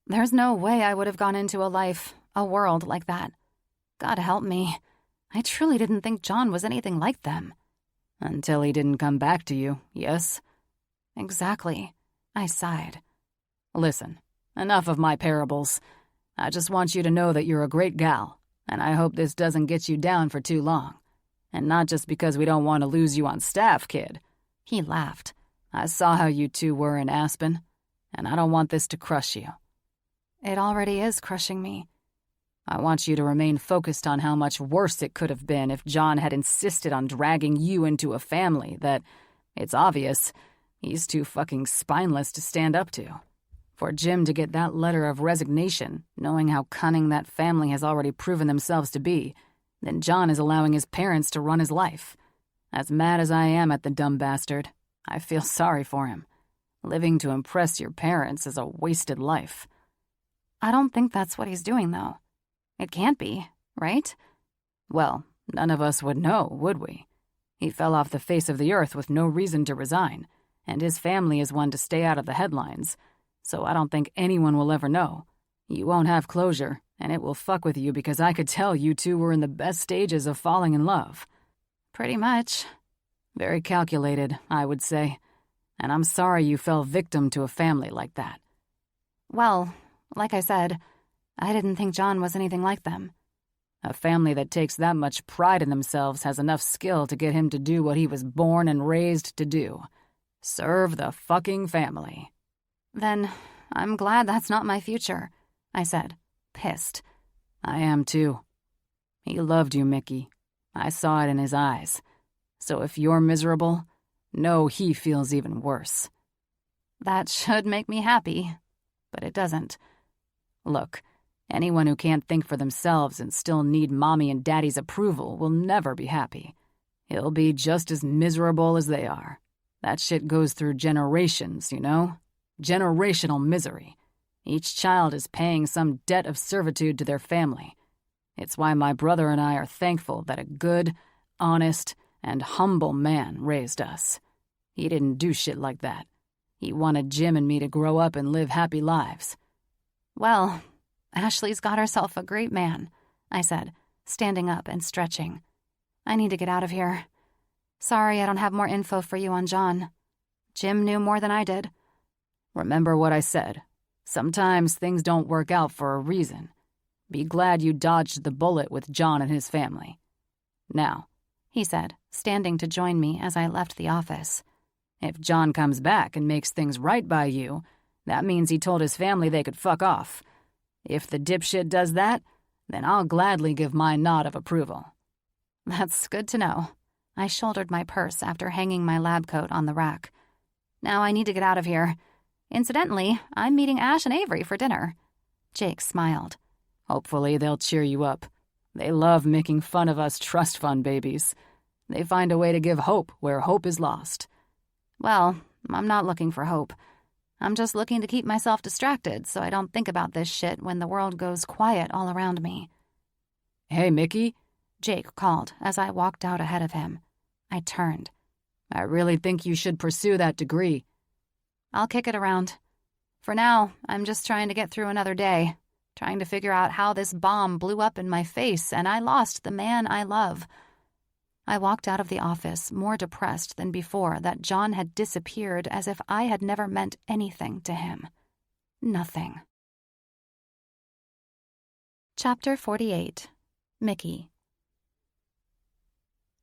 There's no way I would have gone into a world like that. God help me. I truly didn't think John was anything like them. Until he didn't come back to you, yes? Exactly. I sighed. Listen, enough of my parables. I just want you to know that you're a great gal, and I hope this doesn't get you down for too long. And not just because we don't want to lose you on staff, kid. He laughed. I saw how you two were in Aspen, and I don't want this to crush you. It already is crushing me. I want you to remain focused on how much worse it could have been if John had insisted on dragging you into a family that, it's obvious, he's too fucking spineless to stand up to. For Jim to get that letter of resignation, knowing how cunning that family has already proven themselves to be, then John is allowing his parents to run his life. As mad as I am at the dumb bastard, I feel sorry for him. Living to impress your parents is a wasted life. I don't think that's what he's doing, though. It can't be, right? Well, None of us would know, would we? He fell off the face of the earth with no reason to resign, and his family is one to stay out of the headlines, so I don't think anyone will ever know. You won't have closure, and it will fuck with you because I could tell you two were in the best stages of falling in love. Pretty much. Very calculated, I would say. And I'm sorry you fell victim to a family like that. Well, like I said, I didn't think John was anything like them. A family that takes that much pride in themselves has enough skill to get him to do what he was born and raised to do. Serve the fucking family. Then I'm glad that's not my future, I said, pissed. I am too. He loved you, Mickey. I saw it in his eyes. So if you're miserable, know he feels even worse. That should make me happy, but it doesn't. Look, anyone who can't think for themselves and still need mommy and daddy's approval will never be happy. He'll be just as miserable as they are. That shit goes through generations, you know? Generational misery. Each child is paying some debt of servitude to their family. It's why my brother and I are thankful that a good, honest, and humble man raised us. He didn't do shit like that. He wanted Jim and me to grow up and live happy lives. Well, Ashley's got herself a great man, I said, standing up and stretching. I need to get out of here. Sorry I don't have more info for you on John. Jim knew more than I did. Remember what I said. Sometimes things don't work out for a reason. Be glad you dodged the bullet with John and his family. Now, he said, standing to join me as I left the office. If John comes back and makes things right by you, that means he told his family they could fuck off. If the dipshit does that, then I'll gladly give my nod of approval. That's good to know. I shouldered my purse after hanging my lab coat on the rack. Now I need to get out of here. Incidentally, I'm meeting Ash and Avery for dinner. Jake smiled. Hopefully they'll cheer you up. They love making fun of us trust fund babies. They find a way to give hope where hope is lost. Well, I'm not looking for hope. I'm just looking to keep myself distracted so I don't think about this shit when the world goes quiet all around me. Hey, Mickey, Jake called as I walked out ahead of him. I turned. I really think you should pursue that degree. I'll kick it around. For now, I'm just trying to get through another day, trying to figure out how this bomb blew up in my face and I lost the man I love. I walked out of the office more depressed than before that John had disappeared as if I had never meant anything to him. Nothing. Chapter 48. Mickey.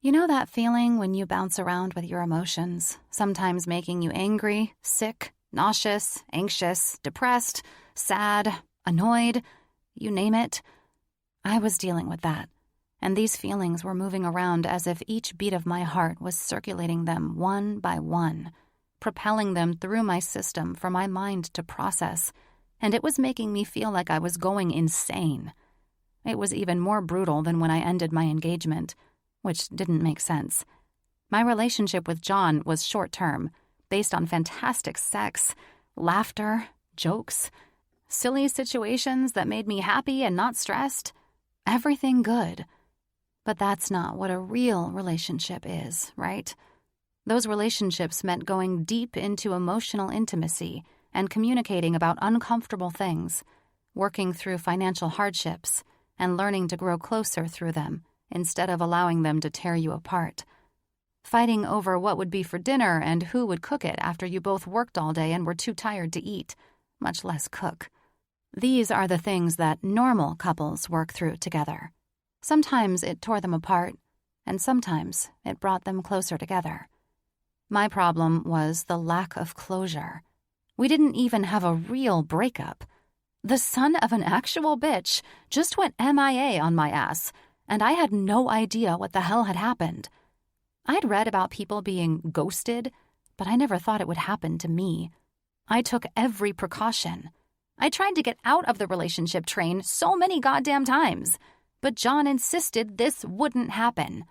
You know that feeling when you bounce around with your emotions, sometimes making you angry, sick, nauseous, anxious, depressed, sad, annoyed, you name it? I was dealing with that, and these feelings were moving around as if each beat of my heart was circulating them one by one, propelling them through my system for my mind to process, and it was making me feel like I was going insane. It was even more brutal than when I ended my engagement, which didn't make sense. My relationship with John was short-term, based on fantastic sex, laughter, jokes, silly situations that made me happy and not stressed. Everything good. But that's not what a real relationship is, right? Those relationships meant going deep into emotional intimacy and communicating about uncomfortable things, working through financial hardships, and learning to grow closer through them instead of allowing them to tear you apart. Fighting over what would be for dinner and who would cook it after you both worked all day and were too tired to eat, much less cook. These are the things that normal couples work through together. Sometimes it tore them apart, and sometimes it brought them closer together. My problem was the lack of closure. We didn't even have a real breakup. The son of an actual bitch just went MIA on my ass, and I had no idea what the hell had happened. I'd read about people being ghosted, but I never thought it would happen to me. I took every precaution. I tried to get out of the relationship train so many goddamn times, but John insisted this wouldn't happen.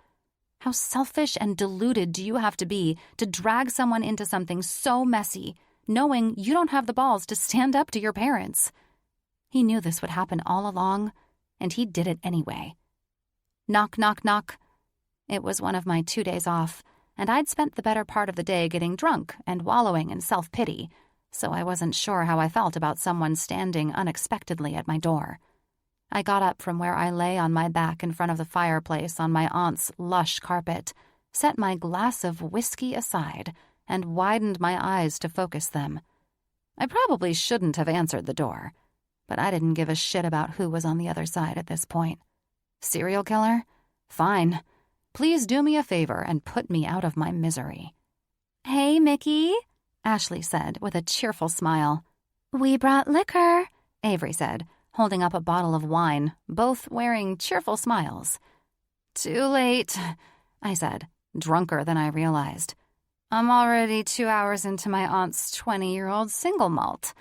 How selfish and deluded do you have to be to drag someone into something so messy, knowing you don't have the balls to stand up to your parents? He knew this would happen all along, and he did it anyway. Knock, knock, knock. It was one of my 2 days off, and I'd spent the better part of the day getting drunk and wallowing in self-pity, so I wasn't sure how I felt about someone standing unexpectedly at my door. I got up from where I lay on my back in front of the fireplace on my aunt's lush carpet, set my glass of whiskey aside, and widened my eyes to focus them. I probably shouldn't have answered the door, but I didn't give a shit about who was on the other side at this point. Serial killer? Fine. Please do me a favor and put me out of my misery. "Hey, Mickey," Ashley said with a cheerful smile. "We brought liquor," Avery said, holding up a bottle of wine, both wearing cheerful smiles. "Too late," I said, drunker than I realized. "I'm already 2 hours into my aunt's 20-year-old single malt."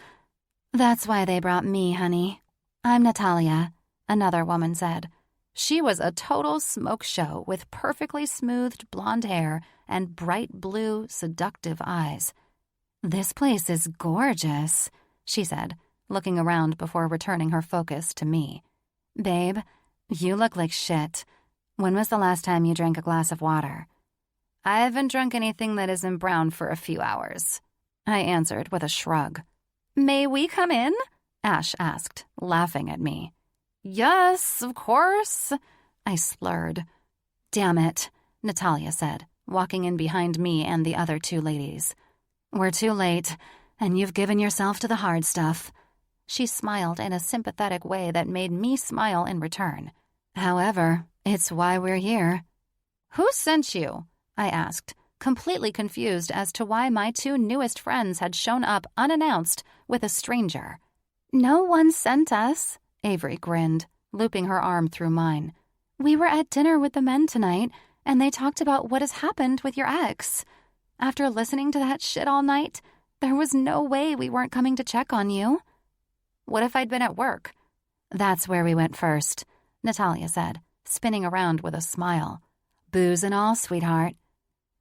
"That's why they brought me, honey. I'm Natalia," another woman said. She was a total smoke show with perfectly smoothed blonde hair and bright blue, seductive eyes. "This place is gorgeous," she said, looking around before returning her focus to me. "Babe, you look like shit. When was the last time you drank a glass of water?" "I haven't drunk anything that isn't brown for a few hours," I answered with a shrug. "May we come in?" Ash asked, laughing at me. "Yes, of course," I slurred. "Damn it," Natalia said, walking in behind me and the other 2 ladies. "We're too late, and you've given yourself to the hard stuff." She smiled in a sympathetic way that made me smile in return. "However, it's why we're here." "Who sent you?" I asked, completely confused as to why my 2 newest friends had shown up unannounced with a stranger. "No one sent us," Avery grinned, looping her arm through mine. "We were at dinner with the men tonight, and they talked about what has happened with your ex. After listening to that shit all night, there was no way we weren't coming to check on you." "What if I'd been at work?" "That's where we went first," Natalia said, spinning around with a smile. "Booze and all, sweetheart."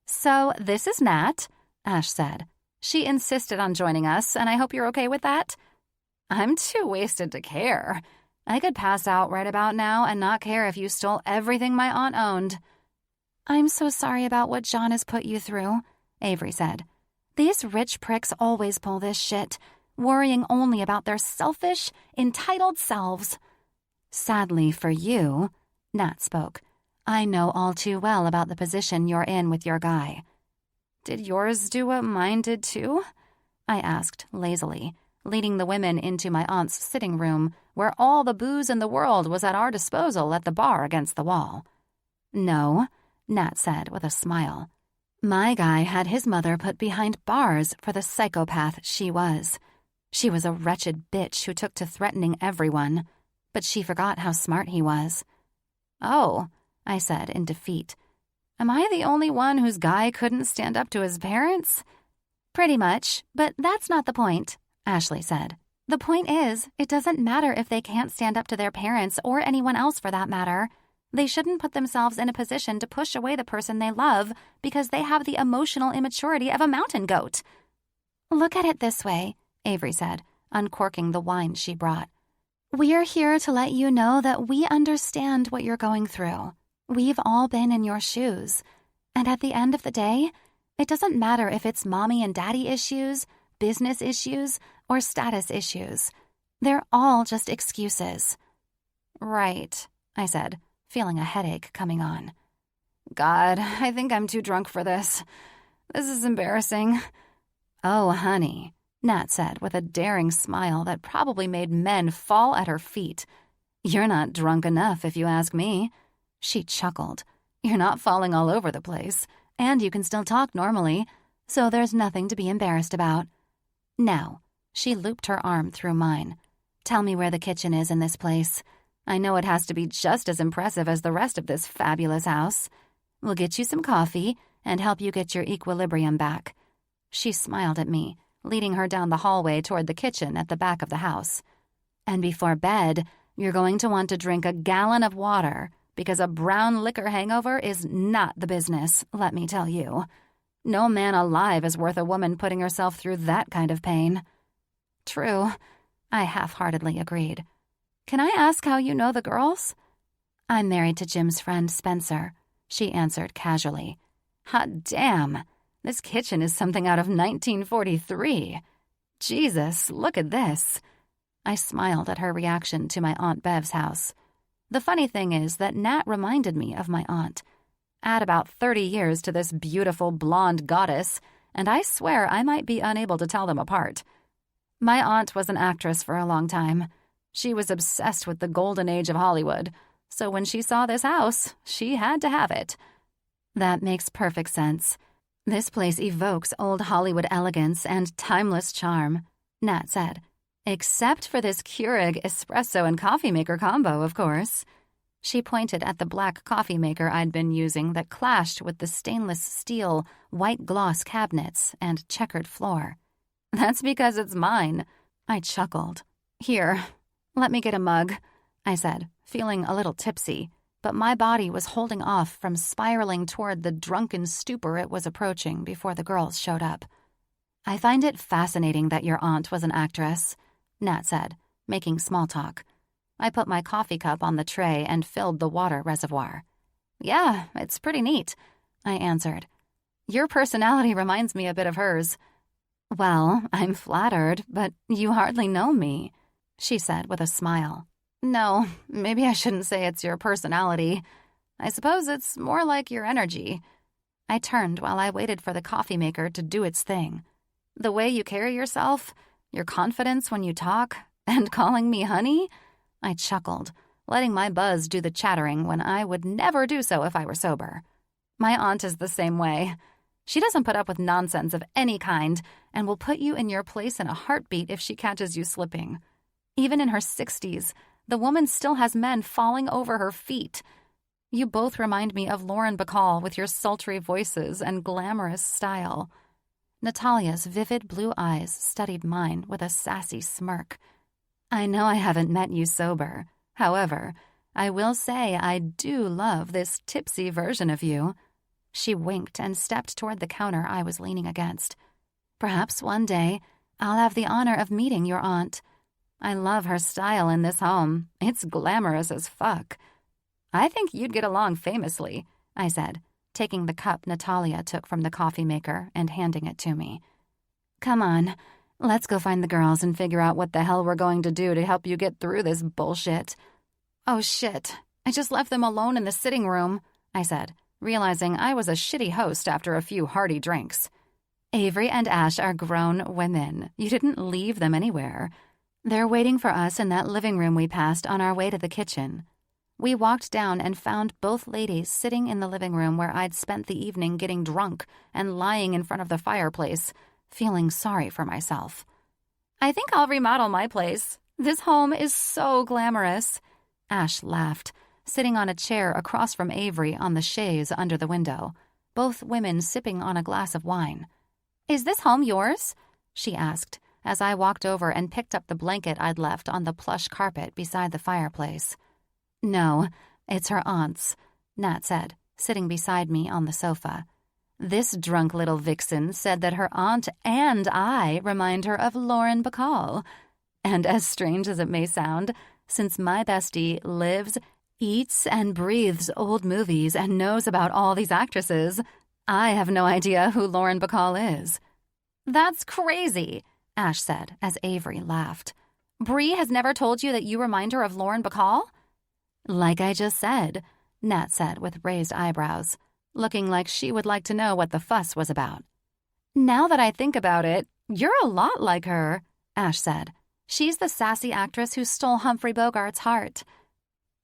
"So this is Nat," Ash said. "She insisted on joining us, and I hope you're okay with that." "I'm too wasted to care. I could pass out right about now and not care if you stole everything my aunt owned." "I'm so sorry about what John has put you through," Avery said. "These rich pricks always pull this shit, worrying only about their selfish, entitled selves." "Sadly for you," Nat spoke, "I know all too well about the position you're in with your guy." "Did yours do what mine did too?" I asked lazily, leading the women into my aunt's sitting room, where all the booze in the world was at our disposal at the bar against the wall. "No," Nat said with a smile. "My guy had his mother put behind bars for the psychopath she was. She was a wretched bitch who took to threatening everyone, but she forgot how smart he was." "Oh," I said in defeat. "Am I the only one whose guy couldn't stand up to his parents?" "Pretty much, but that's not the point," Ashley said. "The point is, it doesn't matter if they can't stand up to their parents or anyone else for that matter. They shouldn't put themselves in a position to push away the person they love because they have the emotional immaturity of a mountain goat." "Look at it this way," Avery said, uncorking the wine she brought. "We're here to let you know that we understand what you're going through. We've all been in your shoes. And at the end of the day, it doesn't matter if it's mommy and daddy issues, business issues, or status issues. They're all just excuses." "Right," I said, feeling a headache coming on. "God, I think I'm too drunk for this. This is embarrassing." "Oh, honey," Nat said with a daring smile that probably made men fall at her feet. "You're not drunk enough if you ask me." She chuckled. "You're not falling all over the place, and you can still talk normally, so there's nothing to be embarrassed about. Now," she looped her arm through mine, "tell me where the kitchen is in this place. I know it has to be just as impressive as the rest of this fabulous house. We'll get you some coffee and help you get your equilibrium back." She smiled at me, leading her down the hallway toward the kitchen at the back of the house. "And before bed, you're going to want to drink a gallon of water, because a brown liquor hangover is not the business, let me tell you. No man alive is worth a woman putting herself through that kind of pain." "True," I half-heartedly agreed. "Can I ask how you know the girls?" I'm married to Jim's friend Spencer, she answered casually. Hot damn! This kitchen is something out of 1943. Jesus, look at this. I smiled at her reaction to my Aunt Bev's house. The funny thing is that Nat reminded me of my aunt. Add about 30 years to this beautiful blonde goddess, and I swear I might be unable to tell them apart. My aunt was an actress for a long time. She was obsessed with the golden age of Hollywood, so when she saw this house, she had to have it. That makes perfect sense. This place evokes old Hollywood elegance and timeless charm, Nat said. Except for this Keurig espresso and coffee maker combo, of course. She pointed at the black coffee maker I'd been using that clashed with the stainless steel, white gloss cabinets and checkered floor. That's because it's mine. I chuckled. Here, let me get a mug, I said, feeling a little tipsy, but my body was holding off from spiraling toward the drunken stupor it was approaching before the girls showed up. I find it fascinating that your aunt was an actress, Nat said, making small talk. I put my coffee cup on the tray and filled the water reservoir. Yeah, it's pretty neat, I answered. Your personality reminds me a bit of hers. Well, I'm flattered, but you hardly know me, she said with a smile. No, maybe I shouldn't say it's your personality. I suppose it's more like your energy. I turned while I waited for the coffee maker to do its thing. The way you carry yourself, your confidence when you talk, and calling me honey? I chuckled, letting my buzz do the chattering when I would never do so if I were sober. My aunt is the same way. She doesn't put up with nonsense of any kind and will put you in your place in a heartbeat if she catches you slipping. Even in her 60s, the woman still has men falling over her feet. You both remind me of Lauren Bacall with your sultry voices and glamorous style. Natalia's vivid blue eyes studied mine with a sassy smirk. I know I haven't met you sober. However, I will say I do love this tipsy version of you. She winked and stepped toward the counter I was leaning against. Perhaps one day I'll have the honor of meeting your aunt. I love her style in this home. It's glamorous as fuck. I think you'd get along famously, I said, taking the cup Natalia took from the coffee maker and handing it to me. Come on, let's go find the girls and figure out what the hell we're going to do to help you get through this bullshit. Oh shit, I just left them alone in the sitting room, I said, realizing I was a shitty host after a few hearty drinks. Avery and Ash are grown women. You didn't leave them anywhere. They're waiting for us in that living room we passed on our way to the kitchen. We walked down and found both ladies sitting in the living room where I'd spent the evening getting drunk and lying in front of the fireplace, feeling sorry for myself. I think I'll remodel my place. This home is so glamorous. Ash laughed, sitting on a chair across from Avery on the chaise under the window, both women sipping on a glass of wine. Is this home yours? She asked, as I walked over and picked up the blanket I'd left on the plush carpet beside the fireplace. No, it's her aunt's, Nat said, sitting beside me on the sofa. This drunk little vixen said that her aunt and I remind her of Lauren Bacall. And as strange as it may sound, since my bestie lives, eats, and breathes old movies and knows about all these actresses, I have no idea who Lauren Bacall is. That's crazy, Ash said as Avery laughed. Bree has never told you that you remind her of Lauren Bacall? Like I just said, Nat said with raised eyebrows, looking like she would like to know what the fuss was about. Now that I think about it, you're a lot like her, Ash said. She's the sassy actress who stole Humphrey Bogart's heart.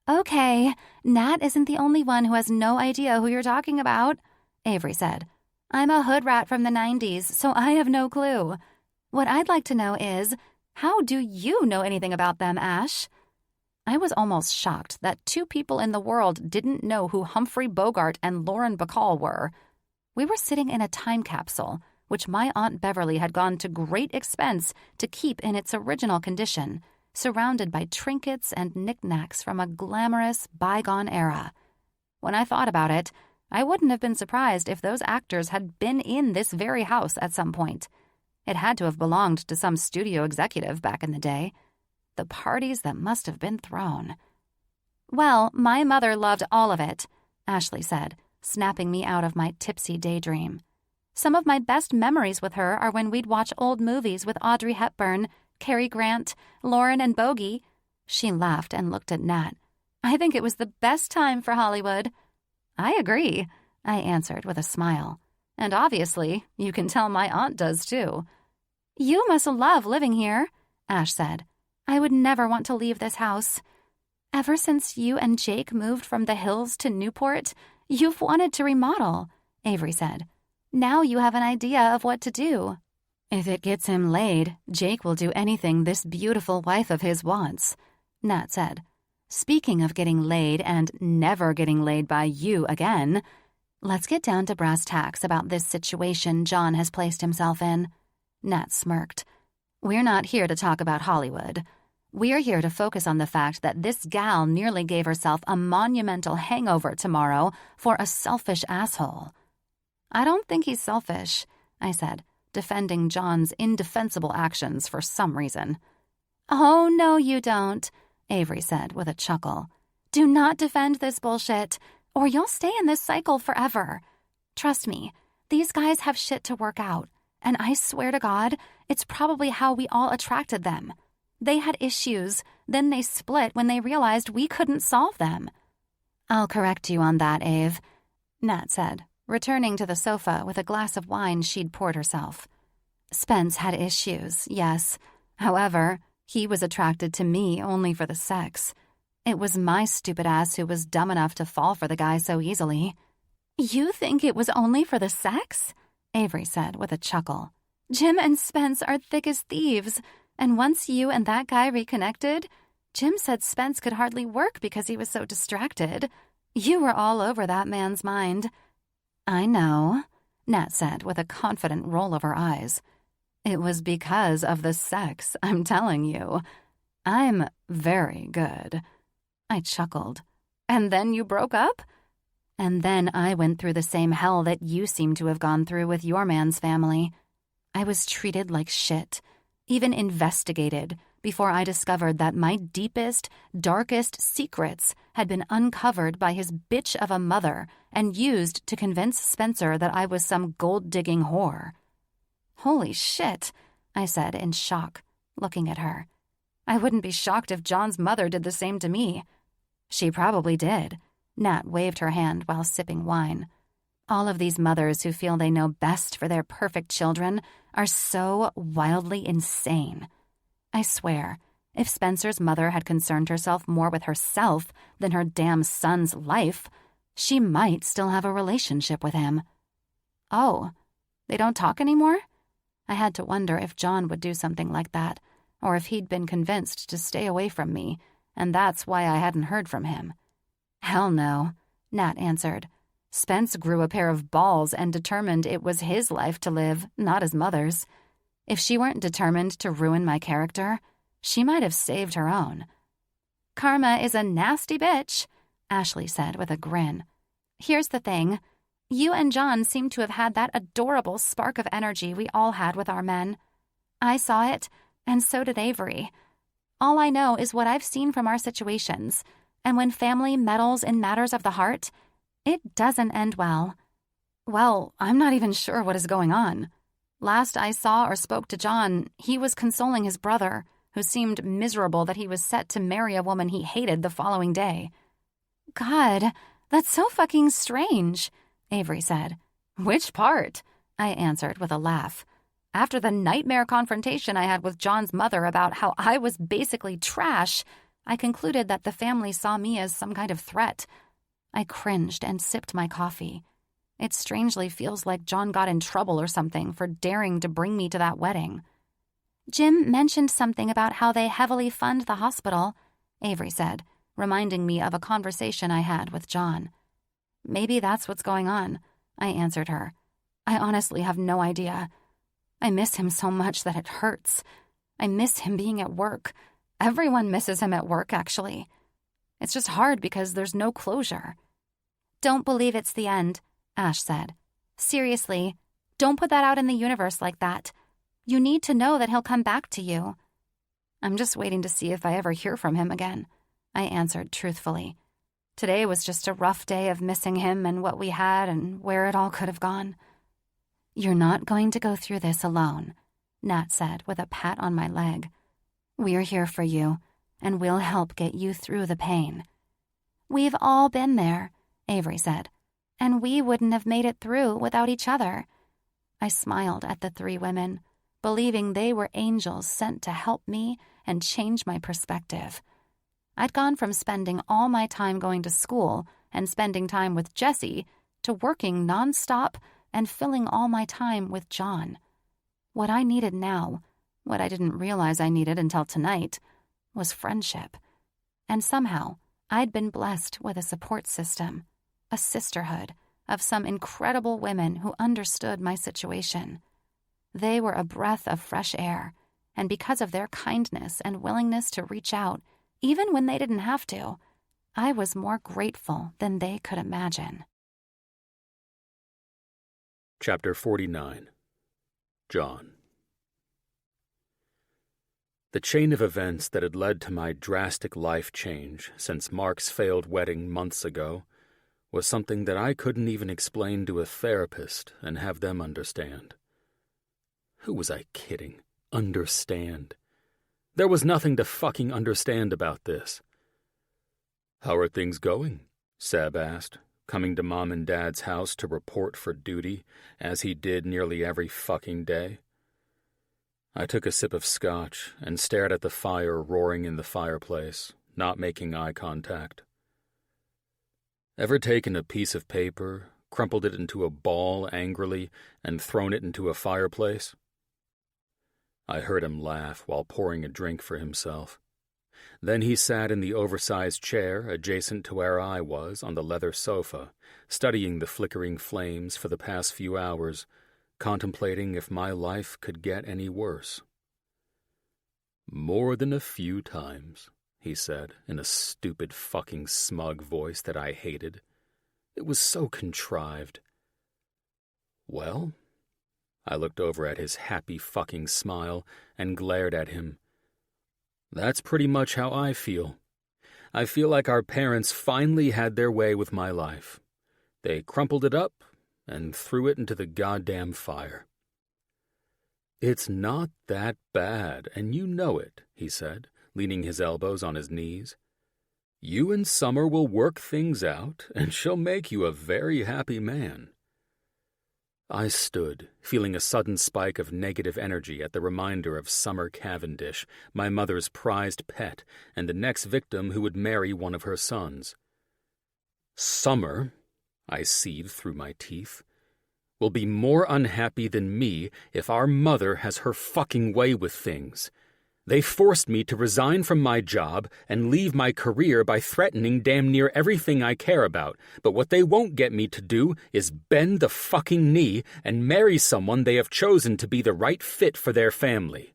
Okay, Nat isn't the only one who has no idea who you're talking about, Avery said. I'm a hood rat from the 90s, so I have no clue. What I'd like to know is, how do you know anything about them, Ash? I was almost shocked that two people in the world didn't know who Humphrey Bogart and Lauren Bacall were. We were sitting in a time capsule, which my Aunt Beverly had gone to great expense to keep in its original condition, surrounded by trinkets and knickknacks from a glamorous, bygone era. When I thought about it, I wouldn't have been surprised if those actors had been in this very house at some point. It had to have belonged to some studio executive back in the day. The parties that must have been thrown. Well, my mother loved all of it, Ashley said, snapping me out of my tipsy daydream. Some of my best memories with her are when we'd watch old movies with Audrey Hepburn, Cary Grant, Lauren and Bogey. She laughed and looked at Nat. I think it was the best time for Hollywood. I agree, I answered with a smile. And obviously, you can tell my aunt does too. You must love living here, Ash said. I would never want to leave this house. Ever since you and Jake moved from the hills to Newport, you've wanted to remodel, Avery said. Now you have an idea of what to do. If it gets him laid, Jake will do anything this beautiful wife of his wants, Nat said. Speaking of getting laid and never getting laid by you again, let's get down to brass tacks about this situation John has placed himself in. Nat smirked. We're not here to talk about Hollywood. We're here to focus on the fact that this gal nearly gave herself a monumental hangover tomorrow for a selfish asshole. I don't think he's selfish, I said, defending John's indefensible actions for some reason. Oh, no, you don't, Avery said with a chuckle. Do not defend this bullshit, or you'll stay in this cycle forever. Trust me, these guys have shit to work out, and I swear to God, it's probably how we all attracted them. They had issues, then they split when they realized we couldn't solve them. I'll correct you on that, Ave, Nat said, returning to the sofa with a glass of wine she'd poured herself. Spence had issues, yes. However, he was attracted to me only for the sex. It was my stupid ass who was dumb enough to fall for the guy so easily. You think it was only for the sex? Avery said with a chuckle. Jim and Spence are thick as thieves, and once you and that guy reconnected, Jim said Spence could hardly work because he was so distracted. You were all over that man's mind. I know, Nat said with a confident roll of her eyes. It was because of the sex, I'm telling you. I'm very good. I chuckled. And then you broke up? And then I went through the same hell that you seem to have gone through with your man's family. I was treated like shit, even investigated, before I discovered that my deepest, darkest secrets had been uncovered by his bitch of a mother and used to convince Spencer that I was some gold-digging whore. Holy shit, I said in shock, looking at her. I wouldn't be shocked if John's mother did the same to me. She probably did. Nat waved her hand while sipping wine. All of these mothers who feel they know best for their perfect children are so wildly insane. I swear, if Spencer's mother had concerned herself more with herself than her damn son's life, she might still have a relationship with him. Oh, they don't talk anymore? I had to wonder if John would do something like that, or if he'd been convinced to stay away from me, and that's why I hadn't heard from him. Hell no, Nat answered. Spence grew a pair of balls and determined it was his life to live, not his mother's. If she weren't determined to ruin my character, she might have saved her own. Karma is a nasty bitch, Ashley said with a grin. Here's the thing. You and John seem to have had that adorable spark of energy we all had with our men. I saw it, and so did Avery. All I know is what I've seen from our situations, and when family meddles in matters of the heart, it doesn't end well. Well, I'm not even sure what is going on. Last I saw or spoke to John, he was consoling his brother, who seemed miserable that he was set to marry a woman he hated the following day. God, that's so fucking strange, Avery said. Which part? I answered with a laugh. After the nightmare confrontation I had with John's mother about how I was basically trash, I concluded that the family saw me as some kind of threat. I cringed and sipped my coffee. It strangely feels like John got in trouble or something for daring to bring me to that wedding. Jim mentioned something about how they heavily fund the hospital, Avery said, reminding me of a conversation I had with John. Maybe that's what's going on, I answered her. I honestly have no idea. I miss him so much that it hurts. I miss him being at work. Everyone misses him at work, actually. It's just hard because there's no closure. Don't believe it's the end, Ash said. Seriously, don't put that out in the universe like that. You need to know that he'll come back to you. I'm just waiting to see if I ever hear from him again. I answered truthfully. Today was just a rough day of missing him and what we had and where it all could have gone. You're not going to go through this alone, Nat said with a pat on my leg. We're here for you, and we'll help get you through the pain. We've all been there, Avery said, and we wouldn't have made it through without each other. I smiled at the three women, believing they were angels sent to help me and change my perspective. I'd gone from spending all my time going to school and spending time with Jesse to working nonstop and filling all my time with John. What I needed now, what I didn't realize I needed until tonight, was friendship. And somehow, I'd been blessed with a support system, a sisterhood of some incredible women who understood my situation. They were a breath of fresh air, and because of their kindness and willingness to reach out, even when they didn't have to, I was more grateful than they could imagine. Chapter 49. John. The chain of events that had led to my drastic life change since Mark's failed wedding months ago was something that I couldn't even explain to a therapist and have them understand. Who was I kidding? Understand? There was nothing to fucking understand about this. "How are things going?" Seb asked, coming to Mom and Dad's house to report for duty, as he did nearly every fucking day. I took a sip of scotch and stared at the fire roaring in the fireplace, not making eye contact. Ever taken a piece of paper, crumpled it into a ball angrily, and thrown it into a fireplace? I heard him laugh while pouring a drink for himself. Then he sat in the oversized chair adjacent to where I was on the leather sofa, studying the flickering flames for the past few hours, contemplating if my life could get any worse. "More than a few times," he said, in a stupid fucking smug voice that I hated. It was so contrived. "Well?" I looked over at his happy fucking smile and glared at him. "That's pretty much how I feel. I feel like our parents finally had their way with my life. They crumpled it up and threw it into the goddamn fire." "It's not that bad, and you know it," he said, leaning his elbows on his knees. "You and Summer will work things out, and she'll make you a very happy man." I stood, feeling a sudden spike of negative energy at the reminder of Summer Cavendish, my mother's prized pet, and the next victim who would marry one of her sons. "Summer," I seethed through my teeth, "will be more unhappy than me if our mother has her fucking way with things. They forced me to resign from my job and leave my career by threatening damn near everything I care about, but what they won't get me to do is bend the fucking knee and marry someone they have chosen to be the right fit for their family."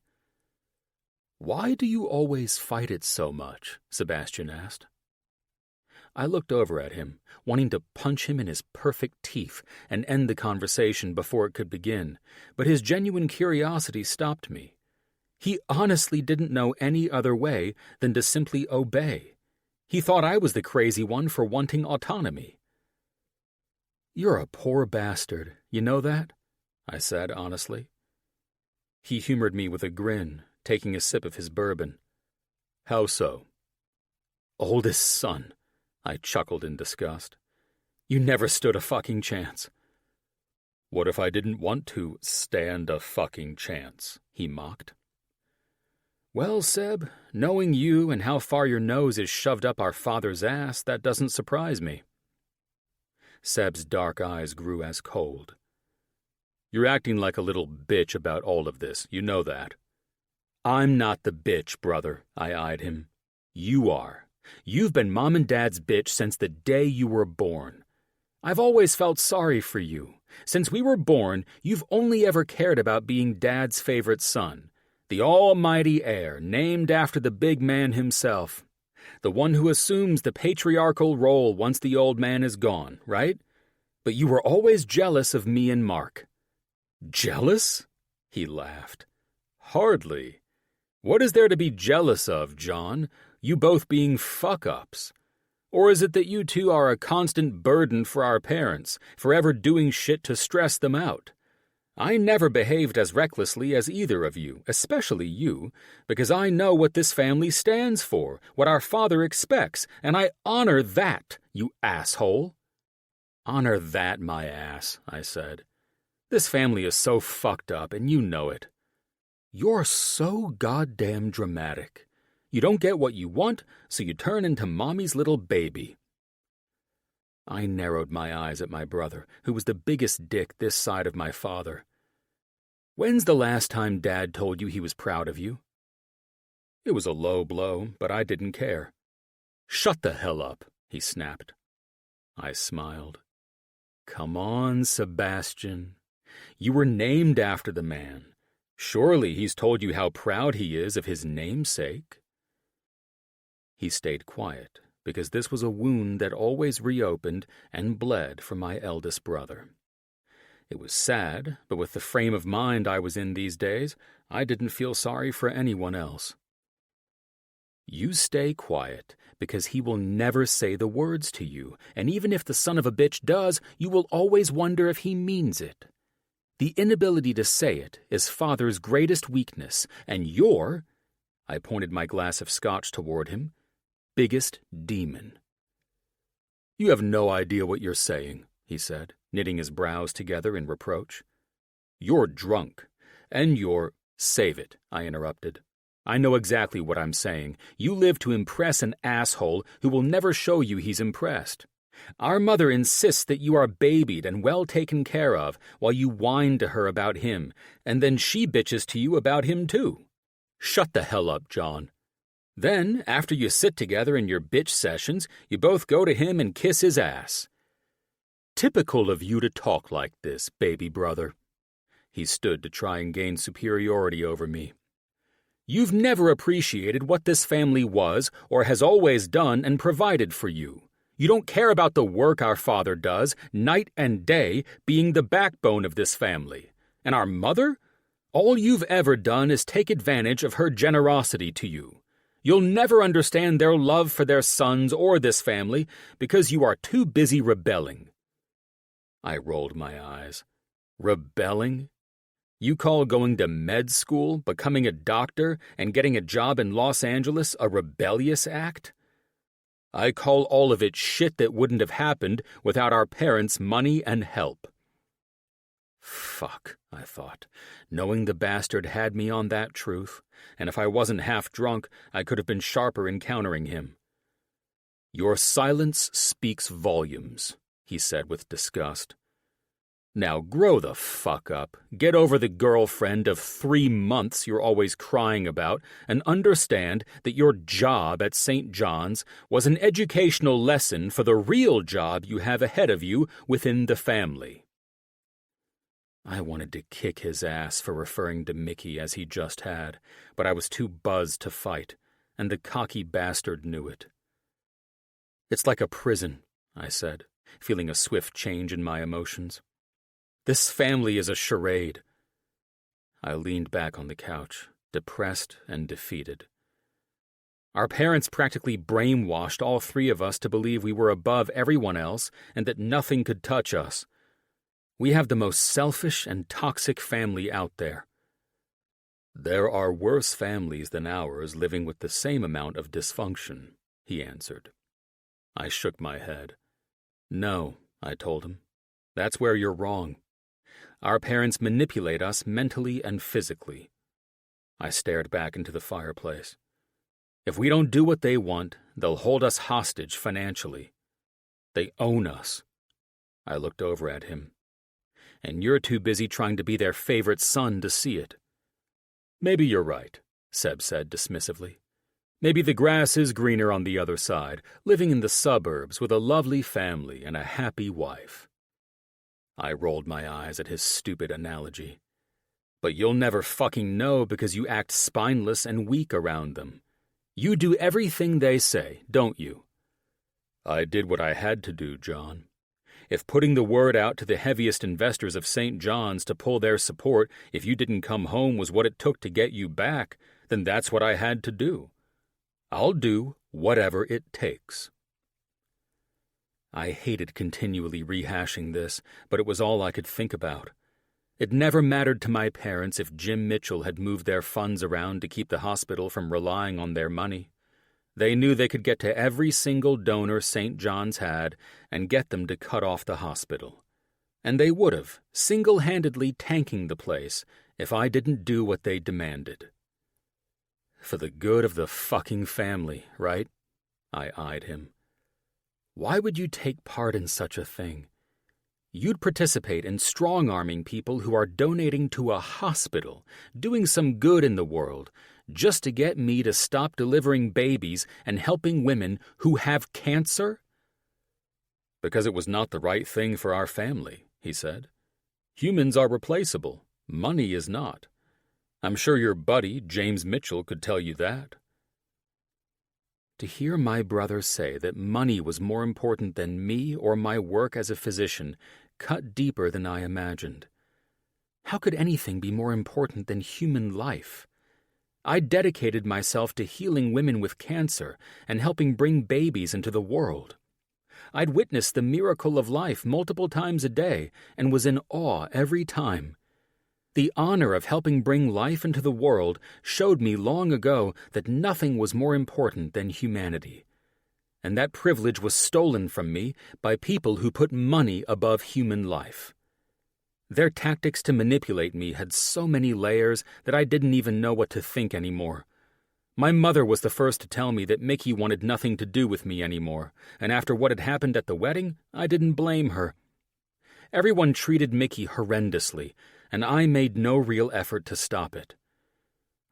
"Why do you always fight it so much?" Sebastian asked. I looked over at him, wanting to punch him in his perfect teeth and end the conversation before it could begin, but his genuine curiosity stopped me. He honestly didn't know any other way than to simply obey. He thought I was the crazy one for wanting autonomy. "You're a poor bastard, you know that?" I said honestly. He humored me with a grin, taking a sip of his bourbon. "How so?" "Oldest son," I chuckled in disgust. "You never stood a fucking chance." "What if I didn't want to stand a fucking chance?" he mocked. "Well, Seb, knowing you and how far your nose is shoved up our father's ass, that doesn't surprise me." Seb's dark eyes grew as cold. "You're acting like a little bitch about all of this, you know that." "I'm not the bitch, brother," I eyed him. "You are. You've been Mom and Dad's bitch since the day you were born. I've always felt sorry for you. Since we were born, you've only ever cared about being Dad's favorite son. The almighty heir, named after the big man himself. The one who assumes the patriarchal role once the old man is gone, right? But you were always jealous of me and Mark." "Jealous?" he laughed. "Hardly. What is there to be jealous of, John? you both being fuck-ups? Or is it that you two are a constant burden for our parents, forever doing shit to stress them out? I never behaved as recklessly as either of you, especially you, because I know what this family stands for, what our father expects, and I honor that, you asshole." "Honor that, my ass," I said. "This family is so fucked up, and you know it. You're so goddamn dramatic. You don't get what you want, so you turn into mommy's little baby." I narrowed my eyes at my brother, who was the biggest dick this side of my father. "When's the last time Dad told you he was proud of you?" It was a low blow, but I didn't care. "Shut the hell up," he snapped. I smiled. "Come on, Sebastian. You were named after the man. Surely he's told you how proud he is of his namesake." He stayed quiet, because this was a wound that always reopened and bled for my eldest brother. It was sad, but with the frame of mind I was in these days, I didn't feel sorry for anyone else. "You stay quiet, because he will never say the words to you, and even if the son of a bitch does, you will always wonder if he means it. The inability to say it is father's greatest weakness, and your," I pointed my glass of scotch toward him, "biggest demon." "You have no idea what you're saying," he said, knitting his brows together in reproach. "You're drunk, and you're—" "Save it," I interrupted. "I know exactly what I'm saying. You live to impress an asshole who will never show you he's impressed. Our mother insists that you are babied and well taken care of while you whine to her about him, and then she bitches to you about him too. Shut the hell up, John. Then, after you sit together in your bitch sessions, you both go to him and kiss his ass. Typical of you to talk like this, baby brother." He stood to try and gain superiority over me. "You've never appreciated what this family was or has always done and provided for you. You don't care about the work our father does, night and day, being the backbone of this family. And our mother? All you've ever done is take advantage of her generosity to you. You'll never understand their love for their sons or this family because you are too busy rebelling." I rolled my eyes. "Rebelling? You call going to med school, becoming a doctor, and getting a job in Los Angeles a rebellious act? I call all of it shit that wouldn't have happened without our parents' money and help." Fuck, I thought, knowing the bastard had me on that truth, and if I wasn't half drunk, I could have been sharper in countering him. "Your silence speaks volumes," he said with disgust. "Now grow the fuck up, get over the girlfriend of 3 months you're always crying about, and understand that your job at St. John's was an educational lesson for the real job you have ahead of you within the family." I wanted to kick his ass for referring to Mickey as he just had, but I was too buzzed to fight, and the cocky bastard knew it. "It's like a prison," I said, feeling a swift change in my emotions. "This family is a charade." I leaned back on the couch, depressed and defeated. Our parents practically brainwashed all 3 of us to believe we were above everyone else and that nothing could touch us. We have the most selfish and toxic family out there. "There are worse families than ours living with the same amount of dysfunction," he answered. I shook my head. "No," I told him. "That's where you're wrong. Our parents manipulate us mentally and physically." I stared back into the fireplace. "If we don't do what they want, they'll hold us hostage financially. They own us." I looked over at him. "And you're too busy trying to be their favorite son to see it." "Maybe you're right," Seb said dismissively. "Maybe the grass is greener on the other side, living in the suburbs with a lovely family and a happy wife." I rolled my eyes at his stupid analogy. "But you'll never fucking know because you act spineless and weak around them. You do everything they say, don't you?" "I did what I had to do, John. If putting the word out to the heaviest investors of St. John's to pull their support if you didn't come home was what it took to get you back, then that's what I had to do. I'll do whatever it takes." I hated continually rehashing this, but it was all I could think about. It never mattered to my parents if Jim Mitchell had moved their funds around to keep the hospital from relying on their money. They knew they could get to every single donor St. John's had and get them to cut off the hospital. And they would have, single-handedly tanking the place, if I didn't do what they demanded. For the good of the fucking family, right? I eyed him. Why would you take part in such a thing? You'd participate in strong-arming people who are donating to a hospital, doing some good in the world, just to get me to stop delivering babies and helping women who have cancer? Because it was not the right thing for our family, he said. Humans are replaceable. Money is not. I'm sure your buddy, James Mitchell, could tell you that. To hear my brother say that money was more important than me or my work as a physician cut deeper than I imagined. How could anything be more important than human life? I dedicated myself to healing women with cancer and helping bring babies into the world. I'd witnessed the miracle of life multiple times a day and was in awe every time. The honor of helping bring life into the world showed me long ago that nothing was more important than humanity. And that privilege was stolen from me by people who put money above human life. Their tactics to manipulate me had so many layers that I didn't even know what to think anymore. My mother was the first to tell me that Mickey wanted nothing to do with me anymore, and after what had happened at the wedding, I didn't blame her. Everyone treated Mickey horrendously, and I made no real effort to stop it.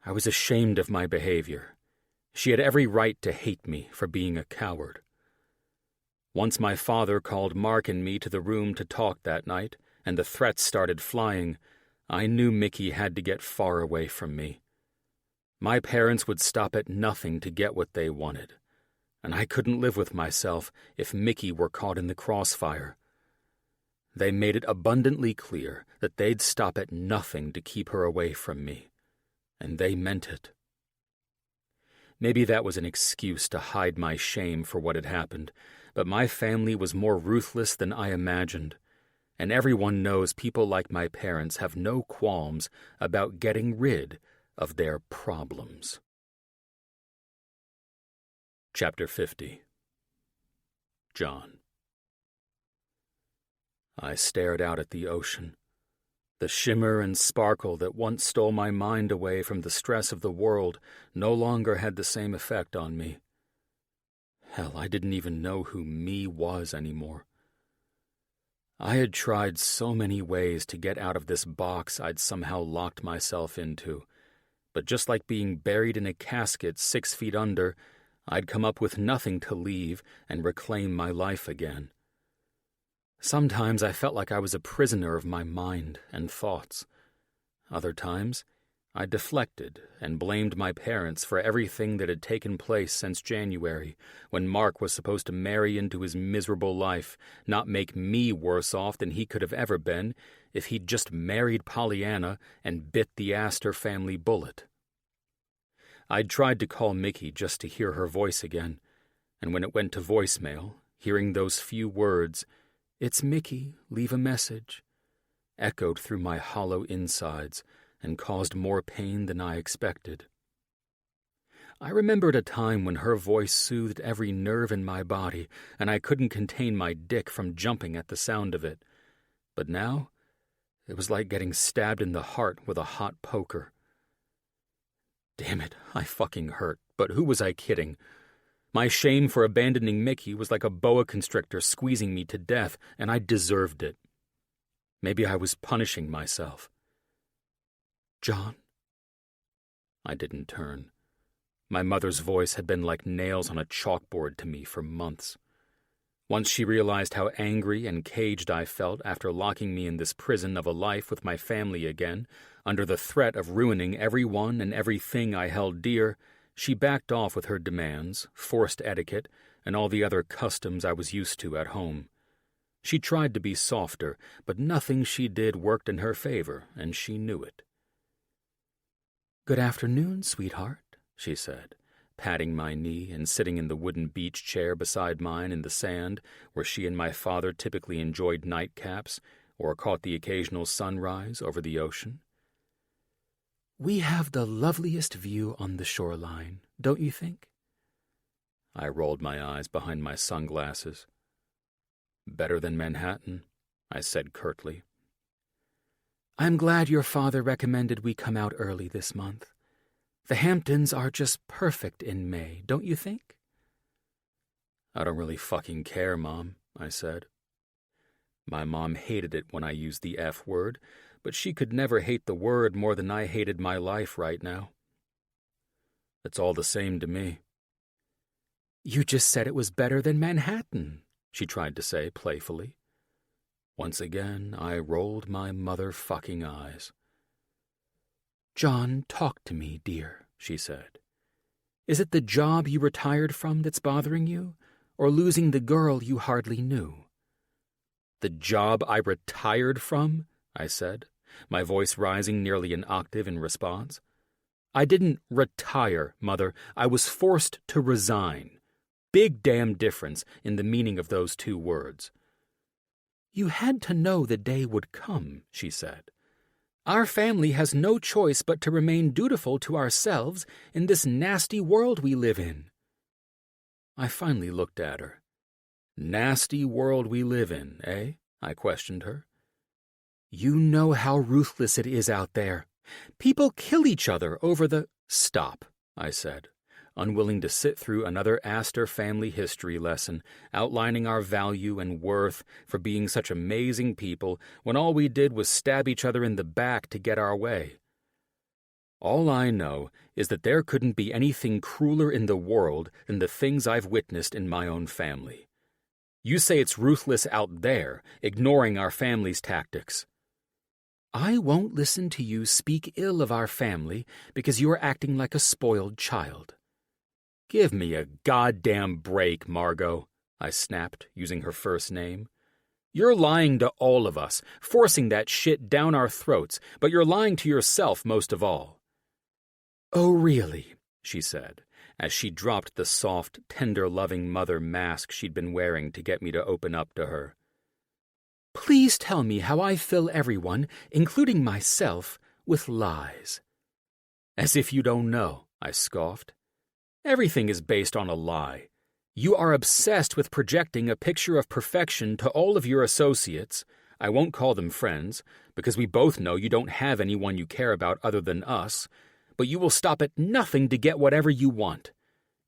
I was ashamed of my behavior. She had every right to hate me for being a coward. Once my father called Mark and me to the room to talk that night, and the threats started flying, I knew Mickey had to get far away from me. My parents would stop at nothing to get what they wanted, and I couldn't live with myself if Mickey were caught in the crossfire. They made it abundantly clear that they'd stop at nothing to keep her away from me, and they meant it. Maybe that was an excuse to hide my shame for what had happened, but my family was more ruthless than I imagined, and everyone knows people like my parents have no qualms about getting rid of their problems. Chapter 50. John. I stared out at the ocean. The shimmer and sparkle that once stole my mind away from the stress of the world no longer had the same effect on me. Hell, I didn't even know who me was anymore. I had tried so many ways to get out of this box I'd somehow locked myself into, but just like being buried in a casket 6 feet under, I'd come up with nothing to leave and reclaim my life again. Sometimes I felt like I was a prisoner of my mind and thoughts. Other times, I deflected and blamed my parents for everything that had taken place since January, when Mark was supposed to marry into his miserable life, not make me worse off than he could have ever been if he'd just married Pollyanna and bit the Aster family bullet. I'd tried to call Mickey just to hear her voice again, and when it went to voicemail, hearing those few words, "It's Mickey, leave a message," echoed through my hollow insides and caused more pain than I expected. I remembered a time when her voice soothed every nerve in my body, and I couldn't contain my dick from jumping at the sound of it. But now, it was like getting stabbed in the heart with a hot poker. Damn it, I fucking hurt, but who was I kidding? My shame for abandoning Mickey was like a boa constrictor squeezing me to death, and I deserved it. Maybe I was punishing myself. "John?" I didn't turn. My mother's voice had been like nails on a chalkboard to me for months. Once she realized how angry and caged I felt after locking me in this prison of a life with my family again, under the threat of ruining everyone and everything I held dear, she backed off with her demands, forced etiquette, and all the other customs I was used to at home. She tried to be softer, but nothing she did worked in her favor, and she knew it. "Good afternoon, sweetheart," she said. patting my knee and sitting in the wooden beach chair beside mine in the sand where she and my father typically enjoyed nightcaps or caught the occasional sunrise over the ocean. "We have the loveliest view on the shoreline, don't you think?" I rolled my eyes behind my sunglasses. "Better than Manhattan," I said curtly. "I'm glad your father recommended we come out early this month. The Hamptons are just perfect in May, don't you think?" "I don't really fucking care, Mom," I said. My mom hated it when I used the F word, but she could never hate the word more than I hated my life right now. "It's all the same to me." "You just said it was better than Manhattan," she tried to say playfully. Once again, I rolled my motherfucking eyes. "John, talk to me, dear," she said. "Is it the job you retired from that's bothering you, or losing the girl you hardly knew?" "The job I retired from?" I said, my voice rising nearly an octave in response. "I didn't retire, Mother. I was forced to resign. Big damn difference in the meaning of those two words." "You had to know the day would come," she said. "Our family has no choice but to remain dutiful to ourselves in this nasty world we live in." I finally looked at her. "Nasty world we live in, eh?" I questioned her. "You know how ruthless it is out there. People kill each other over the—" "Stop," I said, unwilling to sit through another Aster family history lesson outlining our value and worth for being such amazing people when all we did was stab each other in the back to get our way. All I know is that there couldn't be anything crueler in the world than the things I've witnessed in my own family. You say it's ruthless out there, ignoring our family's tactics. I won't listen to you speak ill of our family because you are acting like a spoiled child." "Give me a goddamn break, Margot," I snapped, using her first name. "You're lying to all of us, forcing that shit down our throats, but you're lying to yourself most of all." "Oh, really?" she said, as she dropped the soft, tender, loving mother mask she'd been wearing to get me to open up to her. "Please tell me how I fill everyone, including myself, with lies." "As if you don't know," I scoffed. "Everything is based on a lie. You are obsessed with projecting a picture of perfection to all of your associates. I won't call them friends, because we both know you don't have anyone you care about other than us, but you will stop at nothing to get whatever you want.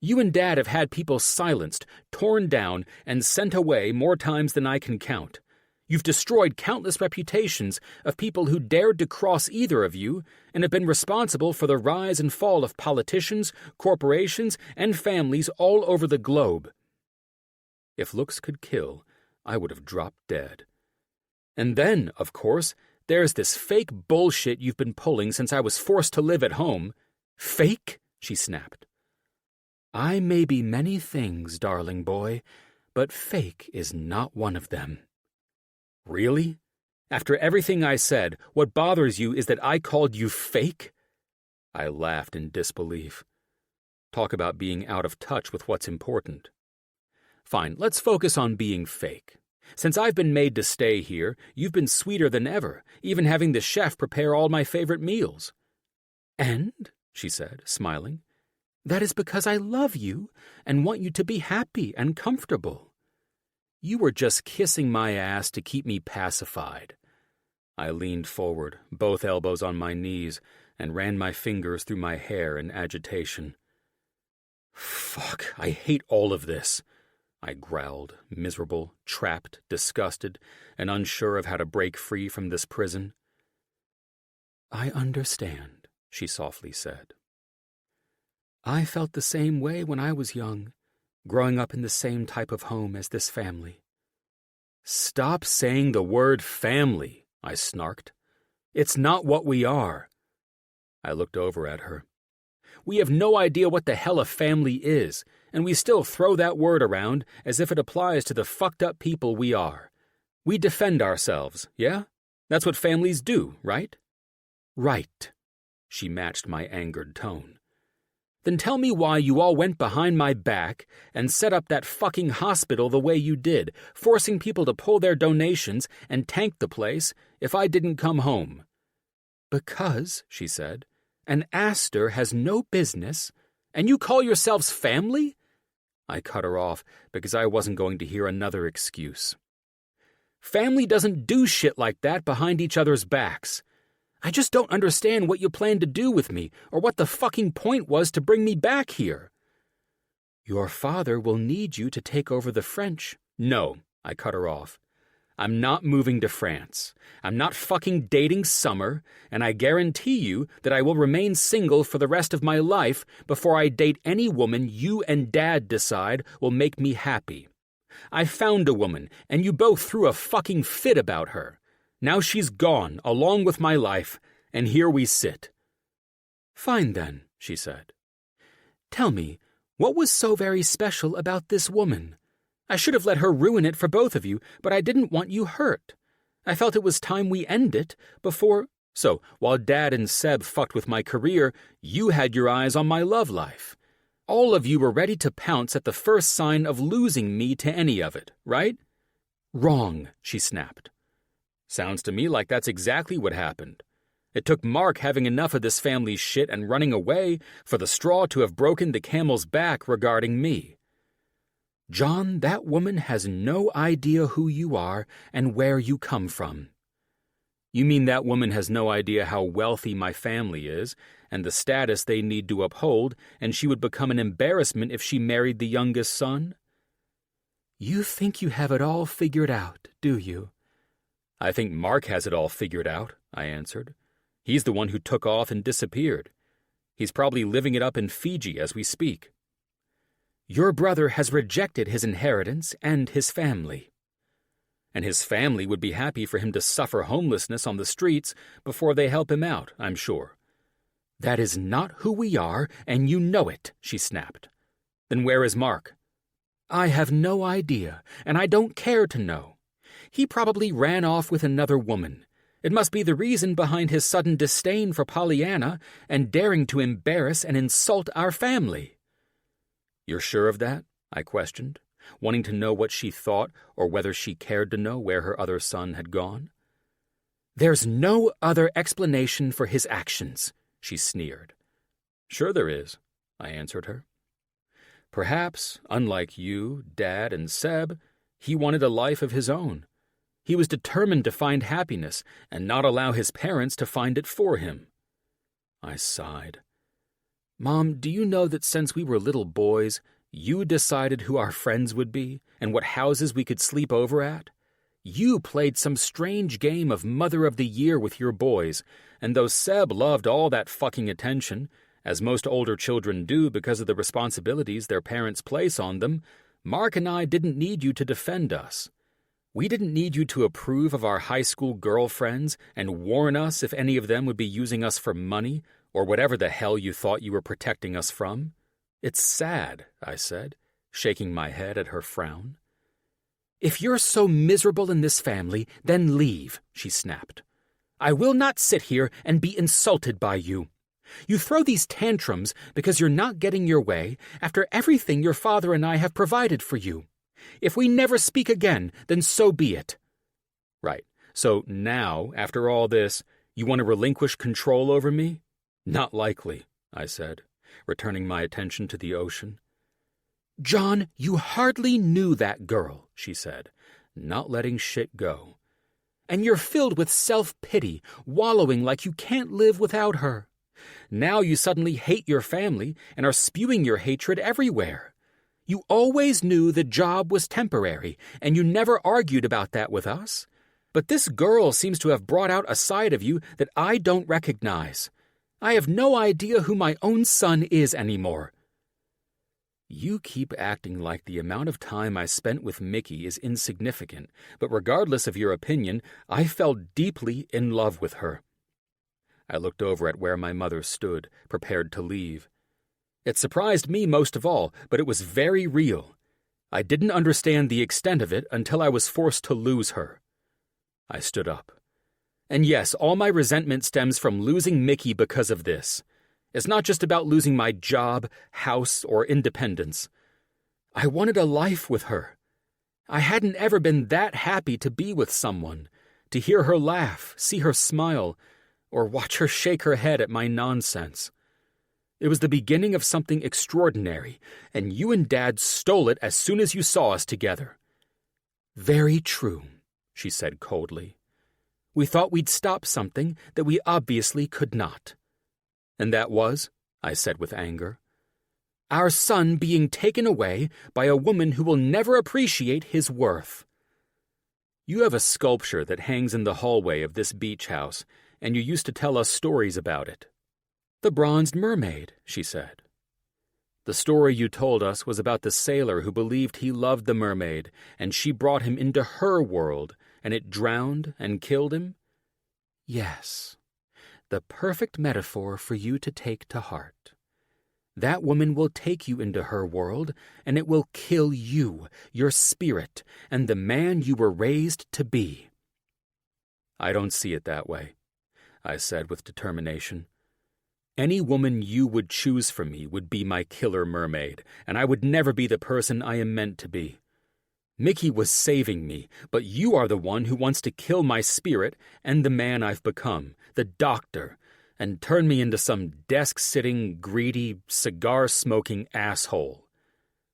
You and Dad have had people silenced, torn down, and sent away more times than I can count. You've destroyed countless reputations of people who dared to cross either of you and have been responsible for the rise and fall of politicians, corporations, and families all over the globe." If looks could kill, I would have dropped dead. "And then, of course, there's this fake bullshit you've been pulling since I was forced to live at home." "Fake?" she snapped. "I may be many things, darling boy, but fake is not one of them." "Really? After everything I said, what bothers you is that I called you fake?" I laughed in disbelief. Talk about being out of touch with what's important. "Fine, let's focus on being fake. Since I've been made to stay here, you've been sweeter than ever, even having the chef prepare all my favorite meals." "And," she said, smiling, "that is because I love you and want you to be happy and comfortable. You were just kissing my ass to keep me pacified." I leaned forward, both elbows on my knees, and ran my fingers through my hair in agitation. "Fuck, I hate all of this," I growled, miserable, trapped, disgusted, and unsure of how to break free from this prison. "I understand," she softly said. "I felt the same way when I was young, growing up in the same type of home as this family." "Stop saying the word family," I snarked. "It's not what we are." I looked over at her. "We have no idea what the hell a family is, and we still throw that word around as if it applies to the fucked up people we are. We defend ourselves, yeah? That's what families do, right?" "Right." She matched my angered tone. Then tell me why you all went behind my back and set up that fucking hospital the way you did, forcing people to pull their donations and tank the place if I didn't come home. Because, she said, an Aster has no business, and you call yourselves family? I cut her off because I wasn't going to hear another excuse. Family doesn't do shit like that behind each other's backs. I just don't understand what you plan to do with me or what the fucking point was to bring me back here. Your father will need you to take over the French. No, I cut her off. I'm not moving to France. I'm not fucking dating Summer, and I guarantee you that I will remain single for the rest of my life before I date any woman you and Dad decide will make me happy. I found a woman, and you both threw a fucking fit about her. Now she's gone, along with my life, and here we sit. Fine then, she said. Tell me, what was so very special about this woman? I should have let her ruin it for both of you, but I didn't want you hurt. I felt it was time we end it before... So, while Dad and Seb fucked with my career, you had your eyes on my love life. All of you were ready to pounce at the first sign of losing me to any of it, right? Wrong, she snapped. Sounds to me like that's exactly what happened. It took Mark having enough of this family's shit and running away for the straw to have broken the camel's back regarding me. John, that woman has no idea who you are and where you come from. You mean that woman has no idea how wealthy my family is and the status they need to uphold, and she would become an embarrassment if she married the youngest son? You think you have it all figured out, do you? I think Mark has it all figured out, I answered. He's the one who took off and disappeared. He's probably living it up in Fiji as we speak. Your brother has rejected his inheritance and his family. And his family would be happy for him to suffer homelessness on the streets before they help him out, I'm sure. That is not who we are, and you know it, she snapped. Then where is Mark? I have no idea, and I don't care to know. He probably ran off with another woman. It must be the reason behind his sudden disdain for Pollyanna and daring to embarrass and insult our family. You're sure of that? I questioned, wanting to know what she thought or whether she cared to know where her other son had gone. There's no other explanation for his actions, she sneered. Sure there is, I answered her. Perhaps, unlike you, Dad, and Seb, he wanted a life of his own. He was determined to find happiness and not allow his parents to find it for him. I sighed. Mom, do you know that since we were little boys, you decided who our friends would be and what houses we could sleep over at? You played some strange game of Mother of the Year with your boys, and though Seb loved all that fucking attention, as most older children do because of the responsibilities their parents place on them, Mark and I didn't need you to defend us. We didn't need you to approve of our high school girlfriends and warn us if any of them would be using us for money or whatever the hell you thought you were protecting us from. It's sad, I said, shaking my head at her frown. If you're so miserable in this family, then leave, she snapped. I will not sit here and be insulted by you. You throw these tantrums because you're not getting your way after everything your father and I have provided for you. If we never speak again, then so be it. Right, so now, after all this, you want to relinquish control over me? Not likely, I said, returning my attention to the ocean. John, you hardly knew that girl, she said, not letting shit go. And you're filled with self-pity, wallowing like you can't live without her. Now you suddenly hate your family and are spewing your hatred everywhere. You always knew the job was temporary, and you never argued about that with us. But this girl seems to have brought out a side of you that I don't recognize. I have no idea who my own son is anymore. You keep acting like the amount of time I spent with Mickey is insignificant, but regardless of your opinion, I fell deeply in love with her. I looked over at where my mother stood, prepared to leave. It surprised me most of all, but it was very real. I didn't understand the extent of it until I was forced to lose her. I stood up. And yes, all my resentment stems from losing Mickey because of this. It's not just about losing my job, house, or independence. I wanted a life with her. I hadn't ever been that happy to be with someone, to hear her laugh, see her smile, or watch her shake her head at my nonsense. It was the beginning of something extraordinary, and you and Dad stole it as soon as you saw us together." "Very true," she said coldly. "We thought we'd stop something that we obviously could not." "And that was," I said with anger, "our son being taken away by a woman who will never appreciate his worth." "You have a sculpture that hangs in the hallway of this beach house, and you used to tell us stories about it." "The bronzed mermaid," she said. "The story you told us was about the sailor who believed he loved the mermaid, and she brought him into her world, and it drowned and killed him?" "Yes. The perfect metaphor for you to take to heart. That woman will take you into her world, and it will kill you, your spirit, and the man you were raised to be." "I don't see it that way," I said with determination. "Any woman you would choose for me would be my killer mermaid, and I would never be the person I am meant to be. Mickey was saving me, but you are the one who wants to kill my spirit and the man I've become, the doctor, and turn me into some desk-sitting, greedy, cigar-smoking asshole.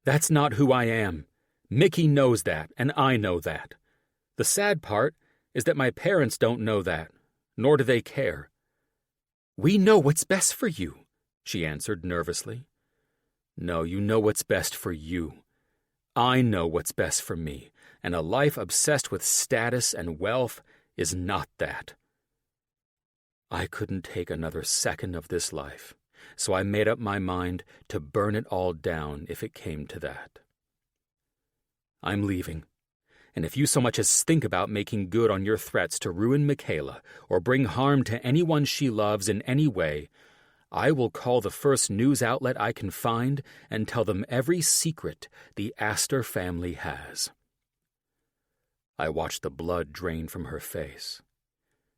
That's not who I am. Mickey knows that, and I know that. The sad part is that my parents don't know that, nor do they care." "We know what's best for you," she answered nervously. "No, you know what's best for you. I know what's best for me, and a life obsessed with status and wealth is not that." I couldn't take another second of this life, so I made up my mind to burn it all down if it came to that. "I'm leaving. And if you so much as think about making good on your threats to ruin Mikayla or bring harm to anyone she loves in any way, I will call the first news outlet I can find and tell them every secret the Aster family has." I watched the blood drain from her face,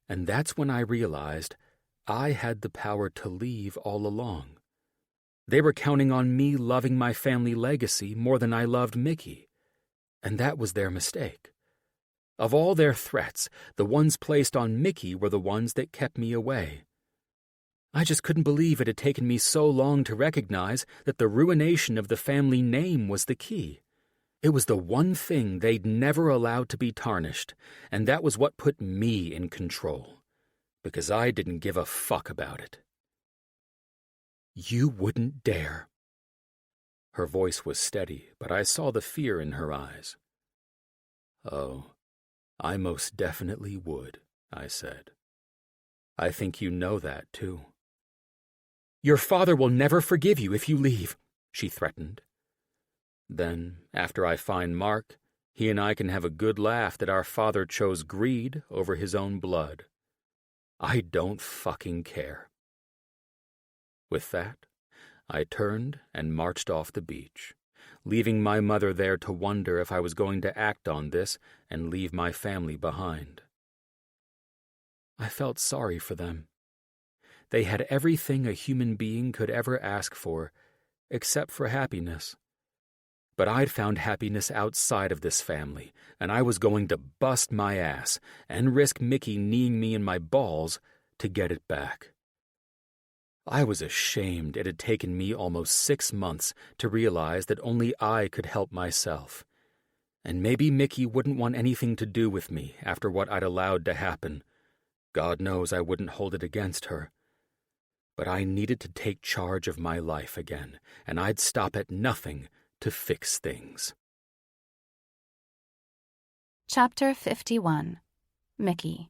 and that's when I realized I had the power to leave all along. They were counting on me loving my family legacy more than I loved Mickey. And that was their mistake. Of all their threats, the ones placed on Mickey were the ones that kept me away. I just couldn't believe it had taken me so long to recognize that the ruination of the family name was the key. It was the one thing they'd never allowed to be tarnished, and that was what put me in control, because I didn't give a fuck about it. "You wouldn't dare." Her voice was steady, but I saw the fear in her eyes. "Oh, I most definitely would," I said. "I think you know that, too." "Your father will never forgive you if you leave," she threatened. "Then, after I find Mark, he and I can have a good laugh that our father chose greed over his own blood. I don't fucking care." With that, I turned and marched off the beach, leaving my mother there to wonder if I was going to act on this and leave my family behind. I felt sorry for them. They had everything a human being could ever ask for, except for happiness. But I'd found happiness outside of this family, and I was going to bust my ass and risk Mickey kneeing me in my balls to get it back. I was ashamed it had taken me almost 6 months to realize that only I could help myself. And maybe Mickey wouldn't want anything to do with me after what I'd allowed to happen. God knows I wouldn't hold it against her. But I needed to take charge of my life again, and I'd stop at nothing to fix things. Chapter 51. Mickey.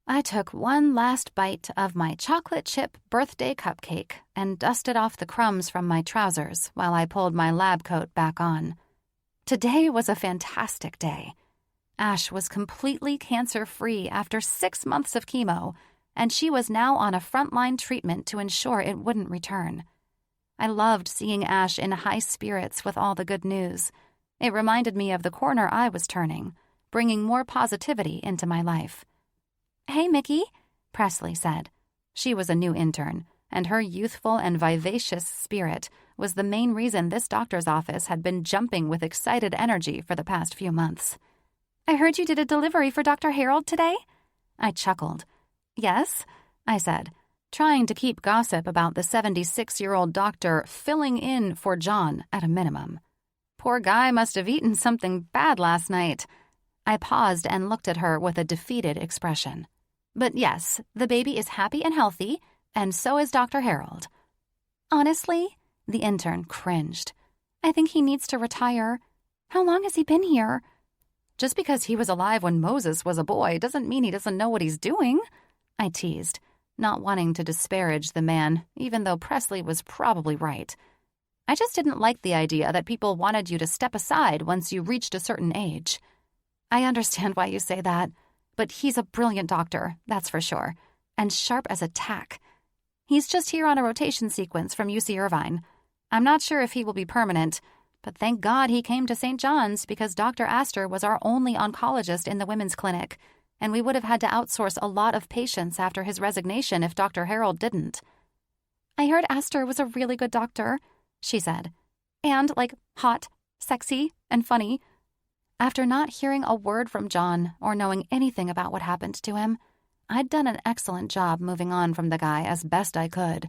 I took one last bite of my chocolate chip birthday cupcake and dusted off the crumbs from my trousers while I pulled my lab coat back on. Today was a fantastic day. Ash was completely cancer-free after 6 months of chemo, and she was now on a frontline treatment to ensure it wouldn't return. I loved seeing Ash in high spirits with all the good news. It reminded me of the corner I was turning, bringing more positivity into my life. "Hey, Mickey," Presley said. She was a new intern, and her youthful and vivacious spirit was the main reason this doctor's office had been jumping with excited energy for the past few months. "I heard you did a delivery for Dr. Harold today?" I chuckled. "Yes," I said, trying to keep gossip about the 76-year-old doctor filling in for John at a minimum. Poor guy must have eaten something bad last night. I paused and looked at her with a defeated expression. "But yes, the baby is happy and healthy, and so is Dr. Harold." "Honestly," the intern cringed, "I think he needs to retire. How long has he been here?" "Just because he was alive when Moses was a boy doesn't mean he doesn't know what he's doing," I teased, not wanting to disparage the man, even though Presley was probably right. I just didn't like the idea that people wanted you to step aside once you reached a certain age. "I understand why you say that, but he's a brilliant doctor, that's for sure, and sharp as a tack. He's just here on a rotation sequence from UC Irvine. I'm not sure if he will be permanent, but thank God he came to St. John's because Dr. Aster was our only oncologist in the women's clinic, and we would have had to outsource a lot of patients after his resignation if Dr. Harold didn't." "I heard Aster was a really good doctor," she said, "and, hot, sexy, and funny." After not hearing a word from John or knowing anything about what happened to him, I'd done an excellent job moving on from the guy as best I could.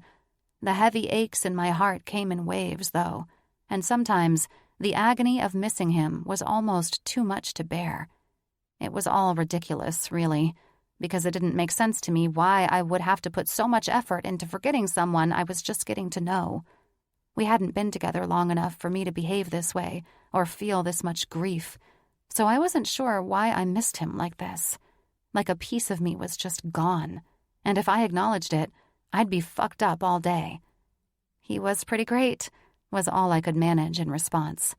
The heavy aches in my heart came in waves, though, and sometimes the agony of missing him was almost too much to bear. It was all ridiculous, really, because it didn't make sense to me why I would have to put so much effort into forgetting someone I was just getting to know. We hadn't been together long enough for me to behave this way or feel this much grief, so I wasn't sure why I missed him like this. Like a piece of me was just gone, and if I acknowledged it, I'd be fucked up all day. "He was pretty great," was all I could manage in response.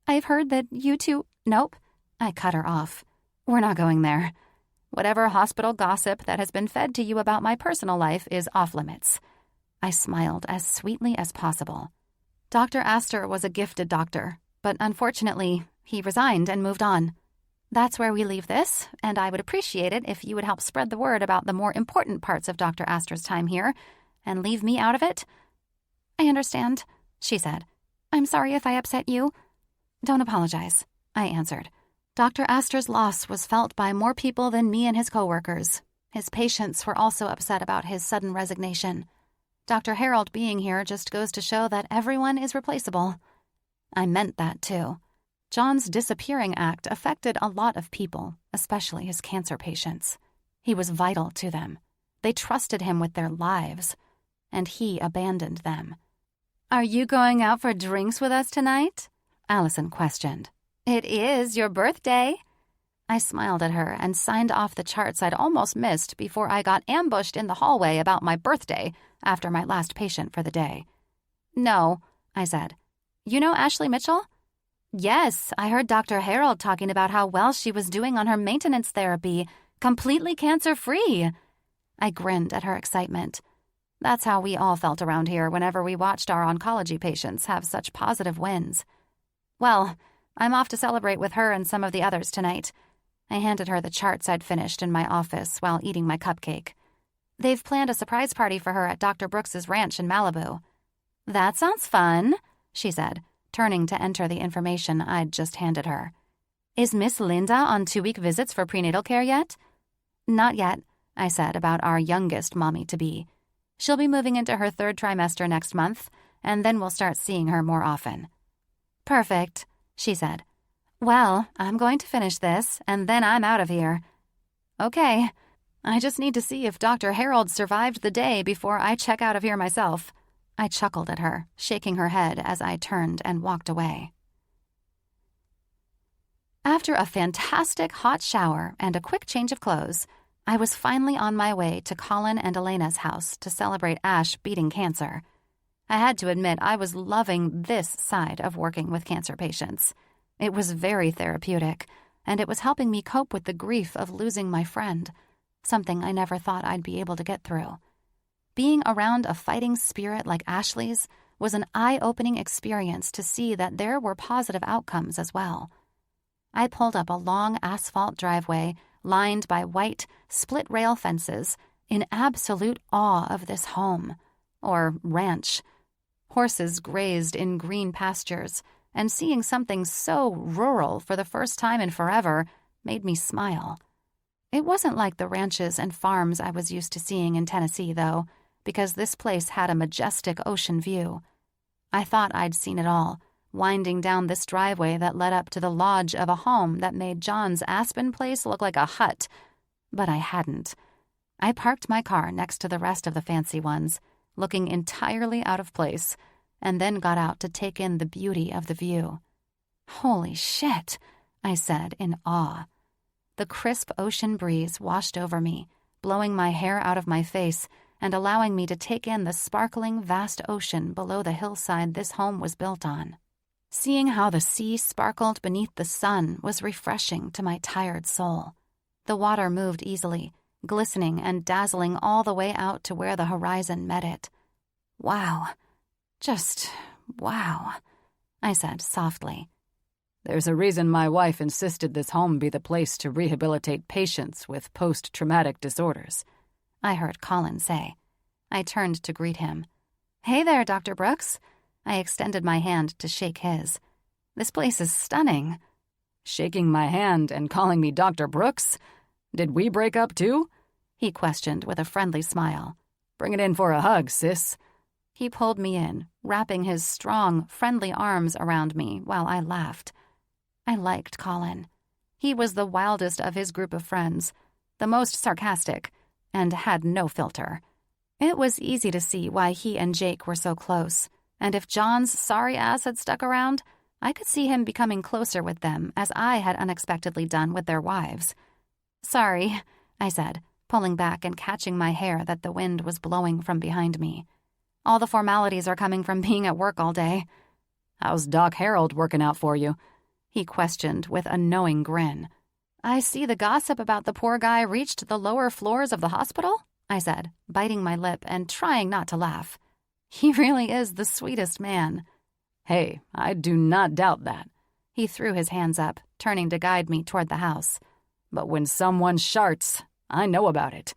"I've heard that you two—" "Nope," I cut her off. "We're not going there. Whatever hospital gossip that has been fed to you about my personal life is off limits." I smiled as sweetly as possible. Dr. Aster was a gifted doctor, but unfortunately, he resigned and moved on. That's where we leave this, and I would appreciate it if you would help spread the word about the more important parts of Dr. Aster's time here, and leave me out of it. "I understand," she said. "I'm sorry if I upset you." "Don't apologize," I answered. Dr. Aster's loss was felt by more people than me and his coworkers. His patients were also upset about his sudden resignation. Dr. Harold being here just goes to show that everyone is replaceable. I meant that, too. John's disappearing act affected a lot of people, especially his cancer patients. He was vital to them. They trusted him with their lives, and he abandoned them. "Are you going out for drinks with us tonight?" Allison questioned. "It is your birthday." I smiled at her and signed off the charts I'd almost missed before I got ambushed in the hallway about my birthday after my last patient for the day. "No," I said. "You know Ashley Mitchell?" "Yes, I heard Dr. Harold talking about how well she was doing on her maintenance therapy, completely cancer-free." I grinned at her excitement. That's how we all felt around here whenever we watched our oncology patients have such positive wins. "Well, I'm off to celebrate with her and some of the others tonight." I handed her the charts I'd finished in my office while eating my cupcake. "They've planned a surprise party for her at Dr. Brooks's ranch in Malibu." "That sounds fun," she said, turning to enter the information I'd just handed her. "Is Miss Linda on 2-week visits for prenatal care yet?" "Not yet," I said about our youngest mommy-to-be. "She'll be moving into her 3rd trimester next month, and then we'll start seeing her more often." "Perfect," she said. "Well, I'm going to finish this, and then I'm out of here." "Okay. I just need to see if Dr. Harold survived the day before I check out of here myself." I chuckled at her, shaking her head as I turned and walked away. After a fantastic hot shower and a quick change of clothes, I was finally on my way to Colin and Elena's house to celebrate Ash beating cancer. I had to admit I was loving this side of working with cancer patients. It was very therapeutic, and it was helping me cope with the grief of losing my friend, something I never thought I'd be able to get through. Being around a fighting spirit like Ashley's was an eye-opening experience to see that there were positive outcomes as well. I pulled up a long asphalt driveway lined by white, split-rail fences in absolute awe of this home, or ranch. Horses grazed in green pastures, and seeing something so rural for the first time in forever made me smile. It wasn't like the ranches and farms I was used to seeing in Tennessee, though, because this place had a majestic ocean view. I thought I'd seen it all, winding down this driveway that led up to the lodge of a home that made John's Aspen place look like a hut. But I hadn't. I parked my car next to the rest of the fancy ones, looking entirely out of place, and then got out to take in the beauty of the view. "Holy shit," I said in awe. The crisp ocean breeze washed over me, blowing my hair out of my face and allowing me to take in the sparkling, vast ocean below the hillside this home was built on. Seeing how the sea sparkled beneath the sun was refreshing to my tired soul. The water moved easily, glistening and dazzling all the way out to where the horizon met it. "Wow. Just wow," I said softly. There's a reason my wife insisted this home be the place to rehabilitate patients with post-traumatic disorders, I heard Colin say. I turned to greet him. "Hey there, Dr. Brooks." I extended my hand to shake his. "This place is stunning." Shaking my hand and calling me Dr. Brooks? Did we break up too? He questioned with a friendly smile. Bring it in for a hug, sis. He pulled me in, wrapping his strong, friendly arms around me while I laughed. I liked Colin. He was the wildest of his group of friends, the most sarcastic, and had no filter. It was easy to see why he and Jake were so close, and if John's sorry ass had stuck around, I could see him becoming closer with them as I had unexpectedly done with their wives. "Sorry," I said, pulling back and catching my hair that the wind was blowing from behind me. "All the formalities are coming from being at work all day." "How's Doc Harold working out for you?" he questioned with a knowing grin. "I see the gossip about the poor guy reached the lower floors of the hospital," I said, biting my lip and trying not to laugh. "He really is the sweetest man." "Hey, I do not doubt that." He threw his hands up, turning to guide me toward the house. "But when someone sharts, I know about it."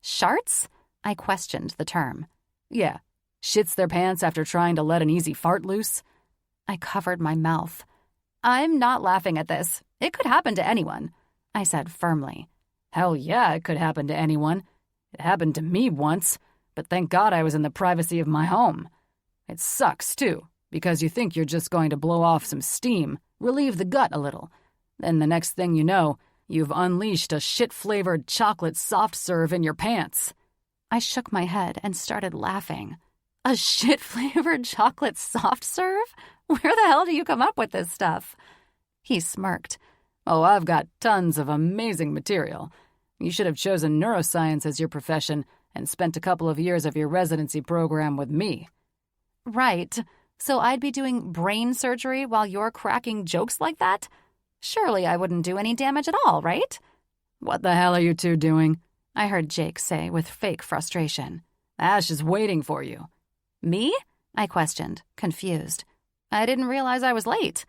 "Sharts?" I questioned the term. "Yeah, shits their pants after trying to let an easy fart loose." I covered my mouth. "I'm not laughing at this. It could happen to anyone," I said firmly. "Hell yeah, it could happen to anyone. It happened to me once, but thank God I was in the privacy of my home. It sucks, too, because you think you're just going to blow off some steam, relieve the gut a little. Then the next thing you know, you've unleashed a shit-flavored chocolate soft serve in your pants." I shook my head and started laughing. "A shit-flavored chocolate soft serve? Where the hell do you come up with this stuff?" He smirked. "Oh, I've got tons of amazing material. You should have chosen neuroscience as your profession and spent a couple of years of your residency program with me." "Right. So I'd be doing brain surgery while you're cracking jokes like that? Surely I wouldn't do any damage at all, right?" "What the hell are you two doing?" I heard Jake say with fake frustration. "Ash is waiting for you." "Me?" I questioned, confused. "I didn't realize I was late."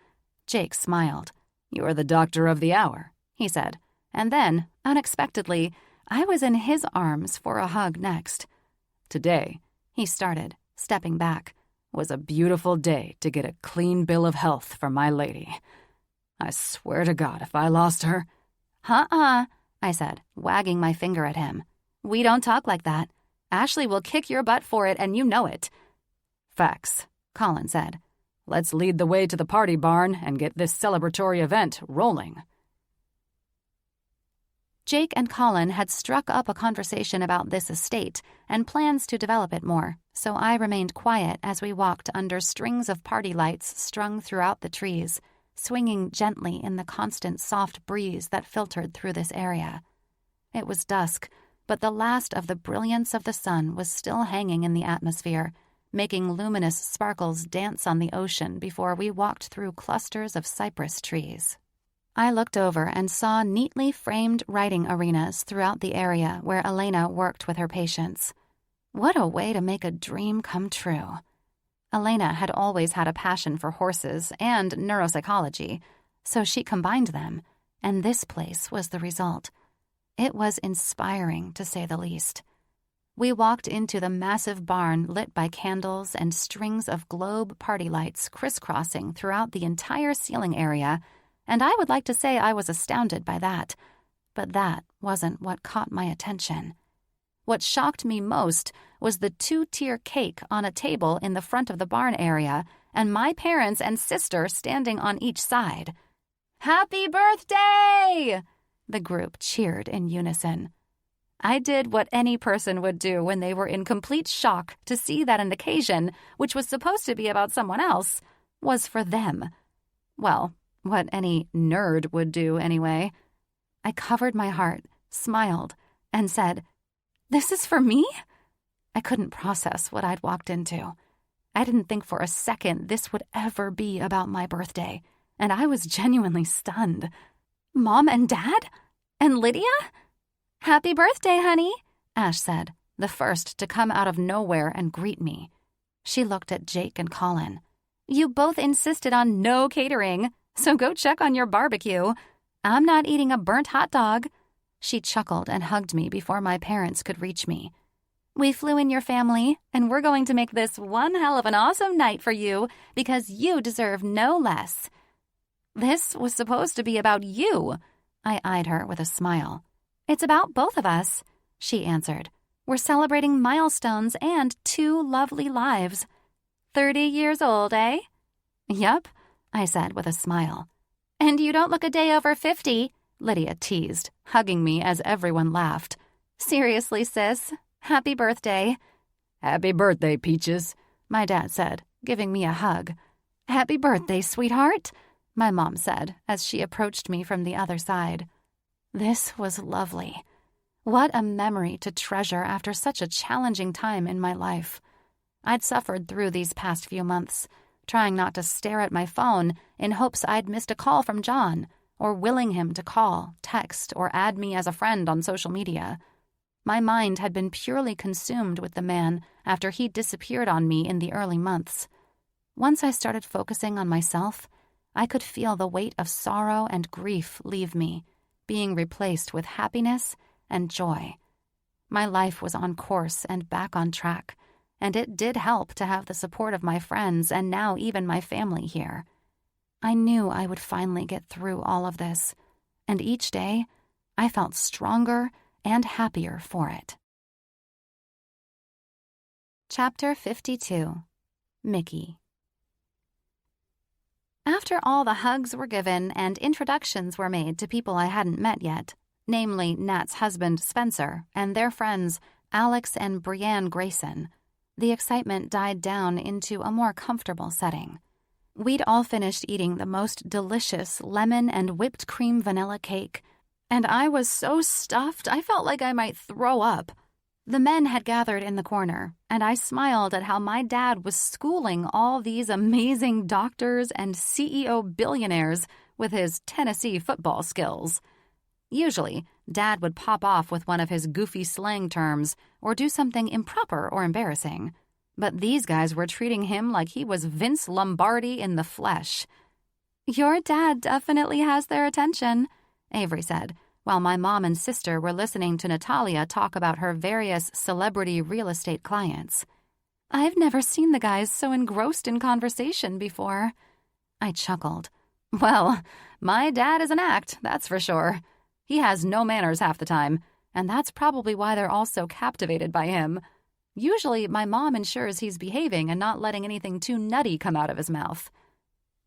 Jake smiled. "You're the doctor of the hour," he said. And then, unexpectedly, I was in his arms for a hug next. "Today," he started, stepping back, "was a beautiful day to get a clean bill of health for my lady. I swear to God, if I lost her—" I said, wagging my finger at him. "We don't talk like that. Ashley will kick your butt for it, and you know it." "Facts," Colin said. "Let's lead the way to the party barn and get this celebratory event rolling." Jake and Colin had struck up a conversation about this estate and plans to develop it more, so I remained quiet as we walked under strings of party lights strung throughout the trees, swinging gently in the constant soft breeze that filtered through this area. It was dusk, but the last of the brilliance of the sun was still hanging in the atmosphere, making luminous sparkles dance on the ocean before we walked through clusters of cypress trees. I looked over and saw neatly framed writing arenas throughout the area where Elena worked with her patients. What a way to make a dream come true. Elena had always had a passion for horses and neuropsychology, so she combined them, and this place was the result. It was inspiring, to say the least. We walked into the massive barn lit by candles and strings of globe party lights crisscrossing throughout the entire ceiling area, and I would like to say I was astounded by that. But that wasn't what caught my attention. What shocked me most was the 2-tier cake on a table in the front of the barn area and my parents and sister standing on each side. "Happy birthday!" The group cheered in unison. I did what any person would do when they were in complete shock to see that an occasion, which was supposed to be about someone else, was for them. Well, what any nerd would do anyway. I covered my heart, smiled, and said, "This is for me?" I couldn't process what I'd walked into. I didn't think for a second this would ever be about my birthday, and I was genuinely stunned. "Mom and Dad? And Lydia?" "Happy birthday, honey," Ash said, the first to come out of nowhere and greet me. She looked at Jake and Colin. "You both insisted on no catering, so go check on your barbecue. I'm not eating a burnt hot dog." She chuckled and hugged me before my parents could reach me. "We flew in your family, and we're going to make this one hell of an awesome night for you because you deserve no less." "This was supposed to be about you," I eyed her with a smile. "It's about both of us," she answered. "We're celebrating milestones and 2 lovely lives. 30 years old, eh?" "Yup," I said with a smile. "And you don't look a day over 50, Lydia teased, hugging me as everyone laughed. "Seriously, sis, happy birthday." "Happy birthday, Peaches," my dad said, giving me a hug. "Happy birthday, sweetheart," my mom said as she approached me from the other side. This was lovely. What a memory to treasure after such a challenging time in my life. I'd suffered through these past few months, trying not to stare at my phone in hopes I'd missed a call from John, or willing him to call, text, or add me as a friend on social media. My mind had been purely consumed with the man after he disappeared on me in the early months. Once I started focusing on myself, I could feel the weight of sorrow and grief leave me, being replaced with happiness and joy. My life was on course and back on track, and it did help to have the support of my friends and now even my family here. I knew I would finally get through all of this, and each day I felt stronger and happier for it. Chapter 52. Mickey. After all the hugs were given and introductions were made to people I hadn't met yet, namely Nat's husband Spencer and their friends Alex and Brianne Grayson, the excitement died down into a more comfortable setting. We'd all finished eating the most delicious lemon and whipped cream vanilla cake, and I was so stuffed I felt like I might throw up. The men had gathered in the corner, and I smiled at how my dad was schooling all these amazing doctors and CEO billionaires with his Tennessee football skills. Usually, Dad would pop off with one of his goofy slang terms or do something improper or embarrassing. But these guys were treating him like he was Vince Lombardi in the flesh. "Your dad definitely has their attention," Avery said, while my mom and sister were listening to Natalia talk about her various celebrity real estate clients. "I've never seen the guys so engrossed in conversation before." I chuckled. "Well, my dad is an act, that's for sure. He has no manners half the time, and that's probably why they're all so captivated by him. Usually, my mom ensures he's behaving and not letting anything too nutty come out of his mouth."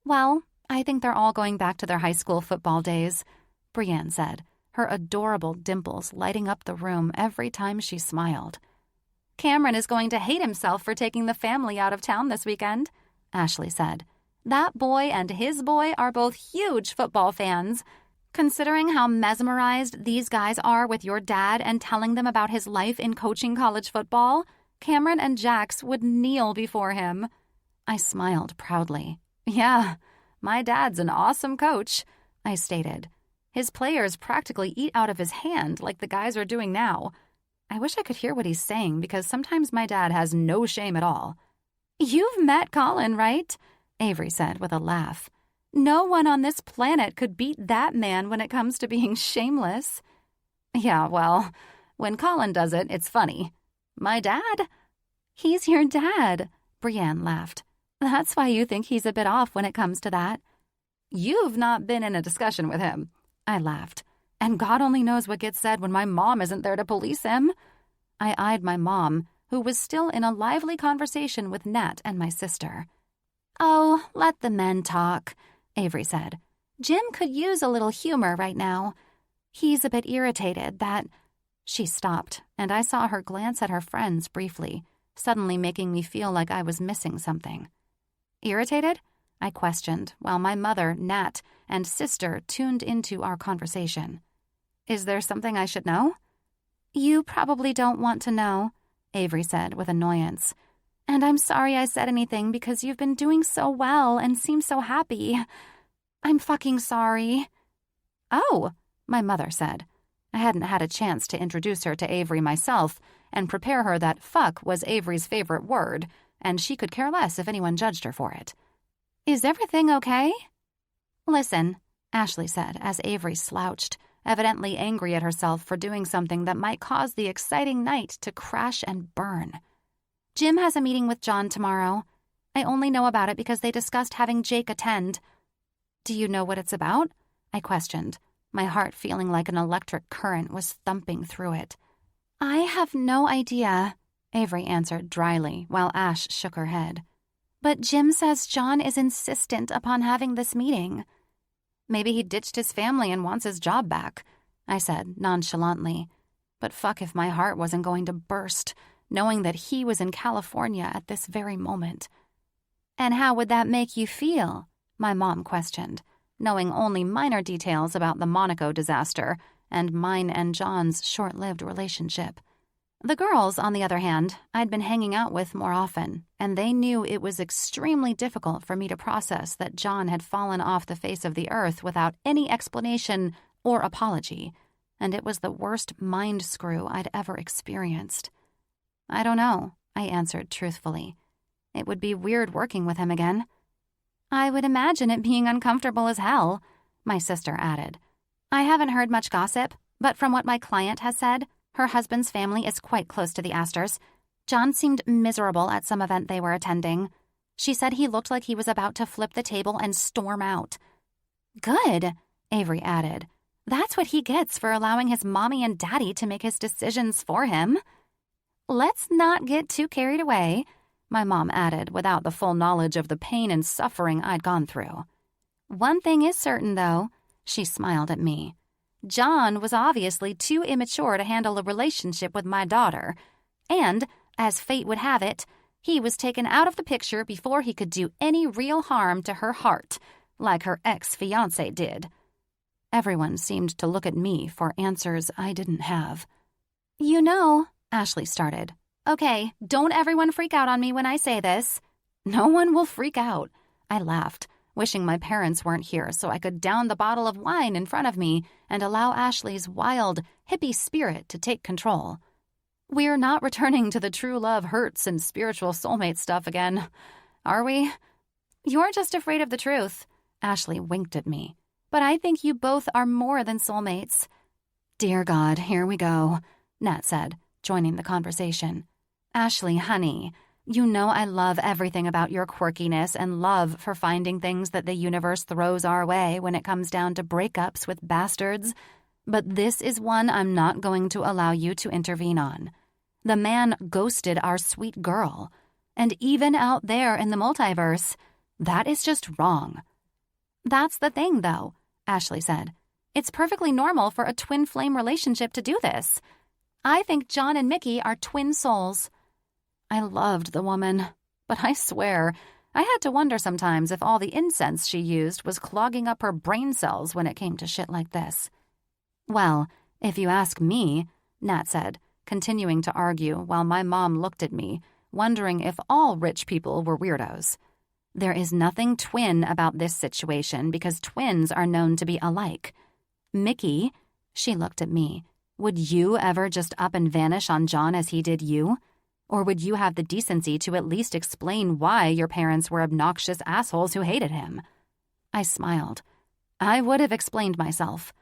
"Well, I think they're all going back to their high school football days," Brianne said, her adorable dimples lighting up the room every time she smiled. "Cameron is going to hate himself for taking the family out of town this weekend," Ashley said. "That boy and his boy are both huge football fans. Considering how mesmerized these guys are with your dad and telling them about his life in coaching college football, Cameron and Jax would kneel before him." I smiled proudly. "Yeah, my dad's an awesome coach," I stated. "His players practically eat out of his hand like the guys are doing now." I wish I could hear what he's saying because sometimes my dad has no shame at all. "You've met Colin, right?" Avery said with a laugh. "No one on this planet could beat that man when it comes to being shameless." Yeah, well, when Colin does it, it's funny. My dad? He's your dad, Brienne laughed. That's why you think he's a bit off when it comes to that. You've not been in a discussion with him, I laughed. And God only knows what gets said when my mom isn't there to police him. I eyed my mom, who was still in a lively conversation with Nat and my sister. Oh, let the men talk, Avery said. Jim could use a little humor right now. He's a bit irritated that... She stopped, and I saw her glance at her friends briefly, suddenly making me feel like I was missing something. Irritated? I questioned, while my mother, Nat, and sister tuned into our conversation. Is there something I should know? You probably don't want to know, Avery said with annoyance. And I'm sorry I said anything because you've been doing so well and seem so happy. I'm fucking sorry. Oh, my mother said. I hadn't had a chance to introduce her to Avery myself and prepare her that fuck was Avery's favorite word, and she could care less if anyone judged her for it. Is everything okay? Listen, Ashley said as Avery slouched, evidently angry at herself for doing something that might cause the exciting night to crash and burn. Jim has a meeting with John tomorrow. I only know about it because they discussed having Jake attend. Do you know what it's about? I questioned, my heart feeling like an electric current was thumping through it. I have no idea, Avery answered dryly while Ash shook her head. But Jim says John is insistent upon having this meeting. Maybe he ditched his family and wants his job back, I said nonchalantly. But fuck if my heart wasn't going to burst, knowing that he was in California at this very moment. And how would that make you feel? My mom questioned, knowing only minor details about the Monaco disaster and mine and John's short-lived relationship. The girls, on the other hand, I'd been hanging out with more often, and they knew it was extremely difficult for me to process that John had fallen off the face of the earth without any explanation or apology, and it was the worst mind screw I'd ever experienced. I don't know, I answered truthfully. It would be weird working with him again. I would imagine it being uncomfortable as hell, my sister added. I haven't heard much gossip, but from what my client has said, her husband's family is quite close to the Asters. John seemed miserable at some event they were attending. She said he looked like he was about to flip the table and storm out. Good, Avery added. That's what he gets for allowing his mommy and daddy to make his decisions for him. Let's not get too carried away, my mom added without the full knowledge of the pain and suffering I'd gone through. One thing is certain, though, she smiled at me. John was obviously too immature to handle a relationship with my daughter, and, as fate would have it, he was taken out of the picture before he could do any real harm to her heart, like her ex-fiancé did. Everyone seemed to look at me for answers I didn't have. You know, Ashley started. Okay, don't everyone freak out on me when I say this. No one will freak out, I laughed, wishing my parents weren't here so I could down the bottle of wine in front of me and allow Ashley's wild, hippie spirit to take control. We're not returning to the true love hurts and spiritual soulmate stuff again, are we? You're just afraid of the truth, Ashley winked at me. But I think you both are more than soulmates. Dear God, here we go, Nat said, joining the conversation. Ashley, honey, you know I love everything about your quirkiness and love for finding things that the universe throws our way when it comes down to breakups with bastards. But this is one I'm not going to allow you to intervene on. The man ghosted our sweet girl. And even out there in the multiverse, that is just wrong. That's the thing, though, Ashley said. It's perfectly normal for a twin flame relationship to do this. I think John and Mickey are twin souls. I loved the woman, but I swear, I had to wonder sometimes if all the incense she used was clogging up her brain cells when it came to shit like this. Well, if you ask me, Nat said, continuing to argue while my mom looked at me, wondering if all rich people were weirdos. There is nothing twin about this situation because twins are known to be alike. Mickey, she looked at me, would you ever just up and vanish on John as he did you? Or would you have the decency to at least explain why your parents were obnoxious assholes who hated him? I smiled. I would have explained myself.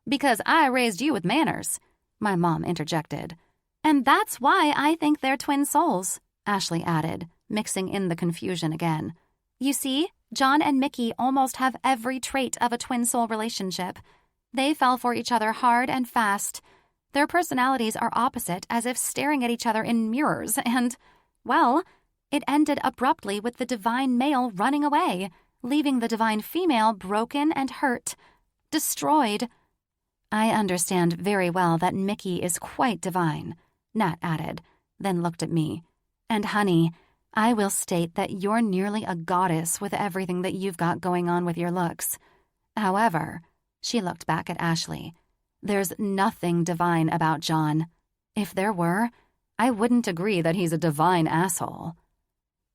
Because I raised you with manners. my mom interjected. And that's why I think they're twin souls, Ashley added, mixing in the confusion again. You see, John and Mickey almost have every trait of a twin soul relationship. They fell for each other hard and fast. Their personalities are opposite, as if staring at each other in mirrors, and, well, it ended abruptly with the divine male running away, leaving the divine female broken and hurt, destroyed. I understand very well that Mickey is quite divine, Nat added, then looked at me. And honey, I will state that you're nearly a goddess with everything that you've got going on with your looks. However, she looked back at Ashley, there's nothing divine about John. If there were, I wouldn't agree that he's a divine asshole.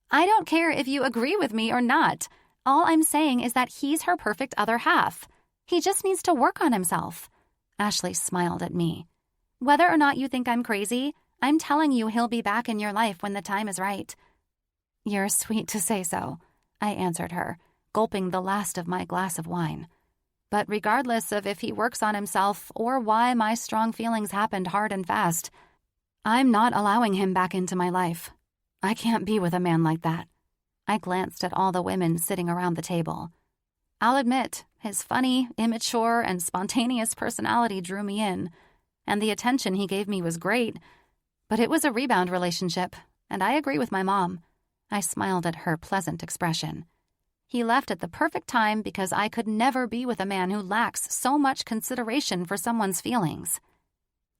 I don't care if you agree with me or not. All I'm saying is that he's her perfect other half. He just needs to work on himself. Ashley smiled at me. Whether or not you think I'm crazy, I'm telling you he'll be back in your life when the time is right. You're sweet to say so, I answered her, gulping the last of my glass of wine. But regardless of if he works on himself or why my strong feelings happened hard and fast, I'm not allowing him back into my life. I can't be with a man like that. I glanced at all the women sitting around the table. I'll admit, his funny, immature, and spontaneous personality drew me in, and the attention he gave me was great, but it was a rebound relationship, and I agree with my mom. I smiled at her pleasant expression. He left at the perfect time because I could never be with a man who lacks so much consideration for someone's feelings.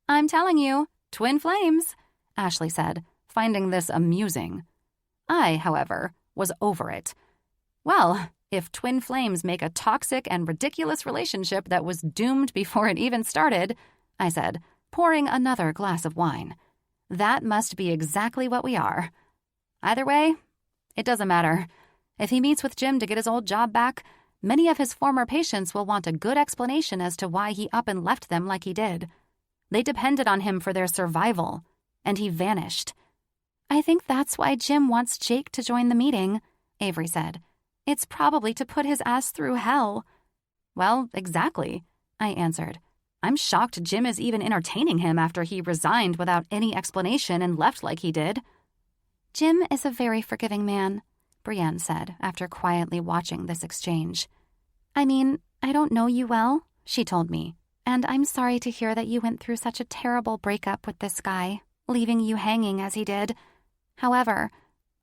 I'm telling you, twin flames, Ashley said, finding this amusing. I, however, was over it. Well, if twin flames make a toxic and ridiculous relationship that was doomed before it even started, I said, pouring another glass of wine, that must be exactly what we are. Either way, it doesn't matter. If he meets with Jim to get his old job back, many of his former patients will want a good explanation as to why he up and left them like he did. They depended on him for their survival, and he vanished. I think that's why Jim wants Jake to join the meeting, Avery said. It's probably to put his ass through hell. Well, exactly, I answered. I'm shocked Jim is even entertaining him after he resigned without any explanation and left like he did. Jim is a very forgiving man, Brienne said after quietly watching this exchange. I mean, I don't know you well, she told me, and I'm sorry to hear that you went through such a terrible breakup with this guy, leaving you hanging as he did. However,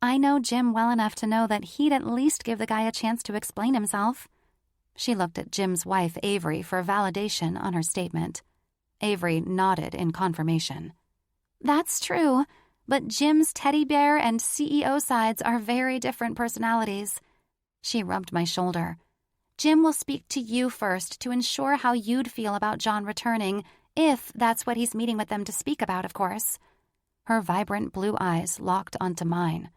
I know Jim well enough to know that he'd at least give the guy a chance to explain himself. She looked at Jim's wife, Avery, for validation on her statement. Avery nodded in confirmation. That's true, but Jim's teddy bear and CEO sides are very different personalities. She rubbed my shoulder. Jim will speak to you first to ensure how you'd feel about John returning, if that's what he's meeting with them to speak about, of course. Her vibrant blue eyes locked onto mine.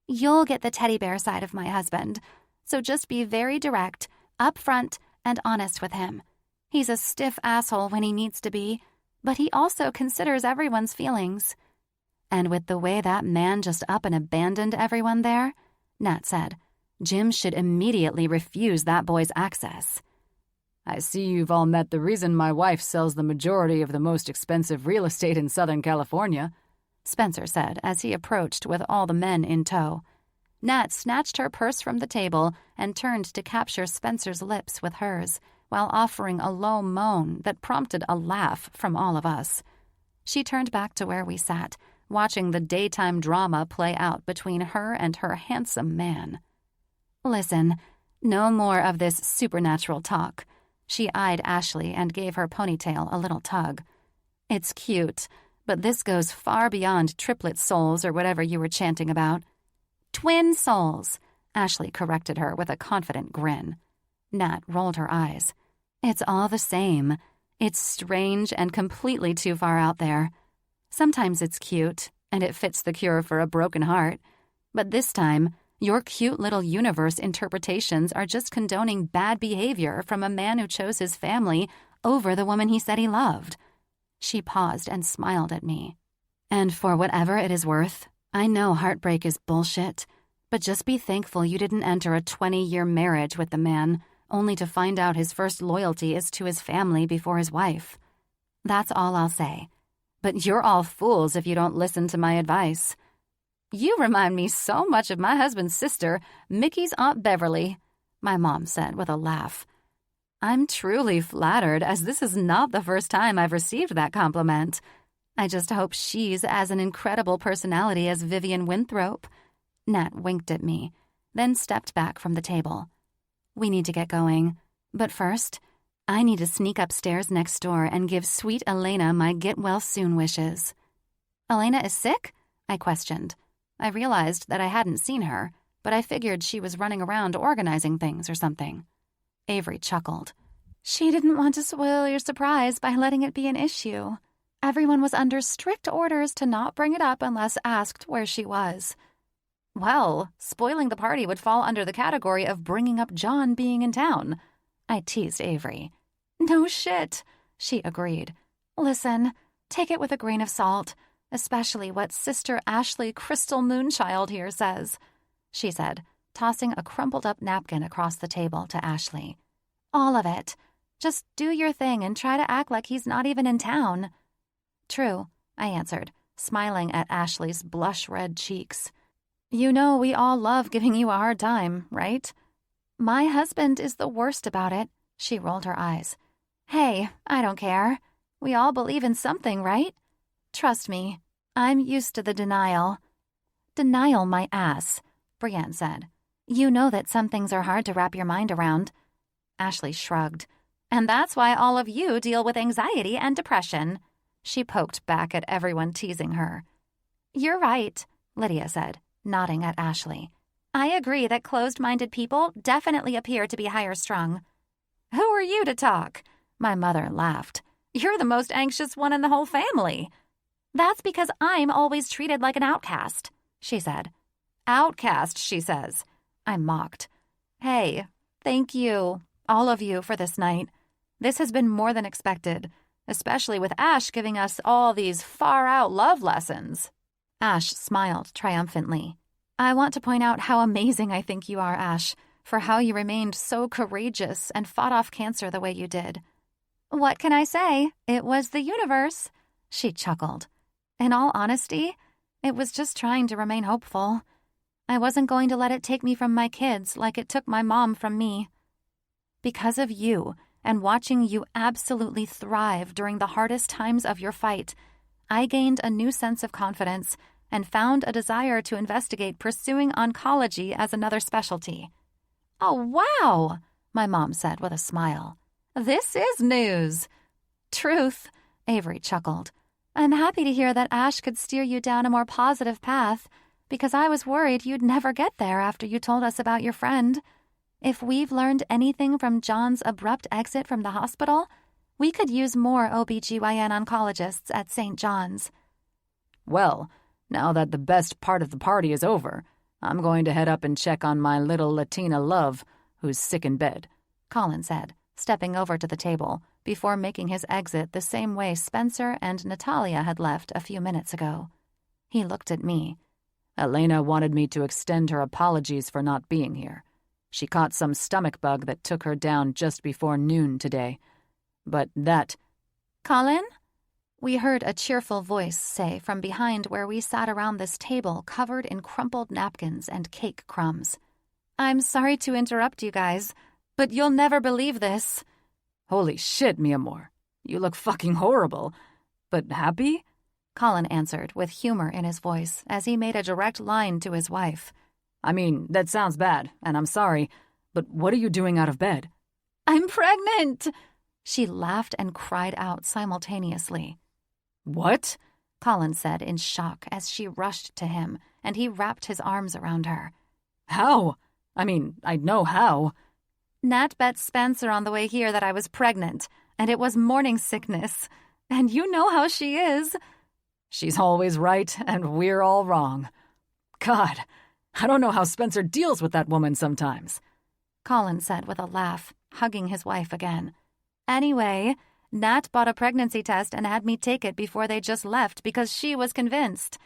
You'll get the teddy bear side of my husband, so just be very direct, upfront, and honest with him. He's a stiff asshole when he needs to be, but he also considers everyone's feelings. And with the way that man just up and abandoned everyone there, Nat said, Jim should immediately refuse that boy's access. I see you've all met the reason my wife sells the majority of the most expensive real estate in Southern California, Spencer said as he approached with all the men in tow. Nat snatched her purse from the table and turned to capture Spencer's lips with hers, while offering a low moan that prompted a laugh from all of us. She turned back to where we sat, watching the daytime drama play out between her and her handsome man. Listen, no more of this supernatural talk. She eyed Ashley and gave her ponytail a little tug. It's cute, but this goes far beyond triplet souls or whatever you were chanting about. Twin souls, Ashley corrected her with a confident grin. Nat rolled her eyes. It's all the same. It's strange and completely too far out there. Sometimes it's cute, and it fits the cure for a broken heart. But this time, your cute little universe interpretations are just condoning bad behavior from a man who chose his family over the woman he said he loved. She paused and smiled at me. And for whatever it is worth, I know heartbreak is bullshit, but just be thankful you didn't enter a 20-year marriage with the man, only to find out his first loyalty is to his family before his wife. That's all I'll say. But you're all fools if you don't listen to my advice. You remind me so much of my husband's sister, Mickey's Aunt Beverly, my mom said with a laugh. I'm truly flattered, as this is not the first time I've received that compliment. I just hope she's as an incredible personality as Vivian Winthrop. Nat winked at me, then stepped back from the table. We need to get going. But first, I need to sneak upstairs next door and give sweet Elena my get-well-soon wishes. Elena is sick? I questioned. I realized that I hadn't seen her, but I figured she was running around organizing things or something. Avery chuckled. She didn't want to spoil your surprise by letting it be an issue. Everyone was under strict orders to not bring it up unless asked where she was. Well, spoiling the party would fall under the category of bringing up John being in town. I teased Avery. No shit, she agreed. Listen, take it with a grain of salt, especially what Sister Ashley Crystal Moonchild here says, she said, tossing a crumpled-up napkin across the table to Ashley. All of it. Just do your thing and try to act like he's not even in town. True, I answered, smiling at Ashley's blush-red cheeks. You know we all love giving you a hard time, right? My husband is the worst about it, she rolled her eyes. Hey, I don't care. We all believe in something, right? Trust me, I'm used to the denial. Denial my ass, Brienne said. You know that some things are hard to wrap your mind around. Ashley shrugged. And that's why all of you deal with anxiety and depression. She poked back at everyone teasing her. You're right, Lydia said, nodding at Ashley. I agree that closed-minded people definitely appear to be higher strung. Who are you to talk? My mother laughed. You're the most anxious one in the whole family. That's because I'm always treated like an outcast, she said. Outcast, she says. I mocked. Hey, thank you, all of you, for this night. This has been more than expected, especially with Ash giving us all these far-out love lessons. Ash smiled triumphantly. I want to point out how amazing I think you are, Ash, for how you remained so courageous and fought off cancer the way you did. What can I say? It was the universe, she chuckled. In all honesty, it was just trying to remain hopeful. I wasn't going to let it take me from my kids like it took my mom from me. Because of you, and watching you absolutely thrive during the hardest times of your fight, I gained a new sense of confidence and found a desire to investigate pursuing oncology as another specialty. Oh, wow, my mom said with a smile. This is news. Truth, Avery chuckled. I'm happy to hear that Ash could steer you down a more positive path, because I was worried you'd never get there after you told us about your friend. If we've learned anything from John's abrupt exit from the hospital, we could use more OBGYN oncologists at St. John's. Well, now that the best part of the party is over, I'm going to head up and check on my little Latina love, who's sick in bed, Colin said, stepping over to the table before making his exit the same way Spencer and Natalia had left a few minutes ago. He looked at me. Elena wanted me to extend her apologies for not being here. She caught some stomach bug that took her down just before noon today. But that... Colin? We heard a cheerful voice say from behind where we sat around this table covered in crumpled napkins and cake crumbs. I'm sorry to interrupt you guys, but you'll never believe this. Holy shit, mi amor. You look fucking horrible. But happy? Colin answered with humor in his voice as he made a direct line to his wife. I mean, that sounds bad, and I'm sorry, but what are you doing out of bed? I'm pregnant! She laughed and cried out simultaneously. What? Colin said in shock as she rushed to him, and he wrapped his arms around her. How? I mean, I know how. Nat bet Spencer on the way here that I was pregnant, and it was morning sickness. And you know how she is. She's always right, and we're all wrong. God, I don't know how Spencer deals with that woman sometimes. Colin said with a laugh, hugging his wife again. Anyway, Nat bought a pregnancy test and had me take it before they just left because she was convinced.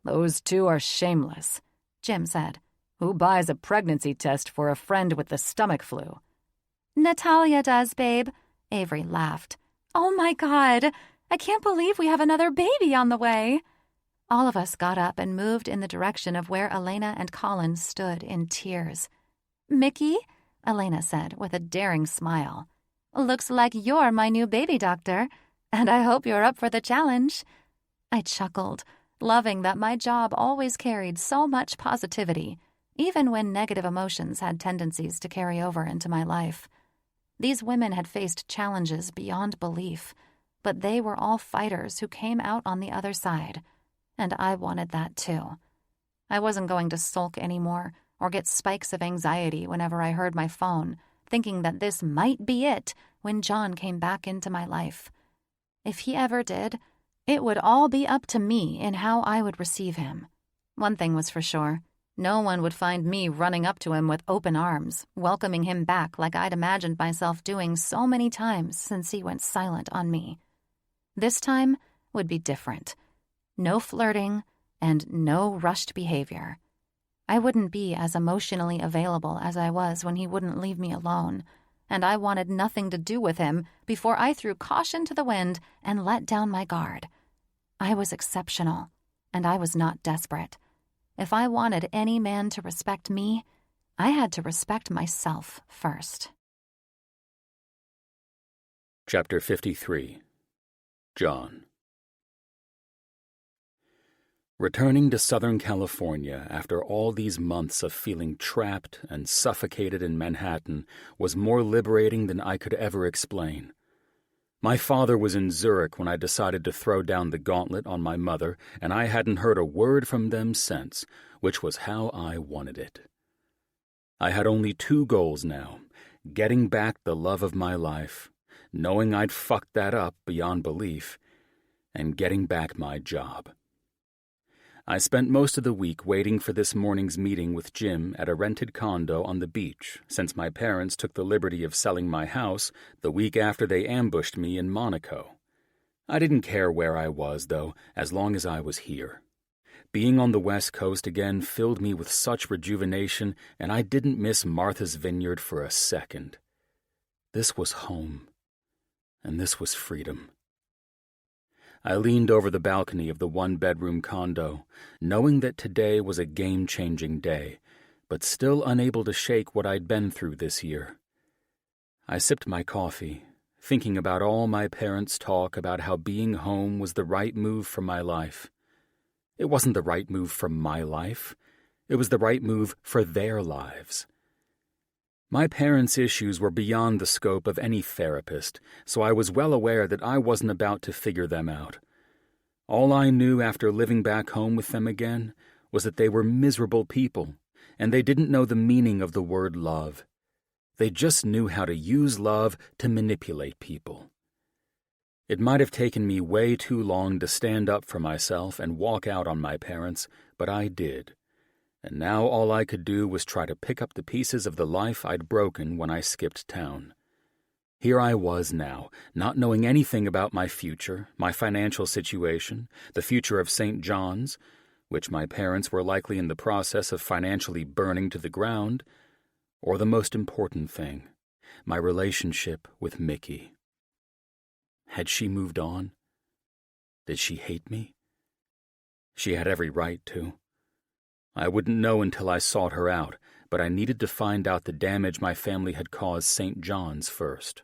Those two are shameless, Jim said. Who buys a pregnancy test for a friend with the stomach flu? Natalia does, babe, Avery laughed. Oh my God, I can't believe we have another baby on the way. All of us got up and moved in the direction of where Elena and Colin stood in tears. Mickey, Elena said with a daring smile, looks like you're my new baby doctor, and I hope you're up for the challenge. I chuckled, loving that my job always carried so much positivity, even when negative emotions had tendencies to carry over into my life. These women had faced challenges beyond belief, but they were all fighters who came out on the other side, and I wanted that too. I wasn't going to sulk anymore or get spikes of anxiety whenever I heard my phone, thinking that this might be it when John came back into my life. If he ever did, it would all be up to me in how I would receive him. One thing was for sure. No one would find me running up to him with open arms, welcoming him back like I'd imagined myself doing so many times since he went silent on me. This time would be different. No flirting and no rushed behavior. I wouldn't be as emotionally available as I was when he wouldn't leave me alone, and I wanted nothing to do with him before I threw caution to the wind and let down my guard. I was exceptional, and I was not desperate. If I wanted any man to respect me, I had to respect myself first. Chapter 53. John. Returning to Southern California after all these months of feeling trapped and suffocated in Manhattan was more liberating than I could ever explain. My father was in Zurich when I decided to throw down the gauntlet on my mother, and I hadn't heard a word from them since, which was how I wanted it. I had only 2 goals now: getting back the love of my life, knowing I'd fucked that up beyond belief, and getting back my job. I spent most of the week waiting for this morning's meeting with Jim at a rented condo on the beach, since my parents took the liberty of selling my house the week after they ambushed me in Monaco. I didn't care where I was, though, as long as I was here. Being on the West Coast again filled me with such rejuvenation, and I didn't miss Martha's Vineyard for a second. This was home, and this was freedom. I leaned over the balcony of the 1-bedroom condo, knowing that today was a game-changing day, but still unable to shake what I'd been through this year. I sipped my coffee, thinking about all my parents' talk about how being home was the right move for my life. It wasn't the right move for my life. It was the right move for their lives. My parents' issues were beyond the scope of any therapist, so I was well aware that I wasn't about to figure them out. All I knew after living back home with them again was that they were miserable people, and they didn't know the meaning of the word love. They just knew how to use love to manipulate people. It might have taken me way too long to stand up for myself and walk out on my parents, but I did. And now all I could do was try to pick up the pieces of the life I'd broken when I skipped town. Here I was now, not knowing anything about my future, my financial situation, the future of St. John's, which my parents were likely in the process of financially burning to the ground, or the most important thing, my relationship with Mickey. Had she moved on? Did she hate me? She had every right to. I wouldn't know until I sought her out, but I needed to find out the damage my family had caused St. John's first.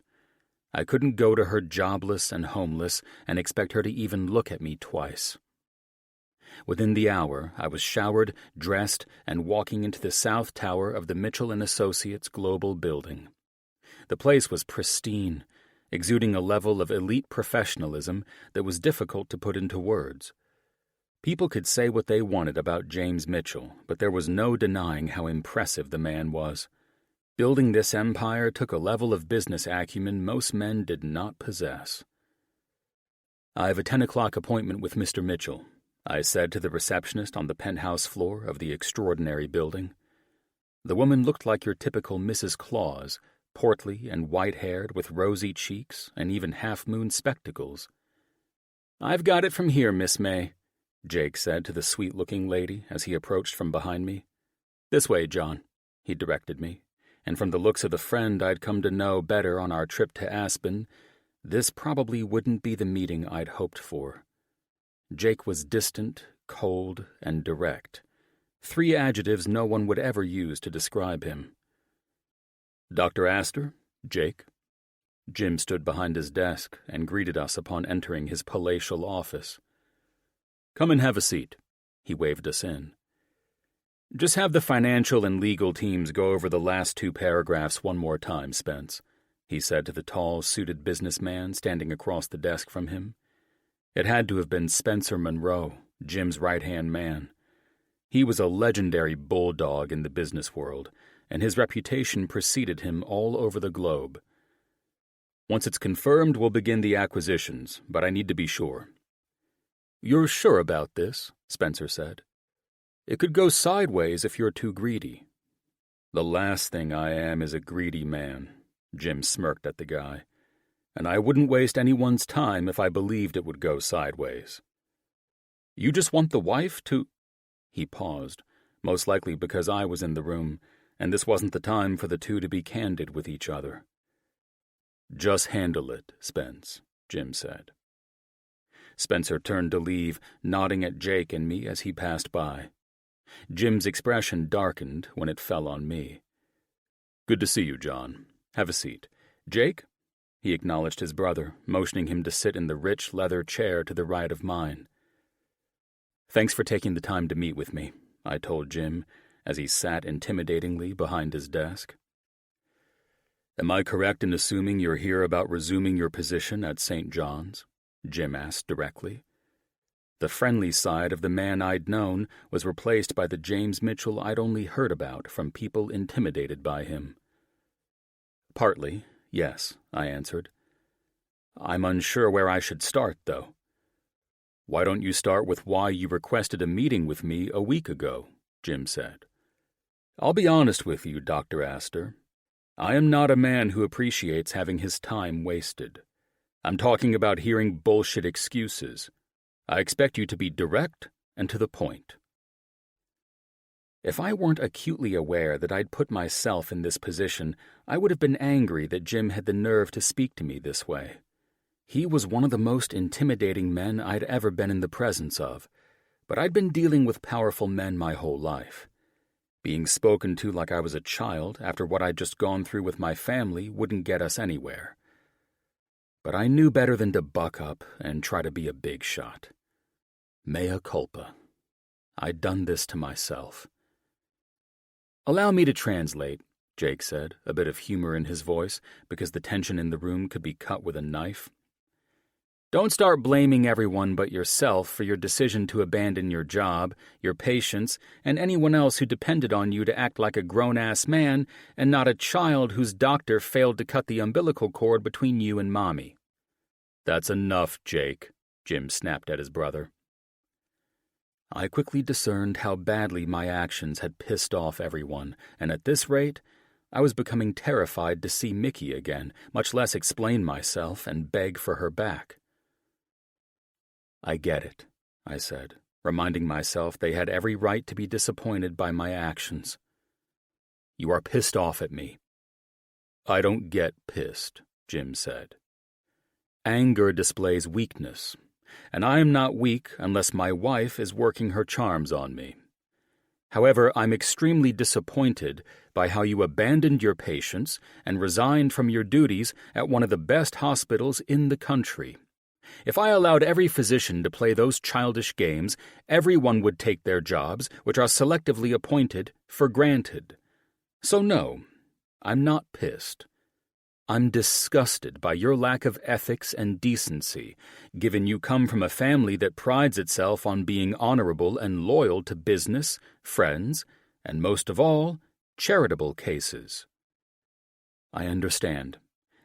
I couldn't go to her jobless and homeless and expect her to even look at me twice. Within the hour, I was showered, dressed, and walking into the South Tower of the Mitchell & Associates Global Building. The place was pristine, exuding a level of elite professionalism that was difficult to put into words. People could say what they wanted about James Mitchell, but there was no denying how impressive the man was. Building this empire took a level of business acumen most men did not possess. "I have a 10 o'clock appointment with Mr. Mitchell," I said to the receptionist on the penthouse floor of the extraordinary building. The woman looked like your typical Mrs. Claus, portly and white-haired with rosy cheeks and even half-moon spectacles. "I've got it from here, Miss May," Jake said to the sweet-looking lady as he approached from behind me. "This way, John," he directed me, and from the looks of the friend I'd come to know better on our trip to Aspen, This probably wouldn't be the meeting I'd hoped for. Jake was distant, cold, and direct. 3 adjectives no one would ever use to describe him. "Dr. Aster, Jake." Jim stood behind his desk and greeted us upon entering his palatial office. "Come and have a seat." He waved us in. "Just have the financial and legal teams go over the last 2 paragraphs one more time, Spence," he said to the tall, suited businessman standing across the desk from him. It had to have been Spencer Monroe, Jim's right-hand man. He was a legendary bulldog in the business world, and his reputation preceded him all over the globe. "Once it's confirmed, we'll begin the acquisitions, but I need to be sure." "You're sure about this?" Spencer said. "It could go sideways if you're too greedy." "The last thing I am is a greedy man," Jim smirked at the guy, "and I wouldn't waste anyone's time if I believed it would go sideways." "You just want the wife to—" He paused, most likely because I was in the room, and this wasn't the time for the two to be candid with each other. "Just handle it, Spence," Jim said. Spencer turned to leave, nodding at Jake and me as he passed by. Jim's expression darkened when it fell on me. "Good to see you, John. Have a seat. Jake?" He acknowledged his brother, motioning him to sit in the rich leather chair to the right of mine. "Thanks for taking the time to meet with me," I told Jim, as he sat intimidatingly behind his desk. "Am I correct in assuming you're here about resuming your position at St. John's?" Jim asked directly. The friendly side of the man I'd known was replaced by the James Mitchell I'd only heard about from people intimidated by him. "Partly, yes," I answered. "I'm unsure where I should start, though." "Why don't you start with why you requested a meeting with me a week ago?" Jim said. "I'll be honest with you, Dr. Aster. I am not a man who appreciates having his time wasted. I'm talking about hearing bullshit excuses. I expect you to be direct and to the point." If I weren't acutely aware that I'd put myself in this position, I would have been angry that Jim had the nerve to speak to me this way. He was one of the most intimidating men I'd ever been in the presence of, but I'd been dealing with powerful men my whole life. Being spoken to like I was a child after what I'd just gone through with my family wouldn't get us anywhere. But I knew better than to buck up and try to be a big shot. Mea culpa. I'd done this to myself. "Allow me to translate," Jake said, a bit of humor in his voice, because the tension in the room could be cut with a knife. "Don't start blaming everyone but yourself for your decision to abandon your job, your patients, and anyone else who depended on you to act like a grown-ass man and not a child whose doctor failed to cut the umbilical cord between you and Mommy." "That's enough, Jake," Jim snapped at his brother. I quickly discerned how badly my actions had pissed off everyone, and at this rate, I was becoming terrified to see Mickey again, much less explain myself and beg for her back. "I get it," I said, reminding myself they had every right to be disappointed by my actions. "You are pissed off at me." "I don't get pissed," Jim said. "Anger displays weakness, and I am not weak unless my wife is working her charms on me. However, I'm extremely disappointed by how you abandoned your patients and resigned from your duties at one of the best hospitals in the country. If I allowed every physician to play those childish games, everyone would take their jobs, which are selectively appointed, for granted. So no, I'm not pissed. I'm disgusted by your lack of ethics and decency, given you come from a family that prides itself on being honorable and loyal to business, friends, and most of all, charitable cases." "I understand,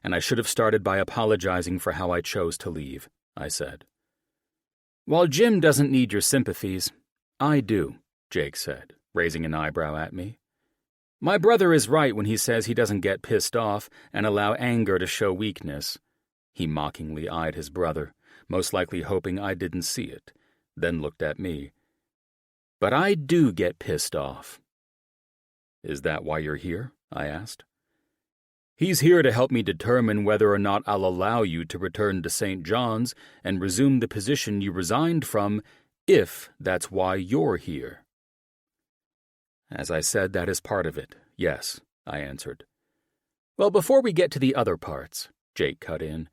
and I should have started by apologizing for how I chose to leave," I said. "While Jim doesn't need your sympathies, I do," Jake said, raising an eyebrow at me. "My brother is right when he says he doesn't get pissed off and allow anger to show weakness." He mockingly eyed his brother, most likely hoping I didn't see it, then looked at me. "But I do get pissed off." "Is that why you're here?" I asked. He's here to help me determine whether or not I'll allow you to return to St. John's and resume the position you resigned from, if that's why you're here." "As I said, that is part of it, yes," I answered. "Well, before we get to the other parts," Jake cut in,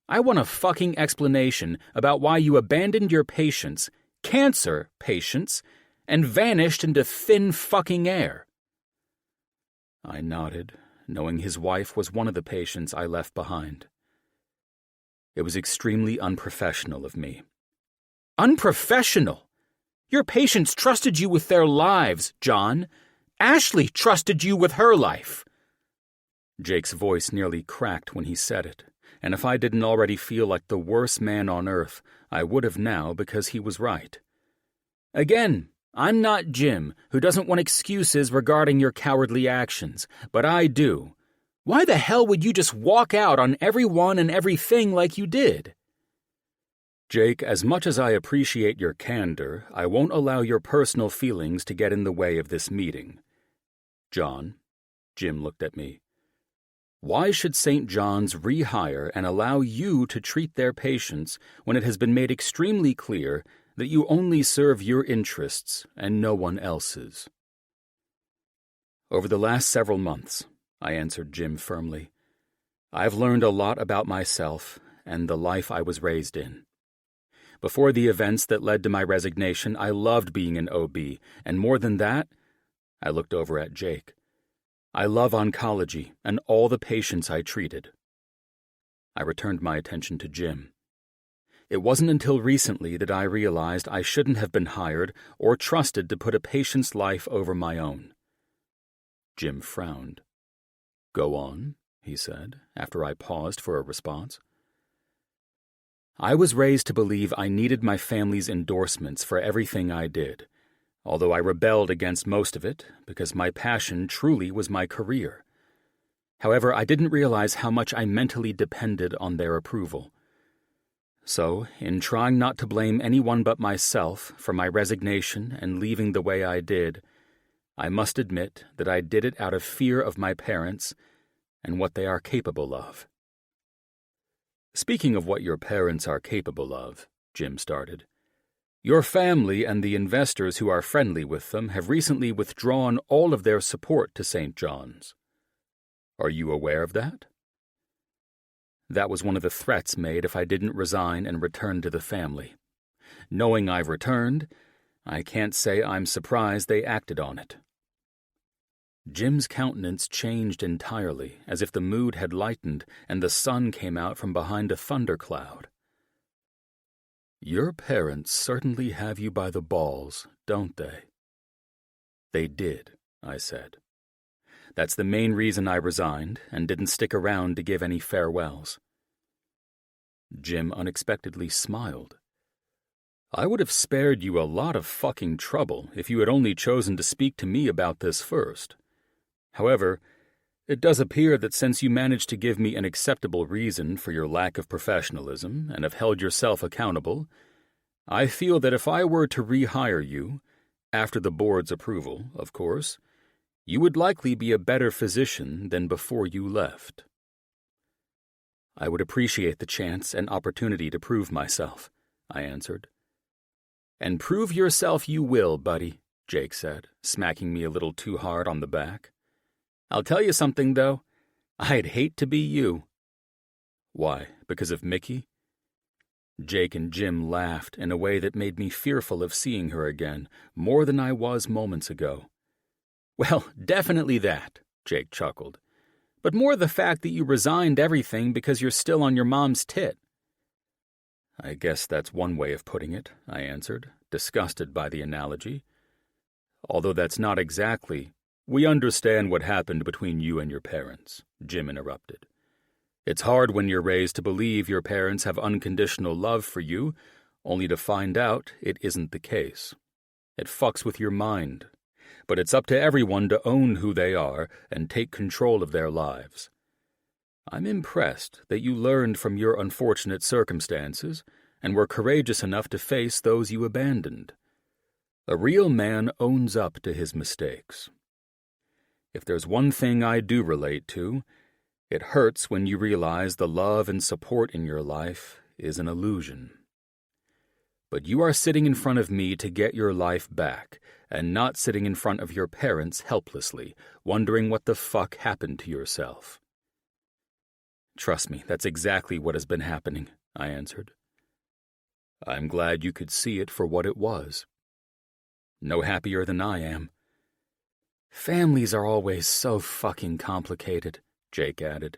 "I want a fucking explanation about why you abandoned your patients, cancer patients, and vanished into thin fucking air." I nodded, knowing his wife was one of the patients I left behind. It was extremely unprofessional of me. "Unprofessional? Your patients trusted you with their lives, John. Ashley trusted you with her life." Jake's voice nearly cracked when he said it, and if I didn't already feel like the worst man on earth, I would have now because he was right. "Again, I'm not Jim, who doesn't want excuses regarding your cowardly actions, but I do. Why the hell would you just walk out on everyone and everything like you did?" "Jake, as much as I appreciate your candor, I won't allow your personal feelings to get in the way of this meeting." "John," Jim looked at me, "why should St. John's rehire and allow you to treat their patients when it has been made extremely clear that you only serve your interests and no one else's?" "Over the last several months," I answered Jim firmly, "I've learned a lot about myself and the life I was raised in. Before the events that led to my resignation, I loved being an OB, and more than that," I looked over at Jake, "I love oncology and all the patients I treated." I returned my attention to Jim. It wasn't until recently that I realized I shouldn't have been hired or trusted to put a patient's life over my own. Jim frowned. "Go on," he said, after I paused for a response. "I was raised to believe I needed my family's endorsements for everything I did, although I rebelled against most of it because my passion truly was my career. However, I didn't realize how much I mentally depended on their approval. So, in trying not to blame anyone but myself for my resignation and leaving the way I did, I must admit that I did it out of fear of my parents and what they are capable of." "Speaking of what your parents are capable of," Jim started, "your family and the investors who are friendly with them have recently withdrawn all of their support to St. John's. Are you aware of that?" That was one of the threats made if I didn't resign and return to the family. Knowing I've returned, I can't say I'm surprised they acted on it. Jim's countenance changed entirely, as if the mood had lightened and the sun came out from behind a thundercloud. "Your parents certainly have you by the balls, don't they?" "They did," I said. "That's the main reason I resigned and didn't stick around to give any farewells." Jim unexpectedly smiled. "I would have spared you a lot of fucking trouble if you had only chosen to speak to me about this first. However, it does appear that since you managed to give me an acceptable reason for your lack of professionalism and have held yourself accountable, I feel that if I were to rehire you, after the board's approval, of course, you would likely be a better physician than before you left." "I would appreciate the chance and opportunity to prove myself," I answered. "And prove yourself you will, buddy," Jake said, smacking me a little too hard on the back. "I'll tell you something, though. I'd hate to be you." "Why, because of Mickey?" Jake and Jim laughed in a way that made me fearful of seeing her again, more than I was moments ago. "Well, definitely that," Jake chuckled. "But more the fact that you resigned everything because you're still on your mom's tit." "I guess that's one way of putting it," I answered, disgusted by the analogy. "Although that's not exactly—" "We understand what happened between you and your parents," Jim interrupted. "It's hard when you're raised to believe your parents have unconditional love for you, only to find out it isn't the case. It fucks with your mind. But it's up to everyone to own who they are and take control of their lives. I'm impressed that you learned from your unfortunate circumstances and were courageous enough to face those you abandoned. A real man owns up to his mistakes. If there's one thing I do relate to, It hurts when you realize the love and support in your life is an illusion. But you are sitting in front of me to get your life back, and not sitting in front of your parents helplessly, wondering what the fuck happened to yourself. Trust me, that's exactly what has been happening, I answered. I'm glad you could see it for what it was. No happier than I am. Families are always so fucking complicated, Jake added.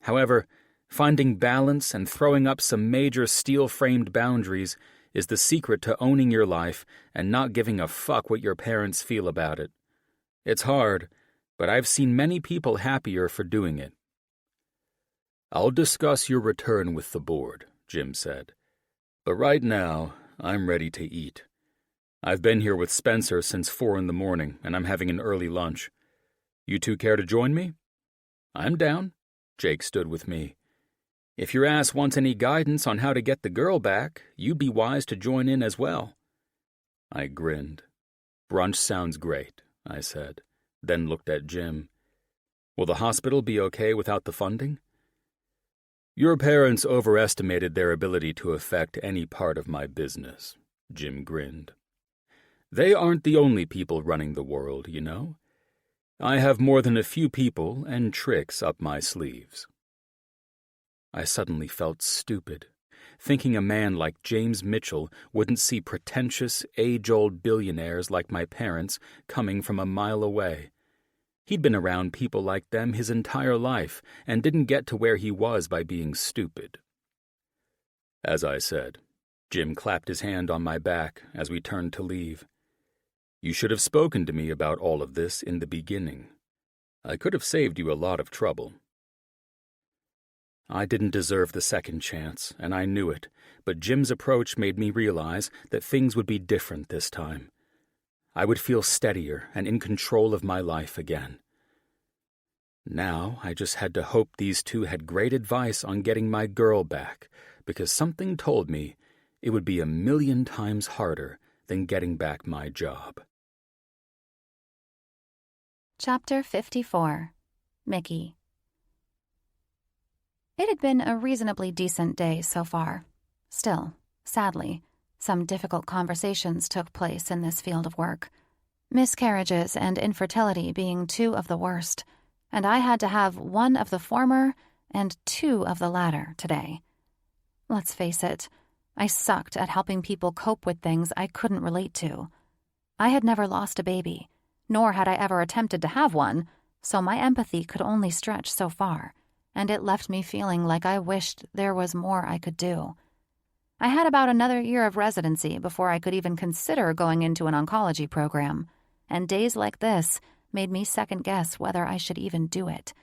However, finding balance and throwing up some major steel-framed boundaries is the secret to owning your life and not giving a fuck what your parents feel about it. It's hard, but I've seen many people happier for doing it. I'll discuss your return with the board, Jim said. But right now, I'm ready to eat. I've been here with Spencer since 4 a.m, and I'm having an early lunch. You two care to join me? I'm down. Jake stood with me. If your ass wants any guidance on how to get the girl back, you'd be wise to join in as well. I grinned. Brunch sounds great, I said, then looked at Jim. Will the hospital be okay without the funding? Your parents overestimated their ability to affect any part of my business, Jim grinned. They aren't the only people running the world, you know. I have more than a few people and tricks up my sleeves. I suddenly felt stupid, thinking a man like James Mitchell wouldn't see pretentious, age-old billionaires like my parents coming from a mile away. He'd been around people like them his entire life and didn't get to where he was by being stupid. As I said, Jim clapped his hand on my back as we turned to leave. You should have spoken to me about all of this in the beginning. I could have saved you a lot of trouble. I didn't deserve the second chance, and I knew it, but Jim's approach made me realize that things would be different this time. I would feel steadier and in control of my life again. Now I just had to hope these two had great advice on getting my girl back, because something told me it would be 1,000,000 times harder than getting back my job. Chapter 54. Mickey. It had been a reasonably decent day so far. Still, sadly, some difficult conversations took place in this field of work, miscarriages and infertility being 2 of the worst, and I had to have 1 of the former and 2 of the latter today. Let's face it, I sucked at helping people cope with things I couldn't relate to. I had never lost a baby, nor had I ever attempted to have one, so my empathy could only stretch so far, and it left me feeling like I wished there was more I could do. I had about another year of residency before I could even consider going into an oncology program, and days like this made me second-guess whether I should even do it.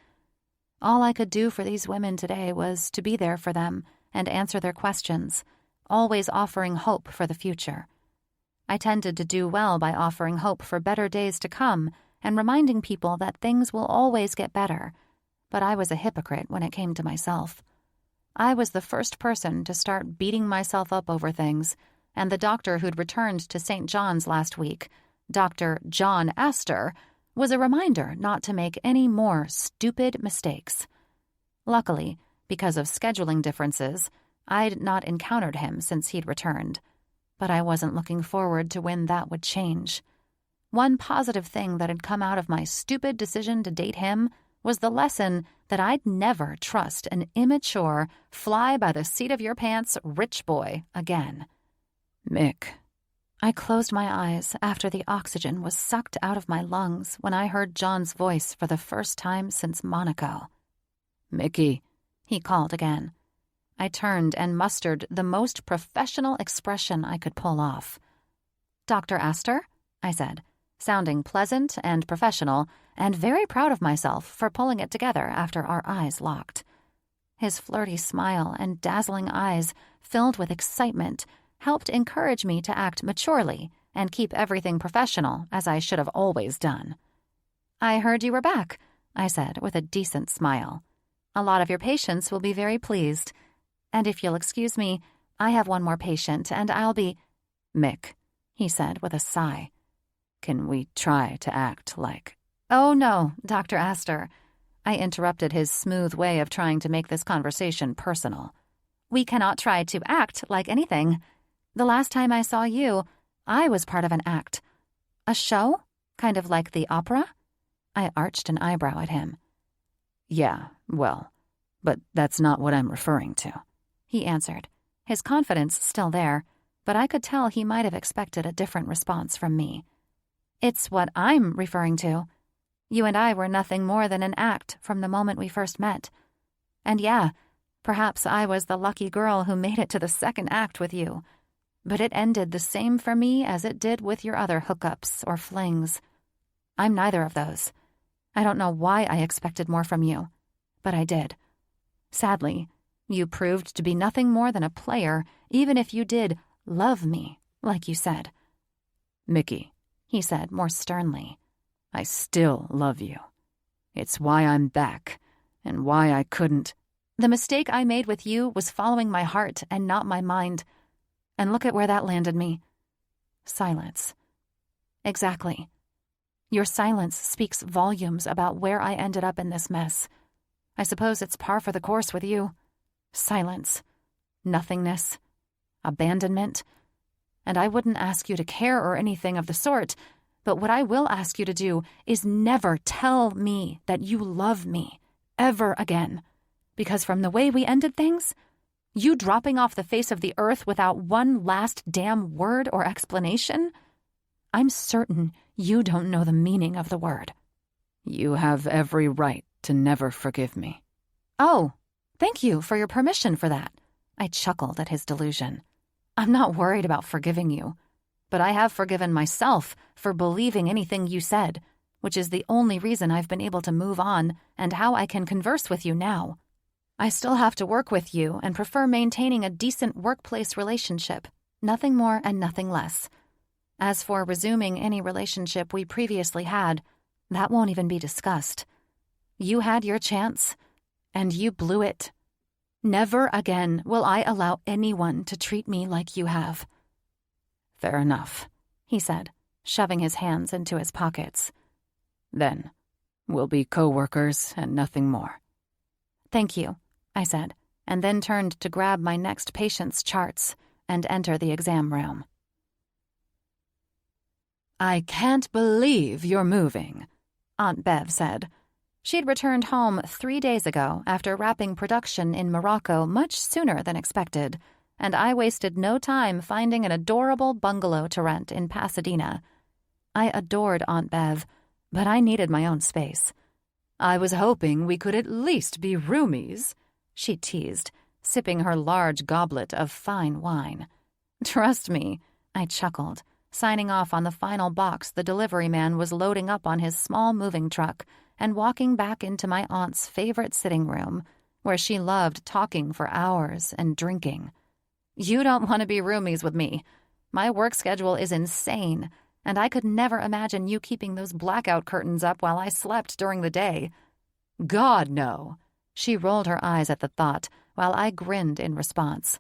All I could do for these women today was to be there for them and answer their questions, always offering hope for the future. I tended to do well by offering hope for better days to come and reminding people that things will always get better, but I was a hypocrite when it came to myself. I was the first person to start beating myself up over things, and the doctor who'd returned to St. John's last week, Dr. John Aster, was a reminder not to make any more stupid mistakes. Luckily, because of scheduling differences, I'd not encountered him since he'd returned, but I wasn't looking forward to when that would change. One positive thing that had come out of my stupid decision to date him was the lesson that I'd never trust an immature, fly-by-the-seat-of-your-pants rich boy again. Mick. I closed my eyes after the oxygen was sucked out of my lungs when I heard John's voice for the first time since Monaco. Mickey, he called again. I turned and mustered the most professional expression I could pull off. Dr. Aster, I said, sounding pleasant and professional, and very proud of myself for pulling it together after our eyes locked. His flirty smile and dazzling eyes, filled with excitement, helped encourage me to act maturely and keep everything professional, as I should have always done. I heard you were back, I said with a decent smile. A lot of your patients will be very pleased. And if you'll excuse me, I have one more patient, and I'll be— Mick, he said with a sigh. Can we try to act like— Oh, no, Dr. Aster. I interrupted his smooth way of trying to make this conversation personal. We cannot try to act like anything. The last time I saw you, I was part of an act. A show? Kind of like the opera? I arched an eyebrow at him. Yeah, well, but that's not what I'm referring to, he answered, his confidence still there, but I could tell he might have expected a different response from me. It's what I'm referring to. You and I were nothing more than an act from the moment we first met. And yeah, perhaps I was the lucky girl who made it to the second act with you. But it ended the same for me as it did with your other hookups or flings. I'm neither of those. I don't know why I expected more from you, but I did. Sadly, you proved to be nothing more than a player, even if you did love me, like you said. Mickey, he said more sternly, I still love you. It's why I'm back, and why I couldn't. The mistake I made with you was following my heart and not my mind. And look at where that landed me. Silence. Exactly. Your silence speaks volumes about where I ended up in this mess. I suppose it's par for the course with you. Silence. Nothingness. Abandonment. And I wouldn't ask you to care or anything of the sort, but what I will ask you to do is never tell me that you love me, ever again. Because from the way we ended things, you dropping off the face of the earth without one last damn word or explanation, I'm certain you don't know the meaning of the word. You have every right to never forgive me. Oh, thank you for your permission for that. I chuckled at his delusion. I'm not worried about forgiving you, but I have forgiven myself for believing anything you said, which is the only reason I've been able to move on and how I can converse with you now. I still have to work with you and prefer maintaining a decent workplace relationship, nothing more and nothing less. As for resuming any relationship we previously had, that won't even be discussed. You had your chance, and you blew it. Never again will I allow anyone to treat me like you have. Fair enough, he said, shoving his hands into his pockets. Then, we'll be co-workers and nothing more. Thank you, I said, and then turned to grab my next patient's charts and enter the exam room. I can't believe you're moving, Aunt Bev said. She'd returned home 3 days ago after wrapping production in Morocco much sooner than expected, and I wasted no time finding an adorable bungalow to rent in Pasadena. I adored Aunt Bev, but I needed my own space. I was hoping we could at least be roomies, she teased, sipping her large goblet of fine wine. Trust me, I chuckled, signing off on the final box the delivery man was loading up on his small moving truck and walking back into my aunt's favorite sitting room, where she loved talking for hours and drinking. You don't want to be roomies with me. My work schedule is insane, and I could never imagine you keeping those blackout curtains up while I slept during the day. God, no. She rolled her eyes at the thought, while I grinned in response.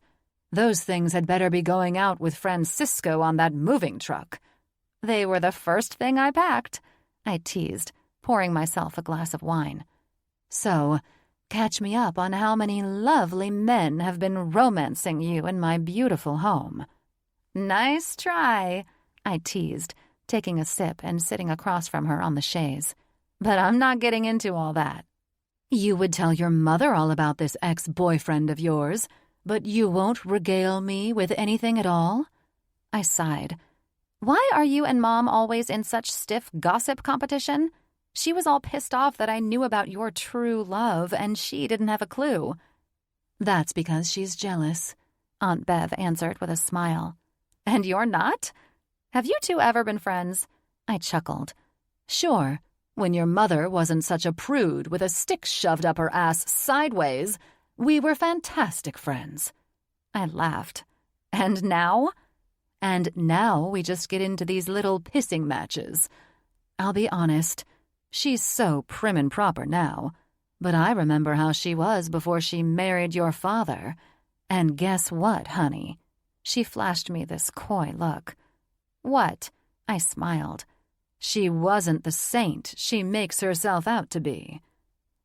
Those things had better be going out with Francisco on that moving truck. They were the first thing I packed, I teased, pouring myself a glass of wine. So, catch me up on how many lovely men have been romancing you in my beautiful home. Nice try, I teased, taking a sip and sitting across from her on the chaise. But I'm not getting into all that. You would tell your mother all about this ex-boyfriend of yours, but you won't regale me with anything at all? I sighed. Why are you and Mom always in such stiff gossip competition? She was all pissed off that I knew about your true love, and she didn't have a clue. That's because she's jealous, Aunt Bev answered with a smile. And you're not? Have you two ever been friends? I chuckled. Sure, when your mother wasn't such a prude with a stick shoved up her ass sideways, we were fantastic friends. I laughed. And now? And now we just get into these little pissing matches. I'll be honest, she's so prim and proper now, but I remember how she was before she married your father. And guess what, honey? She flashed me this coy look. What? I smiled. She wasn't the saint she makes herself out to be.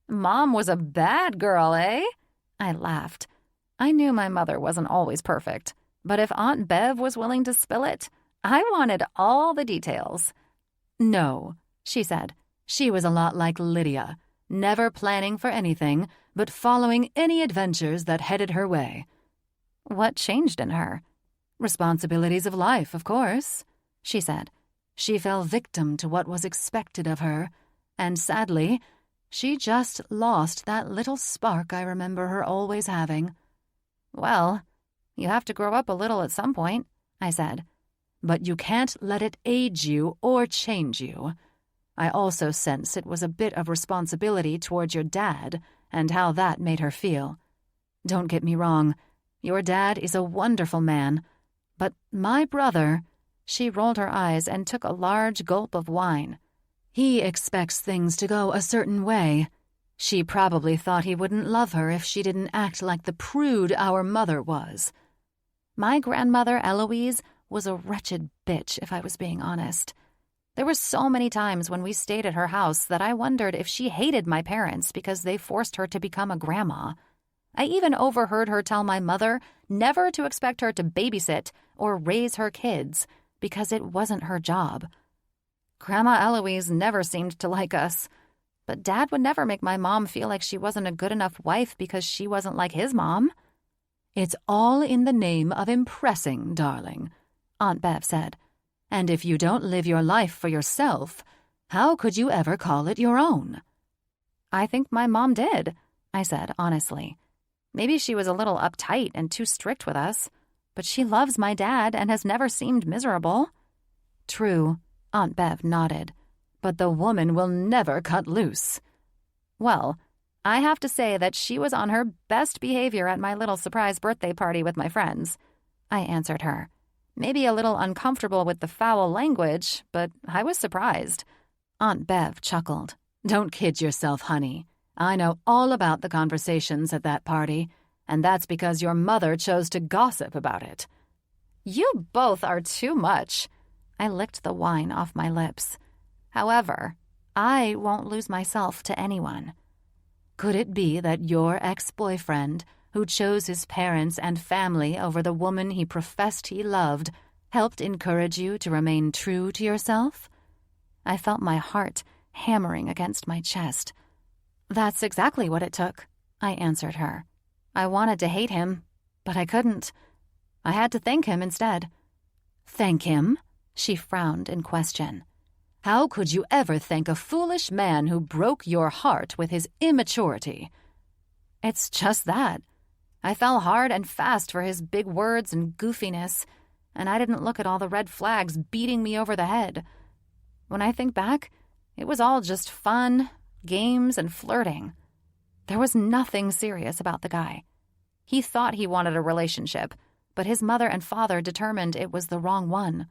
Mom was a bad girl, eh? I laughed. I knew my mother wasn't always perfect, but if Aunt Bev was willing to spill it, I wanted all the details. No, she said. She was a lot like Lydia, never planning for anything, but following any adventures that headed her way. What changed in her? Responsibilities of life, of course, she said. She fell victim to what was expected of her, and sadly, she just lost that little spark I remember her always having. Well, you have to grow up a little at some point, I said. But you can't let it age you or change you. I also sense it was a bit of responsibility towards your dad and how that made her feel. Don't get me wrong, your dad is a wonderful man, but my brother, she rolled her eyes and took a large gulp of wine. He expects things to go a certain way. She probably thought he wouldn't love her if she didn't act like the prude our mother was. My grandmother, Eloise, was a wretched bitch, if I was being honest. There were so many times when we stayed at her house that I wondered if she hated my parents because they forced her to become a grandma. I even overheard her tell my mother never to expect her to babysit or raise her kids because it wasn't her job. Grandma Eloise never seemed to like us, but Dad would never make my mom feel like she wasn't a good enough wife because she wasn't like his mom. It's all in the name of impressing, darling, Aunt Bev said. And if you don't live your life for yourself, how could you ever call it your own? I think my mom did, I said honestly. Maybe she was a little uptight and too strict with us, but she loves my dad and has never seemed miserable. True, Aunt Bev nodded, but the woman will never cut loose. Well, I have to say that she was on her best behavior at my little surprise birthday party with my friends, I answered her. Maybe a little uncomfortable with the foul language, but I was surprised. Aunt Bev chuckled. Don't kid yourself, honey. I know all about the conversations at that party, and that's because your mother chose to gossip about it. You both are too much. I licked the wine off my lips. However, I won't lose myself to anyone. Could it be that your ex-boyfriend, who chose his parents and family over the woman he professed he loved, helped encourage you to remain true to yourself? I felt my heart hammering against my chest. That's exactly what it took, I answered her. I wanted to hate him, but I couldn't. I had to thank him instead. Thank him? She frowned in question. How could you ever thank a foolish man who broke your heart with his immaturity? It's just that. I fell hard and fast for his big words and goofiness, and I didn't look at all the red flags beating me over the head. When I think back, it was all just fun, games, and flirting. There was nothing serious about the guy. He thought he wanted a relationship, but his mother and father determined it was the wrong one.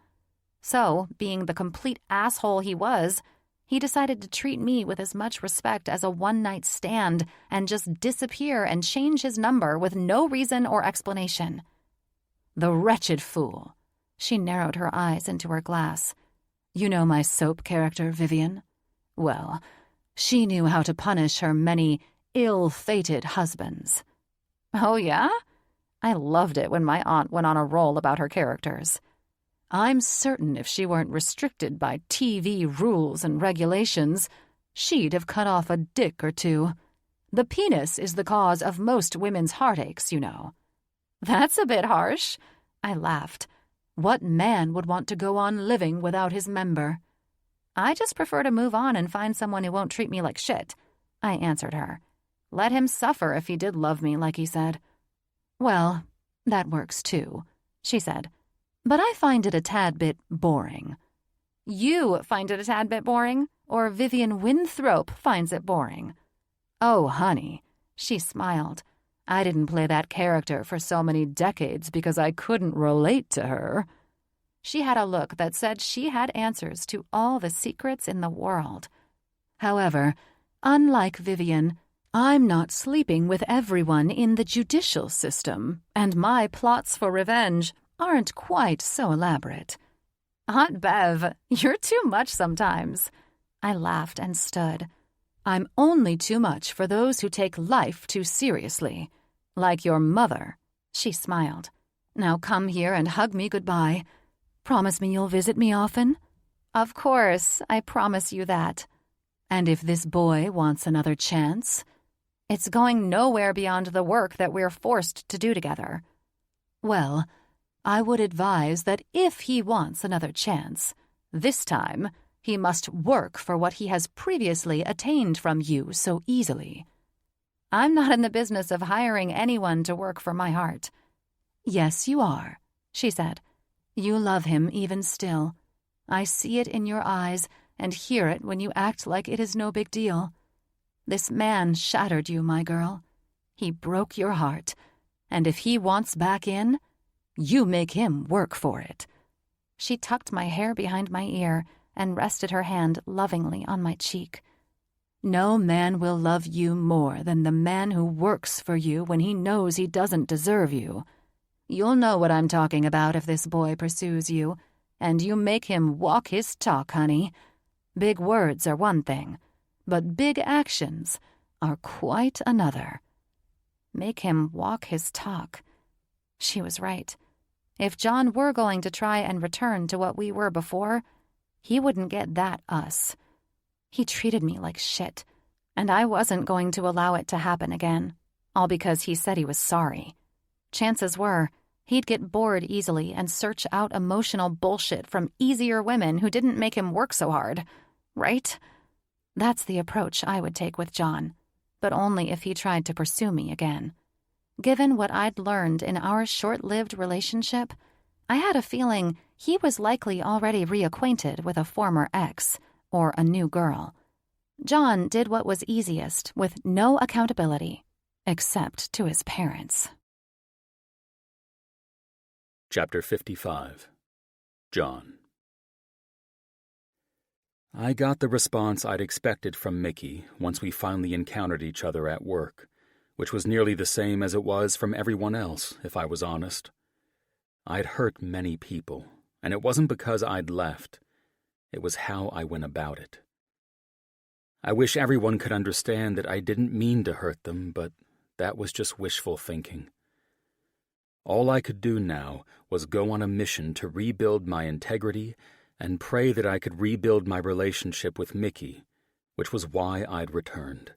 So, being the complete asshole he was, he decided to treat me with as much respect as a one-night stand and just disappear and change his number with no reason or explanation. The wretched fool. She narrowed her eyes into her glass. You know my soap character, Vivian? Well, she knew how to punish her many ill-fated husbands. Oh, yeah? I loved it when my aunt went on a roll about her characters. I'm certain if she weren't restricted by TV rules and regulations, she'd have cut off a dick or two. The penis is the cause of most women's heartaches, you know. That's a bit harsh, I laughed. What man would want to go on living without his member? I just prefer to move on and find someone who won't treat me like shit, I answered her. Let him suffer if he did love me, like he said. Well, that works too, she said. But I find it a tad bit boring. You find it a tad bit boring, or Vivian Winthrop finds it boring? Oh, honey, she smiled. I didn't play that character for so many decades because I couldn't relate to her. She had a look that said she had answers to all the secrets in the world. However, unlike Vivian, I'm not sleeping with everyone in the judicial system, and my plots for revenge aren't quite so elaborate. Aunt Bev, you're too much sometimes. I laughed and stood. I'm only too much for those who take life too seriously. Like your mother." She smiled. "Now come here and hug me goodbye. Promise me you'll visit me often?" "Of course, I promise you that." "And if this boy wants another chance?" "It's going nowhere beyond the work that we're forced to do together." "Well, I would advise that if he wants another chance, this time he must work for what he has previously attained from you so easily." "I'm not in the business of hiring anyone to work for my heart." "Yes, you are," she said. "You love him even still. I see it in your eyes and hear it when you act like it is no big deal. This man shattered you, my girl. He broke your heart, and if he wants back in, you make him work for it." She tucked my hair behind my ear and rested her hand lovingly on my cheek. "No man will love you more than the man who works for you when he knows he doesn't deserve you. You'll know what I'm talking about if this boy pursues you, and you make him walk his talk, honey. Big words are one thing, but big actions are quite another." Make him walk his talk. She was right. If John were going to try and return to what we were before, he wouldn't get that us. He treated me like shit, and I wasn't going to allow it to happen again, all because he said he was sorry. Chances were, he'd get bored easily and search out emotional bullshit from easier women who didn't make him work so hard, right? That's the approach I would take with John, but only if he tried to pursue me again. Given what I'd learned in our short-lived relationship, I had a feeling he was likely already reacquainted with a former ex or a new girl. John did what was easiest with no accountability, except to his parents. Chapter 55. John. I got the response I'd expected from Mickey once we finally encountered each other at work, which was nearly the same as it was from everyone else, if I was honest. I'd hurt many people, and it wasn't because I'd left. It was how I went about it. I wish everyone could understand that I didn't mean to hurt them, but that was just wishful thinking. All I could do now was go on a mission to rebuild my integrity and pray that I could rebuild my relationship with Mickey, which was why I'd returned.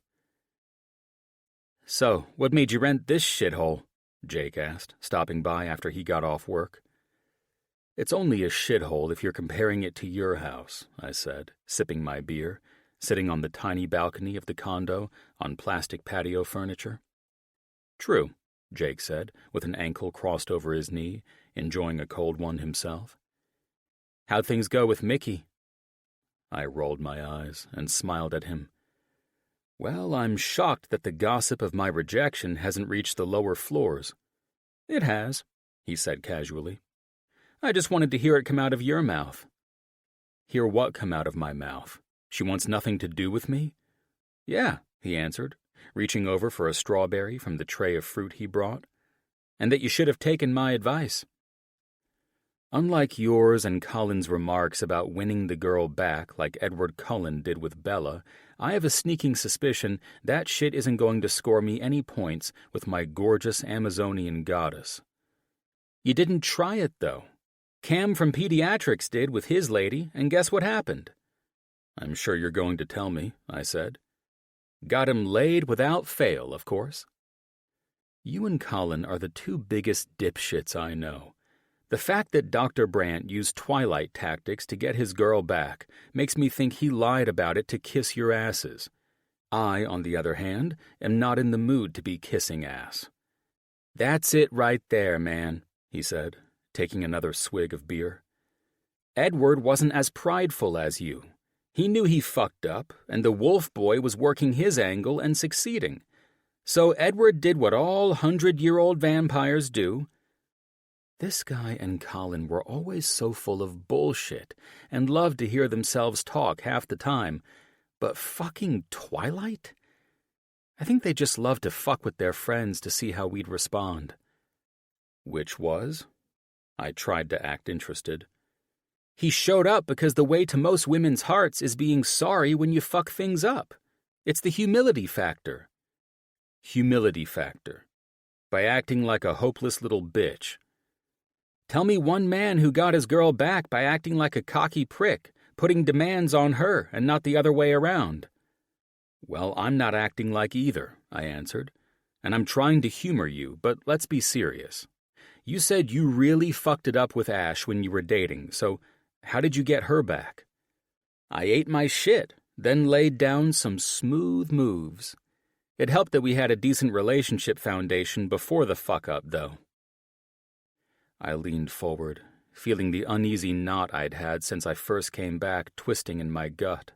"So, what made you rent this shithole?" Jake asked, stopping by after he got off work. "It's only a shithole if you're comparing it to your house," I said, sipping my beer, sitting on the tiny balcony of the condo on plastic patio furniture. "True," Jake said, with an ankle crossed over his knee, enjoying a cold one himself. "How'd things go with Mickey?" I rolled my eyes and smiled at him. "Well, I'm shocked that the gossip of my rejection hasn't reached the lower floors." "It has," he said casually. "I just wanted to hear it come out of your mouth." "Hear what come out of my mouth? She wants nothing to do with me?" "Yeah," he answered, reaching over for a strawberry from the tray of fruit he brought. "And that you should have taken my advice." Unlike yours and Colin's remarks about winning the girl back like Edward Cullen did with Bella, I have a sneaking suspicion that shit isn't going to score me any points with my gorgeous Amazonian goddess. You didn't try it, though. Cam from Pediatrics did with his lady, and guess what happened? "I'm sure you're going to tell me," I said. "Got him laid without fail, of course." You and Colin are the two biggest dipshits I know. The fact that Dr. Brandt used Twilight tactics to get his girl back makes me think he lied about it to kiss your asses. I, on the other hand, am not in the mood to be kissing ass. "That's it right there, man," he said, taking another swig of beer. "Edward wasn't as prideful as you. He knew he fucked up, and the wolf boy was working his angle and succeeding. So Edward did what all 100-year-old vampires do." This guy and Colin were always so full of bullshit and loved to hear themselves talk half the time. But fucking Twilight? I think they just loved to fuck with their friends to see how we'd respond. "Which was?" I tried to act interested. "He showed up because the way to most women's hearts is being sorry when you fuck things up. It's the humility factor. Humility factor. By acting like a hopeless little bitch. Tell me one man who got his girl back by acting like a cocky prick, putting demands on her and not the other way around. Well, I'm not acting like either, I answered, and I'm trying to humor you, but let's be serious. You said you really fucked it up with Ash when you were dating, so how did you get her back? I ate my shit, then laid down some smooth moves. It helped that we had a decent relationship foundation before the fuck-up, though. I leaned forward, feeling the uneasy knot I'd had since I first came back twisting in my gut.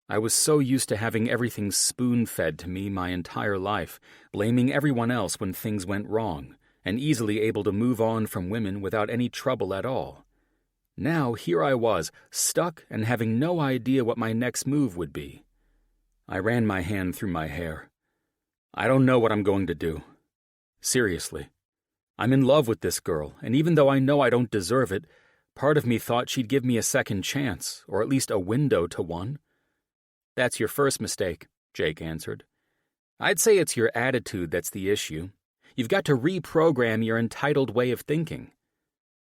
I was so used to having everything spoon-fed to me my entire life, blaming everyone else when things went wrong, and easily able to move on from women without any trouble at all. Now here I was, stuck and having no idea what my next move would be. I ran my hand through my hair. I don't know what I'm going to do. Seriously. I'm in love with this girl, and even though I know I don't deserve it, part of me thought she'd give me a second chance, or at least a window to one. That's your first mistake, Jake answered. I'd say it's your attitude that's the issue. You've got to reprogram your entitled way of thinking.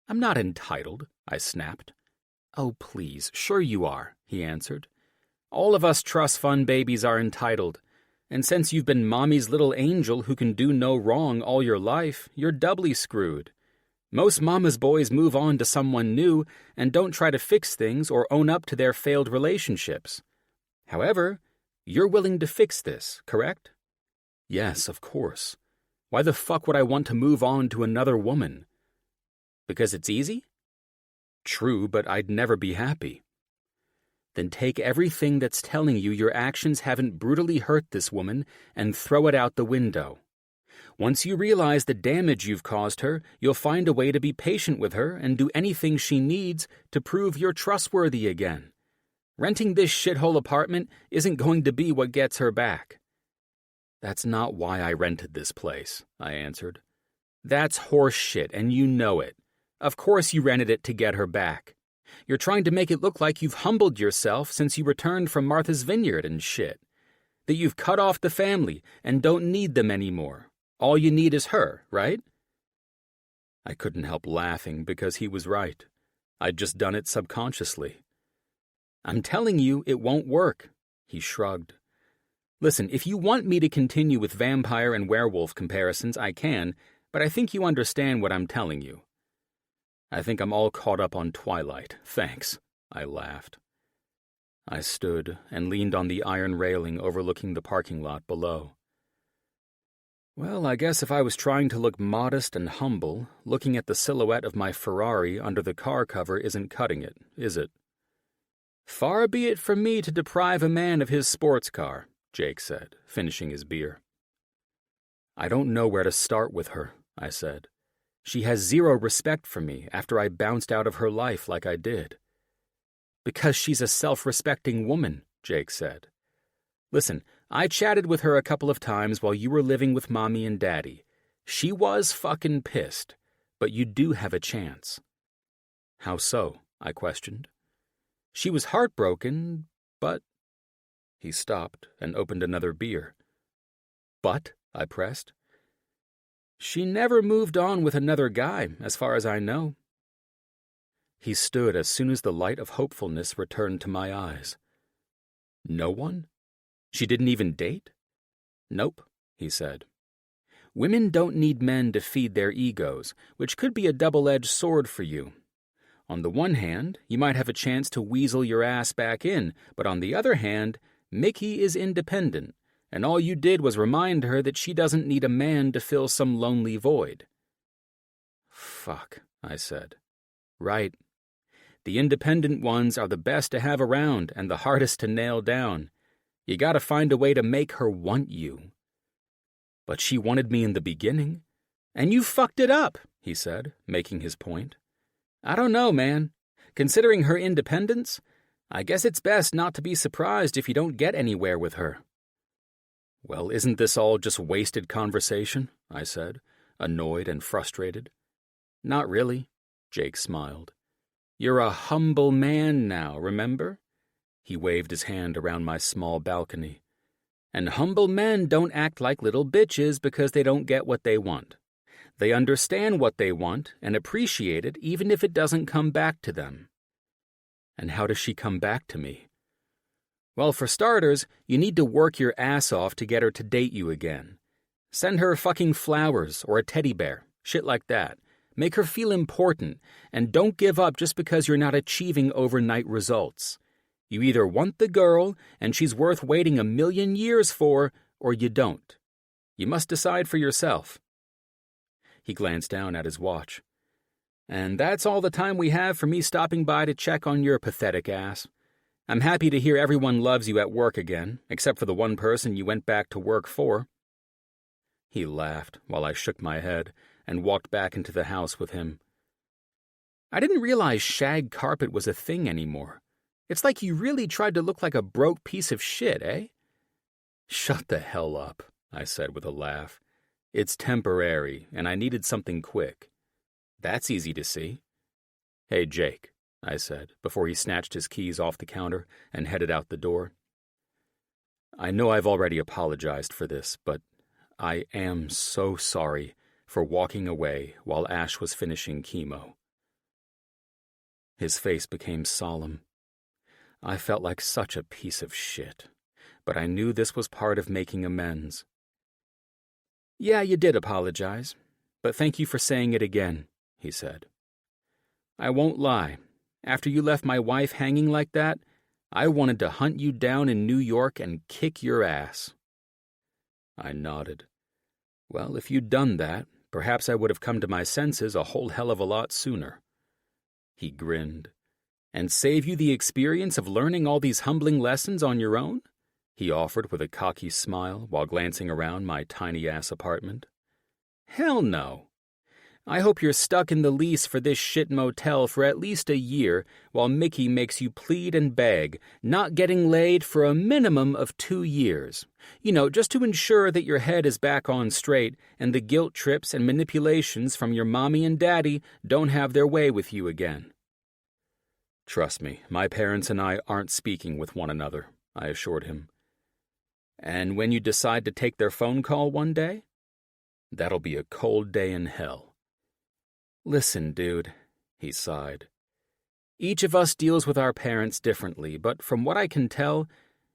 I'm not entitled, I snapped. Oh, please, sure you are, he answered. All of us trust fund babies are entitled, and since you've been mommy's little angel who can do no wrong all your life, you're doubly screwed. Most mama's boys move on to someone new and don't try to fix things or own up to their failed relationships. However, you're willing to fix this, correct? Yes, of course. Why the fuck would I want to move on to another woman? Because it's easy? True, but I'd never be happy. Then take everything that's telling you your actions haven't brutally hurt this woman and throw it out the window. Once you realize the damage you've caused her, you'll find a way to be patient with her and do anything she needs to prove you're trustworthy again. Renting this shithole apartment isn't going to be what gets her back. That's not why I rented this place, I answered. That's horse shit, and you know it. Of course you rented it to get her back. You're trying to make it look like you've humbled yourself since you returned from Martha's Vineyard and shit. That you've cut off the family and don't need them anymore. All you need is her, right? I couldn't help laughing because he was right. I'd just done it subconsciously. I'm telling you, it won't work, he shrugged. Listen, if you want me to continue with vampire and werewolf comparisons, I can, but I think you understand what I'm telling you. I think I'm all caught up on Twilight, thanks, I laughed. I stood and leaned on the iron railing overlooking the parking lot below. Well, I guess if I was trying to look modest and humble, looking at the silhouette of my Ferrari under the car cover isn't cutting it, is it? Far be it from me to deprive a man of his sports car, Jake said, finishing his beer. I don't know where to start with her, I said. She has zero respect for me after I bounced out of her life like I did. Because she's a self-respecting woman, Jake said. Listen, I chatted with her a couple of times while you were living with Mommy and Daddy. She was fucking pissed, but you do have a chance. How so? I questioned. She was heartbroken, but... He stopped and opened another beer. But, I pressed. She never moved on with another guy, as far as I know. He stood as soon as the light of hopefulness returned to my eyes. No one? She didn't even date? Nope, he said. Women don't need men to feed their egos, which could be a double-edged sword for you. On the one hand, you might have a chance to weasel your ass back in, but on the other hand, Mickey is independent, and all you did was remind her that she doesn't need a man to fill some lonely void. Fuck, I said. Right. The independent ones are the best to have around and the hardest to nail down. You gotta find a way to make her want you. But she wanted me in the beginning. And you fucked it up, he said, making his point. I don't know, man. Considering her independence, I guess it's best not to be surprised if you don't get anywhere with her. Well, isn't this all just wasted conversation? I said, annoyed and frustrated. Not really, Jake smiled. You're a humble man now, remember? He waved his hand around my small balcony. And humble men don't act like little bitches because they don't get what they want. They understand what they want and appreciate it even if it doesn't come back to them. And how does she come back to me? Well, for starters, you need to work your ass off to get her to date you again. Send her fucking flowers or a teddy bear, shit like that. Make her feel important, and don't give up just because you're not achieving overnight results. You either want the girl, and she's worth waiting 1,000,000 years for, or you don't. You must decide for yourself. He glanced down at his watch. And that's all the time we have for me stopping by to check on your pathetic ass. I'm happy to hear everyone loves you at work again, except for the one person you went back to work for. He laughed while I shook my head and walked back into the house with him. I didn't realize shag carpet was a thing anymore. It's like you really tried to look like a broke piece of shit, eh? Shut the hell up, I said with a laugh. It's temporary, and I needed something quick. That's easy to see. Hey, Jake, I said, before he snatched his keys off the counter and headed out the door. I know I've already apologized for this, but I am so sorry for walking away while Ash was finishing chemo. His face became solemn. I felt like such a piece of shit, but I knew this was part of making amends. Yeah, you did apologize, but thank you for saying it again, he said. I won't lie. After you left my wife hanging like that, I wanted to hunt you down in New York and kick your ass. I nodded. Well, if you'd done that, perhaps I would have come to my senses a whole hell of a lot sooner. He grinned. And save you the experience of learning all these humbling lessons on your own? He offered with a cocky smile while glancing around my tiny-ass apartment. Hell no. I hope you're stuck in the lease for this shit motel for at least a year while Mickey makes you plead and beg, not getting laid for a minimum of 2 years. You know, just to ensure that your head is back on straight and the guilt trips and manipulations from your mommy and daddy don't have their way with you again. Trust me, my parents and I aren't speaking with one another, I assured him. And when you decide to take their phone call one day, that'll be a cold day in hell. Listen, dude, he sighed. Each of us deals with our parents differently, but from what I can tell,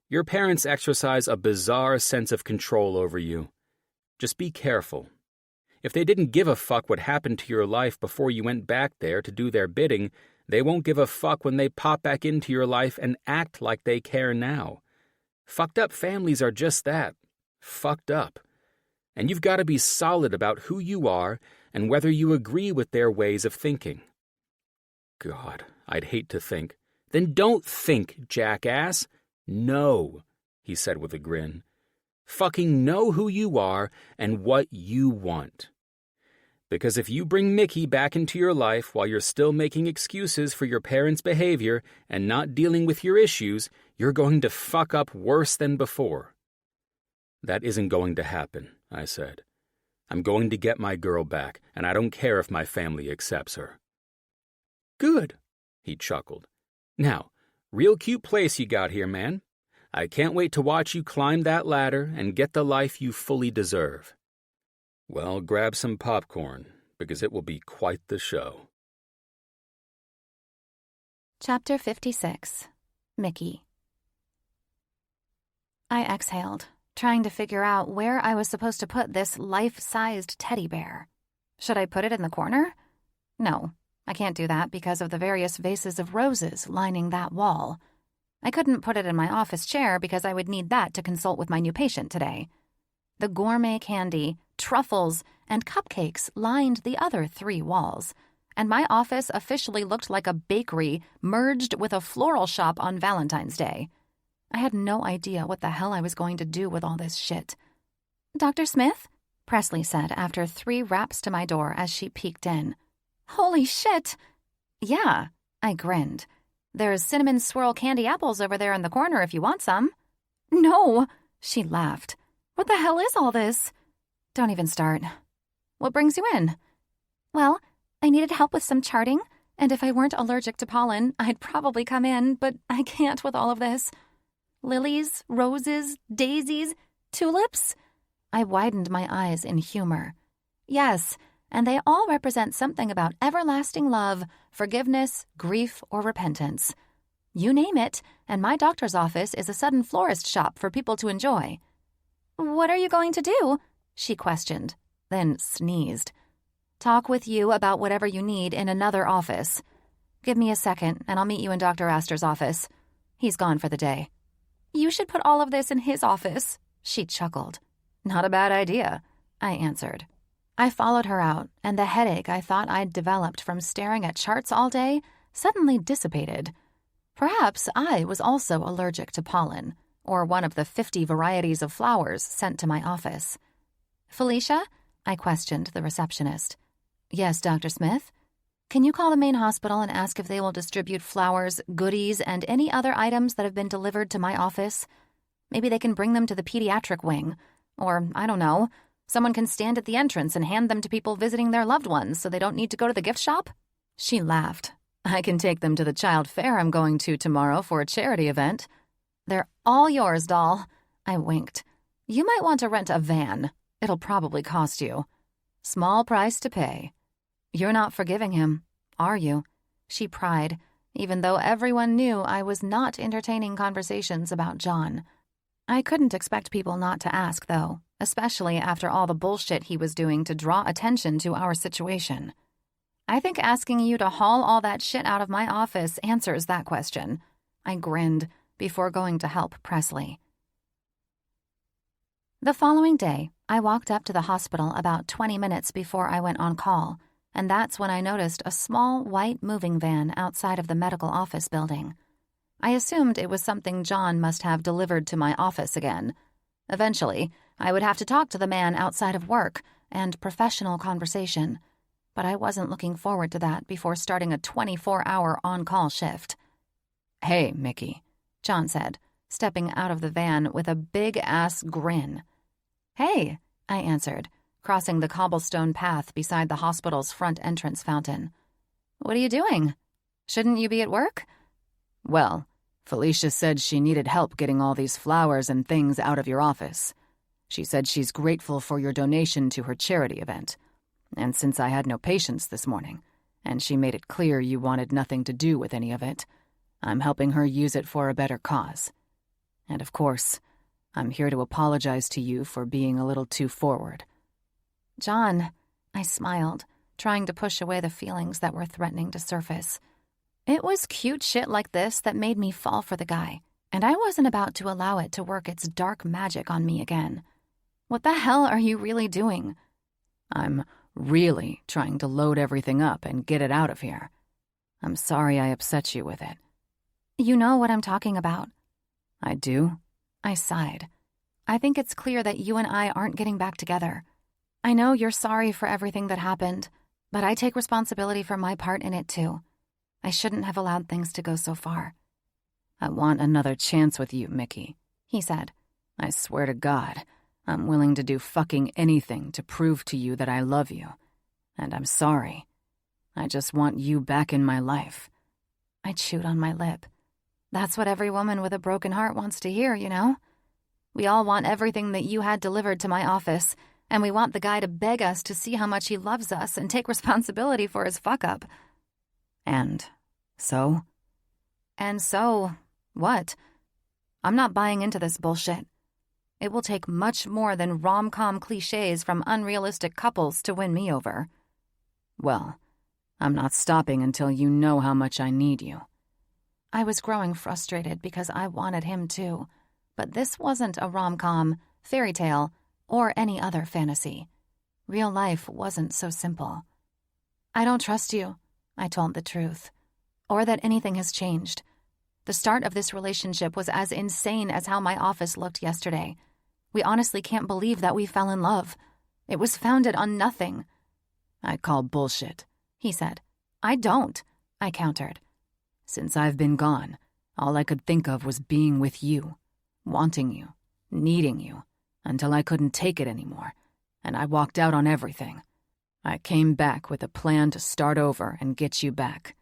your parents exercise a bizarre sense of control over you. Just be careful. If they didn't give a fuck what happened to your life before you went back there to do their bidding, they won't give a fuck when they pop back into your life and act like they care now. Fucked up families are just that. Fucked up. And you've got to be solid about who you are and whether you agree with their ways of thinking. God, I'd hate to think. Then don't think, jackass. Know, he said with a grin. Fucking know who you are and what you want. Because if you bring Mickey back into your life while you're still making excuses for your parents' behavior and not dealing with your issues, you're going to fuck up worse than before. That isn't going to happen, I said. I'm going to get my girl back, and I don't care if my family accepts her. Good, he chuckled. Now, real cute place you got here, man. I can't wait to watch you climb that ladder and get the life you fully deserve. Well, grab some popcorn, because it will be quite the show. Chapter 56. Mickey. I exhaled, trying to figure out where I was supposed to put this life-sized teddy bear. Should I put it in the corner? No, I can't do that because of the various vases of roses lining that wall. I couldn't put it in my office chair because I would need that to consult with my new patient today. The gourmet candy, truffles, and cupcakes lined the other 3 walls, and my office officially looked like a bakery merged with a floral shop on Valentine's Day. I had no idea what the hell I was going to do with all this shit. "Dr. Smith?" Presley said after 3 raps to my door as she peeked in. "Holy shit!" "Yeah," I grinned. "There's cinnamon swirl candy apples over there in the corner if you want some." "No," she laughed. "What the hell is all this?" "Don't even start. What brings you in?" "Well, I needed help with some charting, and if I weren't allergic to pollen, I'd probably come in, but I can't with all of this. Lilies, roses, daisies, Tulips? I widened my eyes in humor. Yes, and they all represent something about everlasting love, forgiveness, grief, or repentance. You name it, and my doctor's office is a sudden florist shop for people to enjoy. What are you going to do? She questioned, then sneezed. Talk with you about whatever you need in another office. Give me a second, and I'll meet you in Dr. Aster's office. He's gone for the day. You should put all of this in his office, she chuckled. Not a bad idea, I answered. I followed her out, and the headache I thought I'd developed from staring at charts all day suddenly dissipated. Perhaps I was also allergic to pollen, or one of the 50 varieties of flowers sent to my office. Felicia? I questioned the receptionist. Yes, Dr. Smith? Can you call the main hospital and ask if they will distribute flowers, goodies, and any other items that have been delivered to my office? Maybe they can bring them to the pediatric wing. Or, I don't know, someone can stand at the entrance and hand them to people visiting their loved ones so they don't need to go to the gift shop? She laughed. I can take them to the child fair I'm going to tomorrow for a charity event. They're all yours, doll. I winked. You might want to rent a van. It'll probably cost you. Small price to pay. You're not forgiving him, are you? She pried, even though everyone knew I was not entertaining conversations about John. I couldn't expect people not to ask, though, especially after all the bullshit he was doing to draw attention to our situation. I think asking you to haul all that shit out of my office answers that question. I grinned before going to help Presley. The following day, I walked up to the hospital about 20 minutes before I went on call, and that's when I noticed a small white moving van outside of the medical office building. I assumed it was something John must have delivered to my office again. Eventually, I would have to talk to the man outside of work and professional conversation, but I wasn't looking forward to that before starting a 24-hour on-call shift. Hey, Mickey, John said, stepping out of the van with a big-ass grin. Hey, I answered, crossing the cobblestone path beside the hospital's front entrance fountain. What are you doing? Shouldn't you be at work? Well, Felicia said she needed help getting all these flowers and things out of your office. She said she's grateful for your donation to her charity event. And since I had no patience this morning, and she made it clear you wanted nothing to do with any of it, I'm helping her use it for a better cause. And of course, I'm here to apologize to you for being a little too forward. John, I smiled, trying to push away the feelings that were threatening to surface. It was cute shit like this that made me fall for the guy, and I wasn't about to allow it to work its dark magic on me again. What the hell are you really doing? I'm really trying to load everything up and get it out of here. I'm sorry I upset you with it. You know what I'm talking about. I do? I sighed. I think it's clear that you and I aren't getting back together. I know you're sorry for everything that happened, but I take responsibility for my part in it too. I shouldn't have allowed things to go so far. I want another chance with you, Mickey, he said. I swear to God, I'm willing to do fucking anything to prove to you that I love you. And I'm sorry. I just want you back in my life. I chewed on my lip. That's what every woman with a broken heart wants to hear, you know? We all want everything that you had delivered to my office, and we want the guy to beg us to see how much he loves us and take responsibility for his fuck-up. And so? And so, what? I'm not buying into this bullshit. It will take much more than rom-com cliches from unrealistic couples to win me over. Well, I'm not stopping until you know how much I need you. I was growing frustrated because I wanted him too, but this wasn't a rom-com, fairy tale, or any other fantasy. Real life wasn't so simple. I don't trust you, I told the truth, or that anything has changed. The start of this relationship was as insane as how my office looked yesterday. We honestly can't believe that we fell in love. It was founded on nothing. I call bullshit, he said. I don't, I countered. Since I've been gone, all I could think of was being with you, wanting you, needing you, until I couldn't take it anymore, and I walked out on everything. I came back with a plan to start over and get you back.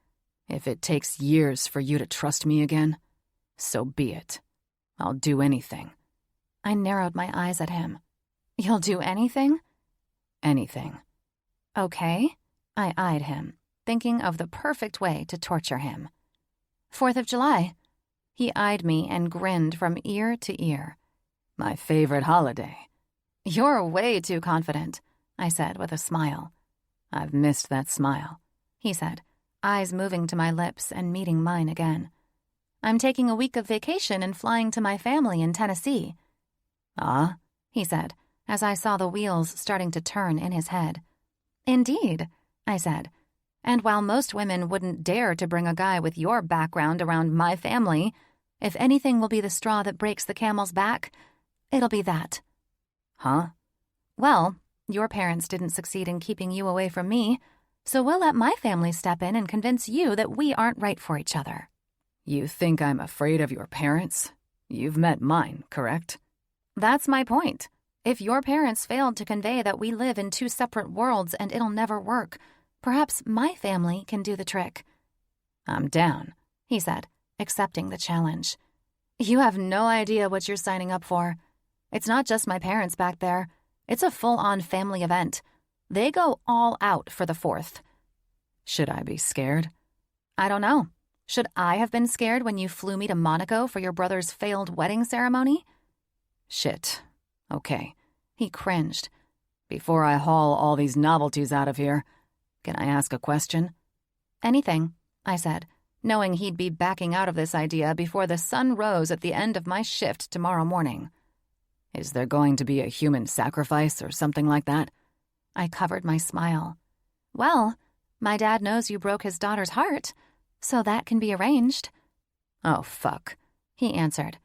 If it takes years for you to trust me again, so be it. I'll do anything. I narrowed my eyes at him. You'll do anything? Anything. Okay. I eyed him, thinking of the perfect way to torture him. 4th of July. He eyed me and grinned from ear to ear. My favorite holiday. You're way too confident, I said with a smile. I've missed that smile, he said, eyes moving to my lips and meeting mine again. I'm taking a week of vacation and flying to my family in Tennessee. Ah? He said, as I saw the wheels starting to turn in his head. Indeed, I said. And while most women wouldn't dare to bring a guy with your background around my family, if anything will be the straw that breaks the camel's back, it'll be that. Huh? Well, your parents didn't succeed in keeping you away from me, so we'll let my family step in and convince you that we aren't right for each other. You think I'm afraid of your parents? You've met mine, correct? That's my point. If your parents failed to convey that we live in two separate worlds and it'll never work, perhaps my family can do the trick. I'm down, he said, accepting the challenge. You have no idea what you're signing up for. It's not just my parents back there. It's a full-on family event. They go all out for the 4th. Should I be scared? I don't know. Should I have been scared when you flew me to Monaco for your brother's failed wedding ceremony? Shit. Okay. He cringed. Before I haul all these novelties out of here, can I ask a question? Anything, I said, knowing he'd be backing out of this idea before the sun rose at the end of my shift tomorrow morning. Is there going to be a human sacrifice or something like that? I covered my smile. Well, my dad knows you broke his daughter's heart, so that can be arranged. Oh, fuck, he answered.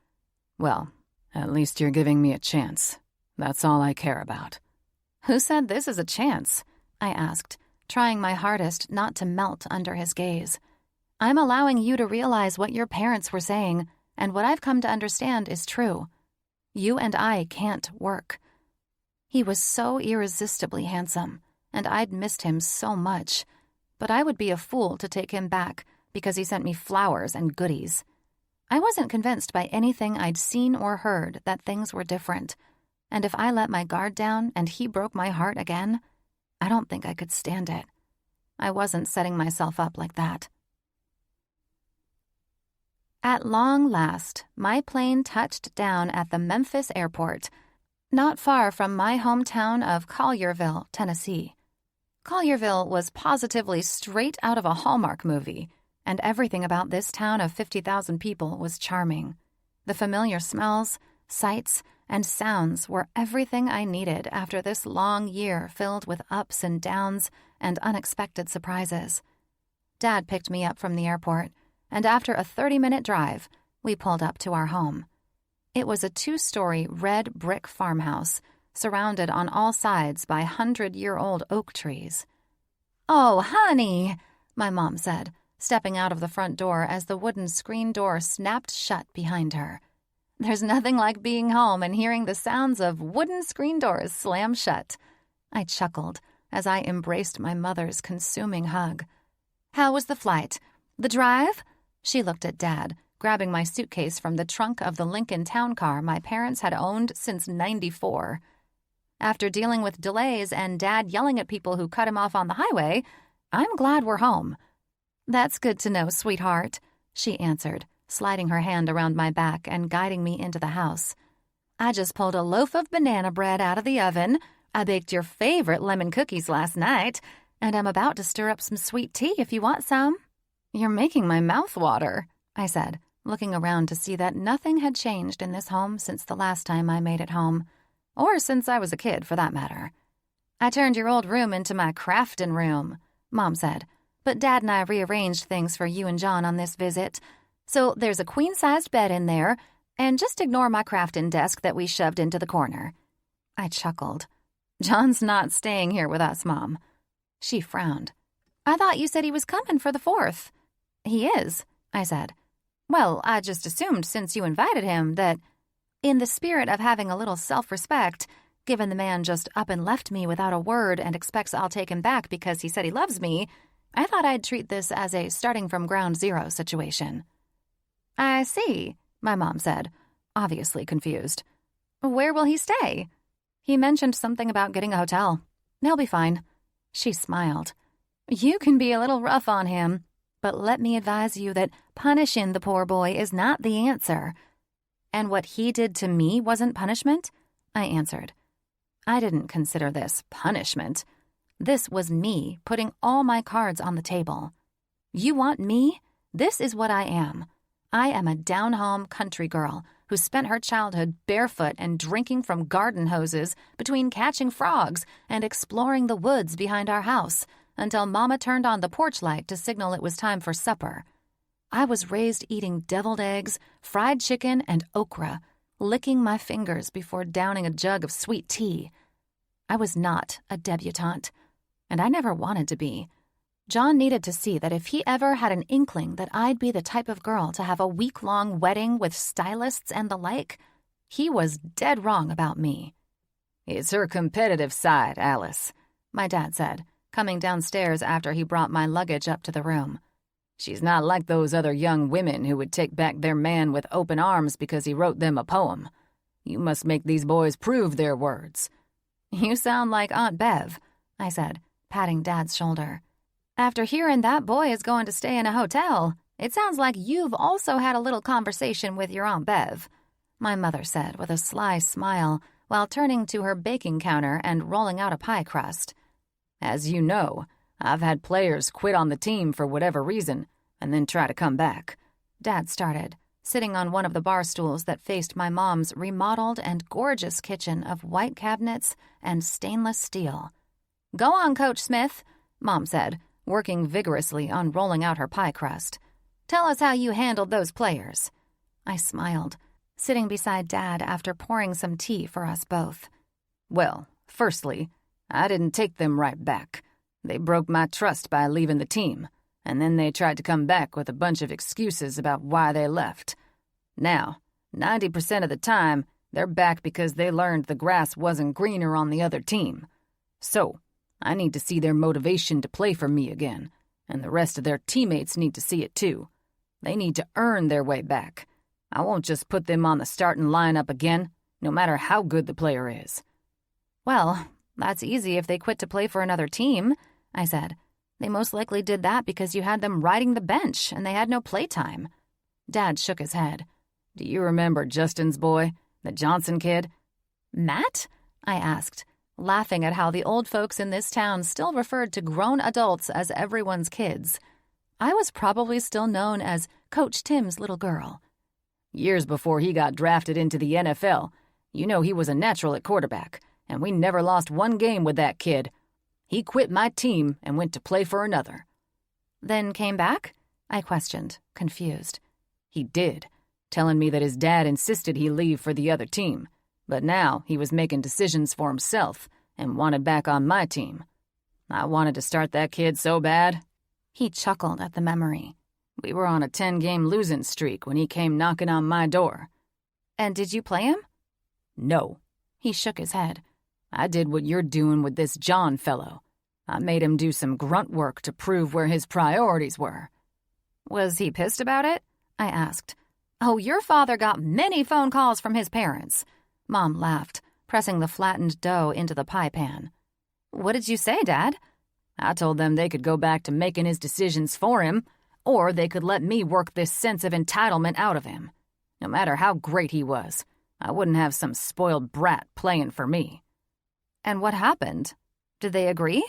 Well, at least you're giving me a chance. That's all I care about. Who said this is a chance? I asked, trying my hardest not to melt under his gaze. I'm allowing you to realize what your parents were saying, and what I've come to understand is true. You and I can't work. He was so irresistibly handsome, and I'd missed him so much, but I would be a fool to take him back because he sent me flowers and goodies. I wasn't convinced by anything I'd seen or heard that things were different, and if I let my guard down and he broke my heart again, I don't think I could stand it. I wasn't setting myself up like that. At long last, my plane touched down at the Memphis airport, not far from my hometown of Collierville, Tennessee. Collierville was positively straight out of a Hallmark movie, and everything about this town of 50,000 people was charming. The familiar smells, sights, and sounds were everything I needed after this long year filled with ups and downs and unexpected surprises. Dad picked me up from the airport, and after a 30-minute drive, we pulled up to our home. It was a 2-story red brick farmhouse, surrounded on all sides by 100-year-old oak trees. "Oh, honey," my mom said, stepping out of the front door as the wooden screen door snapped shut behind her. There's nothing like being home and hearing the sounds of wooden screen doors slam shut. I chuckled as I embraced my mother's consuming hug. How was the flight? The drive? She looked at Dad, grabbing my suitcase from the trunk of the Lincoln town car my parents had owned since '94. After dealing with delays and Dad yelling at people who cut him off on the highway, I'm glad we're home. That's good to know, sweetheart, she answered, sliding her hand around my back and guiding me into the house. I just pulled a loaf of banana bread out of the oven. I baked your favorite lemon cookies last night, and I'm about to stir up some sweet tea if you want some. You're making my mouth water, I said, looking around to see that nothing had changed in this home since the last time I made it home, or since I was a kid, for that matter. I turned your old room into my craftin' room, Mom said, but Dad and I rearranged things for you and John on this visit. So there's a queen-sized bed in there, and just ignore my crafting desk that we shoved into the corner. I chuckled. John's not staying here with us, Mom. She frowned. I thought you said he was coming for the 4th. He is, I said. Well, I just assumed since you invited him that, in the spirit of having a little self-respect, given the man just up and left me without a word and expects I'll take him back because he said he loves me, I thought I'd treat this as a starting from ground zero situation. I see, my mom said, obviously confused. Where will he stay? He mentioned something about getting a hotel. He'll be fine. She smiled. You can be a little rough on him, but let me advise you that punishing the poor boy is not the answer. And what he did to me wasn't punishment? I answered. I didn't consider this punishment. This was me putting all my cards on the table. You want me? This is what I am. I am a down-home country girl who spent her childhood barefoot and drinking from garden hoses between catching frogs and exploring the woods behind our house until Mama turned on the porch light to signal it was time for supper. I was raised eating deviled eggs, fried chicken, and okra, licking my fingers before downing a jug of sweet tea. I was not a debutante, and I never wanted to be. John needed to see that if he ever had an inkling that I'd be the type of girl to have a week-long wedding with stylists and the like, he was dead wrong about me. It's her competitive side, Alice, my dad said, coming downstairs after he brought my luggage up to the room. She's not like those other young women who would take back their man with open arms because he wrote them a poem. You must make these boys prove their words. You sound like Aunt Bev, I said, patting Dad's shoulder. After hearing that boy is going to stay in a hotel, it sounds like you've also had a little conversation with your Aunt Bev, my mother said with a sly smile while turning to her baking counter and rolling out a pie crust. As you know, I've had players quit on the team for whatever reason and then try to come back. Dad started, sitting on one of the bar stools that faced my mom's remodeled and gorgeous kitchen of white cabinets and stainless steel. Go on, Coach Smith, Mom said, working vigorously on rolling out her pie crust. Tell us how you handled those players. I smiled, sitting beside Dad after pouring some tea for us both. Well, firstly, I didn't take them right back. They broke my trust by leaving the team, and then they tried to come back with a bunch of excuses about why they left. Now, 90% of the time, they're back because they learned the grass wasn't greener on the other team. So, I need to see their motivation to play for me again, and the rest of their teammates need to see it too. They need to earn their way back. I won't just put them on the starting lineup again, no matter how good the player is. Well, that's easy if they quit to play for another team, I said. They most likely did that because you had them riding the bench and they had no playtime. Dad shook his head. Do you remember Justin's boy, the Johnson kid? Matt? I asked, laughing at how the old folks in this town still referred to grown adults as everyone's kids. I was probably still known as Coach Tim's little girl. Years before he got drafted into the NFL, you know he was a natural at quarterback, and we never lost one game with that kid. He quit my team and went to play for another. Then came back? I questioned, confused. He did, telling me that his dad insisted he leave for the other team. But now he was making decisions for himself and wanted back on my team. I wanted to start that kid so bad. He chuckled at the memory. We were on a 10-game losing streak when he came knocking on my door. And did you play him? No. He shook his head. I did what you're doing with this John fellow. I made him do some grunt work to prove where his priorities were. Was he pissed about it? I asked. Oh, your father got many phone calls from his parents. Mom laughed, pressing the flattened dough into the pie pan. What did you say, Dad? I told them they could go back to making his decisions for him, or they could let me work this sense of entitlement out of him. No matter how great he was, I wouldn't have some spoiled brat playing for me. And what happened? Did they agree?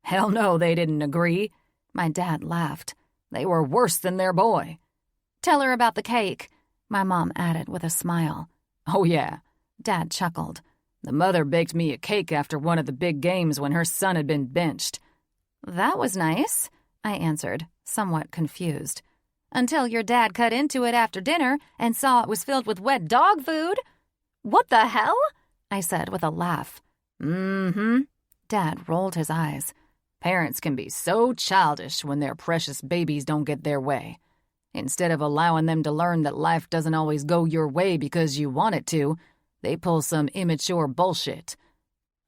Hell no, they didn't agree. My dad laughed. They were worse than their boy. Tell her about the cake, my mom added with a smile. Oh, yeah. Dad chuckled. The mother baked me a cake after one of the big games when her son had been benched. That was nice, I answered, somewhat confused. Until your dad cut into it after dinner and saw it was filled with wet dog food. What the hell? I said with a laugh. Mm-hmm. Dad rolled his eyes. Parents can be so childish when their precious babies don't get their way. Instead of allowing them to learn that life doesn't always go your way because you want it to, they pull some immature bullshit.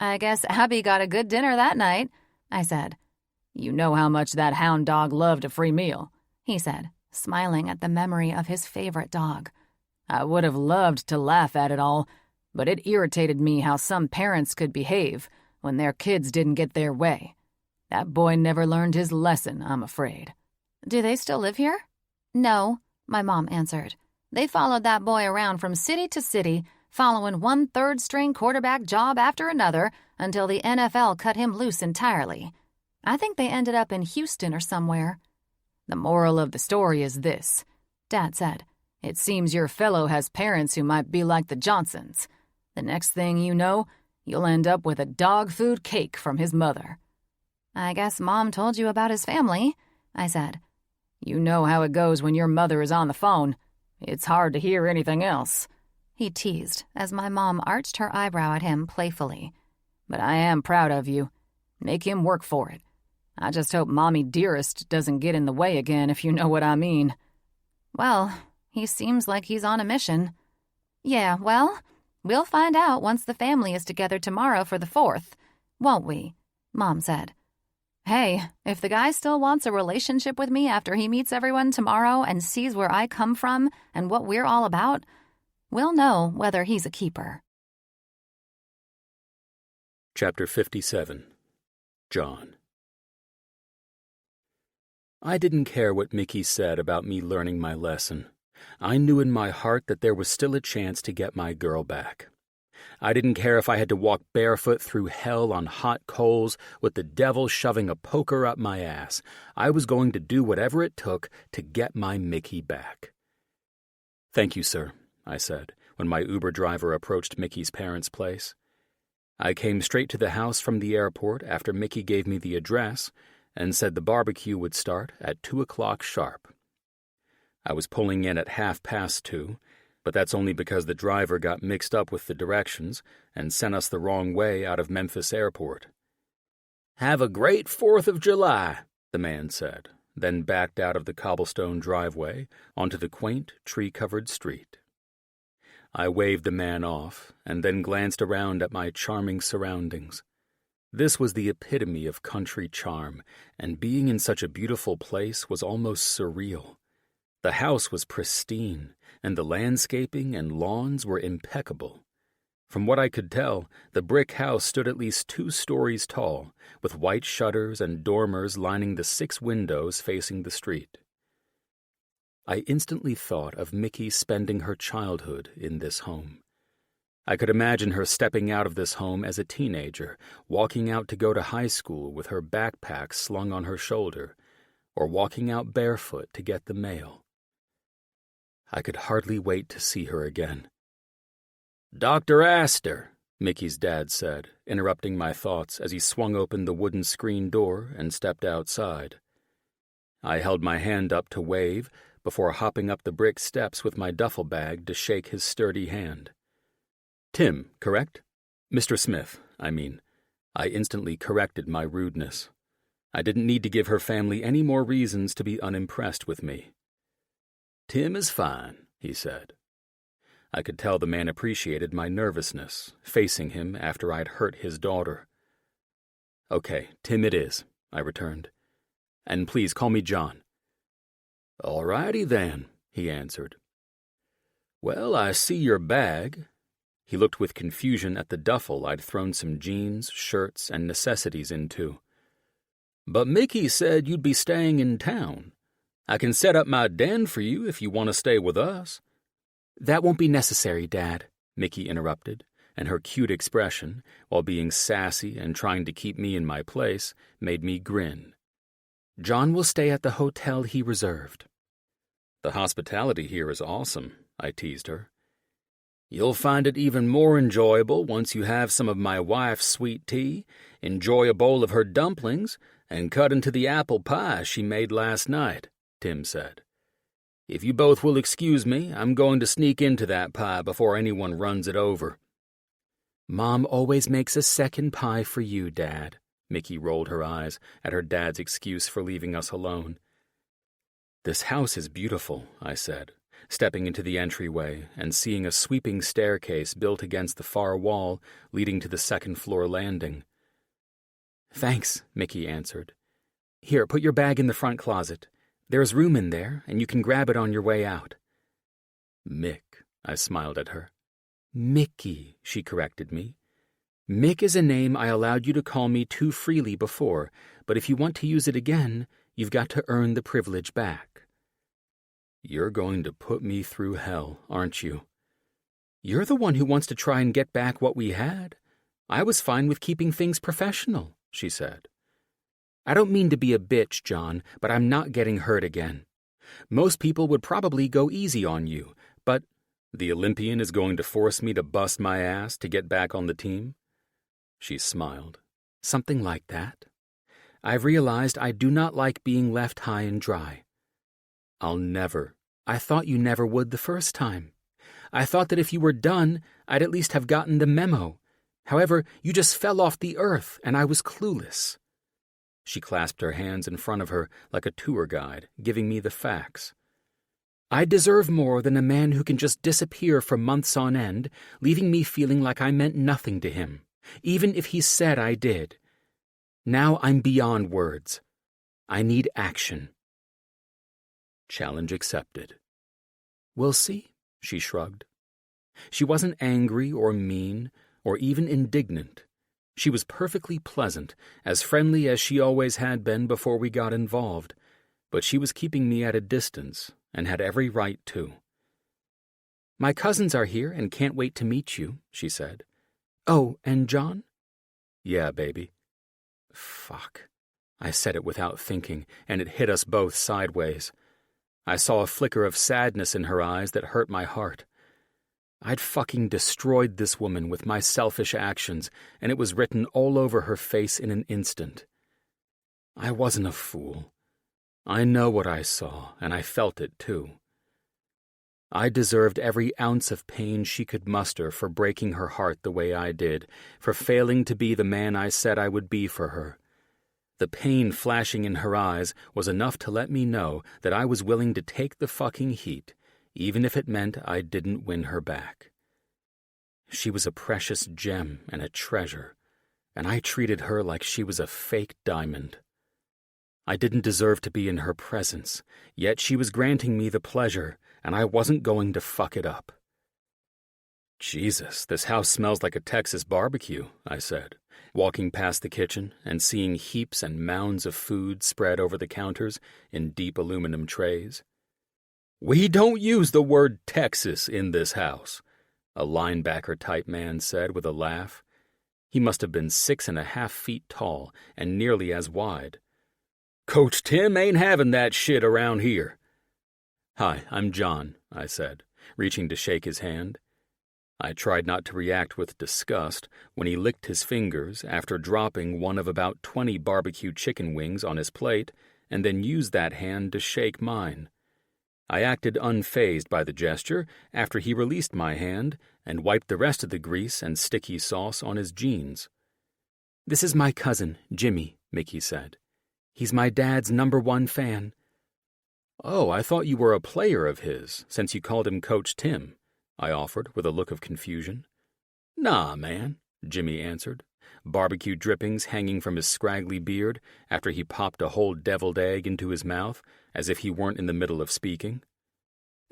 I guess Abby got a good dinner that night, I said. You know how much that hound dog loved a free meal, he said, smiling at the memory of his favorite dog. I would have loved to laugh at it all, but it irritated me how some parents could behave when their kids didn't get their way. That boy never learned his lesson, I'm afraid. Do they still live here? No, my mom answered. They followed that boy around from city to city, following one third-string quarterback job after another until the NFL cut him loose entirely. I think they ended up in Houston or somewhere. The moral of the story is this, Dad said. It seems your fellow has parents who might be like the Johnsons. The next thing you know, you'll end up with a dog food cake from his mother. I guess Mom told you about his family, I said. You know how it goes when your mother is on the phone. It's hard to hear anything else, he teased as my mom arched her eyebrow at him playfully. But I am proud of you. Make him work for it. I just hope Mommy Dearest doesn't get in the way again, if you know what I mean. Well, he seems like he's on a mission. Yeah, well, we'll find out once the family is together tomorrow for the 4th, won't we? Mom said. Hey, if the guy still wants a relationship with me after he meets everyone tomorrow and sees where I come from and what we're all about, we'll know whether he's a keeper. Chapter 57. John. I didn't care what Mickey said about me learning my lesson. I knew in my heart that there was still a chance to get my girl back. I didn't care if I had to walk barefoot through hell on hot coals with the devil shoving a poker up my ass. I was going to do whatever it took to get my Mickey back. "Thank you, sir," I said, when my Uber driver approached Mickey's parents' place. I came straight to the house from the airport after Mickey gave me the address and said the barbecue would start at 2 o'clock sharp. I was pulling in at 2:30, but that's only because the driver got mixed up with the directions and sent us the wrong way out of Memphis Airport. "Have a great 4th of July," the man said, then backed out of the cobblestone driveway onto the quaint, tree-covered street. I waved the man off and then glanced around at my charming surroundings. This was the epitome of country charm, and being in such a beautiful place was almost surreal. The house was pristine, and the landscaping and lawns were impeccable. From what I could tell, the brick house stood at least 2 stories tall, with white shutters and dormers lining the 6 windows facing the street. I instantly thought of Mickey spending her childhood in this home. I could imagine her stepping out of this home as a teenager, walking out to go to high school with her backpack slung on her shoulder, or walking out barefoot to get the mail. I could hardly wait to see her again. "Dr. Aster," Mickey's dad said, interrupting my thoughts as he swung open the wooden screen door and stepped outside. I held my hand up to wave before hopping up the brick steps with my duffel bag to shake his sturdy hand. "Tim, correct? Mr. Smith, I mean." I instantly corrected my rudeness. I didn't need to give her family any more reasons to be unimpressed with me. "Tim is fine," he said. I could tell the man appreciated my nervousness, facing him after I'd hurt his daughter. "Okay, Tim it is," I returned. "And please call me John." "All righty then," he answered. "Well, I see your bag." He looked with confusion at the duffel I'd thrown some jeans, shirts, and necessities into. "But Mickey said you'd be staying in town. I can set up my den for you if you want to stay with us." "That won't be necessary, Dad," Mickey interrupted, and her cute expression, while being sassy and trying to keep me in my place, made me grin. "John will stay at the hotel he reserved." "The hospitality here is awesome," I teased her. "You'll find it even more enjoyable once you have some of my wife's sweet tea, enjoy a bowl of her dumplings, and cut into the apple pie she made last night," Tim said. "If you both will excuse me, I'm going to sneak into that pie before anyone runs it over." "Mom always makes a second pie for you, Dad." Mickey rolled her eyes at her dad's excuse for leaving us alone. "This house is beautiful," I said, stepping into the entryway and seeing a sweeping staircase built against the far wall leading to the second-floor landing. "Thanks," Mickey answered. "Here, put your bag in the front closet. There's room in there, and you can grab it on your way out." "Mick," I smiled at her. Mickey, she corrected me. Mick is a name I allowed you to call me too freely before, but if you want to use it again, you've got to earn the privilege back. You're going to put me through hell, aren't you? You're the one who wants to try and get back what we had. I was fine with keeping things professional, she said. I don't mean to be a bitch, John, but I'm not getting hurt again. Most people would probably go easy on you, but the Olympian is going to force me to bust my ass to get back on the team? She smiled. Something like that. I've realized I do not like being left high and dry. I'll never. I thought you never would the first time. I thought that if you were done, I'd at least have gotten the memo. However, you just fell off the earth, and I was clueless. She clasped her hands in front of her like a tour guide, giving me the facts. I deserve more than a man who can just disappear for months on end, leaving me feeling like I meant nothing to him, even if he said I did. Now I'm beyond words. I need action. Challenge accepted. We'll see, she shrugged. She wasn't angry or mean or even indignant. She was perfectly pleasant, as friendly as she always had been before we got involved, but she was keeping me at a distance and had every right to. My cousins are here and can't wait to meet you, she said. Oh, and John? Yeah, baby. Fuck. I said it without thinking, and it hit us both sideways. I saw a flicker of sadness in her eyes that hurt my heart. I'd fucking destroyed this woman with my selfish actions, and it was written all over her face in an instant. I wasn't a fool. I know what I saw, and I felt it too. I deserved every ounce of pain she could muster for breaking her heart the way I did, for failing to be the man I said I would be for her. The pain flashing in her eyes was enough to let me know that I was willing to take the fucking heat, even if it meant I didn't win her back. She was a precious gem and a treasure, and I treated her like she was a fake diamond. I didn't deserve to be in her presence, yet she was granting me the pleasure, and I wasn't going to fuck it up. Jesus, this house smells like a Texas barbecue, I said, walking past the kitchen and seeing heaps and mounds of food spread over the counters in deep aluminum trays. We don't use the word Texas in this house, a linebacker-type man said with a laugh. He must have been 6.5 feet tall and nearly as wide. Coach Tim ain't having that shit around here. Hi, I'm John, I said, reaching to shake his hand. I tried not to react with disgust when he licked his fingers after dropping one of about 20 barbecue chicken wings on his plate and then used that hand to shake mine. I acted unfazed by the gesture after he released my hand and wiped the rest of the grease and sticky sauce on his jeans. This is my cousin, Jimmy, Mickey said. He's my dad's #1 fan. Oh, I thought you were a player of his, since you called him Coach Tim, I offered with a look of confusion. Nah, man, Jimmy answered, barbecue drippings hanging from his scraggly beard after he popped a whole deviled egg into his mouth, as if he weren't in the middle of speaking.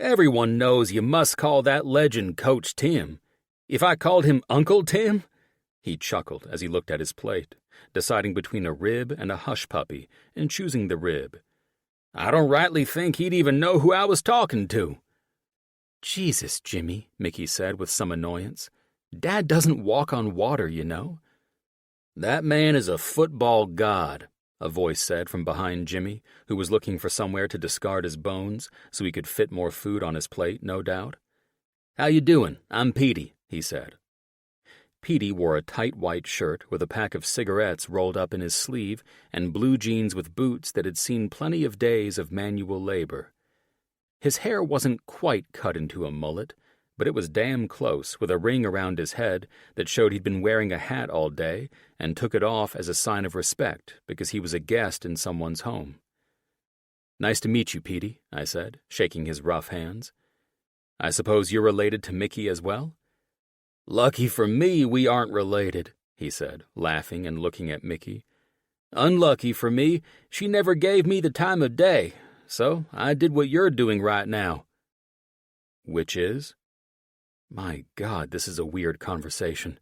Everyone knows you must call that legend Coach Tim. If I called him Uncle Tim? He chuckled as he looked at his plate, deciding between a rib and a hush puppy, and choosing the rib. I don't rightly think he'd even know who I was talking to. Jesus, Jimmy, Mickey said with some annoyance. Dad doesn't walk on water, you know. That man is a football god, a voice said from behind Jimmy, who was looking for somewhere to discard his bones so he could fit more food on his plate, no doubt. How you doing? I'm Petey, he said. Petey wore a tight white shirt with a pack of cigarettes rolled up in his sleeve and blue jeans with boots that had seen plenty of days of manual labor. His hair wasn't quite cut into a mullet, but it was damn close, with a ring around his head that showed he'd been wearing a hat all day and took it off as a sign of respect because he was a guest in someone's home. Nice to meet you, Petey, I said, shaking his rough hands. I suppose you're related to Mickey as well? Lucky for me we aren't related, he said, laughing and looking at Mickey. Unlucky for me, she never gave me the time of day, so I did what you're doing right now. Which is? My God, this is a weird conversation.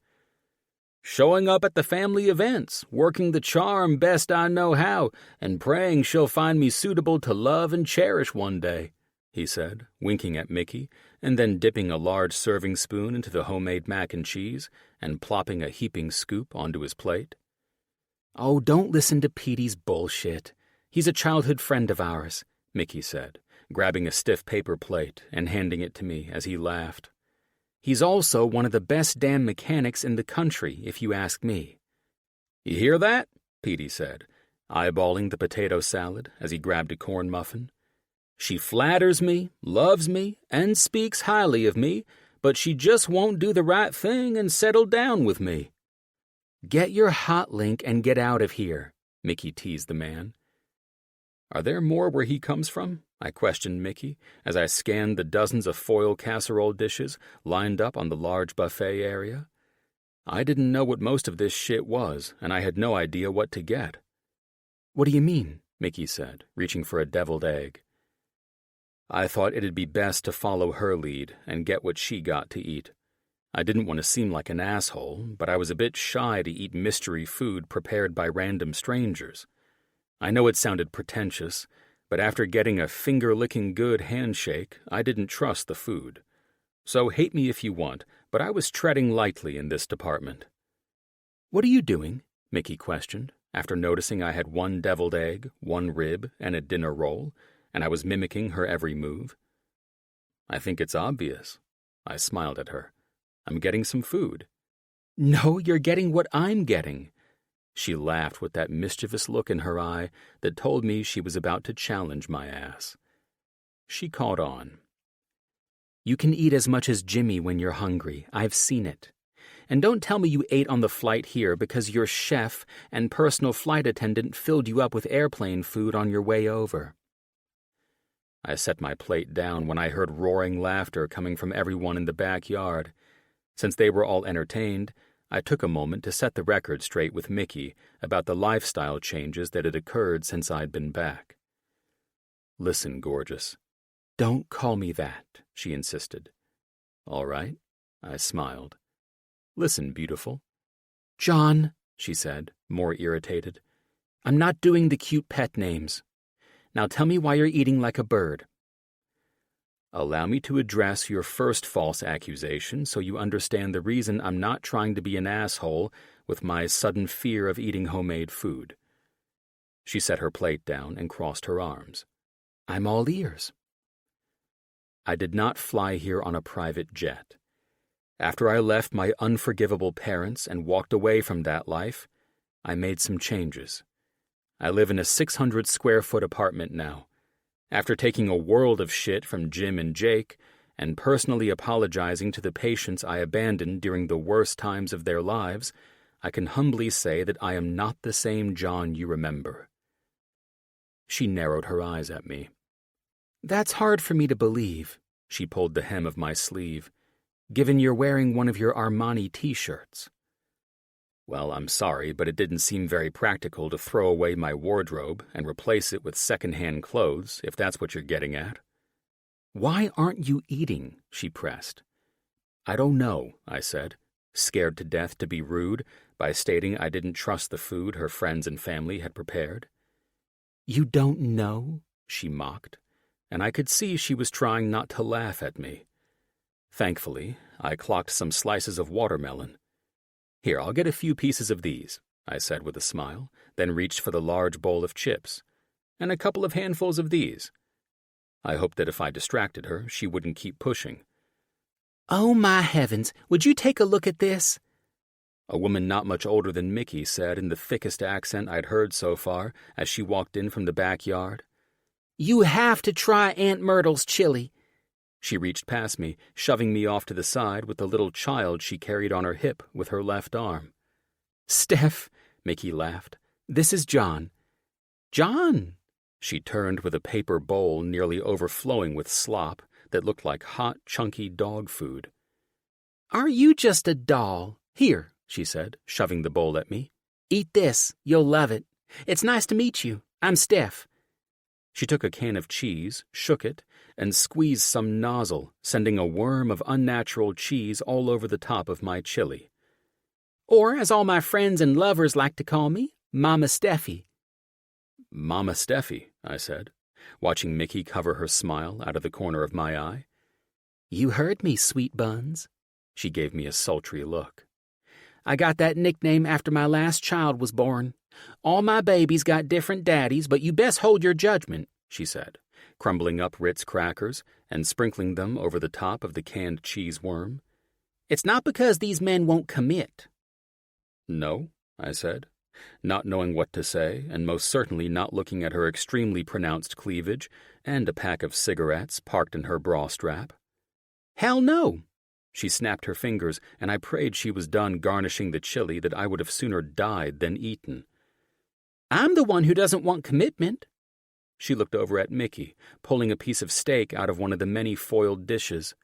Showing up at the family events, working the charm best I know how, and praying she'll find me suitable to love and cherish one day, he said, winking at Mickey, and then dipping a large serving spoon into the homemade mac and cheese and plopping a heaping scoop onto his plate. Oh, don't listen to Petey's bullshit. He's a childhood friend of ours, Mickey said, grabbing a stiff paper plate and handing it to me as he laughed. He's also one of the best damn mechanics in the country, if you ask me. You hear that? Petey said, eyeballing the potato salad as he grabbed a corn muffin. She flatters me, loves me, and speaks highly of me, but she just won't do the right thing and settle down with me. Get your hot link and get out of here, Mickey teased the man. Are there more where he comes from? I questioned Mickey as I scanned the dozens of foil casserole dishes lined up on the large buffet area. I didn't know what most of this shit was, and I had no idea what to get. What do you mean? Mickey said, reaching for a deviled egg. I thought it'd be best to follow her lead and get what she got to eat. I didn't want to seem like an asshole, but I was a bit shy to eat mystery food prepared by random strangers. I know it sounded pretentious, but after getting a finger-licking good handshake, I didn't trust the food. So hate me if you want, but I was treading lightly in this department. What are you doing? Mickey questioned, after noticing I had one deviled egg, one rib, and a dinner roll, and I was mimicking her every move. I think it's obvious. I smiled at her. I'm getting some food. No, you're getting what I'm getting. She laughed with that mischievous look in her eye that told me she was about to challenge my ass. She caught on. You can eat as much as Jimmy when you're hungry. I've seen it. And don't tell me you ate on the flight here because your chef and personal flight attendant filled you up with airplane food on your way over. I set my plate down when I heard roaring laughter coming from everyone in the backyard. Since they were all entertained, I took a moment to set the record straight with Mickey about the lifestyle changes that had occurred since I'd been back. Listen, gorgeous. Don't call me that, she insisted. All right, I smiled. Listen, beautiful. John, she said, more irritated. I'm not doing the cute pet names. Now tell me why you're eating like a bird. Allow me to address your first false accusation so you understand the reason I'm not trying to be an asshole with my sudden fear of eating homemade food. She set her plate down and crossed her arms. I'm all ears. I did not fly here on a private jet. After I left my unforgivable parents and walked away from that life, I made some changes. I live in a 600-square-foot apartment now. After taking a world of shit from Jim and Jake, and personally apologizing to the patients I abandoned during the worst times of their lives, I can humbly say that I am not the same John you remember. She narrowed her eyes at me. That's hard for me to believe, she pulled the hem of my sleeve, given you're wearing one of your Armani t-shirts. Well, I'm sorry, but it didn't seem very practical to throw away my wardrobe and replace it with second-hand clothes, if that's what you're getting at. Why aren't you eating? She pressed. I don't know, I said, scared to death to be rude by stating I didn't trust the food her friends and family had prepared. You don't know? She mocked, and I could see she was trying not to laugh at me. Thankfully, I clocked some slices of watermelon. Here, I'll get a few pieces of these, I said with a smile, then reached for the large bowl of chips, and a couple of handfuls of these. I hoped that if I distracted her, she wouldn't keep pushing. Oh, my heavens, would you take a look at this? A woman not much older than Mickey said in the thickest accent I'd heard so far as she walked in from the backyard. You have to try Aunt Myrtle's chili. She reached past me, shoving me off to the side with the little child she carried on her hip with her left arm. Steph, Mickey laughed. This is John. John! She turned with a paper bowl nearly overflowing with slop that looked like hot, chunky dog food. Are you just a doll? Here, she said, shoving the bowl at me. Eat this. You'll love it. It's nice to meet you. I'm Steph. She took a can of cheese, shook it, and squeezed some nozzle, sending a worm of unnatural cheese all over the top of my chili. Or, as all my friends and lovers like to call me, Mama Steffi. Mama Steffi, I said, watching Mickey cover her smile out of the corner of my eye. You heard me, sweet buns. She gave me a sultry look. I got that nickname after my last child was born. All my babies got different daddies, but you best hold your judgment, she said, crumbling up Ritz crackers and sprinkling them over the top of the canned cheese worm. It's not because these men won't commit. No, I said, not knowing what to say and most certainly not looking at her extremely pronounced cleavage and a pack of cigarettes parked in her bra strap. Hell no! She snapped her fingers, and I prayed she was done garnishing the chili that I would have sooner died than eaten. I'm the one who doesn't want commitment. She looked over at Mickey, pulling a piece of steak out of one of the many foiled dishes.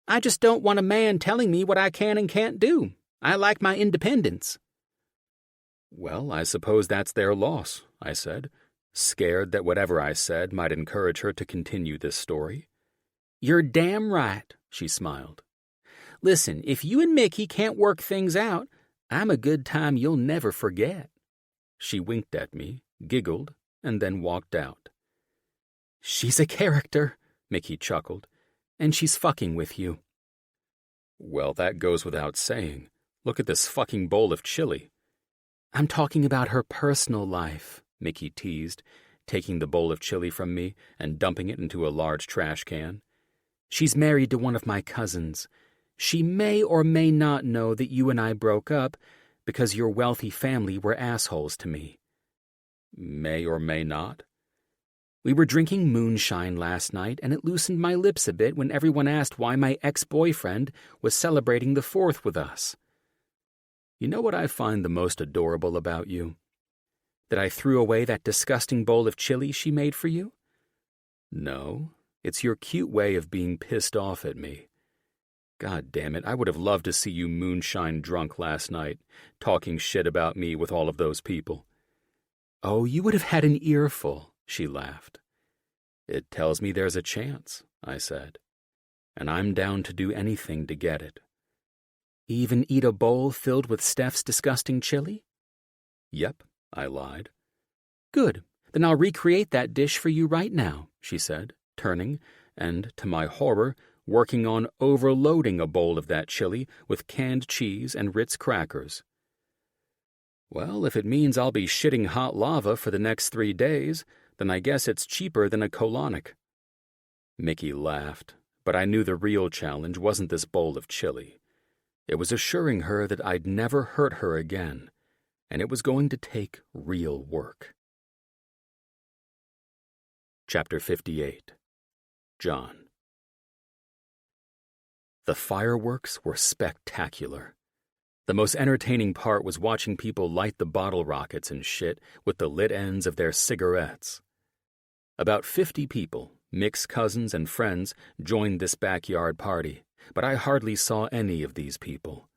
I just don't want a man telling me what I can and can't do. I like my independence. Well, I suppose that's their loss, I said, scared that whatever I said might encourage her to continue this story. You're damn right, she smiled. Listen, if you and Mickey can't work things out, I'm a good time you'll never forget. She winked at me, giggled, and then walked out. She's a character, Mickey chuckled, and she's fucking with you. Well, that goes without saying. Look at this fucking bowl of chili. I'm talking about her personal life, Mickey teased, taking the bowl of chili from me and dumping it into a large trash can. She's married to one of my cousins. She may or may not know that you and I broke up because your wealthy family were assholes to me. May or may not? We were drinking moonshine last night, and it loosened my lips a bit when everyone asked why my ex-boyfriend was celebrating the 4th with us. You know what I find the most adorable about you? That I threw away that disgusting bowl of chili she made for you? No, it's your cute way of being pissed off at me. God damn it, I would have loved to see you moonshine drunk last night, talking shit about me with all of those people. Oh, you would have had an earful, she laughed. It tells me there's a chance, I said, and I'm down to do anything to get it. Even eat a bowl filled with Steph's disgusting chili? Yep, I lied. Good, then I'll recreate that dish for you right now, she said, turning, and, to my horror, working on overloading a bowl of that chili with canned cheese and Ritz crackers. Well, if it means I'll be shitting hot lava for the next 3 days, then I guess it's cheaper than a colonic. Mickey laughed, but I knew the real challenge wasn't this bowl of chili. It was assuring her that I'd never hurt her again, and it was going to take real work. Chapter 58. John. The fireworks were spectacular. The most entertaining part was watching people light the bottle rockets and shit with the lit ends of their cigarettes. About 50 people, mixed cousins and friends, joined this backyard party, but I hardly saw any of these people.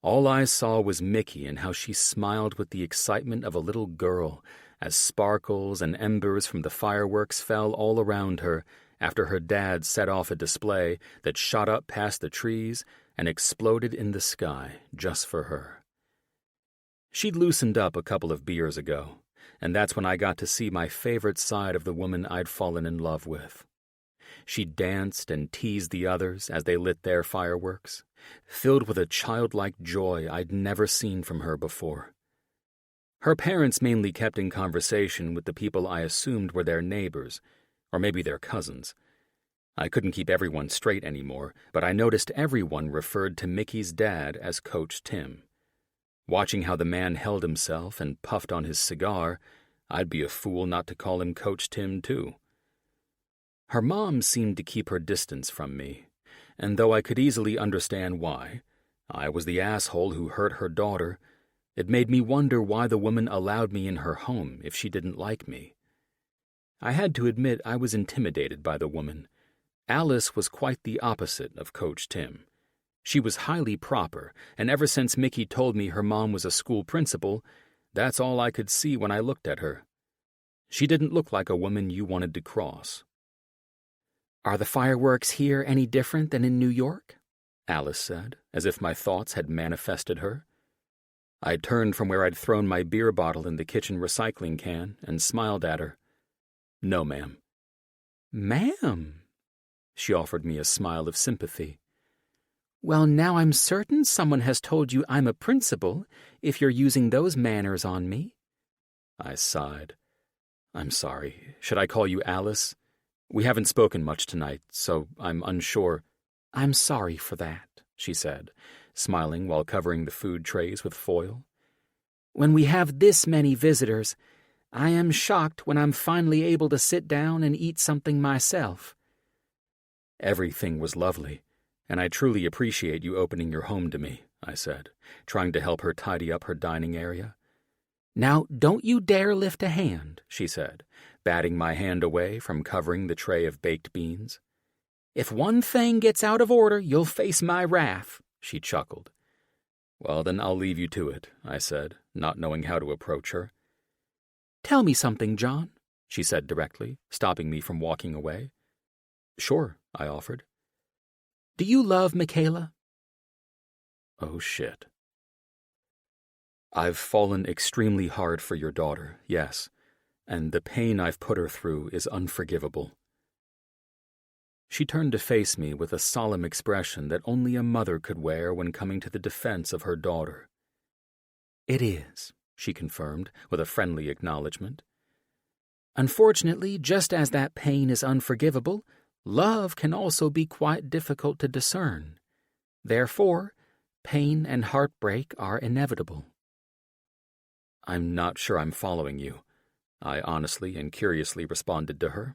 All I saw was Mickey and how she smiled with the excitement of a little girl as sparkles and embers from the fireworks fell all around her after her dad set off a display that shot up past the trees and exploded in the sky just for her. She'd loosened up a couple of beers ago, and that's when I got to see my favorite side of the woman I'd fallen in love with. She danced and teased the others as they lit their fireworks, filled with a childlike joy I'd never seen from her before. Her parents mainly kept in conversation with the people I assumed were their neighbors, or maybe their cousins. I couldn't keep everyone straight anymore, but I noticed everyone referred to Mickey's dad as Coach Tim. Watching how the man held himself and puffed on his cigar, I'd be a fool not to call him Coach Tim, too. Her mom seemed to keep her distance from me, and though I could easily understand why, I was the asshole who hurt her daughter. It made me wonder why the woman allowed me in her home if she didn't like me. I had to admit I was intimidated by the woman. Alice was quite the opposite of Coach Tim. She was highly proper, and ever since Mickey told me her mom was a school principal, that's all I could see when I looked at her. She didn't look like a woman you wanted to cross. "Are the fireworks here any different than in New York?" Alice said, as if my thoughts had manifested her. I turned from where I'd thrown my beer bottle in the kitchen recycling can and smiled at her. "No, ma'am." "Ma'am?" She offered me a smile of sympathy. "Well, now I'm certain someone has told you I'm a principal, if you're using those manners on me." I sighed. "I'm sorry. Should I call you Alice? We haven't spoken much tonight, so I'm unsure." "I'm sorry for that," she said, smiling while covering the food trays with foil. "When we have this many visitors, I am shocked when I'm finally able to sit down and eat something myself." "Everything was lovely, and I truly appreciate you opening your home to me," I said, trying to help her tidy up her dining area. "Now, don't you dare lift a hand," she said, batting my hand away from covering the tray of baked beans. "If one thing gets out of order, you'll face my wrath," she chuckled. "Well, then I'll leave you to it," I said, not knowing how to approach her. "Tell me something, John," she said directly, stopping me from walking away. "Sure," I offered. "Do you love Mikayla?" Oh, shit. "I've fallen extremely hard for your daughter, yes, and the pain I've put her through is unforgivable." She turned to face me with a solemn expression that only a mother could wear when coming to the defense of her daughter. "It is," she confirmed with a friendly acknowledgement. "Unfortunately, just as that pain is unforgivable, love can also be quite difficult to discern. Therefore, pain and heartbreak are inevitable." "I'm not sure I'm following you," I honestly and curiously responded to her.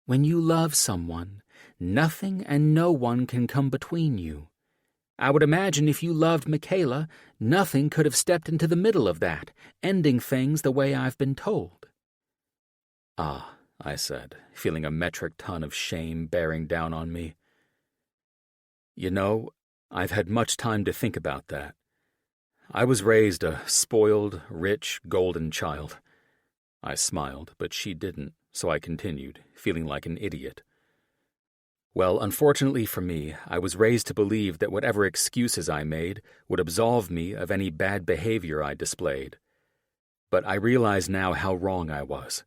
"When you love someone, nothing and no one can come between you. I would imagine if you loved Mikayla, nothing could have stepped into the middle of that, ending things the way I've been told." "Ah," I said, feeling a metric ton of shame bearing down on me. "You know, I've had much time to think about that. I was raised a spoiled, rich, golden child." I smiled, but she didn't, so I continued, feeling like an idiot. "Well, unfortunately for me, I was raised to believe that whatever excuses I made would absolve me of any bad behavior I displayed. But I realize now how wrong I was.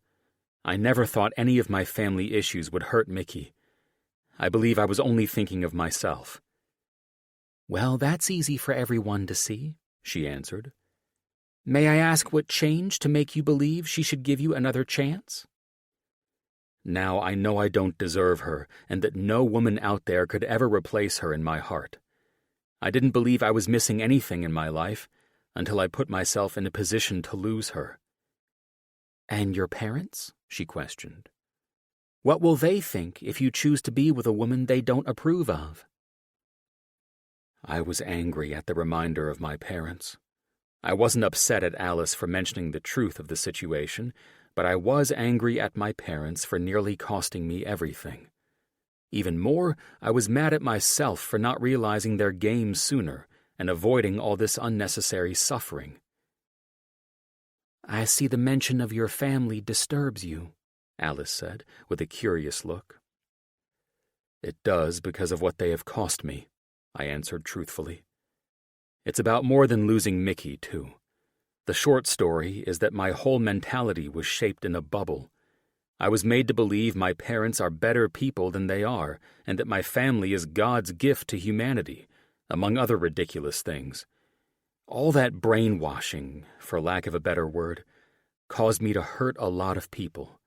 I never thought any of my family issues would hurt Mickey. I believe I was only thinking of myself." "Well, that's easy for everyone to see," she answered. "May I ask what changed to make you believe she should give you another chance?" "Now I know I don't deserve her, and that no woman out there could ever replace her in my heart. I didn't believe I was missing anything in my life until I put myself in a position to lose her." "And your parents?" she questioned. "What will they think if you choose to be with a woman they don't approve of?" I was angry at the reminder of my parents. I wasn't upset at Alice for mentioning the truth of the situation, but I was angry at my parents for nearly costing me everything. Even more, I was mad at myself for not realizing their game sooner and avoiding all this unnecessary suffering. "I see the mention of your family disturbs you," Alice said, with a curious look. "It does because of what they have cost me," I answered truthfully. "It's about more than losing Mickey, too. The short story is that my whole mentality was shaped in a bubble. I was made to believe my parents are better people than they are, and that my family is God's gift to humanity, among other ridiculous things. All that brainwashing, for lack of a better word, caused me to hurt a lot of people,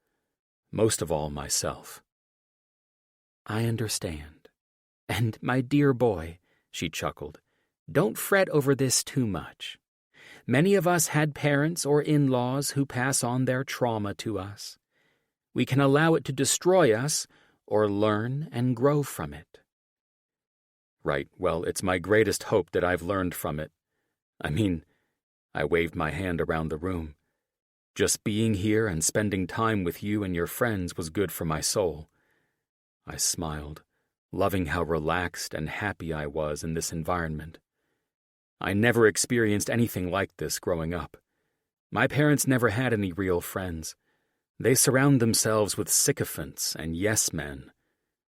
most of all myself." "I understand. And, my dear boy," she chuckled, "don't fret over this too much. Many of us had parents or in-laws who pass on their trauma to us. We can allow it to destroy us or learn and grow from it." "Right, well, it's my greatest hope that I've learned from it. I waved my hand around the room. Just being here and spending time with you and your friends was good for my soul." I smiled, loving how relaxed and happy I was in this environment. I never experienced anything like this growing up. My parents never had any real friends, They surround themselves with sycophants and yes-men.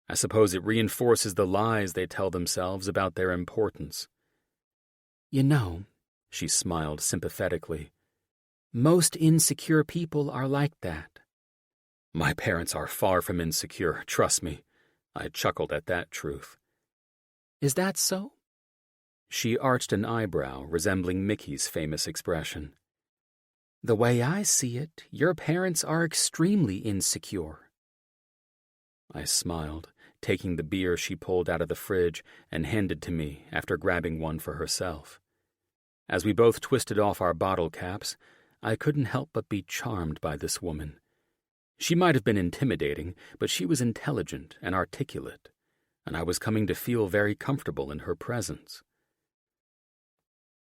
I suppose it reinforces the lies they tell themselves about their importance. You know, she smiled sympathetically, most insecure people are like that. My parents are far from insecure, trust me. I chuckled at that truth. Is that so? She arched an eyebrow, resembling Mickey's famous expression. The way I see it, your parents are extremely insecure. I smiled, taking the beer she pulled out of the fridge and handed to me after grabbing one for herself. As we both twisted off our bottle caps, I couldn't help but be charmed by this woman. She might have been intimidating, but she was intelligent and articulate, and I was coming to feel very comfortable in her presence.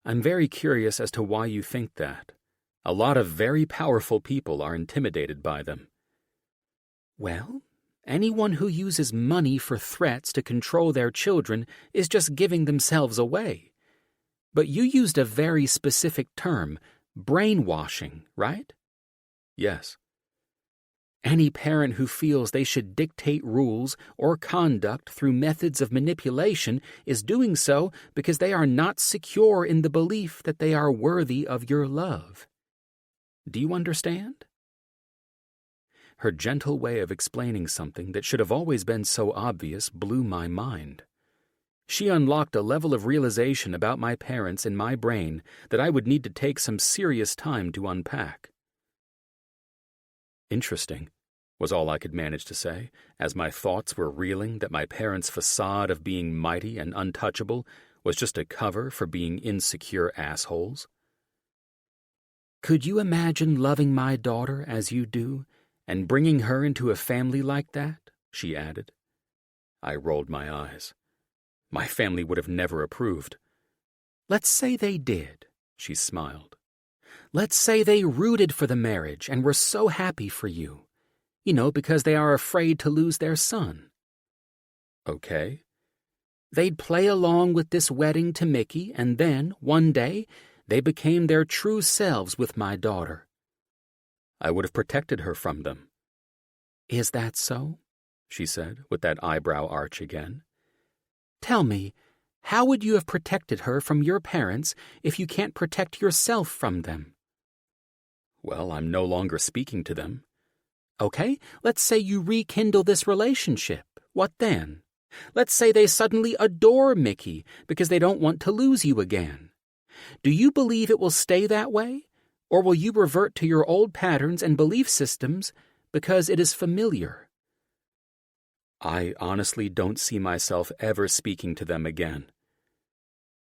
I'm very curious as to why you think that. A lot of very powerful people are intimidated by them. Well, anyone who uses money for threats to control their children is just giving themselves away. But you used a very specific term, brainwashing, right? Yes. Any parent who feels they should dictate rules or conduct through methods of manipulation is doing so because they are not secure in the belief that they are worthy of your love. Do you understand? Her gentle way of explaining something that should have always been so obvious blew my mind. She unlocked a level of realization about my parents in my brain that I would need to take some serious time to unpack. Interesting, was all I could manage to say, as my thoughts were reeling that my parents' facade of being mighty and untouchable was just a cover for being insecure assholes. Could you imagine loving my daughter as you do, and bringing her into a family like that? She added. I rolled my eyes. My family would have never approved. Let's say they did, she smiled. Let's say they rooted for the marriage and were so happy for you. You know, because they are afraid to lose their son. Okay. They'd play along with this wedding to Mickey, and then, one day, they became their true selves with my daughter. I would have protected her from them. Is that so? She said, with that eyebrow arch again. Tell me, how would you have protected her from your parents if you can't protect yourself from them? Well, I'm no longer speaking to them. Okay, let's say you rekindle this relationship. What then? Let's say they suddenly adore Mickey because they don't want to lose you again. Do you believe it will stay that way? Or will you revert to your old patterns and belief systems because it is familiar? I honestly don't see myself ever speaking to them again.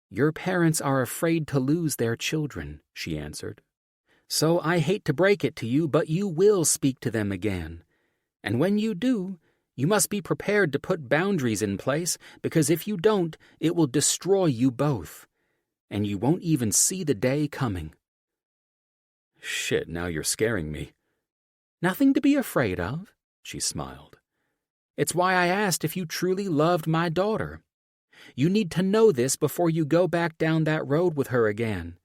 Your parents are afraid to lose their children, she answered. So I hate to break it to you, but you will speak to them again. And when you do, you must be prepared to put boundaries in place, because if you don't, it will destroy you both. And you won't even see the day coming. Shit, now you're scaring me. Nothing to be afraid of, she smiled. It's why I asked if you truly loved my daughter. You need to know this before you go back down that road with her again.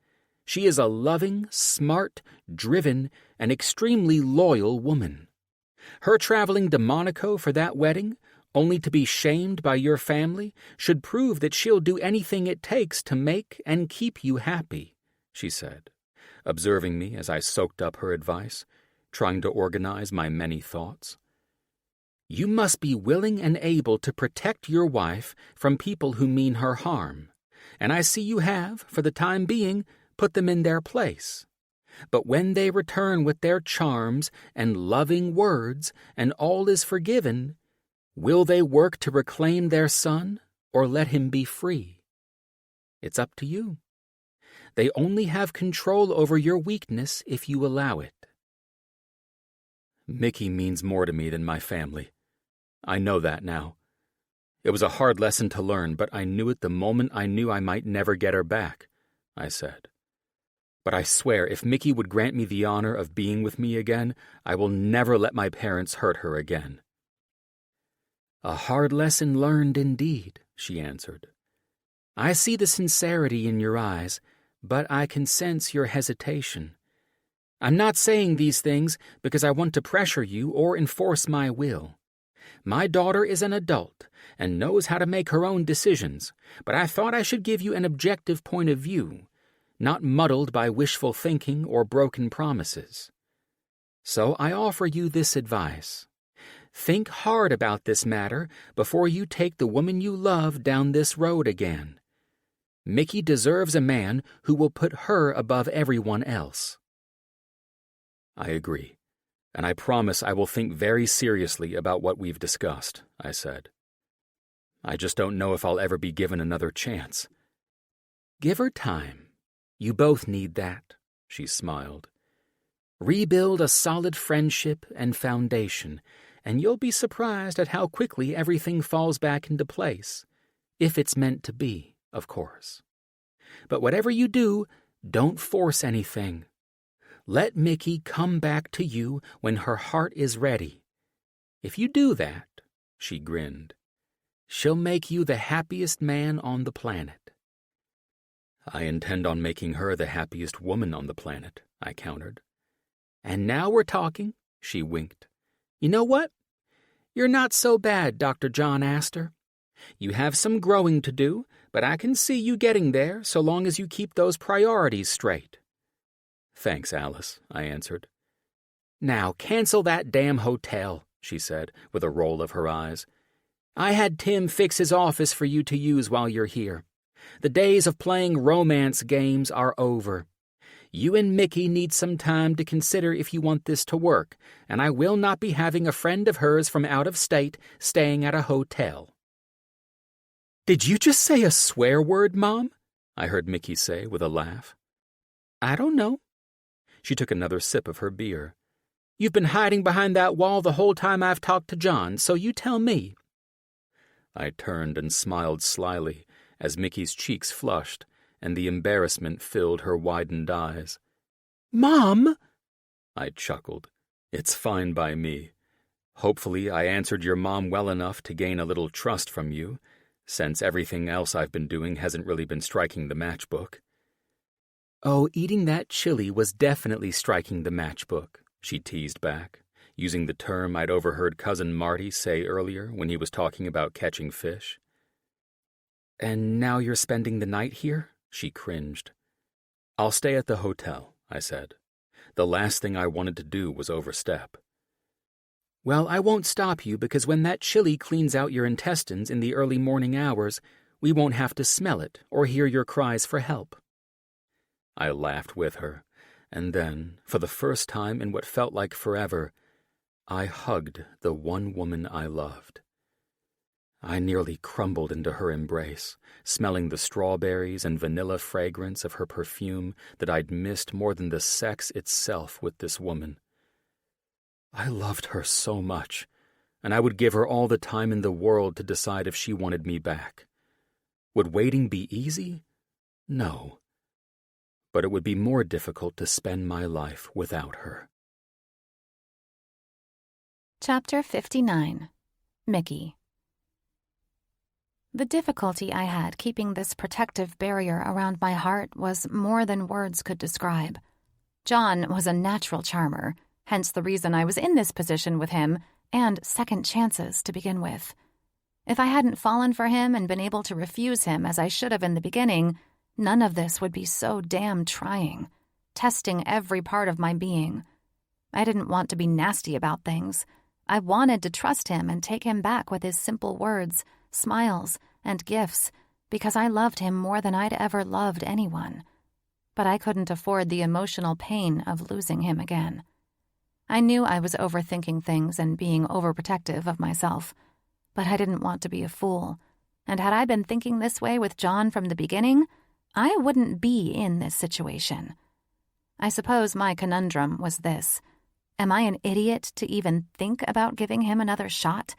She is a loving, smart, driven, and extremely loyal woman. Her traveling to Monaco for that wedding, only to be shamed by your family, should prove that she'll do anything it takes to make and keep you happy, she said, observing me as I soaked up her advice, trying to organize my many thoughts. You must be willing and able to protect your wife from people who mean her harm, and I see you have, for the time being, put them in their place. But when they return with their charms and loving words and all is forgiven, will they work to reclaim their son or let him be free? It's up to you. They only have control over your weakness if you allow it. Mickey means more to me than my family. I know that now. It was a hard lesson to learn, but I knew it the moment I knew I might never get her back, I said. But I swear, if Mickey would grant me the honor of being with me again, I will never let my parents hurt her again. A hard lesson learned indeed, she answered. I see the sincerity in your eyes, but I can sense your hesitation. I'm not saying these things because I want to pressure you or enforce my will. My daughter is an adult and knows how to make her own decisions, but I thought I should give you an objective point of view, not muddled by wishful thinking or broken promises. So I offer you this advice. Think hard about this matter before you take the woman you love down this road again. Mickey deserves a man who will put her above everyone else. I agree, and I promise I will think very seriously about what we've discussed, I said. I just don't know if I'll ever be given another chance. Give her time. You both need that, she smiled. Rebuild a solid friendship and foundation, and you'll be surprised at how quickly everything falls back into place, if it's meant to be, of course. But whatever you do, don't force anything. Let Mickey come back to you when her heart is ready. If you do that, she grinned, she'll make you the happiest man on the planet. I intend on making her the happiest woman on the planet, I countered. And now we're talking, she winked. You know what? You're not so bad, Dr. John Aster. You have some growing to do, but I can see you getting there so long as you keep those priorities straight. Thanks, Alice, I answered. Now cancel that damn hotel, she said, with a roll of her eyes. I had Tim fix his office for you to use while you're here. The days of playing romance games are over. You and Mickey need some time to consider if you want this to work, and I will not be having a friend of hers from out of state staying at a hotel. Did you just say a swear word, Mom? I heard Mickey say with a laugh. I don't know. She took another sip of her beer. You've been hiding behind that wall the whole time I've talked to John, so you tell me. I turned and smiled slyly as Mickey's cheeks flushed and the embarrassment filled her widened eyes. Mom! I chuckled. It's fine by me. Hopefully I answered your mom well enough to gain a little trust from you, since everything else I've been doing hasn't really been striking the matchbook. Oh, eating that chili was definitely striking the matchbook, she teased back, using the term I'd overheard Cousin Marty say earlier when he was talking about catching fish. And now you're spending the night here? She cringed. I'll stay at the hotel, I said. The last thing I wanted to do was overstep. Well, I won't stop you because when that chili cleans out your intestines in the early morning hours, we won't have to smell it or hear your cries for help. I laughed with her, and then, for the first time in what felt like forever, I hugged the one woman I loved. I nearly crumbled into her embrace, smelling the strawberries and vanilla fragrance of her perfume that I'd missed more than the sex itself with this woman. I loved her so much, and I would give her all the time in the world to decide if she wanted me back. Would waiting be easy? No. But it would be more difficult to spend my life without her. Chapter 59. Mickey. The difficulty I had keeping this protective barrier around my heart was more than words could describe. John was a natural charmer, hence the reason I was in this position with him, and second chances to begin with. If I hadn't fallen for him and been able to refuse him as I should have in the beginning, none of this would be so damn trying, testing every part of my being. I didn't want to be nasty about things. I wanted to trust him and take him back with his simple words, smiles, and gifts, because I loved him more than I'd ever loved anyone. But I couldn't afford the emotional pain of losing him again. I knew I was overthinking things and being overprotective of myself, but I didn't want to be a fool. And had I been thinking this way with John from the beginning, I wouldn't be in this situation. I suppose my conundrum was this. Am I an idiot to even think about giving him another shot?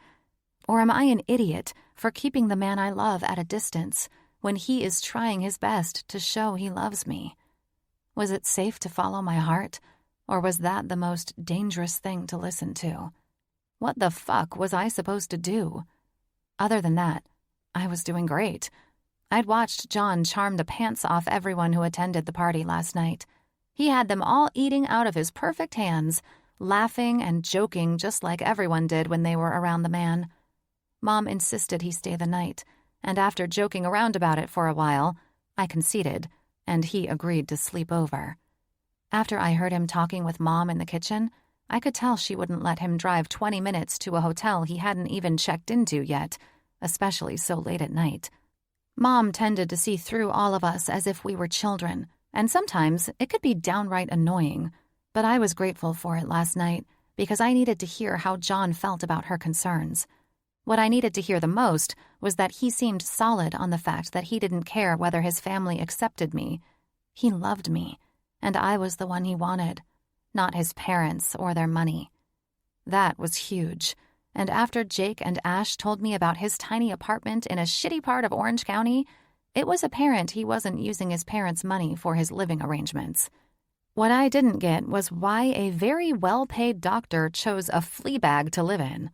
Or am I an idiot for keeping the man I love at a distance when he is trying his best to show he loves me? Was it safe to follow my heart, or was that the most dangerous thing to listen to? What the fuck was I supposed to do? Other than that, I was doing great. I'd watched John charm the pants off everyone who attended the party last night. He had them all eating out of his perfect hands, laughing and joking just like everyone did when they were around the man. Mom insisted he stay the night, and after joking around about it for a while, I conceded, and he agreed to sleep over. After I heard him talking with Mom in the kitchen, I could tell she wouldn't let him drive 20 minutes to a hotel he hadn't even checked into yet, especially so late at night. Mom tended to see through all of us as if we were children, and sometimes it could be downright annoying, but I was grateful for it last night because I needed to hear how John felt about her concerns. What I needed to hear the most was that he seemed solid on the fact that he didn't care whether his family accepted me. He loved me, and I was the one he wanted, not his parents or their money. That was huge, and after Jake and Ash told me about his tiny apartment in a shitty part of Orange County, it was apparent he wasn't using his parents' money for his living arrangements. What I didn't get was why a very well-paid doctor chose a flea bag to live in.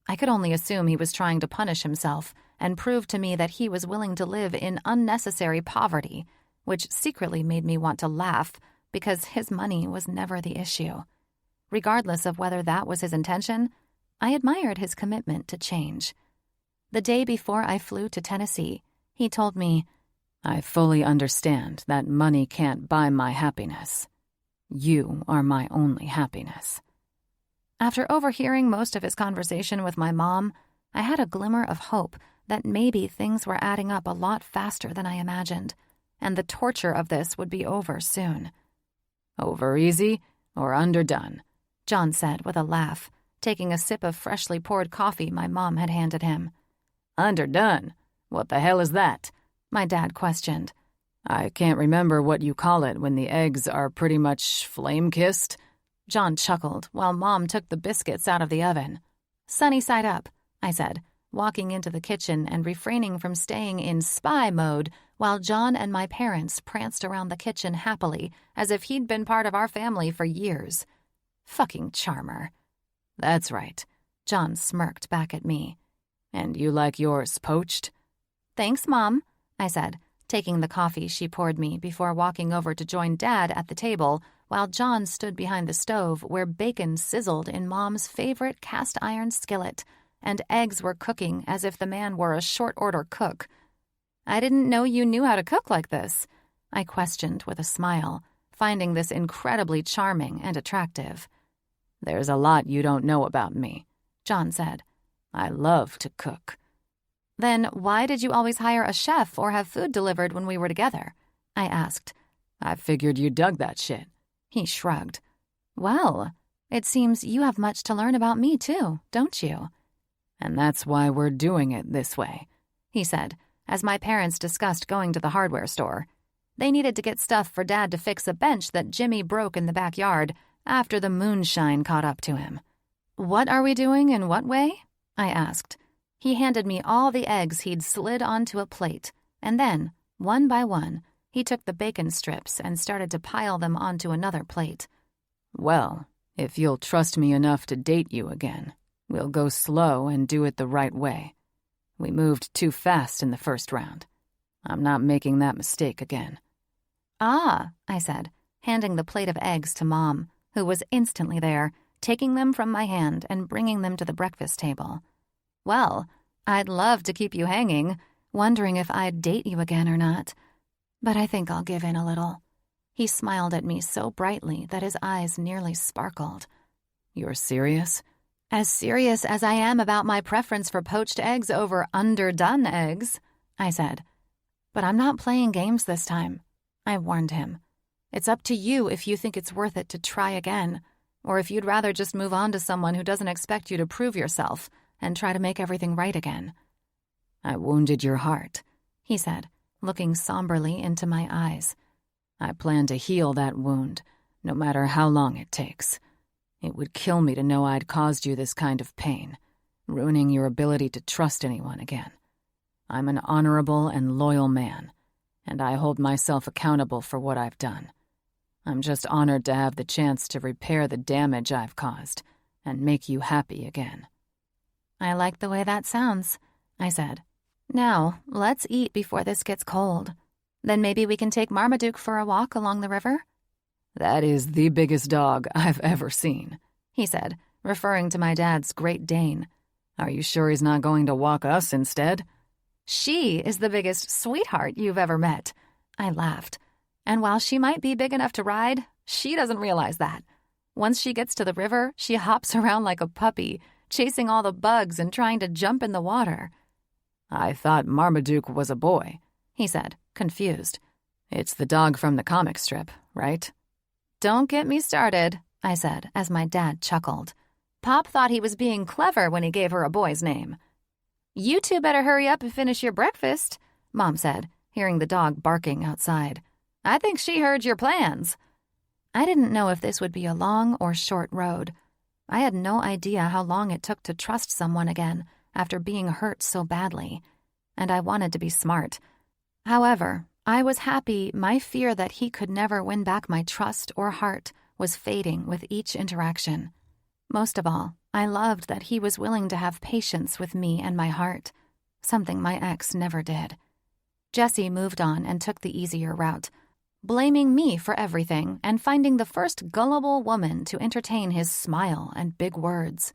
I could only assume he was trying to punish himself and prove to me that he was willing to live in unnecessary poverty, which secretly made me want to laugh because his money was never the issue. Regardless of whether that was his intention, I admired his commitment to change. The day before I flew to Tennessee, he told me, "I fully understand that money can't buy my happiness. You are my only happiness." After overhearing most of his conversation with my mom, I had a glimmer of hope that maybe things were adding up a lot faster than I imagined, and the torture of this would be over soon. "Over easy or underdone?" John said with a laugh, taking a sip of freshly poured coffee my mom had handed him. "Underdone? What the hell is that?" my dad questioned. "I can't remember what you call it when the eggs are pretty much flame-kissed." John chuckled while Mom took the biscuits out of the oven. "Sunny side up," I said, walking into the kitchen and refraining from staying in spy mode while John and my parents pranced around the kitchen happily as if he'd been part of our family for years. Fucking charmer. "That's right," John smirked back at me. "And you like yours poached?" "Thanks, Mom," I said, taking the coffee she poured me before walking over to join Dad at the table while John stood behind the stove where bacon sizzled in Mom's favorite cast-iron skillet and eggs were cooking as if the man were a short-order cook. "I didn't know you knew how to cook like this," I questioned with a smile, finding this incredibly charming and attractive. "There's a lot you don't know about me," John said. "I love to cook." "Then why did you always hire a chef or have food delivered when we were together?" I asked. "I figured you dug that shit." He shrugged. "Well, it seems you have much to learn about me too, don't you?" "And that's why we're doing it this way," he said, as my parents discussed going to the hardware store. They needed to get stuff for Dad to fix a bench that Jimmy broke in the backyard after the moonshine caught up to him. "What are we doing in what way?" I asked. He handed me all the eggs he'd slid onto a plate, and then, one by one, he took the bacon strips and started to pile them onto another plate. "Well, if you'll trust me enough to date you again, we'll go slow and do it the right way. We moved too fast in the first round. I'm not making that mistake again." "Ah," I said, handing the plate of eggs to Mom, who was instantly there, taking them from my hand and bringing them to the breakfast table. "Well, I'd love to keep you hanging, wondering if I'd date you again or not. But I think I'll give in a little." He smiled at me so brightly that his eyes nearly sparkled. "You're serious?" "As serious as I am about my preference for poached eggs over underdone eggs," I said. "But I'm not playing games this time," I warned him. "It's up to you if you think it's worth it to try again, or if you'd rather just move on to someone who doesn't expect you to prove yourself and try to make everything right again." "I wounded your heart," he said, looking somberly into my eyes. "I plan to heal that wound, no matter how long it takes. It would kill me to know I'd caused you this kind of pain, ruining your ability to trust anyone again. I'm an honorable and loyal man, and I hold myself accountable for what I've done. I'm just honored to have the chance to repair the damage I've caused and make you happy again." "I like the way that sounds," I said. "Now, let's eat before this gets cold. Then maybe we can take Marmaduke for a walk along the river?" "That is the biggest dog I've ever seen," he said, referring to my dad's Great Dane. "Are you sure he's not going to walk us instead?" "She is the biggest sweetheart you've ever met," I laughed. "And while she might be big enough to ride, she doesn't realize that. Once she gets to the river, she hops around like a puppy, chasing all the bugs and trying to jump in the water." "I thought Marmaduke was a boy," he said, confused. "It's the dog from the comic strip, right?" "Don't get me started," I said as my dad chuckled. "Pop thought he was being clever when he gave her a boy's name." "You two better hurry up and finish your breakfast," Mom said, hearing the dog barking outside. "I think she heard your plans." I didn't know if this would be a long or short road. I had no idea how long it took to trust someone again after being hurt so badly, and I wanted to be smart. However, I was happy my fear that he could never win back my trust or heart was fading with each interaction. Most of all, I loved that he was willing to have patience with me and my heart, something my ex never did. Jesse moved on and took the easier route, blaming me for everything and finding the first gullible woman to entertain his smile and big words.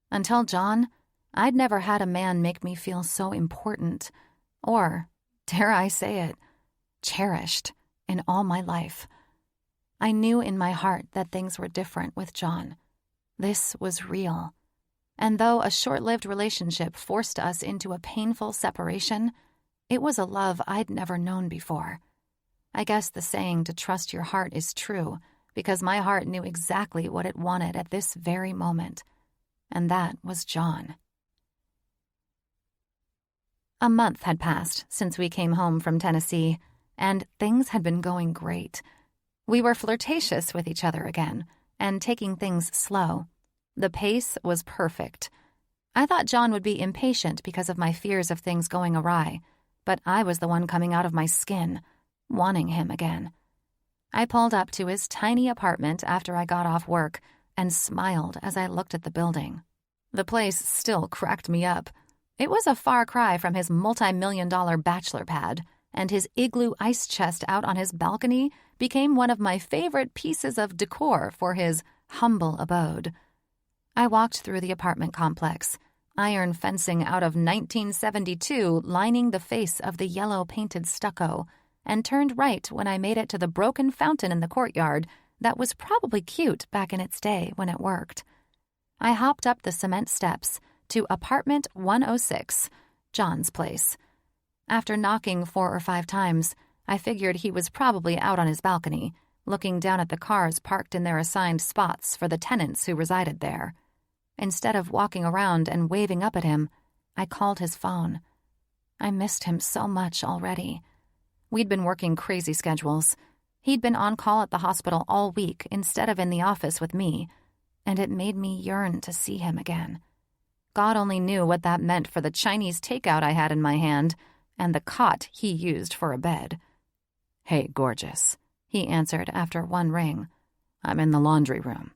Until John, I'd never had a man make me feel so important, or, dare I say it, cherished in all my life. I knew in my heart that things were different with John. This was real. And though a short-lived relationship forced us into a painful separation, it was a love I'd never known before. I guess the saying to trust your heart is true, because my heart knew exactly what it wanted at this very moment. And that was John. A month had passed since we came home from Tennessee, and things had been going great. We were flirtatious with each other again, and taking things slow. The pace was perfect. I thought John would be impatient because of my fears of things going awry, but I was the one coming out of my skin, wanting him again. I pulled up to his tiny apartment after I got off work and smiled as I looked at the building. The place still cracked me up. It was a far cry from his multi-million-dollar bachelor pad, and his igloo ice chest out on his balcony became one of my favorite pieces of decor for his humble abode. I walked through the apartment complex, iron fencing out of 1972 lining the face of the yellow-painted stucco, and turned right when I made it to the broken fountain in the courtyard that was probably cute back in its day when it worked. I hopped up the cement steps to apartment 106, John's place. After knocking 4 or 5 times, I figured he was probably out on his balcony, looking down at the cars parked in their assigned spots for the tenants who resided there. Instead of walking around and waving up at him, I called his phone. I missed him so much already. We'd been working crazy schedules. He'd been on call at the hospital all week instead of in the office with me, and it made me yearn to see him again. God only knew what that meant for the Chinese takeout I had in my hand and the cot he used for a bed. "Hey, gorgeous," he answered after one ring. "I'm in the laundry room.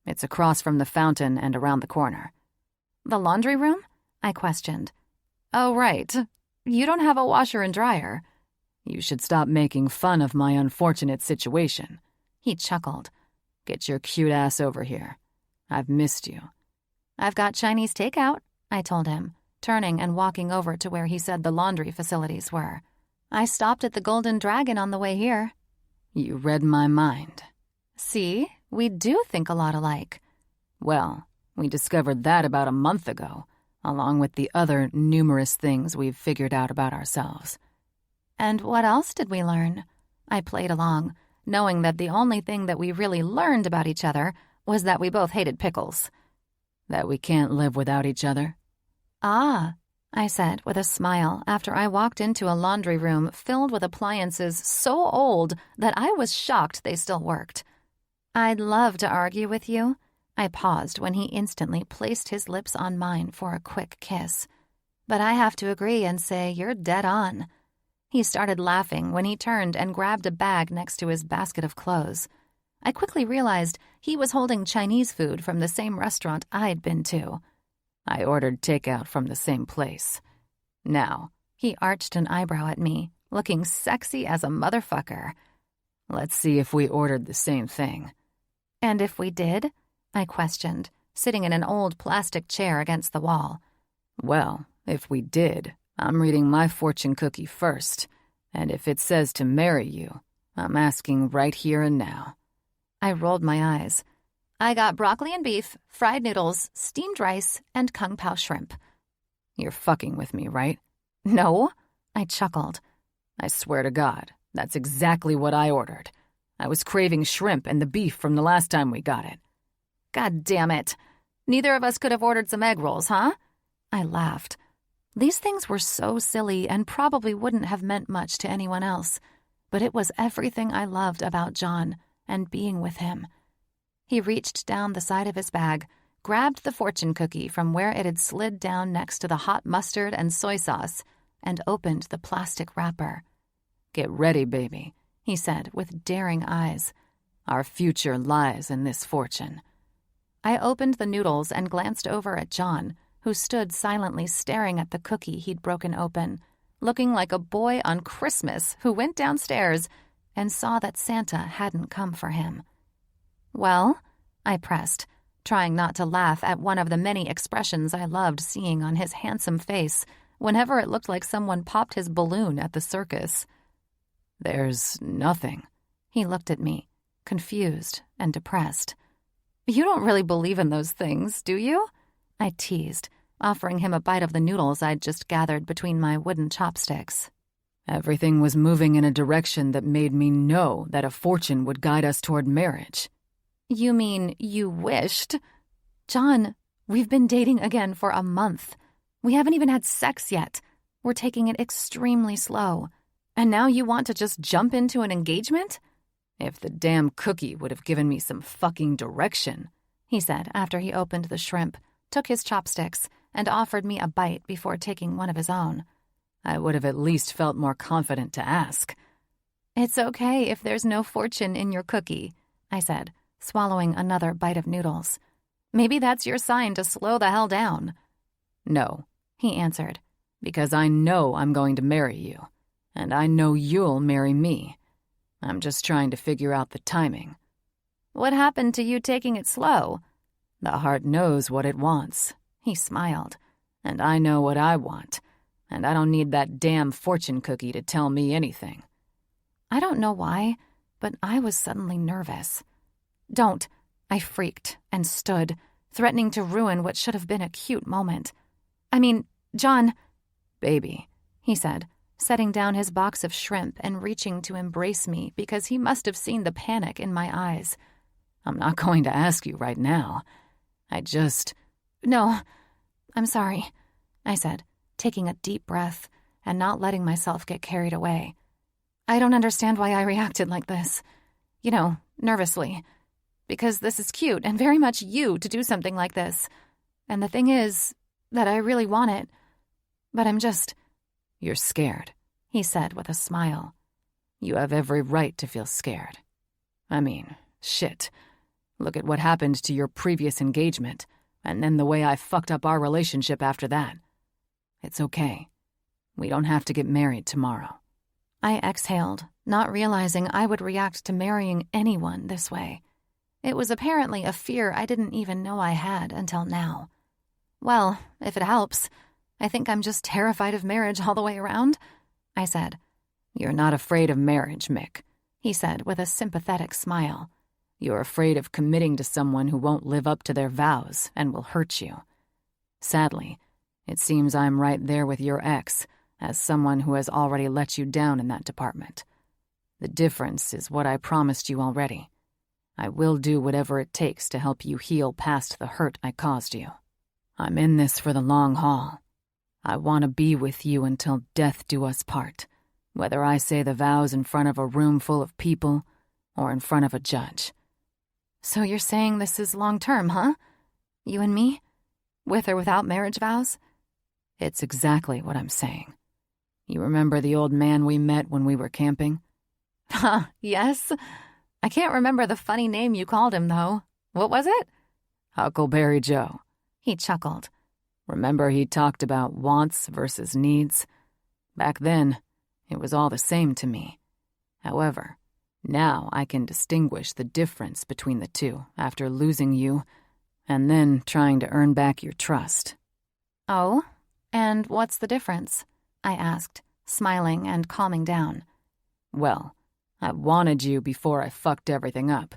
It's across from the fountain and around the corner." "The laundry room?" I questioned. "Oh, right. You don't have a washer and dryer." "You should stop making fun of my unfortunate situation," he chuckled. "Get your cute ass over here. I've missed you." "I've got Chinese takeout," I told him, turning and walking over to where he said the laundry facilities were. "I stopped at the Golden Dragon on the way here." "You read my mind." "See, we do think a lot alike." "Well, we discovered that about a month ago, along with the other numerous things we've figured out about ourselves." "And what else did we learn?" I played along, knowing that the only thing that we really learned about each other was that we both hated pickles. "That we can't live without each other." "Ah," I said with a smile after I walked into a laundry room filled with appliances so old that I was shocked they still worked. "I'd love to argue with you." I paused when he instantly placed his lips on mine for a quick kiss. "But I have to agree and say you're dead on." He started laughing when he turned and grabbed a bag next to his basket of clothes. I quickly realized he was holding Chinese food from the same restaurant I'd been to. "I ordered takeout from the same place." Now, he arched an eyebrow at me, looking sexy as a motherfucker. Let's see if we ordered the same thing." "And if we did?" I questioned, sitting in an old plastic chair against the wall. "Well, if we did, I'm reading my fortune cookie first, and if it says to marry you, I'm asking right here and now." I rolled my eyes. "I got broccoli and beef, fried noodles, steamed rice, and kung pao shrimp." "You're fucking with me, right?" "No," I chuckled. "I swear to God, that's exactly what I ordered. I was craving shrimp and the beef from the last time we got it." "God damn it. Neither of us could have ordered some egg rolls, huh?" I laughed. These things were so silly and probably wouldn't have meant much to anyone else, but it was everything I loved about John and being with him. He reached down the side of his bag, grabbed the fortune cookie from where it had slid down next to the hot mustard and soy sauce, and opened the plastic wrapper. "Get ready, baby," he said with daring eyes. "Our future lies in this fortune." I opened the noodles and glanced over at John, who stood silently staring at the cookie he'd broken open, looking like a boy on Christmas who went downstairs and saw that Santa hadn't come for him. "Well?" I pressed, trying not to laugh at one of the many expressions I loved seeing on his handsome face whenever it looked like someone popped his balloon at the circus. "There's nothing." He looked at me, confused and depressed. "You don't really believe in those things, do you?" I teased, offering him a bite of the noodles I'd just gathered between my wooden chopsticks. "Everything was moving in a direction that made me know that a fortune would guide us toward marriage." "You mean you wished?" "John, we've been dating again for a month. We haven't even had sex yet. We're taking it extremely slow. And now you want to just jump into an engagement?" "If the damn cookie would have given me some fucking direction," he said after he opened the shrimp, took his chopsticks, and offered me a bite before taking one of his own. "I would have at least felt more confident to ask." "It's okay if there's no fortune in your cookie," I said, swallowing another bite of noodles. "Maybe that's your sign to slow the hell down." "No," he answered. "Because I know I'm going to marry you, and I know you'll marry me. I'm just trying to figure out the timing." "What happened to you taking it slow?" "The heart knows what it wants," he smiled, "and I know what I want, and I don't need that damn fortune cookie to tell me anything." I don't know why, but I was suddenly nervous. "Don't," I freaked and stood, threatening to ruin what should have been a cute moment. "I mean, John—" "Baby," he said, setting down his box of shrimp and reaching to embrace me because he must have seen the panic in my eyes. "I'm not going to ask you right now. I just—" "No, I'm sorry," I said, taking a deep breath and not letting myself get carried away. "I don't understand why I reacted like this. You know, nervously. Because this is cute and very much you to do something like this. And the thing is that I really want it. But I'm just—" "You're scared," he said with a smile. "You have every right to feel scared. I mean, shit. Look at what happened to your previous engagement, and then the way I fucked up our relationship after that. It's okay. We don't have to get married tomorrow." I exhaled, not realizing I would react to marrying anyone this way. It was apparently a fear I didn't even know I had until now. "Well, if it helps, I think I'm just terrified of marriage all the way around," I said. "You're not afraid of marriage, Mick," he said with a sympathetic smile. "You're afraid of committing to someone who won't live up to their vows and will hurt you. Sadly, it seems I'm right there with your ex, as someone who has already let you down in that department. The difference is what I promised you already. I will do whatever it takes to help you heal past the hurt I caused you. I'm in this for the long haul. I want to be with you until death do us part, whether I say the vows in front of a room full of people or in front of a judge." "So you're saying this is long-term, huh? You and me? With or without marriage vows?" "It's exactly what I'm saying. You remember the old man we met when we were camping?" Yes. I can't remember the funny name you called him, though. What was it?" "Huckleberry Joe." He chuckled. "Remember he talked about wants versus needs? Back then, it was all the same to me. However, Now I can distinguish the difference between the two after losing you and then trying to earn back your trust. Oh? And what's the difference? I asked, smiling and calming down. Well, I wanted you before I fucked everything up.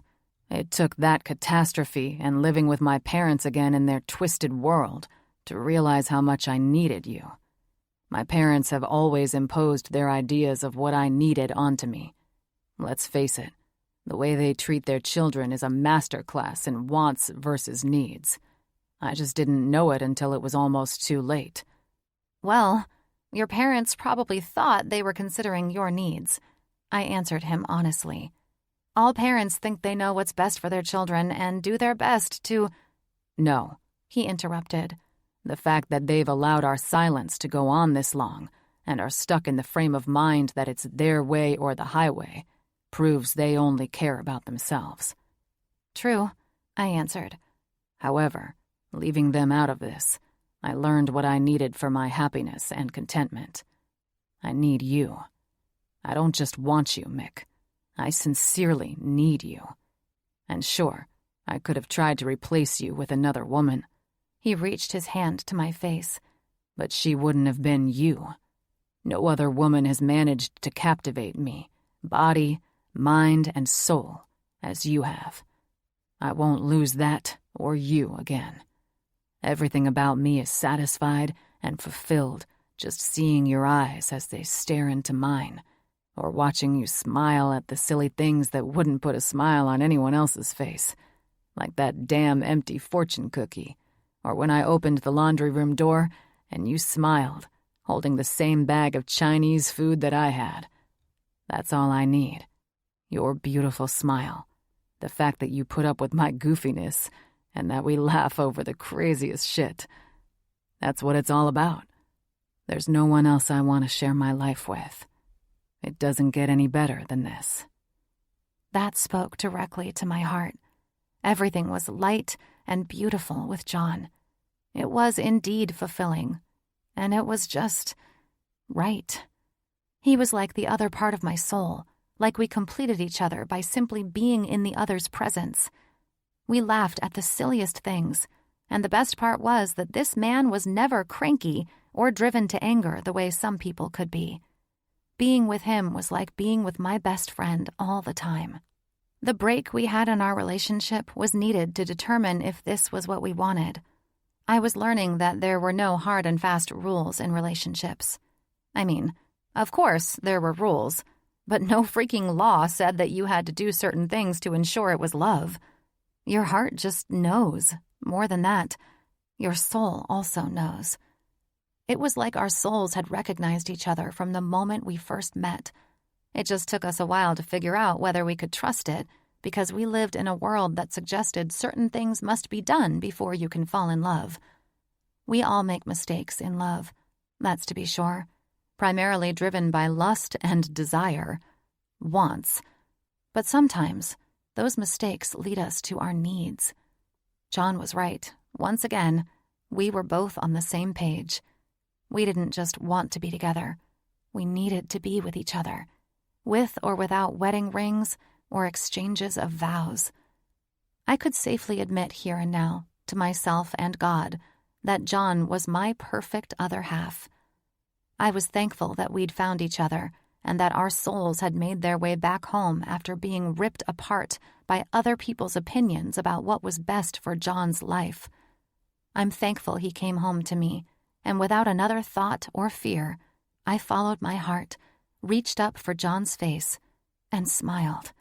It took that catastrophe and living with my parents again in their twisted world to realize how much I needed you. My parents have always imposed their ideas of what I needed onto me. Let's face it, the way they treat their children is a masterclass in wants versus needs. I just didn't know it until it was almost too late. Well, your parents probably thought they were considering your needs. I answered him honestly. All parents think they know what's best for their children and do their best to— No, he interrupted. The fact that they've allowed our silence to go on this long and are stuck in the frame of mind that it's their way or the highway proves they only care about themselves. True, I answered. However, leaving them out of this, I learned what I needed for my happiness and contentment. I need you. I don't just want you, Mick. I sincerely need you. And sure, I could have tried to replace you with another woman. He reached his hand to my face. But she wouldn't have been you. No other woman has managed to captivate me, body, mind, and soul, as you have. I won't lose that or you again. Everything about me is satisfied and fulfilled just seeing your eyes as they stare into mine, or watching you smile at the silly things that wouldn't put a smile on anyone else's face, like that damn empty fortune cookie, or when I opened the laundry room door and you smiled, holding the same bag of Chinese food that I had. That's all I need. Your beautiful smile. The fact that you put up with my goofiness and that we laugh over the craziest shit. That's what it's all about. There's no one else I want to share my life with. It doesn't get any better than this. That spoke directly to my heart. Everything was light and beautiful with John. It was indeed fulfilling, and it was just right. He was like the other part of my soul, like we completed each other by simply being in the other's presence. We laughed at the silliest things, and the best part was that this man was never cranky or driven to anger the way some people could be. Being with him was like being with my best friend all the time. The break we had in our relationship was needed to determine if this was what we wanted. I was learning that there were no hard and fast rules in relationships. I mean, of course there were rules, but no freaking law said that you had to do certain things to ensure it was love. Your heart just knows. More than that, your soul also knows. It was like our souls had recognized each other from the moment we first met. It just took us a while to figure out whether we could trust it, because we lived in a world that suggested certain things must be done before you can fall in love. We all make mistakes in love, that's to be sure, primarily driven by lust and desire, wants. But sometimes, those mistakes lead us to our needs. John was right. Once again, we were both on the same page. We didn't just want to be together. We needed to be with each other, with or without wedding rings or exchanges of vows. I could safely admit here and now, to myself and God, that John was my perfect other half. I was thankful that we'd found each other and that our souls had made their way back home after being ripped apart by other people's opinions about what was best for John's life. I'm thankful he came home to me, and without another thought or fear, I followed my heart, reached up for John's face, and smiled.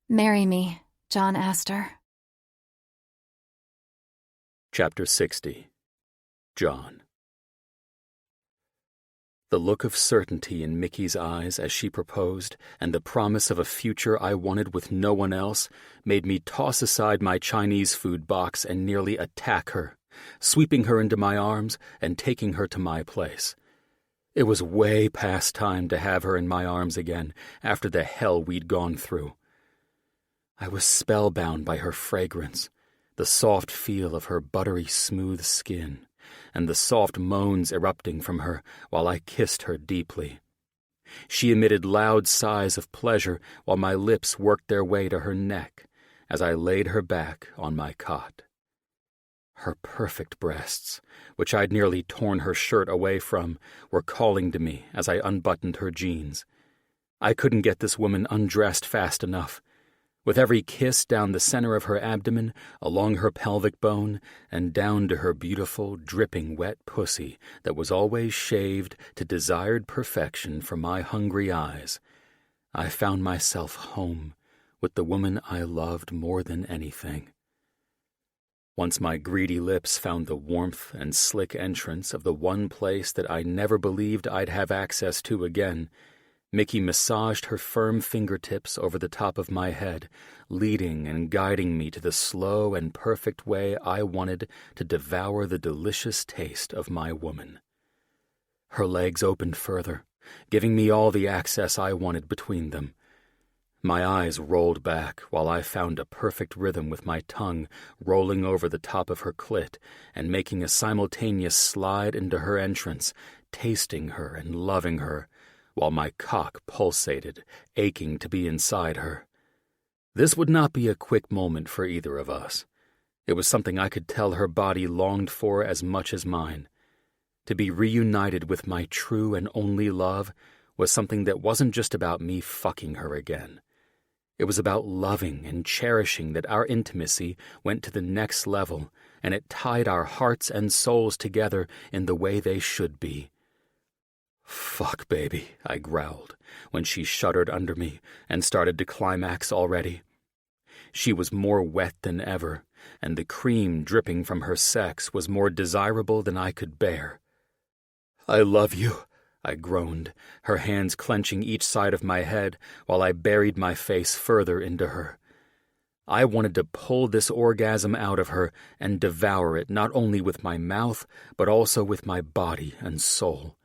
Marry me, John Aster. Chapter 60. John. The look of certainty in Mickey's eyes as she proposed, and the promise of a future I wanted with no one else, made me toss aside my Chinese food box and nearly attack her, sweeping her into my arms and taking her to my place. It was way past time to have her in my arms again after the hell we'd gone through. I was spellbound by her fragrance, the soft feel of her buttery smooth skin, and the soft moans erupting from her while I kissed her deeply. She emitted loud sighs of pleasure while my lips worked their way to her neck as I laid her back on my cot. Her perfect breasts, which I'd nearly torn her shirt away from, were calling to me as I unbuttoned her jeans. I couldn't get this woman undressed fast enough. With every kiss down the center of her abdomen, along her pelvic bone, and down to her beautiful, dripping wet pussy that was always shaved to desired perfection for my hungry eyes, I found myself home with the woman I loved more than anything. Once my greedy lips found the warmth and slick entrance of the one place that I never believed I'd have access to again, Mickey massaged her firm fingertips over the top of my head, leading and guiding me to the slow and perfect way I wanted to devour the delicious taste of my woman. Her legs opened further, giving me all the access I wanted between them. My eyes rolled back while I found a perfect rhythm with my tongue rolling over the top of her clit and making a simultaneous slide into her entrance, tasting her and loving her, while my cock pulsated, aching to be inside her. This would not be a quick moment for either of us. It was something I could tell her body longed for as much as mine. To be reunited with my true and only love was something that wasn't just about me fucking her again. It was about loving and cherishing that our intimacy went to the next level, and it tied our hearts and souls together in the way they should be. "Fuck, baby," I growled, when she shuddered under me and started to climax already. She was more wet than ever, and the cream dripping from her sex was more desirable than I could bear. "I love you," I groaned, her hands clenching each side of my head while I buried my face further into her. I wanted to pull this orgasm out of her and devour it not only with my mouth, but also with my body and soul.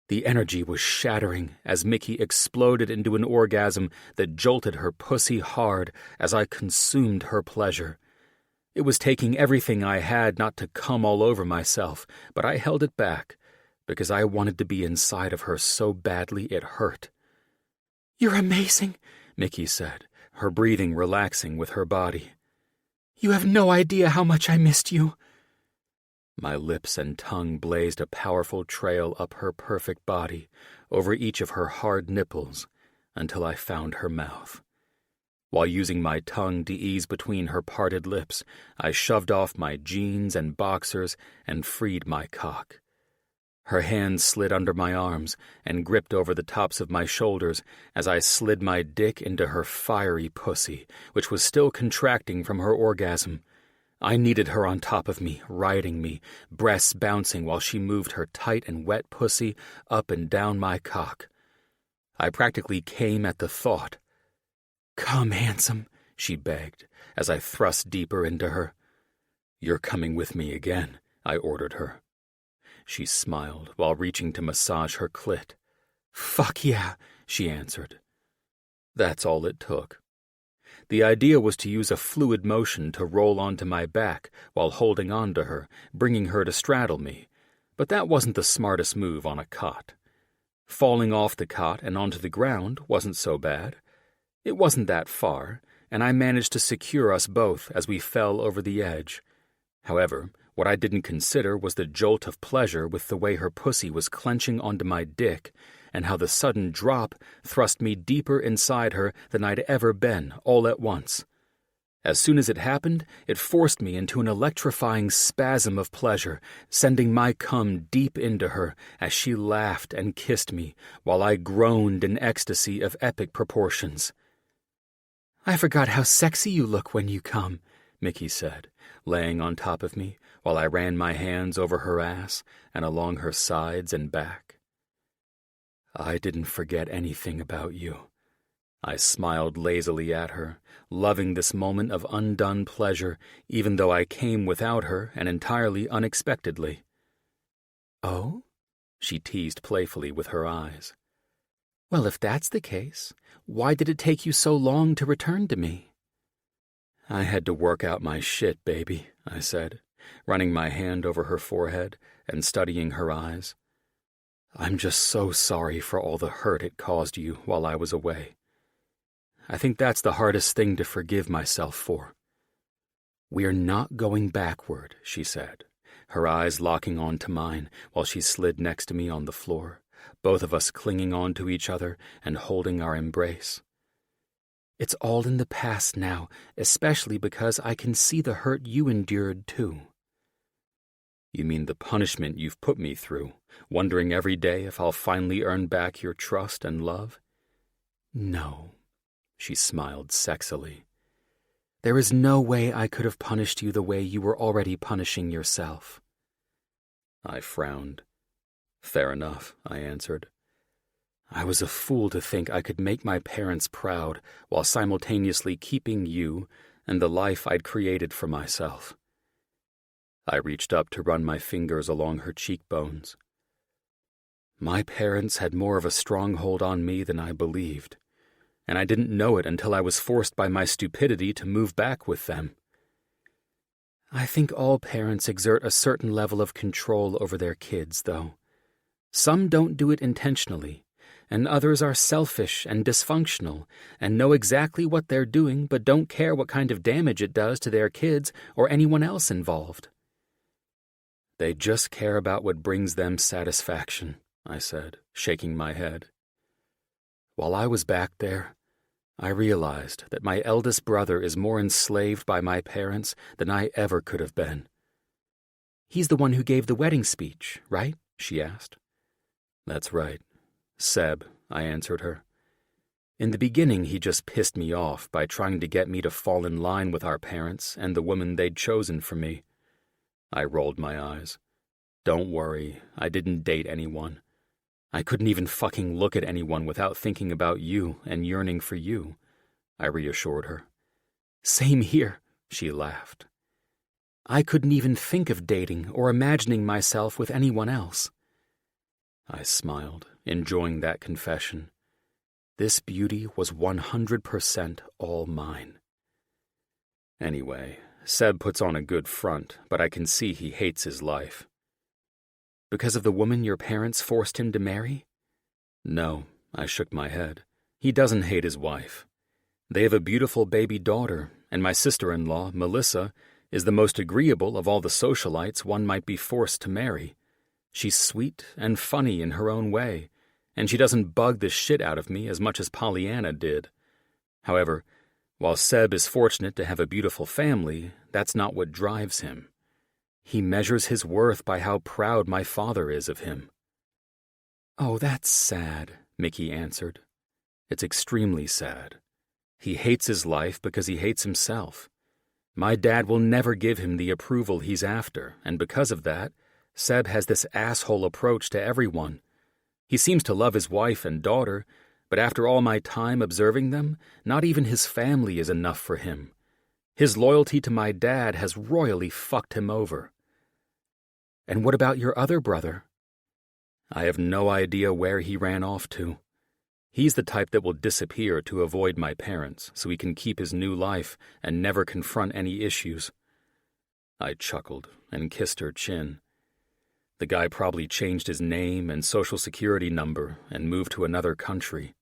The energy was shattering as Mickey exploded into an orgasm that jolted her pussy hard as I consumed her pleasure. It was taking everything I had not to come all over myself, but I held it back because I wanted to be inside of her so badly it hurt. "You're amazing," Mickey said, her breathing relaxing with her body. "You have no idea how much I missed you." My lips and tongue blazed a powerful trail up her perfect body, over each of her hard nipples, until I found her mouth. While using my tongue to ease between her parted lips, I shoved off my jeans and boxers and freed my cock. Her hands slid under my arms and gripped over the tops of my shoulders as I slid my dick into her fiery pussy, which was still contracting from her orgasm. I needed her on top of me, riding me, breasts bouncing while she moved her tight and wet pussy up and down my cock. I practically came at the thought. "Come, handsome," she begged, as I thrust deeper into her. "You're coming with me again," I ordered her. She smiled while reaching to massage her clit. "Fuck yeah," she answered. That's all it took. The idea was to use a fluid motion to roll onto my back while holding on to her, bringing her to straddle me, but that wasn't the smartest move on a cot. Falling off the cot and onto the ground wasn't so bad. It wasn't that far, and I managed to secure us both as we fell over the edge. However, what I didn't consider was the jolt of pleasure with the way her pussy was clenching onto my dick, and how the sudden drop thrust me deeper inside her than I'd ever been, all at once. As soon as it happened, it forced me into an electrifying spasm of pleasure, sending my cum deep into her as she laughed and kissed me, while I groaned in ecstasy of epic proportions. "I forgot how sexy you look when you come," Mickey said, laying on top of me while I ran my hands over her ass and along her sides and back. "I didn't forget anything about you." I smiled lazily at her, loving this moment of undone pleasure, even though I came without her and entirely unexpectedly. "Oh?" she teased playfully with her eyes. "Well, if that's the case, why did it take you so long to return to me?" "I had to work out my shit, baby," I said, running my hand over her forehead and studying her eyes. I'm just so sorry for all the hurt it caused you while I was away. I think that's the hardest thing to forgive myself for. We're not going backward, she said, her eyes locking onto mine while she slid next to me on the floor, both of us clinging on to each other and holding our embrace. It's all in the past now, especially because I can see the hurt you endured too. You mean the punishment you've put me through, wondering every day if I'll finally earn back your trust and love? No, she smiled sexily. There is no way I could have punished you the way you were already punishing yourself. I frowned. Fair enough, I answered. I was a fool to think I could make my parents proud while simultaneously keeping you and the life I'd created for myself. I reached up to run my fingers along her cheekbones. My parents had more of a stronghold on me than I believed, and I didn't know it until I was forced by my stupidity to move back with them. I think all parents exert a certain level of control over their kids, though. Some don't do it intentionally, and others are selfish and dysfunctional and know exactly what they're doing but don't care what kind of damage it does to their kids or anyone else involved. They just care about what brings them satisfaction, I said, shaking my head. While I was back there, I realized that my eldest brother is more enslaved by my parents than I ever could have been. He's the one who gave the wedding speech, right? She asked. That's right. Seb, I answered her. In the beginning, he just pissed me off by trying to get me to fall in line with our parents and the woman they'd chosen for me. I rolled my eyes. Don't worry, I didn't date anyone. I couldn't even fucking look at anyone without thinking about you and yearning for you, I reassured her. Same here, she laughed. I couldn't even think of dating or imagining myself with anyone else. I smiled, enjoying that confession. This beauty was 100% all mine. Anyway, Seb puts on a good front, but I can see he hates his life. Because of the woman your parents forced him to marry? No, I shook my head. He doesn't hate his wife. They have a beautiful baby daughter, and my sister-in-law, Melissa, is the most agreeable of all the socialites one might be forced to marry. She's sweet and funny in her own way, and she doesn't bug the shit out of me as much as Pollyanna did. However, while Seb is fortunate to have a beautiful family, that's not what drives him. He measures his worth by how proud my father is of him. Oh, that's sad, Mickey answered. It's extremely sad. He hates his life because he hates himself. My dad will never give him the approval he's after, and because of that, Seb has this asshole approach to everyone. He seems to love his wife and daughter, but after all my time observing them, not even his family is enough for him. His loyalty to my dad has royally fucked him over. And what about your other brother? I have no idea where he ran off to. He's the type that will disappear to avoid my parents so he can keep his new life and never confront any issues. I chuckled and kissed her chin. The guy probably changed his name and social security number and moved to another country.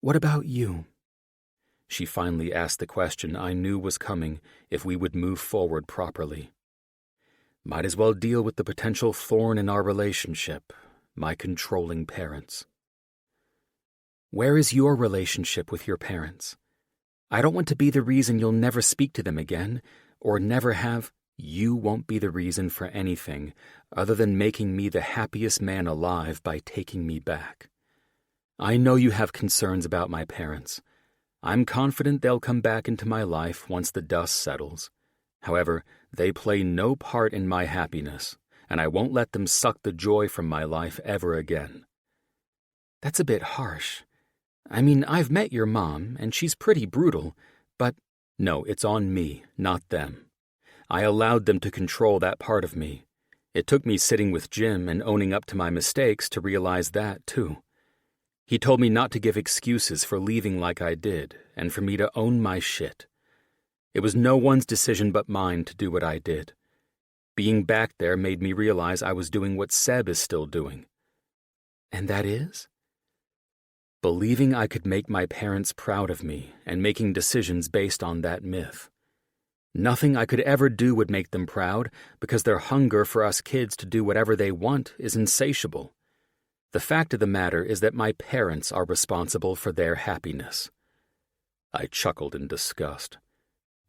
What about you? She finally asked the question I knew was coming if we would move forward properly. Might as well deal with the potential thorn in our relationship, my controlling parents. Where is your relationship with your parents? I don't want to be the reason you'll never speak to them again, or never have. You won't be the reason for anything other than making me the happiest man alive by taking me back. I know you have concerns about my parents. I'm confident they'll come back into my life once the dust settles. However, they play no part in my happiness, and I won't let them suck the joy from my life ever again. That's a bit harsh. I mean, I've met your mom, and she's pretty brutal, but no, it's on me, not them. I allowed them to control that part of me. It took me sitting with Jim and owning up to my mistakes to realize that, too. He told me not to give excuses for leaving like I did, and for me to own my shit. It was no one's decision but mine to do what I did. Being back there made me realize I was doing what Seb is still doing. And that is? Believing I could make my parents proud of me and making decisions based on that myth. Nothing I could ever do would make them proud because their hunger for us kids to do whatever they want is insatiable. The fact of the matter is that my parents are responsible for their happiness. I chuckled in disgust.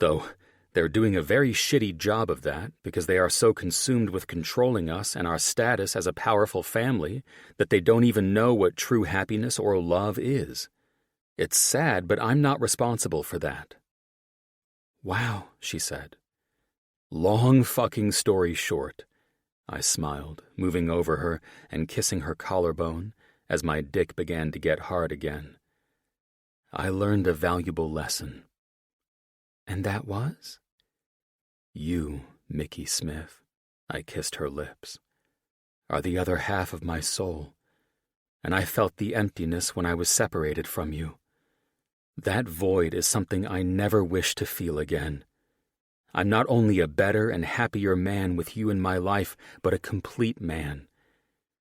Though they're doing a very shitty job of that because they are so consumed with controlling us and our status as a powerful family that they don't even know what true happiness or love is. It's sad, but I'm not responsible for that. Wow, she said. Long fucking story short, I smiled, moving over her and kissing her collarbone as my dick began to get hard again. I learned a valuable lesson. And that was? You, Mickey Smith, I kissed her lips, are the other half of my soul, and I felt the emptiness when I was separated from you. That void is something I never wish to feel again. I'm not only a better and happier man with you in my life, but a complete man.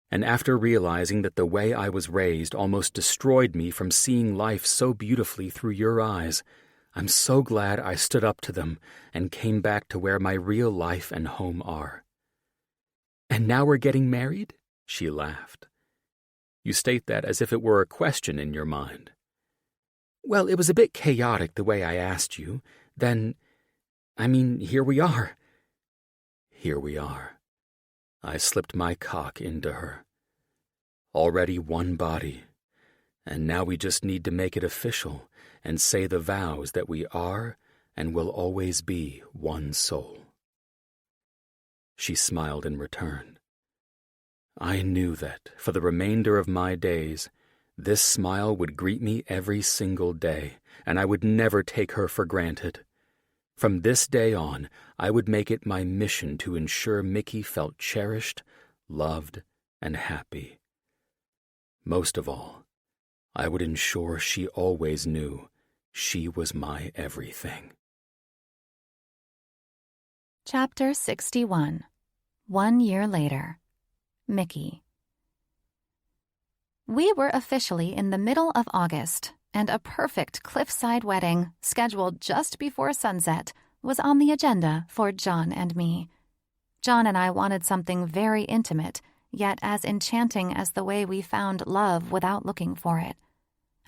And after realizing that the way I was raised almost destroyed me from seeing life so beautifully through your eyes, I'm so glad I stood up to them and came back to where my real life and home are. And now we're getting married? She laughed. You state that as if it were a question in your mind. Well, it was a bit chaotic the way I asked you. Then, here we are. Here we are. I slipped my cock into her. Already one body. And now we just need to make it official and say the vows that we are and will always be one soul. She smiled in return. I knew that, for the remainder of my days, this smile would greet me every single day, and I would never take her for granted. From this day on, I would make it my mission to ensure Mickey felt cherished, loved, and happy. Most of all, I would ensure she always knew she was my everything. Chapter 61. 1 year later. Mickey. We were officially in the middle of August, and a perfect cliffside wedding, scheduled just before sunset, was on the agenda for John and me. John and I wanted something very intimate, yet as enchanting as the way we found love without looking for it.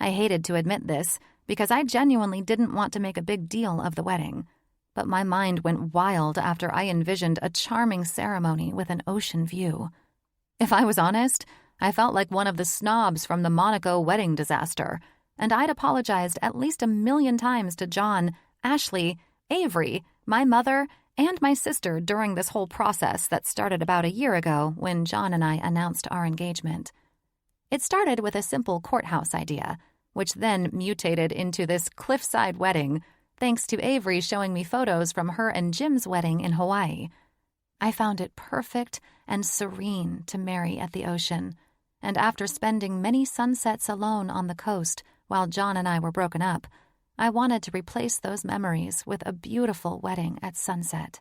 I hated to admit this, because I genuinely didn't want to make a big deal of the wedding. But my mind went wild after I envisioned a charming ceremony with an ocean view. If I was honest, I felt like one of the snobs from the Monaco wedding disaster, and I'd apologized at least 1,000,000 times to John, Ashley, Avery, my mother, and my sister during this whole process that started about a year ago when John and I announced our engagement. It started with a simple courthouse idea, which then mutated into this cliffside wedding, thanks to Avery showing me photos from her and Jim's wedding in Hawaii. I found it perfect and serene to marry at the ocean, and after spending many sunsets alone on the coast while John and I were broken up, I wanted to replace those memories with a beautiful wedding at sunset.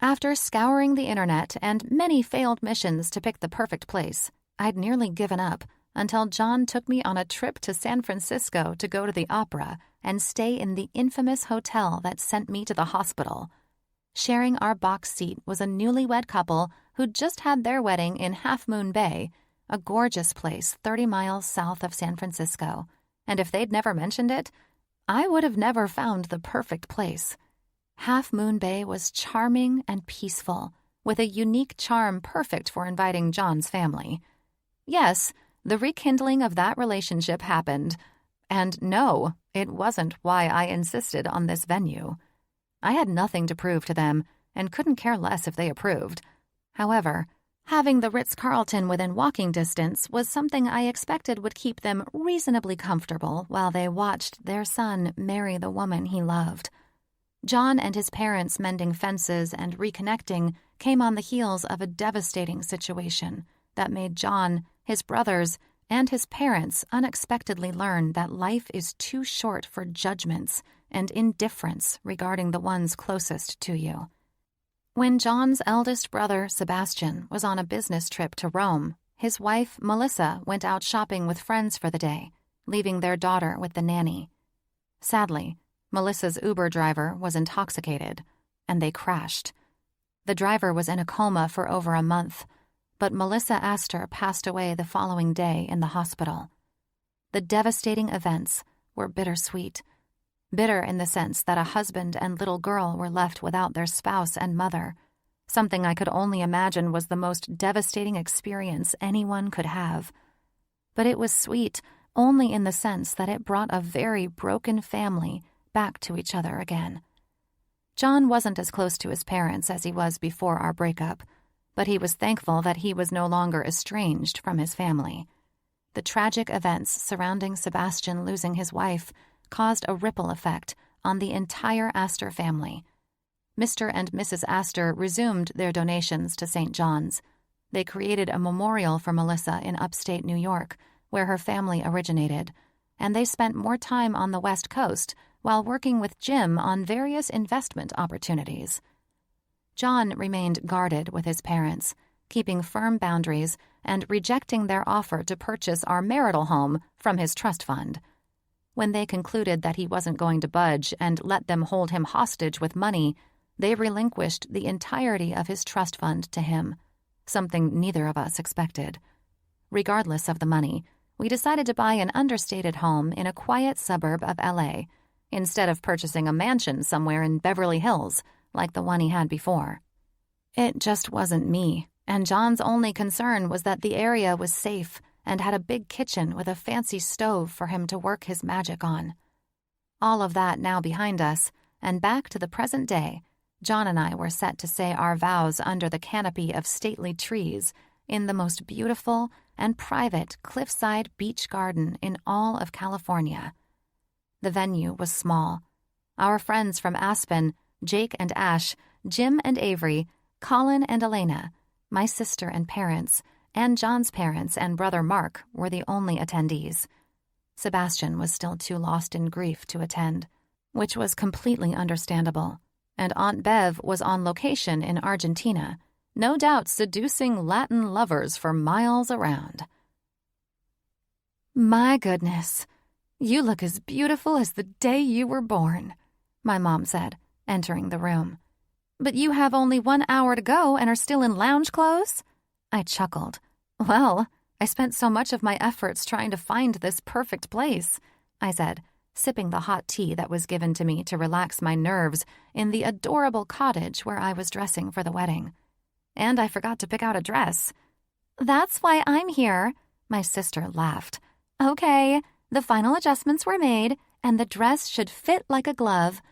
After scouring the internet and many failed missions to pick the perfect place, I'd nearly given up until John took me on a trip to San Francisco to go to the opera and stay in the infamous hotel that sent me to the hospital. Sharing our box seat was a newlywed couple who'd just had their wedding in Half Moon Bay, a gorgeous place 30 miles south of San Francisco. And if they'd never mentioned it, I would have never found the perfect place. Half Moon Bay was charming and peaceful, with a unique charm perfect for inviting John's family. Yes, the rekindling of that relationship happened. And no, it wasn't why I insisted on this venue. I had nothing to prove to them, and couldn't care less if they approved. However, having the Ritz-Carlton within walking distance was something I expected would keep them reasonably comfortable while they watched their son marry the woman he loved. John and his parents mending fences and reconnecting came on the heels of a devastating situation that made John, his brothers, and his parents unexpectedly learn that life is too short for judgments and indifference regarding the ones closest to you. When John's eldest brother, Sebastian, was on a business trip to Rome, his wife, Melissa, went out shopping with friends for the day, leaving their daughter with the nanny. Sadly, Melissa's Uber driver was intoxicated, and they crashed. The driver was in a coma for over a month, but Melissa Aster passed away the following day in the hospital. The devastating events were bittersweet. Bitter in the sense that a husband and little girl were left without their spouse and mother, something I could only imagine was the most devastating experience anyone could have. But it was sweet only in the sense that it brought a very broken family back to each other again. John wasn't as close to his parents as he was before our breakup, but he was thankful that he was no longer estranged from his family. The tragic events surrounding Sebastian losing his wife caused a ripple effect on the entire Aster family. Mr. and Mrs. Aster resumed their donations to St. John's. They created a memorial for Melissa in upstate New York, where her family originated, and they spent more time on the West Coast while working with Jim on various investment opportunities. John remained guarded with his parents, keeping firm boundaries and rejecting their offer to purchase our marital home from his trust fund. When they concluded that he wasn't going to budge and let them hold him hostage with money, they relinquished the entirety of his trust fund to him, something neither of us expected. Regardless of the money, we decided to buy an understated home in a quiet suburb of LA, instead of purchasing a mansion somewhere in Beverly Hills like the one he had before. It just wasn't me, and John's only concern was that the area was safe and had a big kitchen with a fancy stove for him to work his magic on. All of that now behind us, and back to the present day, John and I were set to say our vows under the canopy of stately trees in the most beautiful and private cliffside beach garden in all of California. The venue was small. Our friends from Aspen, Jake and Ash, Jim and Avery, Colin and Elena, my sister and parents, and John's parents and brother Mark were the only attendees. Sebastian was still too lost in grief to attend, which was completely understandable, and Aunt Bev was on location in Argentina, no doubt seducing Latin lovers for miles around. "My goodness, you look as beautiful as the day you were born," my mom said, entering the room. "But you have only 1 hour to go and are still in lounge clothes?" I chuckled. "Well, I spent so much of my efforts trying to find this perfect place," I said, sipping the hot tea that was given to me to relax my nerves in the adorable cottage where I was dressing for the wedding. "And I forgot to pick out a dress." "That's why I'm here," my sister laughed. "Okay, the final adjustments were made, and the dress should fit like a glove."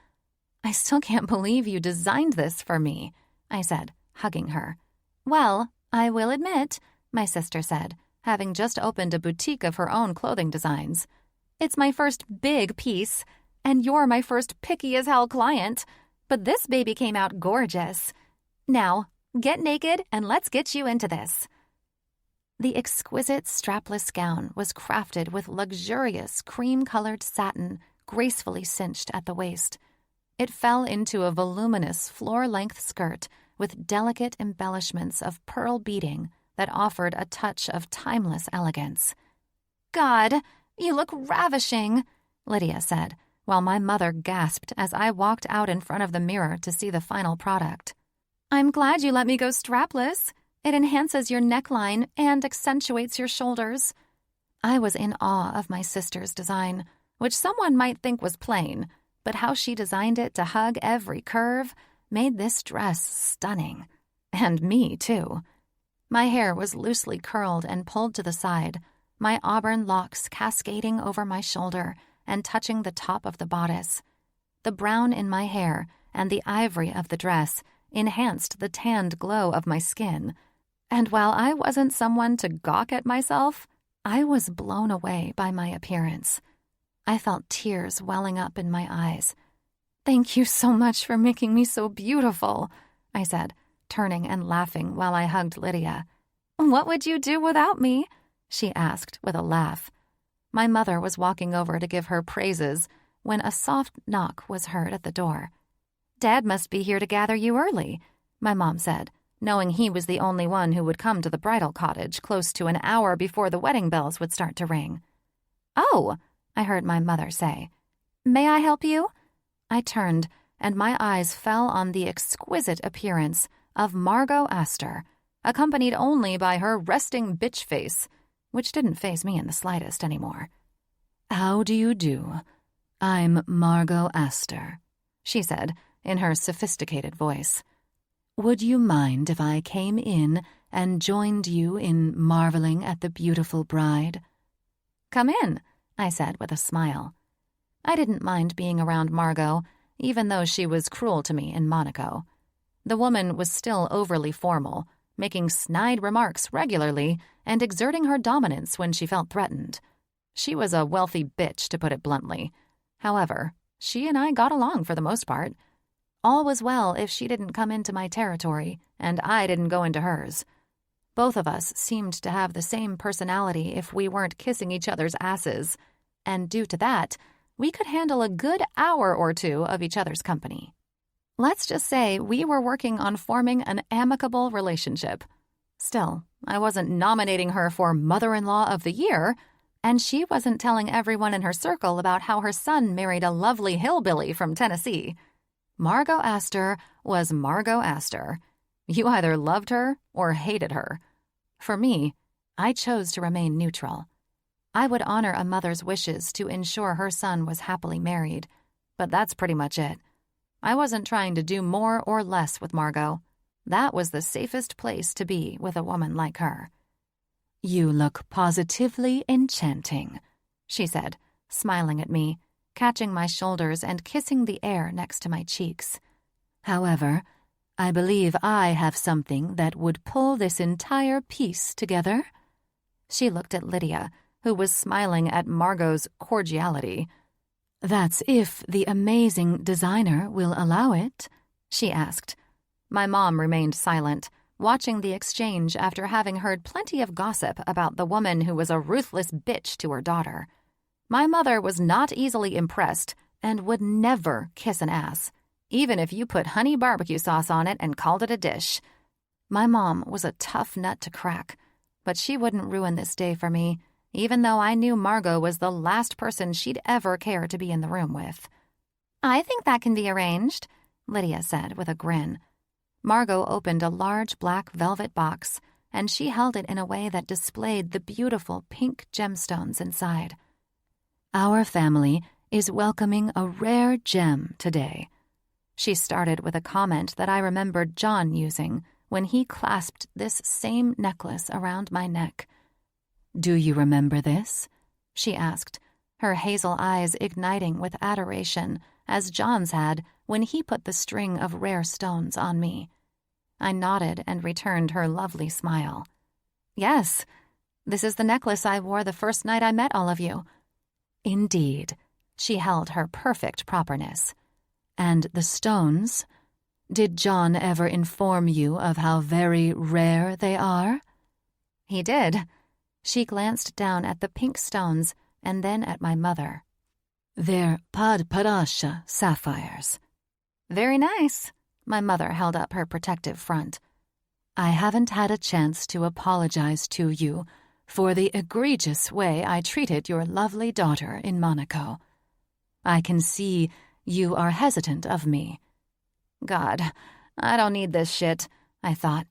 "I still can't believe you designed this for me," I said, hugging her. "Well, I will admit," my sister said, having just opened a boutique of her own clothing designs, "it's my first big piece, and you're my first picky-as-hell client, but this baby came out gorgeous. Now, get naked and let's get you into this." The exquisite strapless gown was crafted with luxurious cream-colored satin gracefully cinched at the waist. It fell into a voluminous floor-length skirt with delicate embellishments of pearl beading that offered a touch of timeless elegance. "God, you look ravishing," Lydia said, while my mother gasped as I walked out in front of the mirror to see the final product. "I'm glad you let me go strapless. It enhances your neckline and accentuates your shoulders." I was in awe of my sister's design, which someone might think was plain, but how she designed it to hug every curve made this dress stunning. And me, too. My hair was loosely curled and pulled to the side, my auburn locks cascading over my shoulder and touching the top of the bodice. The brown in my hair and the ivory of the dress enhanced the tanned glow of my skin. And while I wasn't someone to gawk at myself, I was blown away by my appearance. I felt tears welling up in my eyes. "Thank you so much for making me so beautiful," I said, turning and laughing while I hugged Lydia. "What would you do without me?" she asked with a laugh. My mother was walking over to give her praises when a soft knock was heard at the door. "Dad must be here to gather you early. my mom said, knowing he was the only one who would come to the bridal cottage close to an hour before the wedding bells would start to ring. "Oh," I heard my mother say. "May I help you?" I turned, and my eyes fell on the exquisite appearance of Margot Aster, accompanied only by her resting bitch face, which didn't faze me in the slightest anymore. "How do you do? I'm Margot Aster," she said in her sophisticated voice. "Would you mind if I came in and joined you in marveling at the beautiful bride?" "Come in," I said with a smile. I didn't mind being around Margot, even though she was cruel to me in Monaco. The woman was still overly formal, making snide remarks regularly and exerting her dominance when she felt threatened. She was a wealthy bitch, to put it bluntly. However, she and I got along for the most part. All was well if she didn't come into my territory and I didn't go into hers. Both of us seemed to have the same personality if we weren't kissing each other's asses, and due to that, we could handle a good hour or two of each other's company. Let's just say we were working on forming an amicable relationship. Still, I wasn't nominating her for Mother-in-Law of the Year, and she wasn't telling everyone in her circle about how her son married a lovely hillbilly from Tennessee. Margot Aster was Margot Aster. You either loved her or hated her. For me, I chose to remain neutral. I would honor a mother's wishes to ensure her son was happily married, but that's pretty much it. I wasn't trying to do more or less with Margot. That was the safest place to be with a woman like her. "You look positively enchanting," she said, smiling at me, catching my shoulders and kissing the air next to my cheeks. "However, I believe I have something that would pull this entire piece together." She looked at Lydia, who was smiling at Margot's cordiality. "That's if the amazing designer will allow it," she asked. My mom remained silent, watching the exchange after having heard plenty of gossip about the woman who was a ruthless bitch to her daughter. My mother was not easily impressed and would never kiss an ass, even if you put honey barbecue sauce on it and called it a dish. My mom was a tough nut to crack, but she wouldn't ruin this day for me, even though I knew Margot was the last person she'd ever care to be in the room with. "I think that can be arranged," Lydia said with a grin. Margot opened a large black velvet box, and she held it in a way that displayed the beautiful pink gemstones inside. "Our family is welcoming a rare gem today." She started with a comment that I remembered John using when he clasped this same necklace around my neck. "Do you remember this?" she asked, her hazel eyes igniting with adoration, as John's had when he put the string of rare stones on me. I nodded and returned her lovely smile. "Yes, this is the necklace I wore the first night I met all of you." "Indeed," she held her perfect properness. "And the stones? Did John ever inform you of how very rare they are?" "He did." She glanced down at the pink stones and then at my mother. "They're Padparasha sapphires." "Very nice." My mother held up her protective front. "I haven't had a chance to apologize to you for the egregious way I treated your lovely daughter in Monaco. I can see you are hesitant of me." God, I don't need this shit, I thought.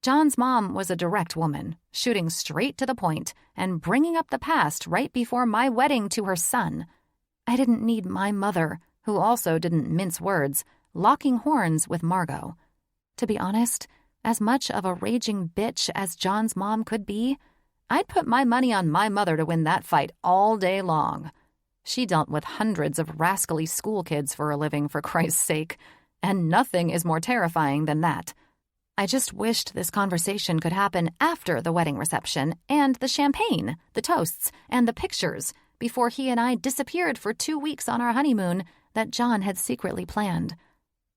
John's mom was a direct woman, shooting straight to the point and bringing up the past right before my wedding to her son. I didn't need my mother, who also didn't mince words, locking horns with Margot. To be honest, as much of a raging bitch as John's mom could be, I'd put my money on my mother to win that fight all day long. She dealt with hundreds of rascally school kids for a living, for Christ's sake, and nothing is more terrifying than that. I just wished this conversation could happen after the wedding reception and the champagne, the toasts, and the pictures before he and I disappeared for 2 weeks on our honeymoon that John had secretly planned,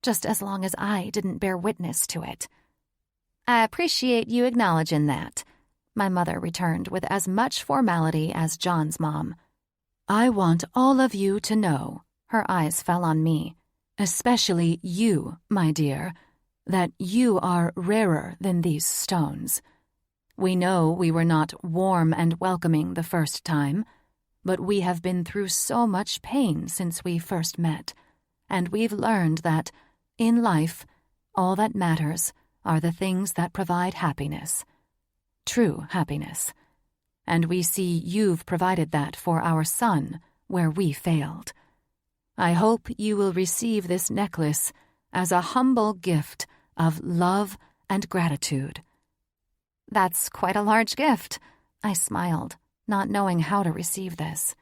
just as long as I didn't bear witness to it. "I appreciate you acknowledging that," my mother returned with as much formality as John's mom. "I want all of you to know," her eyes fell on me, "especially you, my dear, that you are rarer than these stones. We know we were not warm and welcoming the first time, but we have been through so much pain since we first met, and we've learned that, in life, all that matters are the things that provide happiness. True happiness. And we see you've provided that for our son where we failed. I hope you will receive this necklace as a humble gift of love and gratitude." "That's quite a large gift," I smiled, not knowing how to receive this.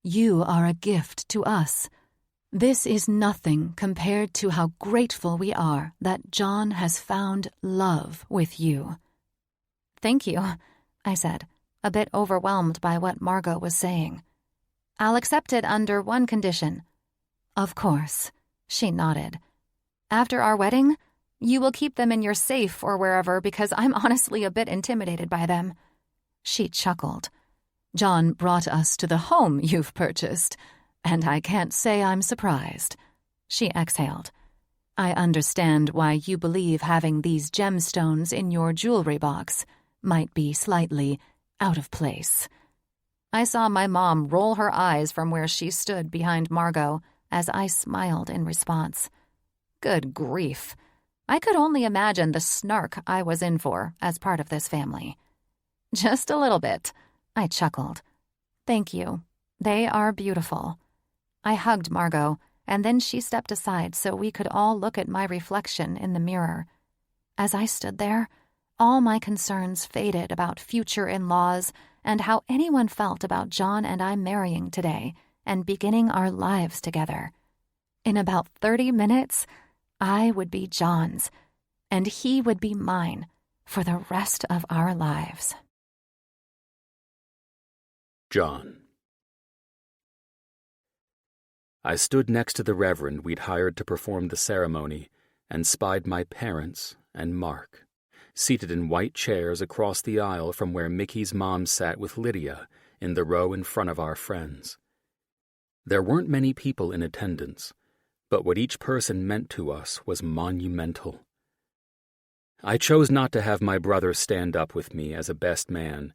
"You are a gift to us. This is nothing compared to how grateful we are that John has found love with you." "Thank you," I said, a bit overwhelmed by what Margot was saying. "I'll accept it under one condition." "Of course," she nodded. "After our wedding, you will keep them in your safe or wherever because I'm honestly a bit intimidated by them." She chuckled. "John brought us to the home you've purchased, and I can't say I'm surprised." She exhaled. "I understand why you believe having these gemstones in your jewelry box might be slightly out of place." I saw my mom roll her eyes from where she stood behind Margot as I smiled in response. Good grief. I could only imagine the snark I was in for as part of this family. "Just a little bit," I chuckled. "Thank you. They are beautiful." I hugged Margot, and then she stepped aside so we could all look at my reflection in the mirror. As I stood there, all my concerns faded about future in-laws and how anyone felt about John and I marrying today and beginning our lives together. In about 30 minutes, I would be John's, and he would be mine for the rest of our lives. John. I stood next to the reverend we'd hired to perform the ceremony and spied my parents and Mark, seated in white chairs across the aisle from where Mickey's mom sat with Lydia in the row in front of our friends. There weren't many people in attendance, but what each person meant to us was monumental. I chose not to have my brother stand up with me as a best man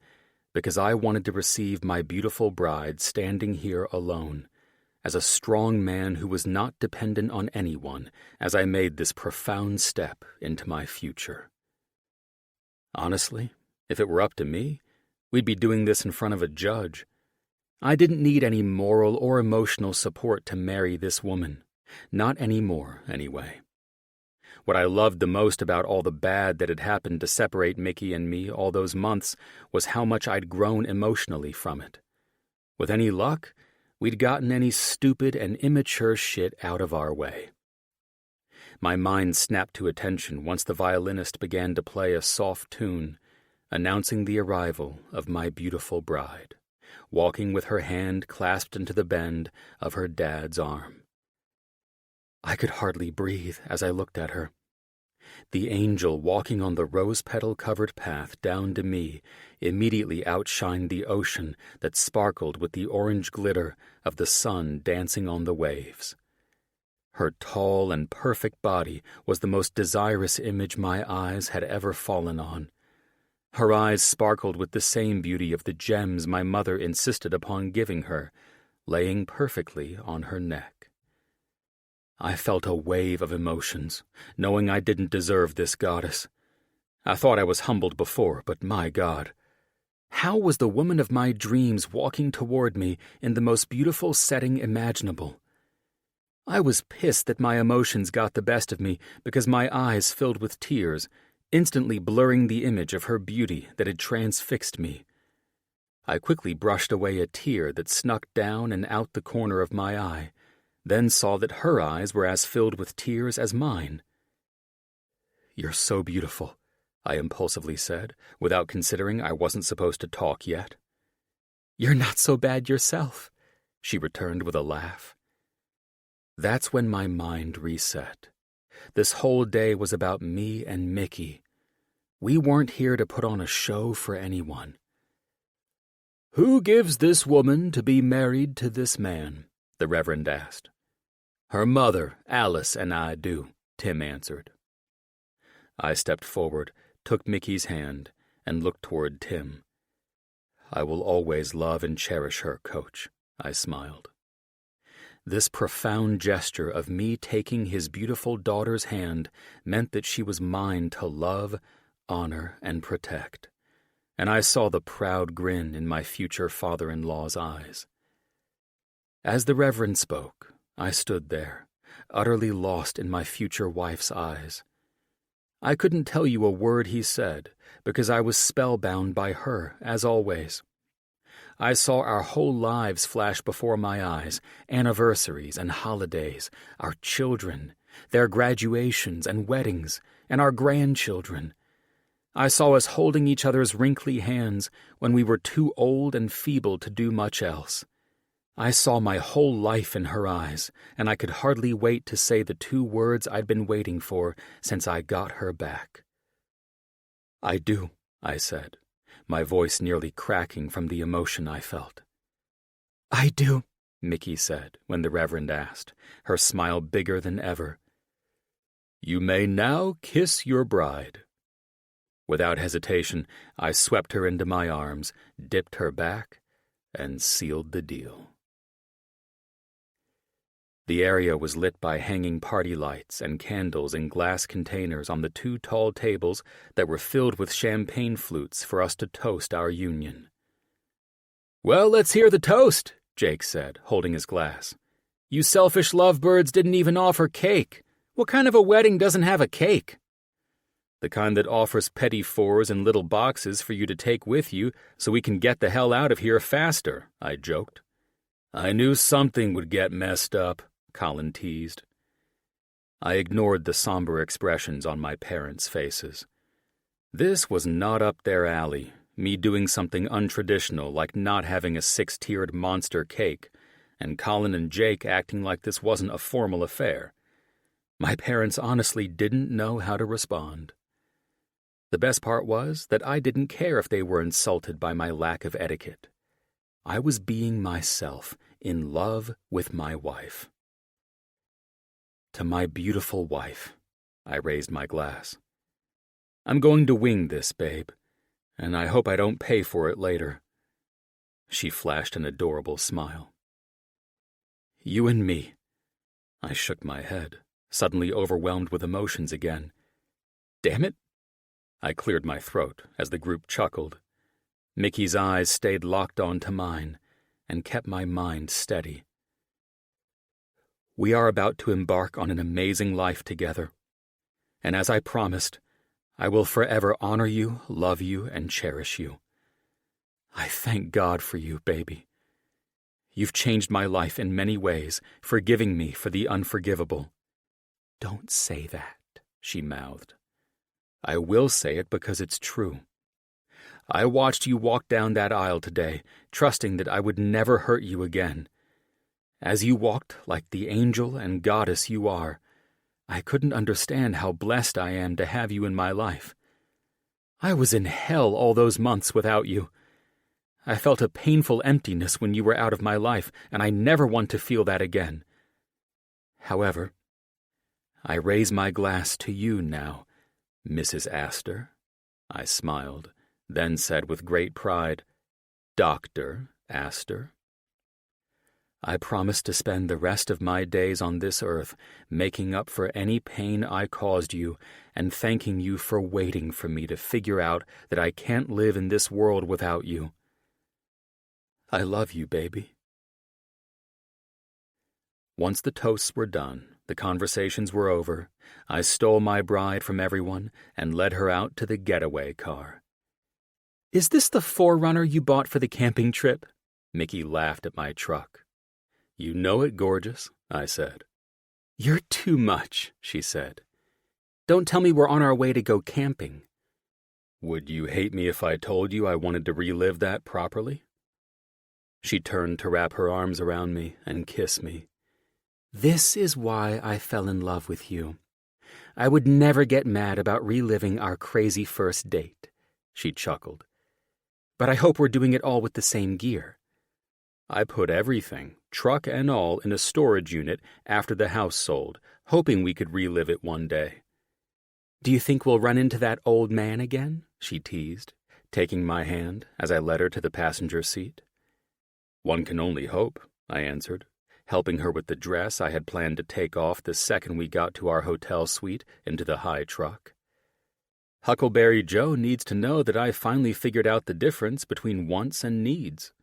because I wanted to receive my beautiful bride standing here alone, as a strong man who was not dependent on anyone as I made this profound step into my future. Honestly, if it were up to me, we'd be doing this in front of a judge. I didn't need any moral or emotional support to marry this woman. Not anymore, anyway. What I loved the most about all the bad that had happened to separate Mickey and me all those months was how much I'd grown emotionally from it. With any luck, we'd gotten any stupid and immature shit out of our way. My mind snapped to attention once the violinist began to play a soft tune, announcing the arrival of my beautiful bride, walking with her hand clasped into the bend of her dad's arm. I could hardly breathe as I looked at her. The angel walking on the rose-petal-covered path down to me immediately outshined the ocean that sparkled with the orange glitter of the sun dancing on the waves. Her tall and perfect body was the most desirous image my eyes had ever fallen on. Her eyes sparkled with the same beauty of the gems my mother insisted upon giving her, laying perfectly on her neck. I felt a wave of emotions, knowing I didn't deserve this goddess. I thought I was humbled before, but my God. How was the woman of my dreams walking toward me in the most beautiful setting imaginable? I was pissed that my emotions got the best of me because my eyes filled with tears, instantly blurring the image of her beauty that had transfixed me. I quickly brushed away a tear that snuck down and out the corner of my eye, then saw that her eyes were as filled with tears as mine. "You're so beautiful," I impulsively said, without considering I wasn't supposed to talk yet. "You're not so bad yourself," she returned with a laugh. That's when my mind reset. This whole day was about me and Mickey. We weren't here to put on a show for anyone. "Who gives this woman to be married to this man?" the Reverend asked. "Her mother, Alice, and I do," Tim answered. I stepped forward, took Mickey's hand, and looked toward Tim. I will always love and cherish her, Coach, I smiled. This profound gesture of me taking his beautiful daughter's hand meant that she was mine to love, honor, and protect, and I saw the proud grin in my future father-in-law's eyes. As the Reverend spoke, I stood there, utterly lost in my future wife's eyes. I couldn't tell you a word he said, because I was spellbound by her, as always. I saw our whole lives flash before my eyes, anniversaries and holidays, our children, their graduations and weddings, and our grandchildren. I saw us holding each other's wrinkly hands when we were too old and feeble to do much else. I saw my whole life in her eyes, and I could hardly wait to say the two words I'd been waiting for since I got her back. "I do," I said, my voice nearly cracking from the emotion I felt. "I do," Mickey said when the Reverend asked, her smile bigger than ever. "You may now kiss your bride." Without hesitation, I swept her into my arms, dipped her back, and sealed the deal. The area was lit by hanging party lights and candles in glass containers on the two tall tables that were filled with champagne flutes for us to toast our union. "Well, let's hear the toast," Jake said, holding his glass. "You selfish lovebirds didn't even offer cake. What kind of a wedding doesn't have a cake?" "The kind that offers petit fours in little boxes for you to take with you so we can get the hell out of here faster," I joked. "I knew something would get messed up," Colin teased. I ignored the somber expressions on my parents' faces. This was not up their alley, me doing something untraditional like not having a 6-tiered monster cake, and Colin and Jake acting like this wasn't a formal affair. My parents honestly didn't know how to respond. The best part was that I didn't care if they were insulted by my lack of etiquette. I was being myself, in love with my wife. To my beautiful wife, I raised my glass. "I'm going to wing this, babe, and I hope I don't pay for it later." She flashed an adorable smile. "You and me." I shook my head, suddenly overwhelmed with emotions again. "Damn it." I cleared my throat as the group chuckled. Mickey's eyes stayed locked onto mine and kept my mind steady. "We are about to embark on an amazing life together, and as I promised, I will forever honor you, love you, and cherish you. I thank God for you, baby. You've changed my life in many ways, forgiving me for the unforgivable." "Don't say that," she mouthed. "I will say it because it's true. I watched you walk down that aisle today, trusting that I would never hurt you again. As you walked like the angel and goddess you are, I couldn't understand how blessed I am to have you in my life. I was in hell all those months without you. I felt a painful emptiness when you were out of my life, and I never want to feel that again. However, I raise my glass to you now, Mrs. Aster." I smiled, then said with great pride, "Dr. Aster. I promise to spend the rest of my days on this earth making up for any pain I caused you and thanking you for waiting for me to figure out that I can't live in this world without you. I love you, baby." Once the toasts were done, the conversations were over, I stole my bride from everyone and led her out to the getaway car. "Is this the 4Runner you bought for the camping trip?" Mickey laughed at my truck. "You know it, gorgeous," I said. "You're too much," she said. "Don't tell me we're on our way to go camping." "Would you hate me if I told you I wanted to relive that properly?" She turned to wrap her arms around me and kiss me. "This is why I fell in love with you. I would never get mad about reliving our crazy first date," she chuckled. "But I hope we're doing it all with the same gear." I put everything, truck and all, in a storage unit after the house sold, hoping we could relive it one day. Do you think we'll run into that old man again? She teased, taking my hand as I led her to the passenger seat. One can only hope, I answered, helping her with the dress I had planned to take off the second we got to our hotel suite into the high truck. Huckleberry Joe needs to know that I finally figured out the difference between wants and needs.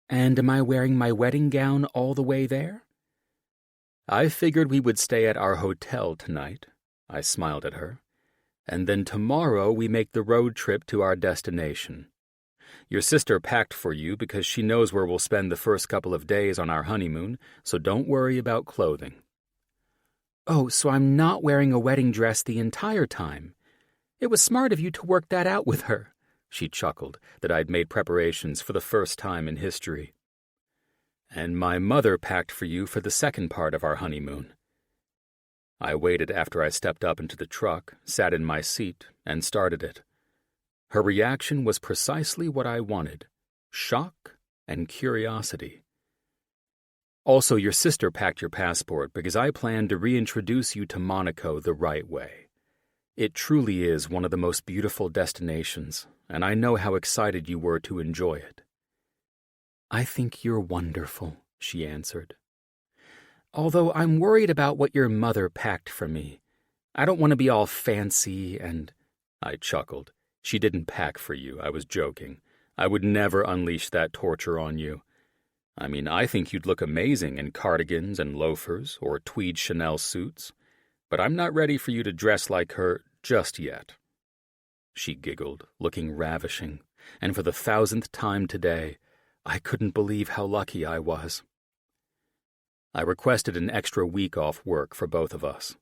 And am I wearing my wedding gown all the way there? I figured we would stay at our hotel tonight, I smiled at her, and then tomorrow we make the road trip to our destination. Your sister packed for you because she knows where we'll spend the first couple of days on our honeymoon, so don't worry about clothing. Oh, so I'm not wearing a wedding dress the entire time. It was smart of you to work that out with her. She chuckled that I'd made preparations for the first time in history. And my mother packed for you for the second part of our honeymoon. I waited after I stepped up into the truck, sat in my seat, and started it. Her reaction was precisely what I wanted: shock and curiosity. Also, your sister packed your passport because I planned to reintroduce you to Monaco the right way. It truly is one of the most beautiful destinations, and I know how excited you were to enjoy it. I think you're wonderful, she answered. Although I'm worried about what your mother packed for me. I don't want to be all fancy and... I chuckled. She didn't pack for you, I was joking. I would never unleash that torture on you. I mean, I think you'd look amazing in cardigans and loafers or tweed Chanel suits, but I'm not ready for you to dress like her just yet. She giggled, looking ravishing, and for the 1,000th time today, I couldn't believe how lucky I was. I requested an extra week off work for both of us.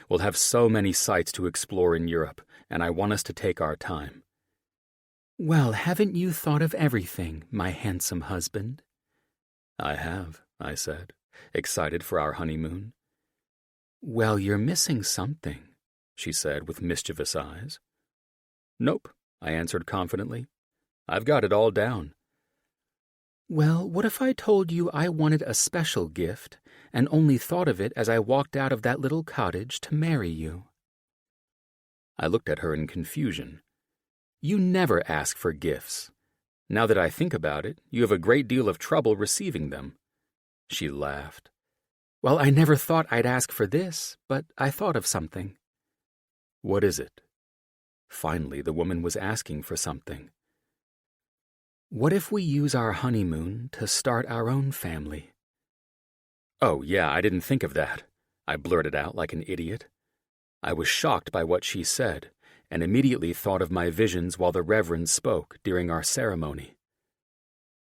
We'll have so many sights to explore in Europe, and I want us to take our time. Well, haven't you thought of everything, my handsome husband? I have, I said, excited for our honeymoon. Well, you're missing something, she said with mischievous eyes. Nope, I answered confidently. I've got it all down. Well, what if I told you I wanted a special gift and only thought of it as I walked out of that little cottage to marry you? I looked at her in confusion. You never ask for gifts. Now that I think about it, you have a great deal of trouble receiving them. She laughed. Well, I never thought I'd ask for this, but I thought of something. What is it? Finally, the woman was asking for something. What if we use our honeymoon to start our own family? Oh, yeah, I didn't think of that, I blurted out like an idiot. I was shocked by what she said, and immediately thought of my visions while the Reverend spoke during our ceremony.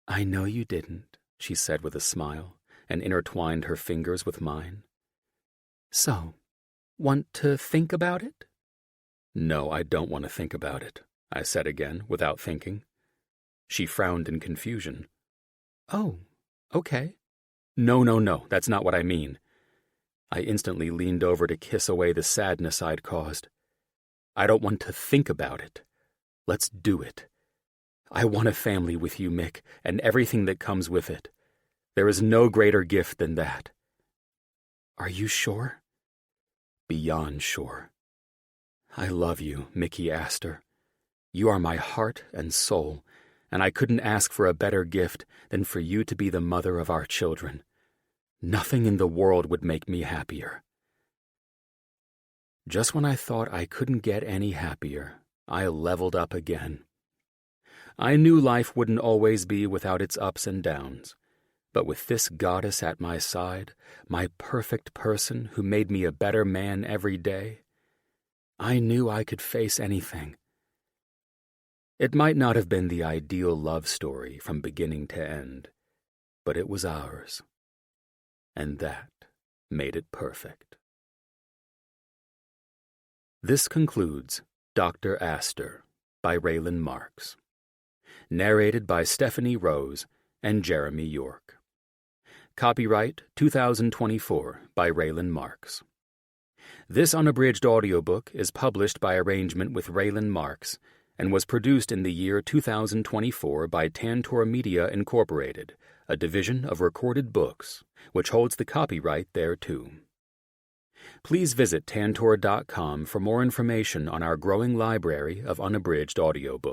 I know you didn't, she said with a smile, and intertwined her fingers with mine. So, want to think about it? No, I don't want to think about it, I said again, without thinking. She frowned in confusion. Oh, okay. No, that's not what I mean. I instantly leaned over to kiss away the sadness I'd caused. I don't want to think about it. Let's do it. I want a family with you, Mick, and everything that comes with it. There is no greater gift than that. Are you sure? Beyond sure. I love you, Mickey Aster. You are my heart and soul, and I couldn't ask for a better gift than for you to be the mother of our children. Nothing in the world would make me happier. Just when I thought I couldn't get any happier, I leveled up again. I knew life wouldn't always be without its ups and downs, but with this goddess at my side, my perfect person who made me a better man every day, I knew I could face anything. It might not have been the ideal love story from beginning to end, but it was ours, and that made it perfect. This concludes Dr. Aster by Raylin Marks. Narrated by Stephanie Rose and Jeremy York. Copyright 2024 by Raylin Marks. This unabridged audiobook is published by arrangement with Raylin Marks and was produced in the year 2024 by Tantor Media Incorporated, a division of Recorded Books, which holds the copyright thereto. Please visit Tantor.com for more information on our growing library of unabridged audiobooks.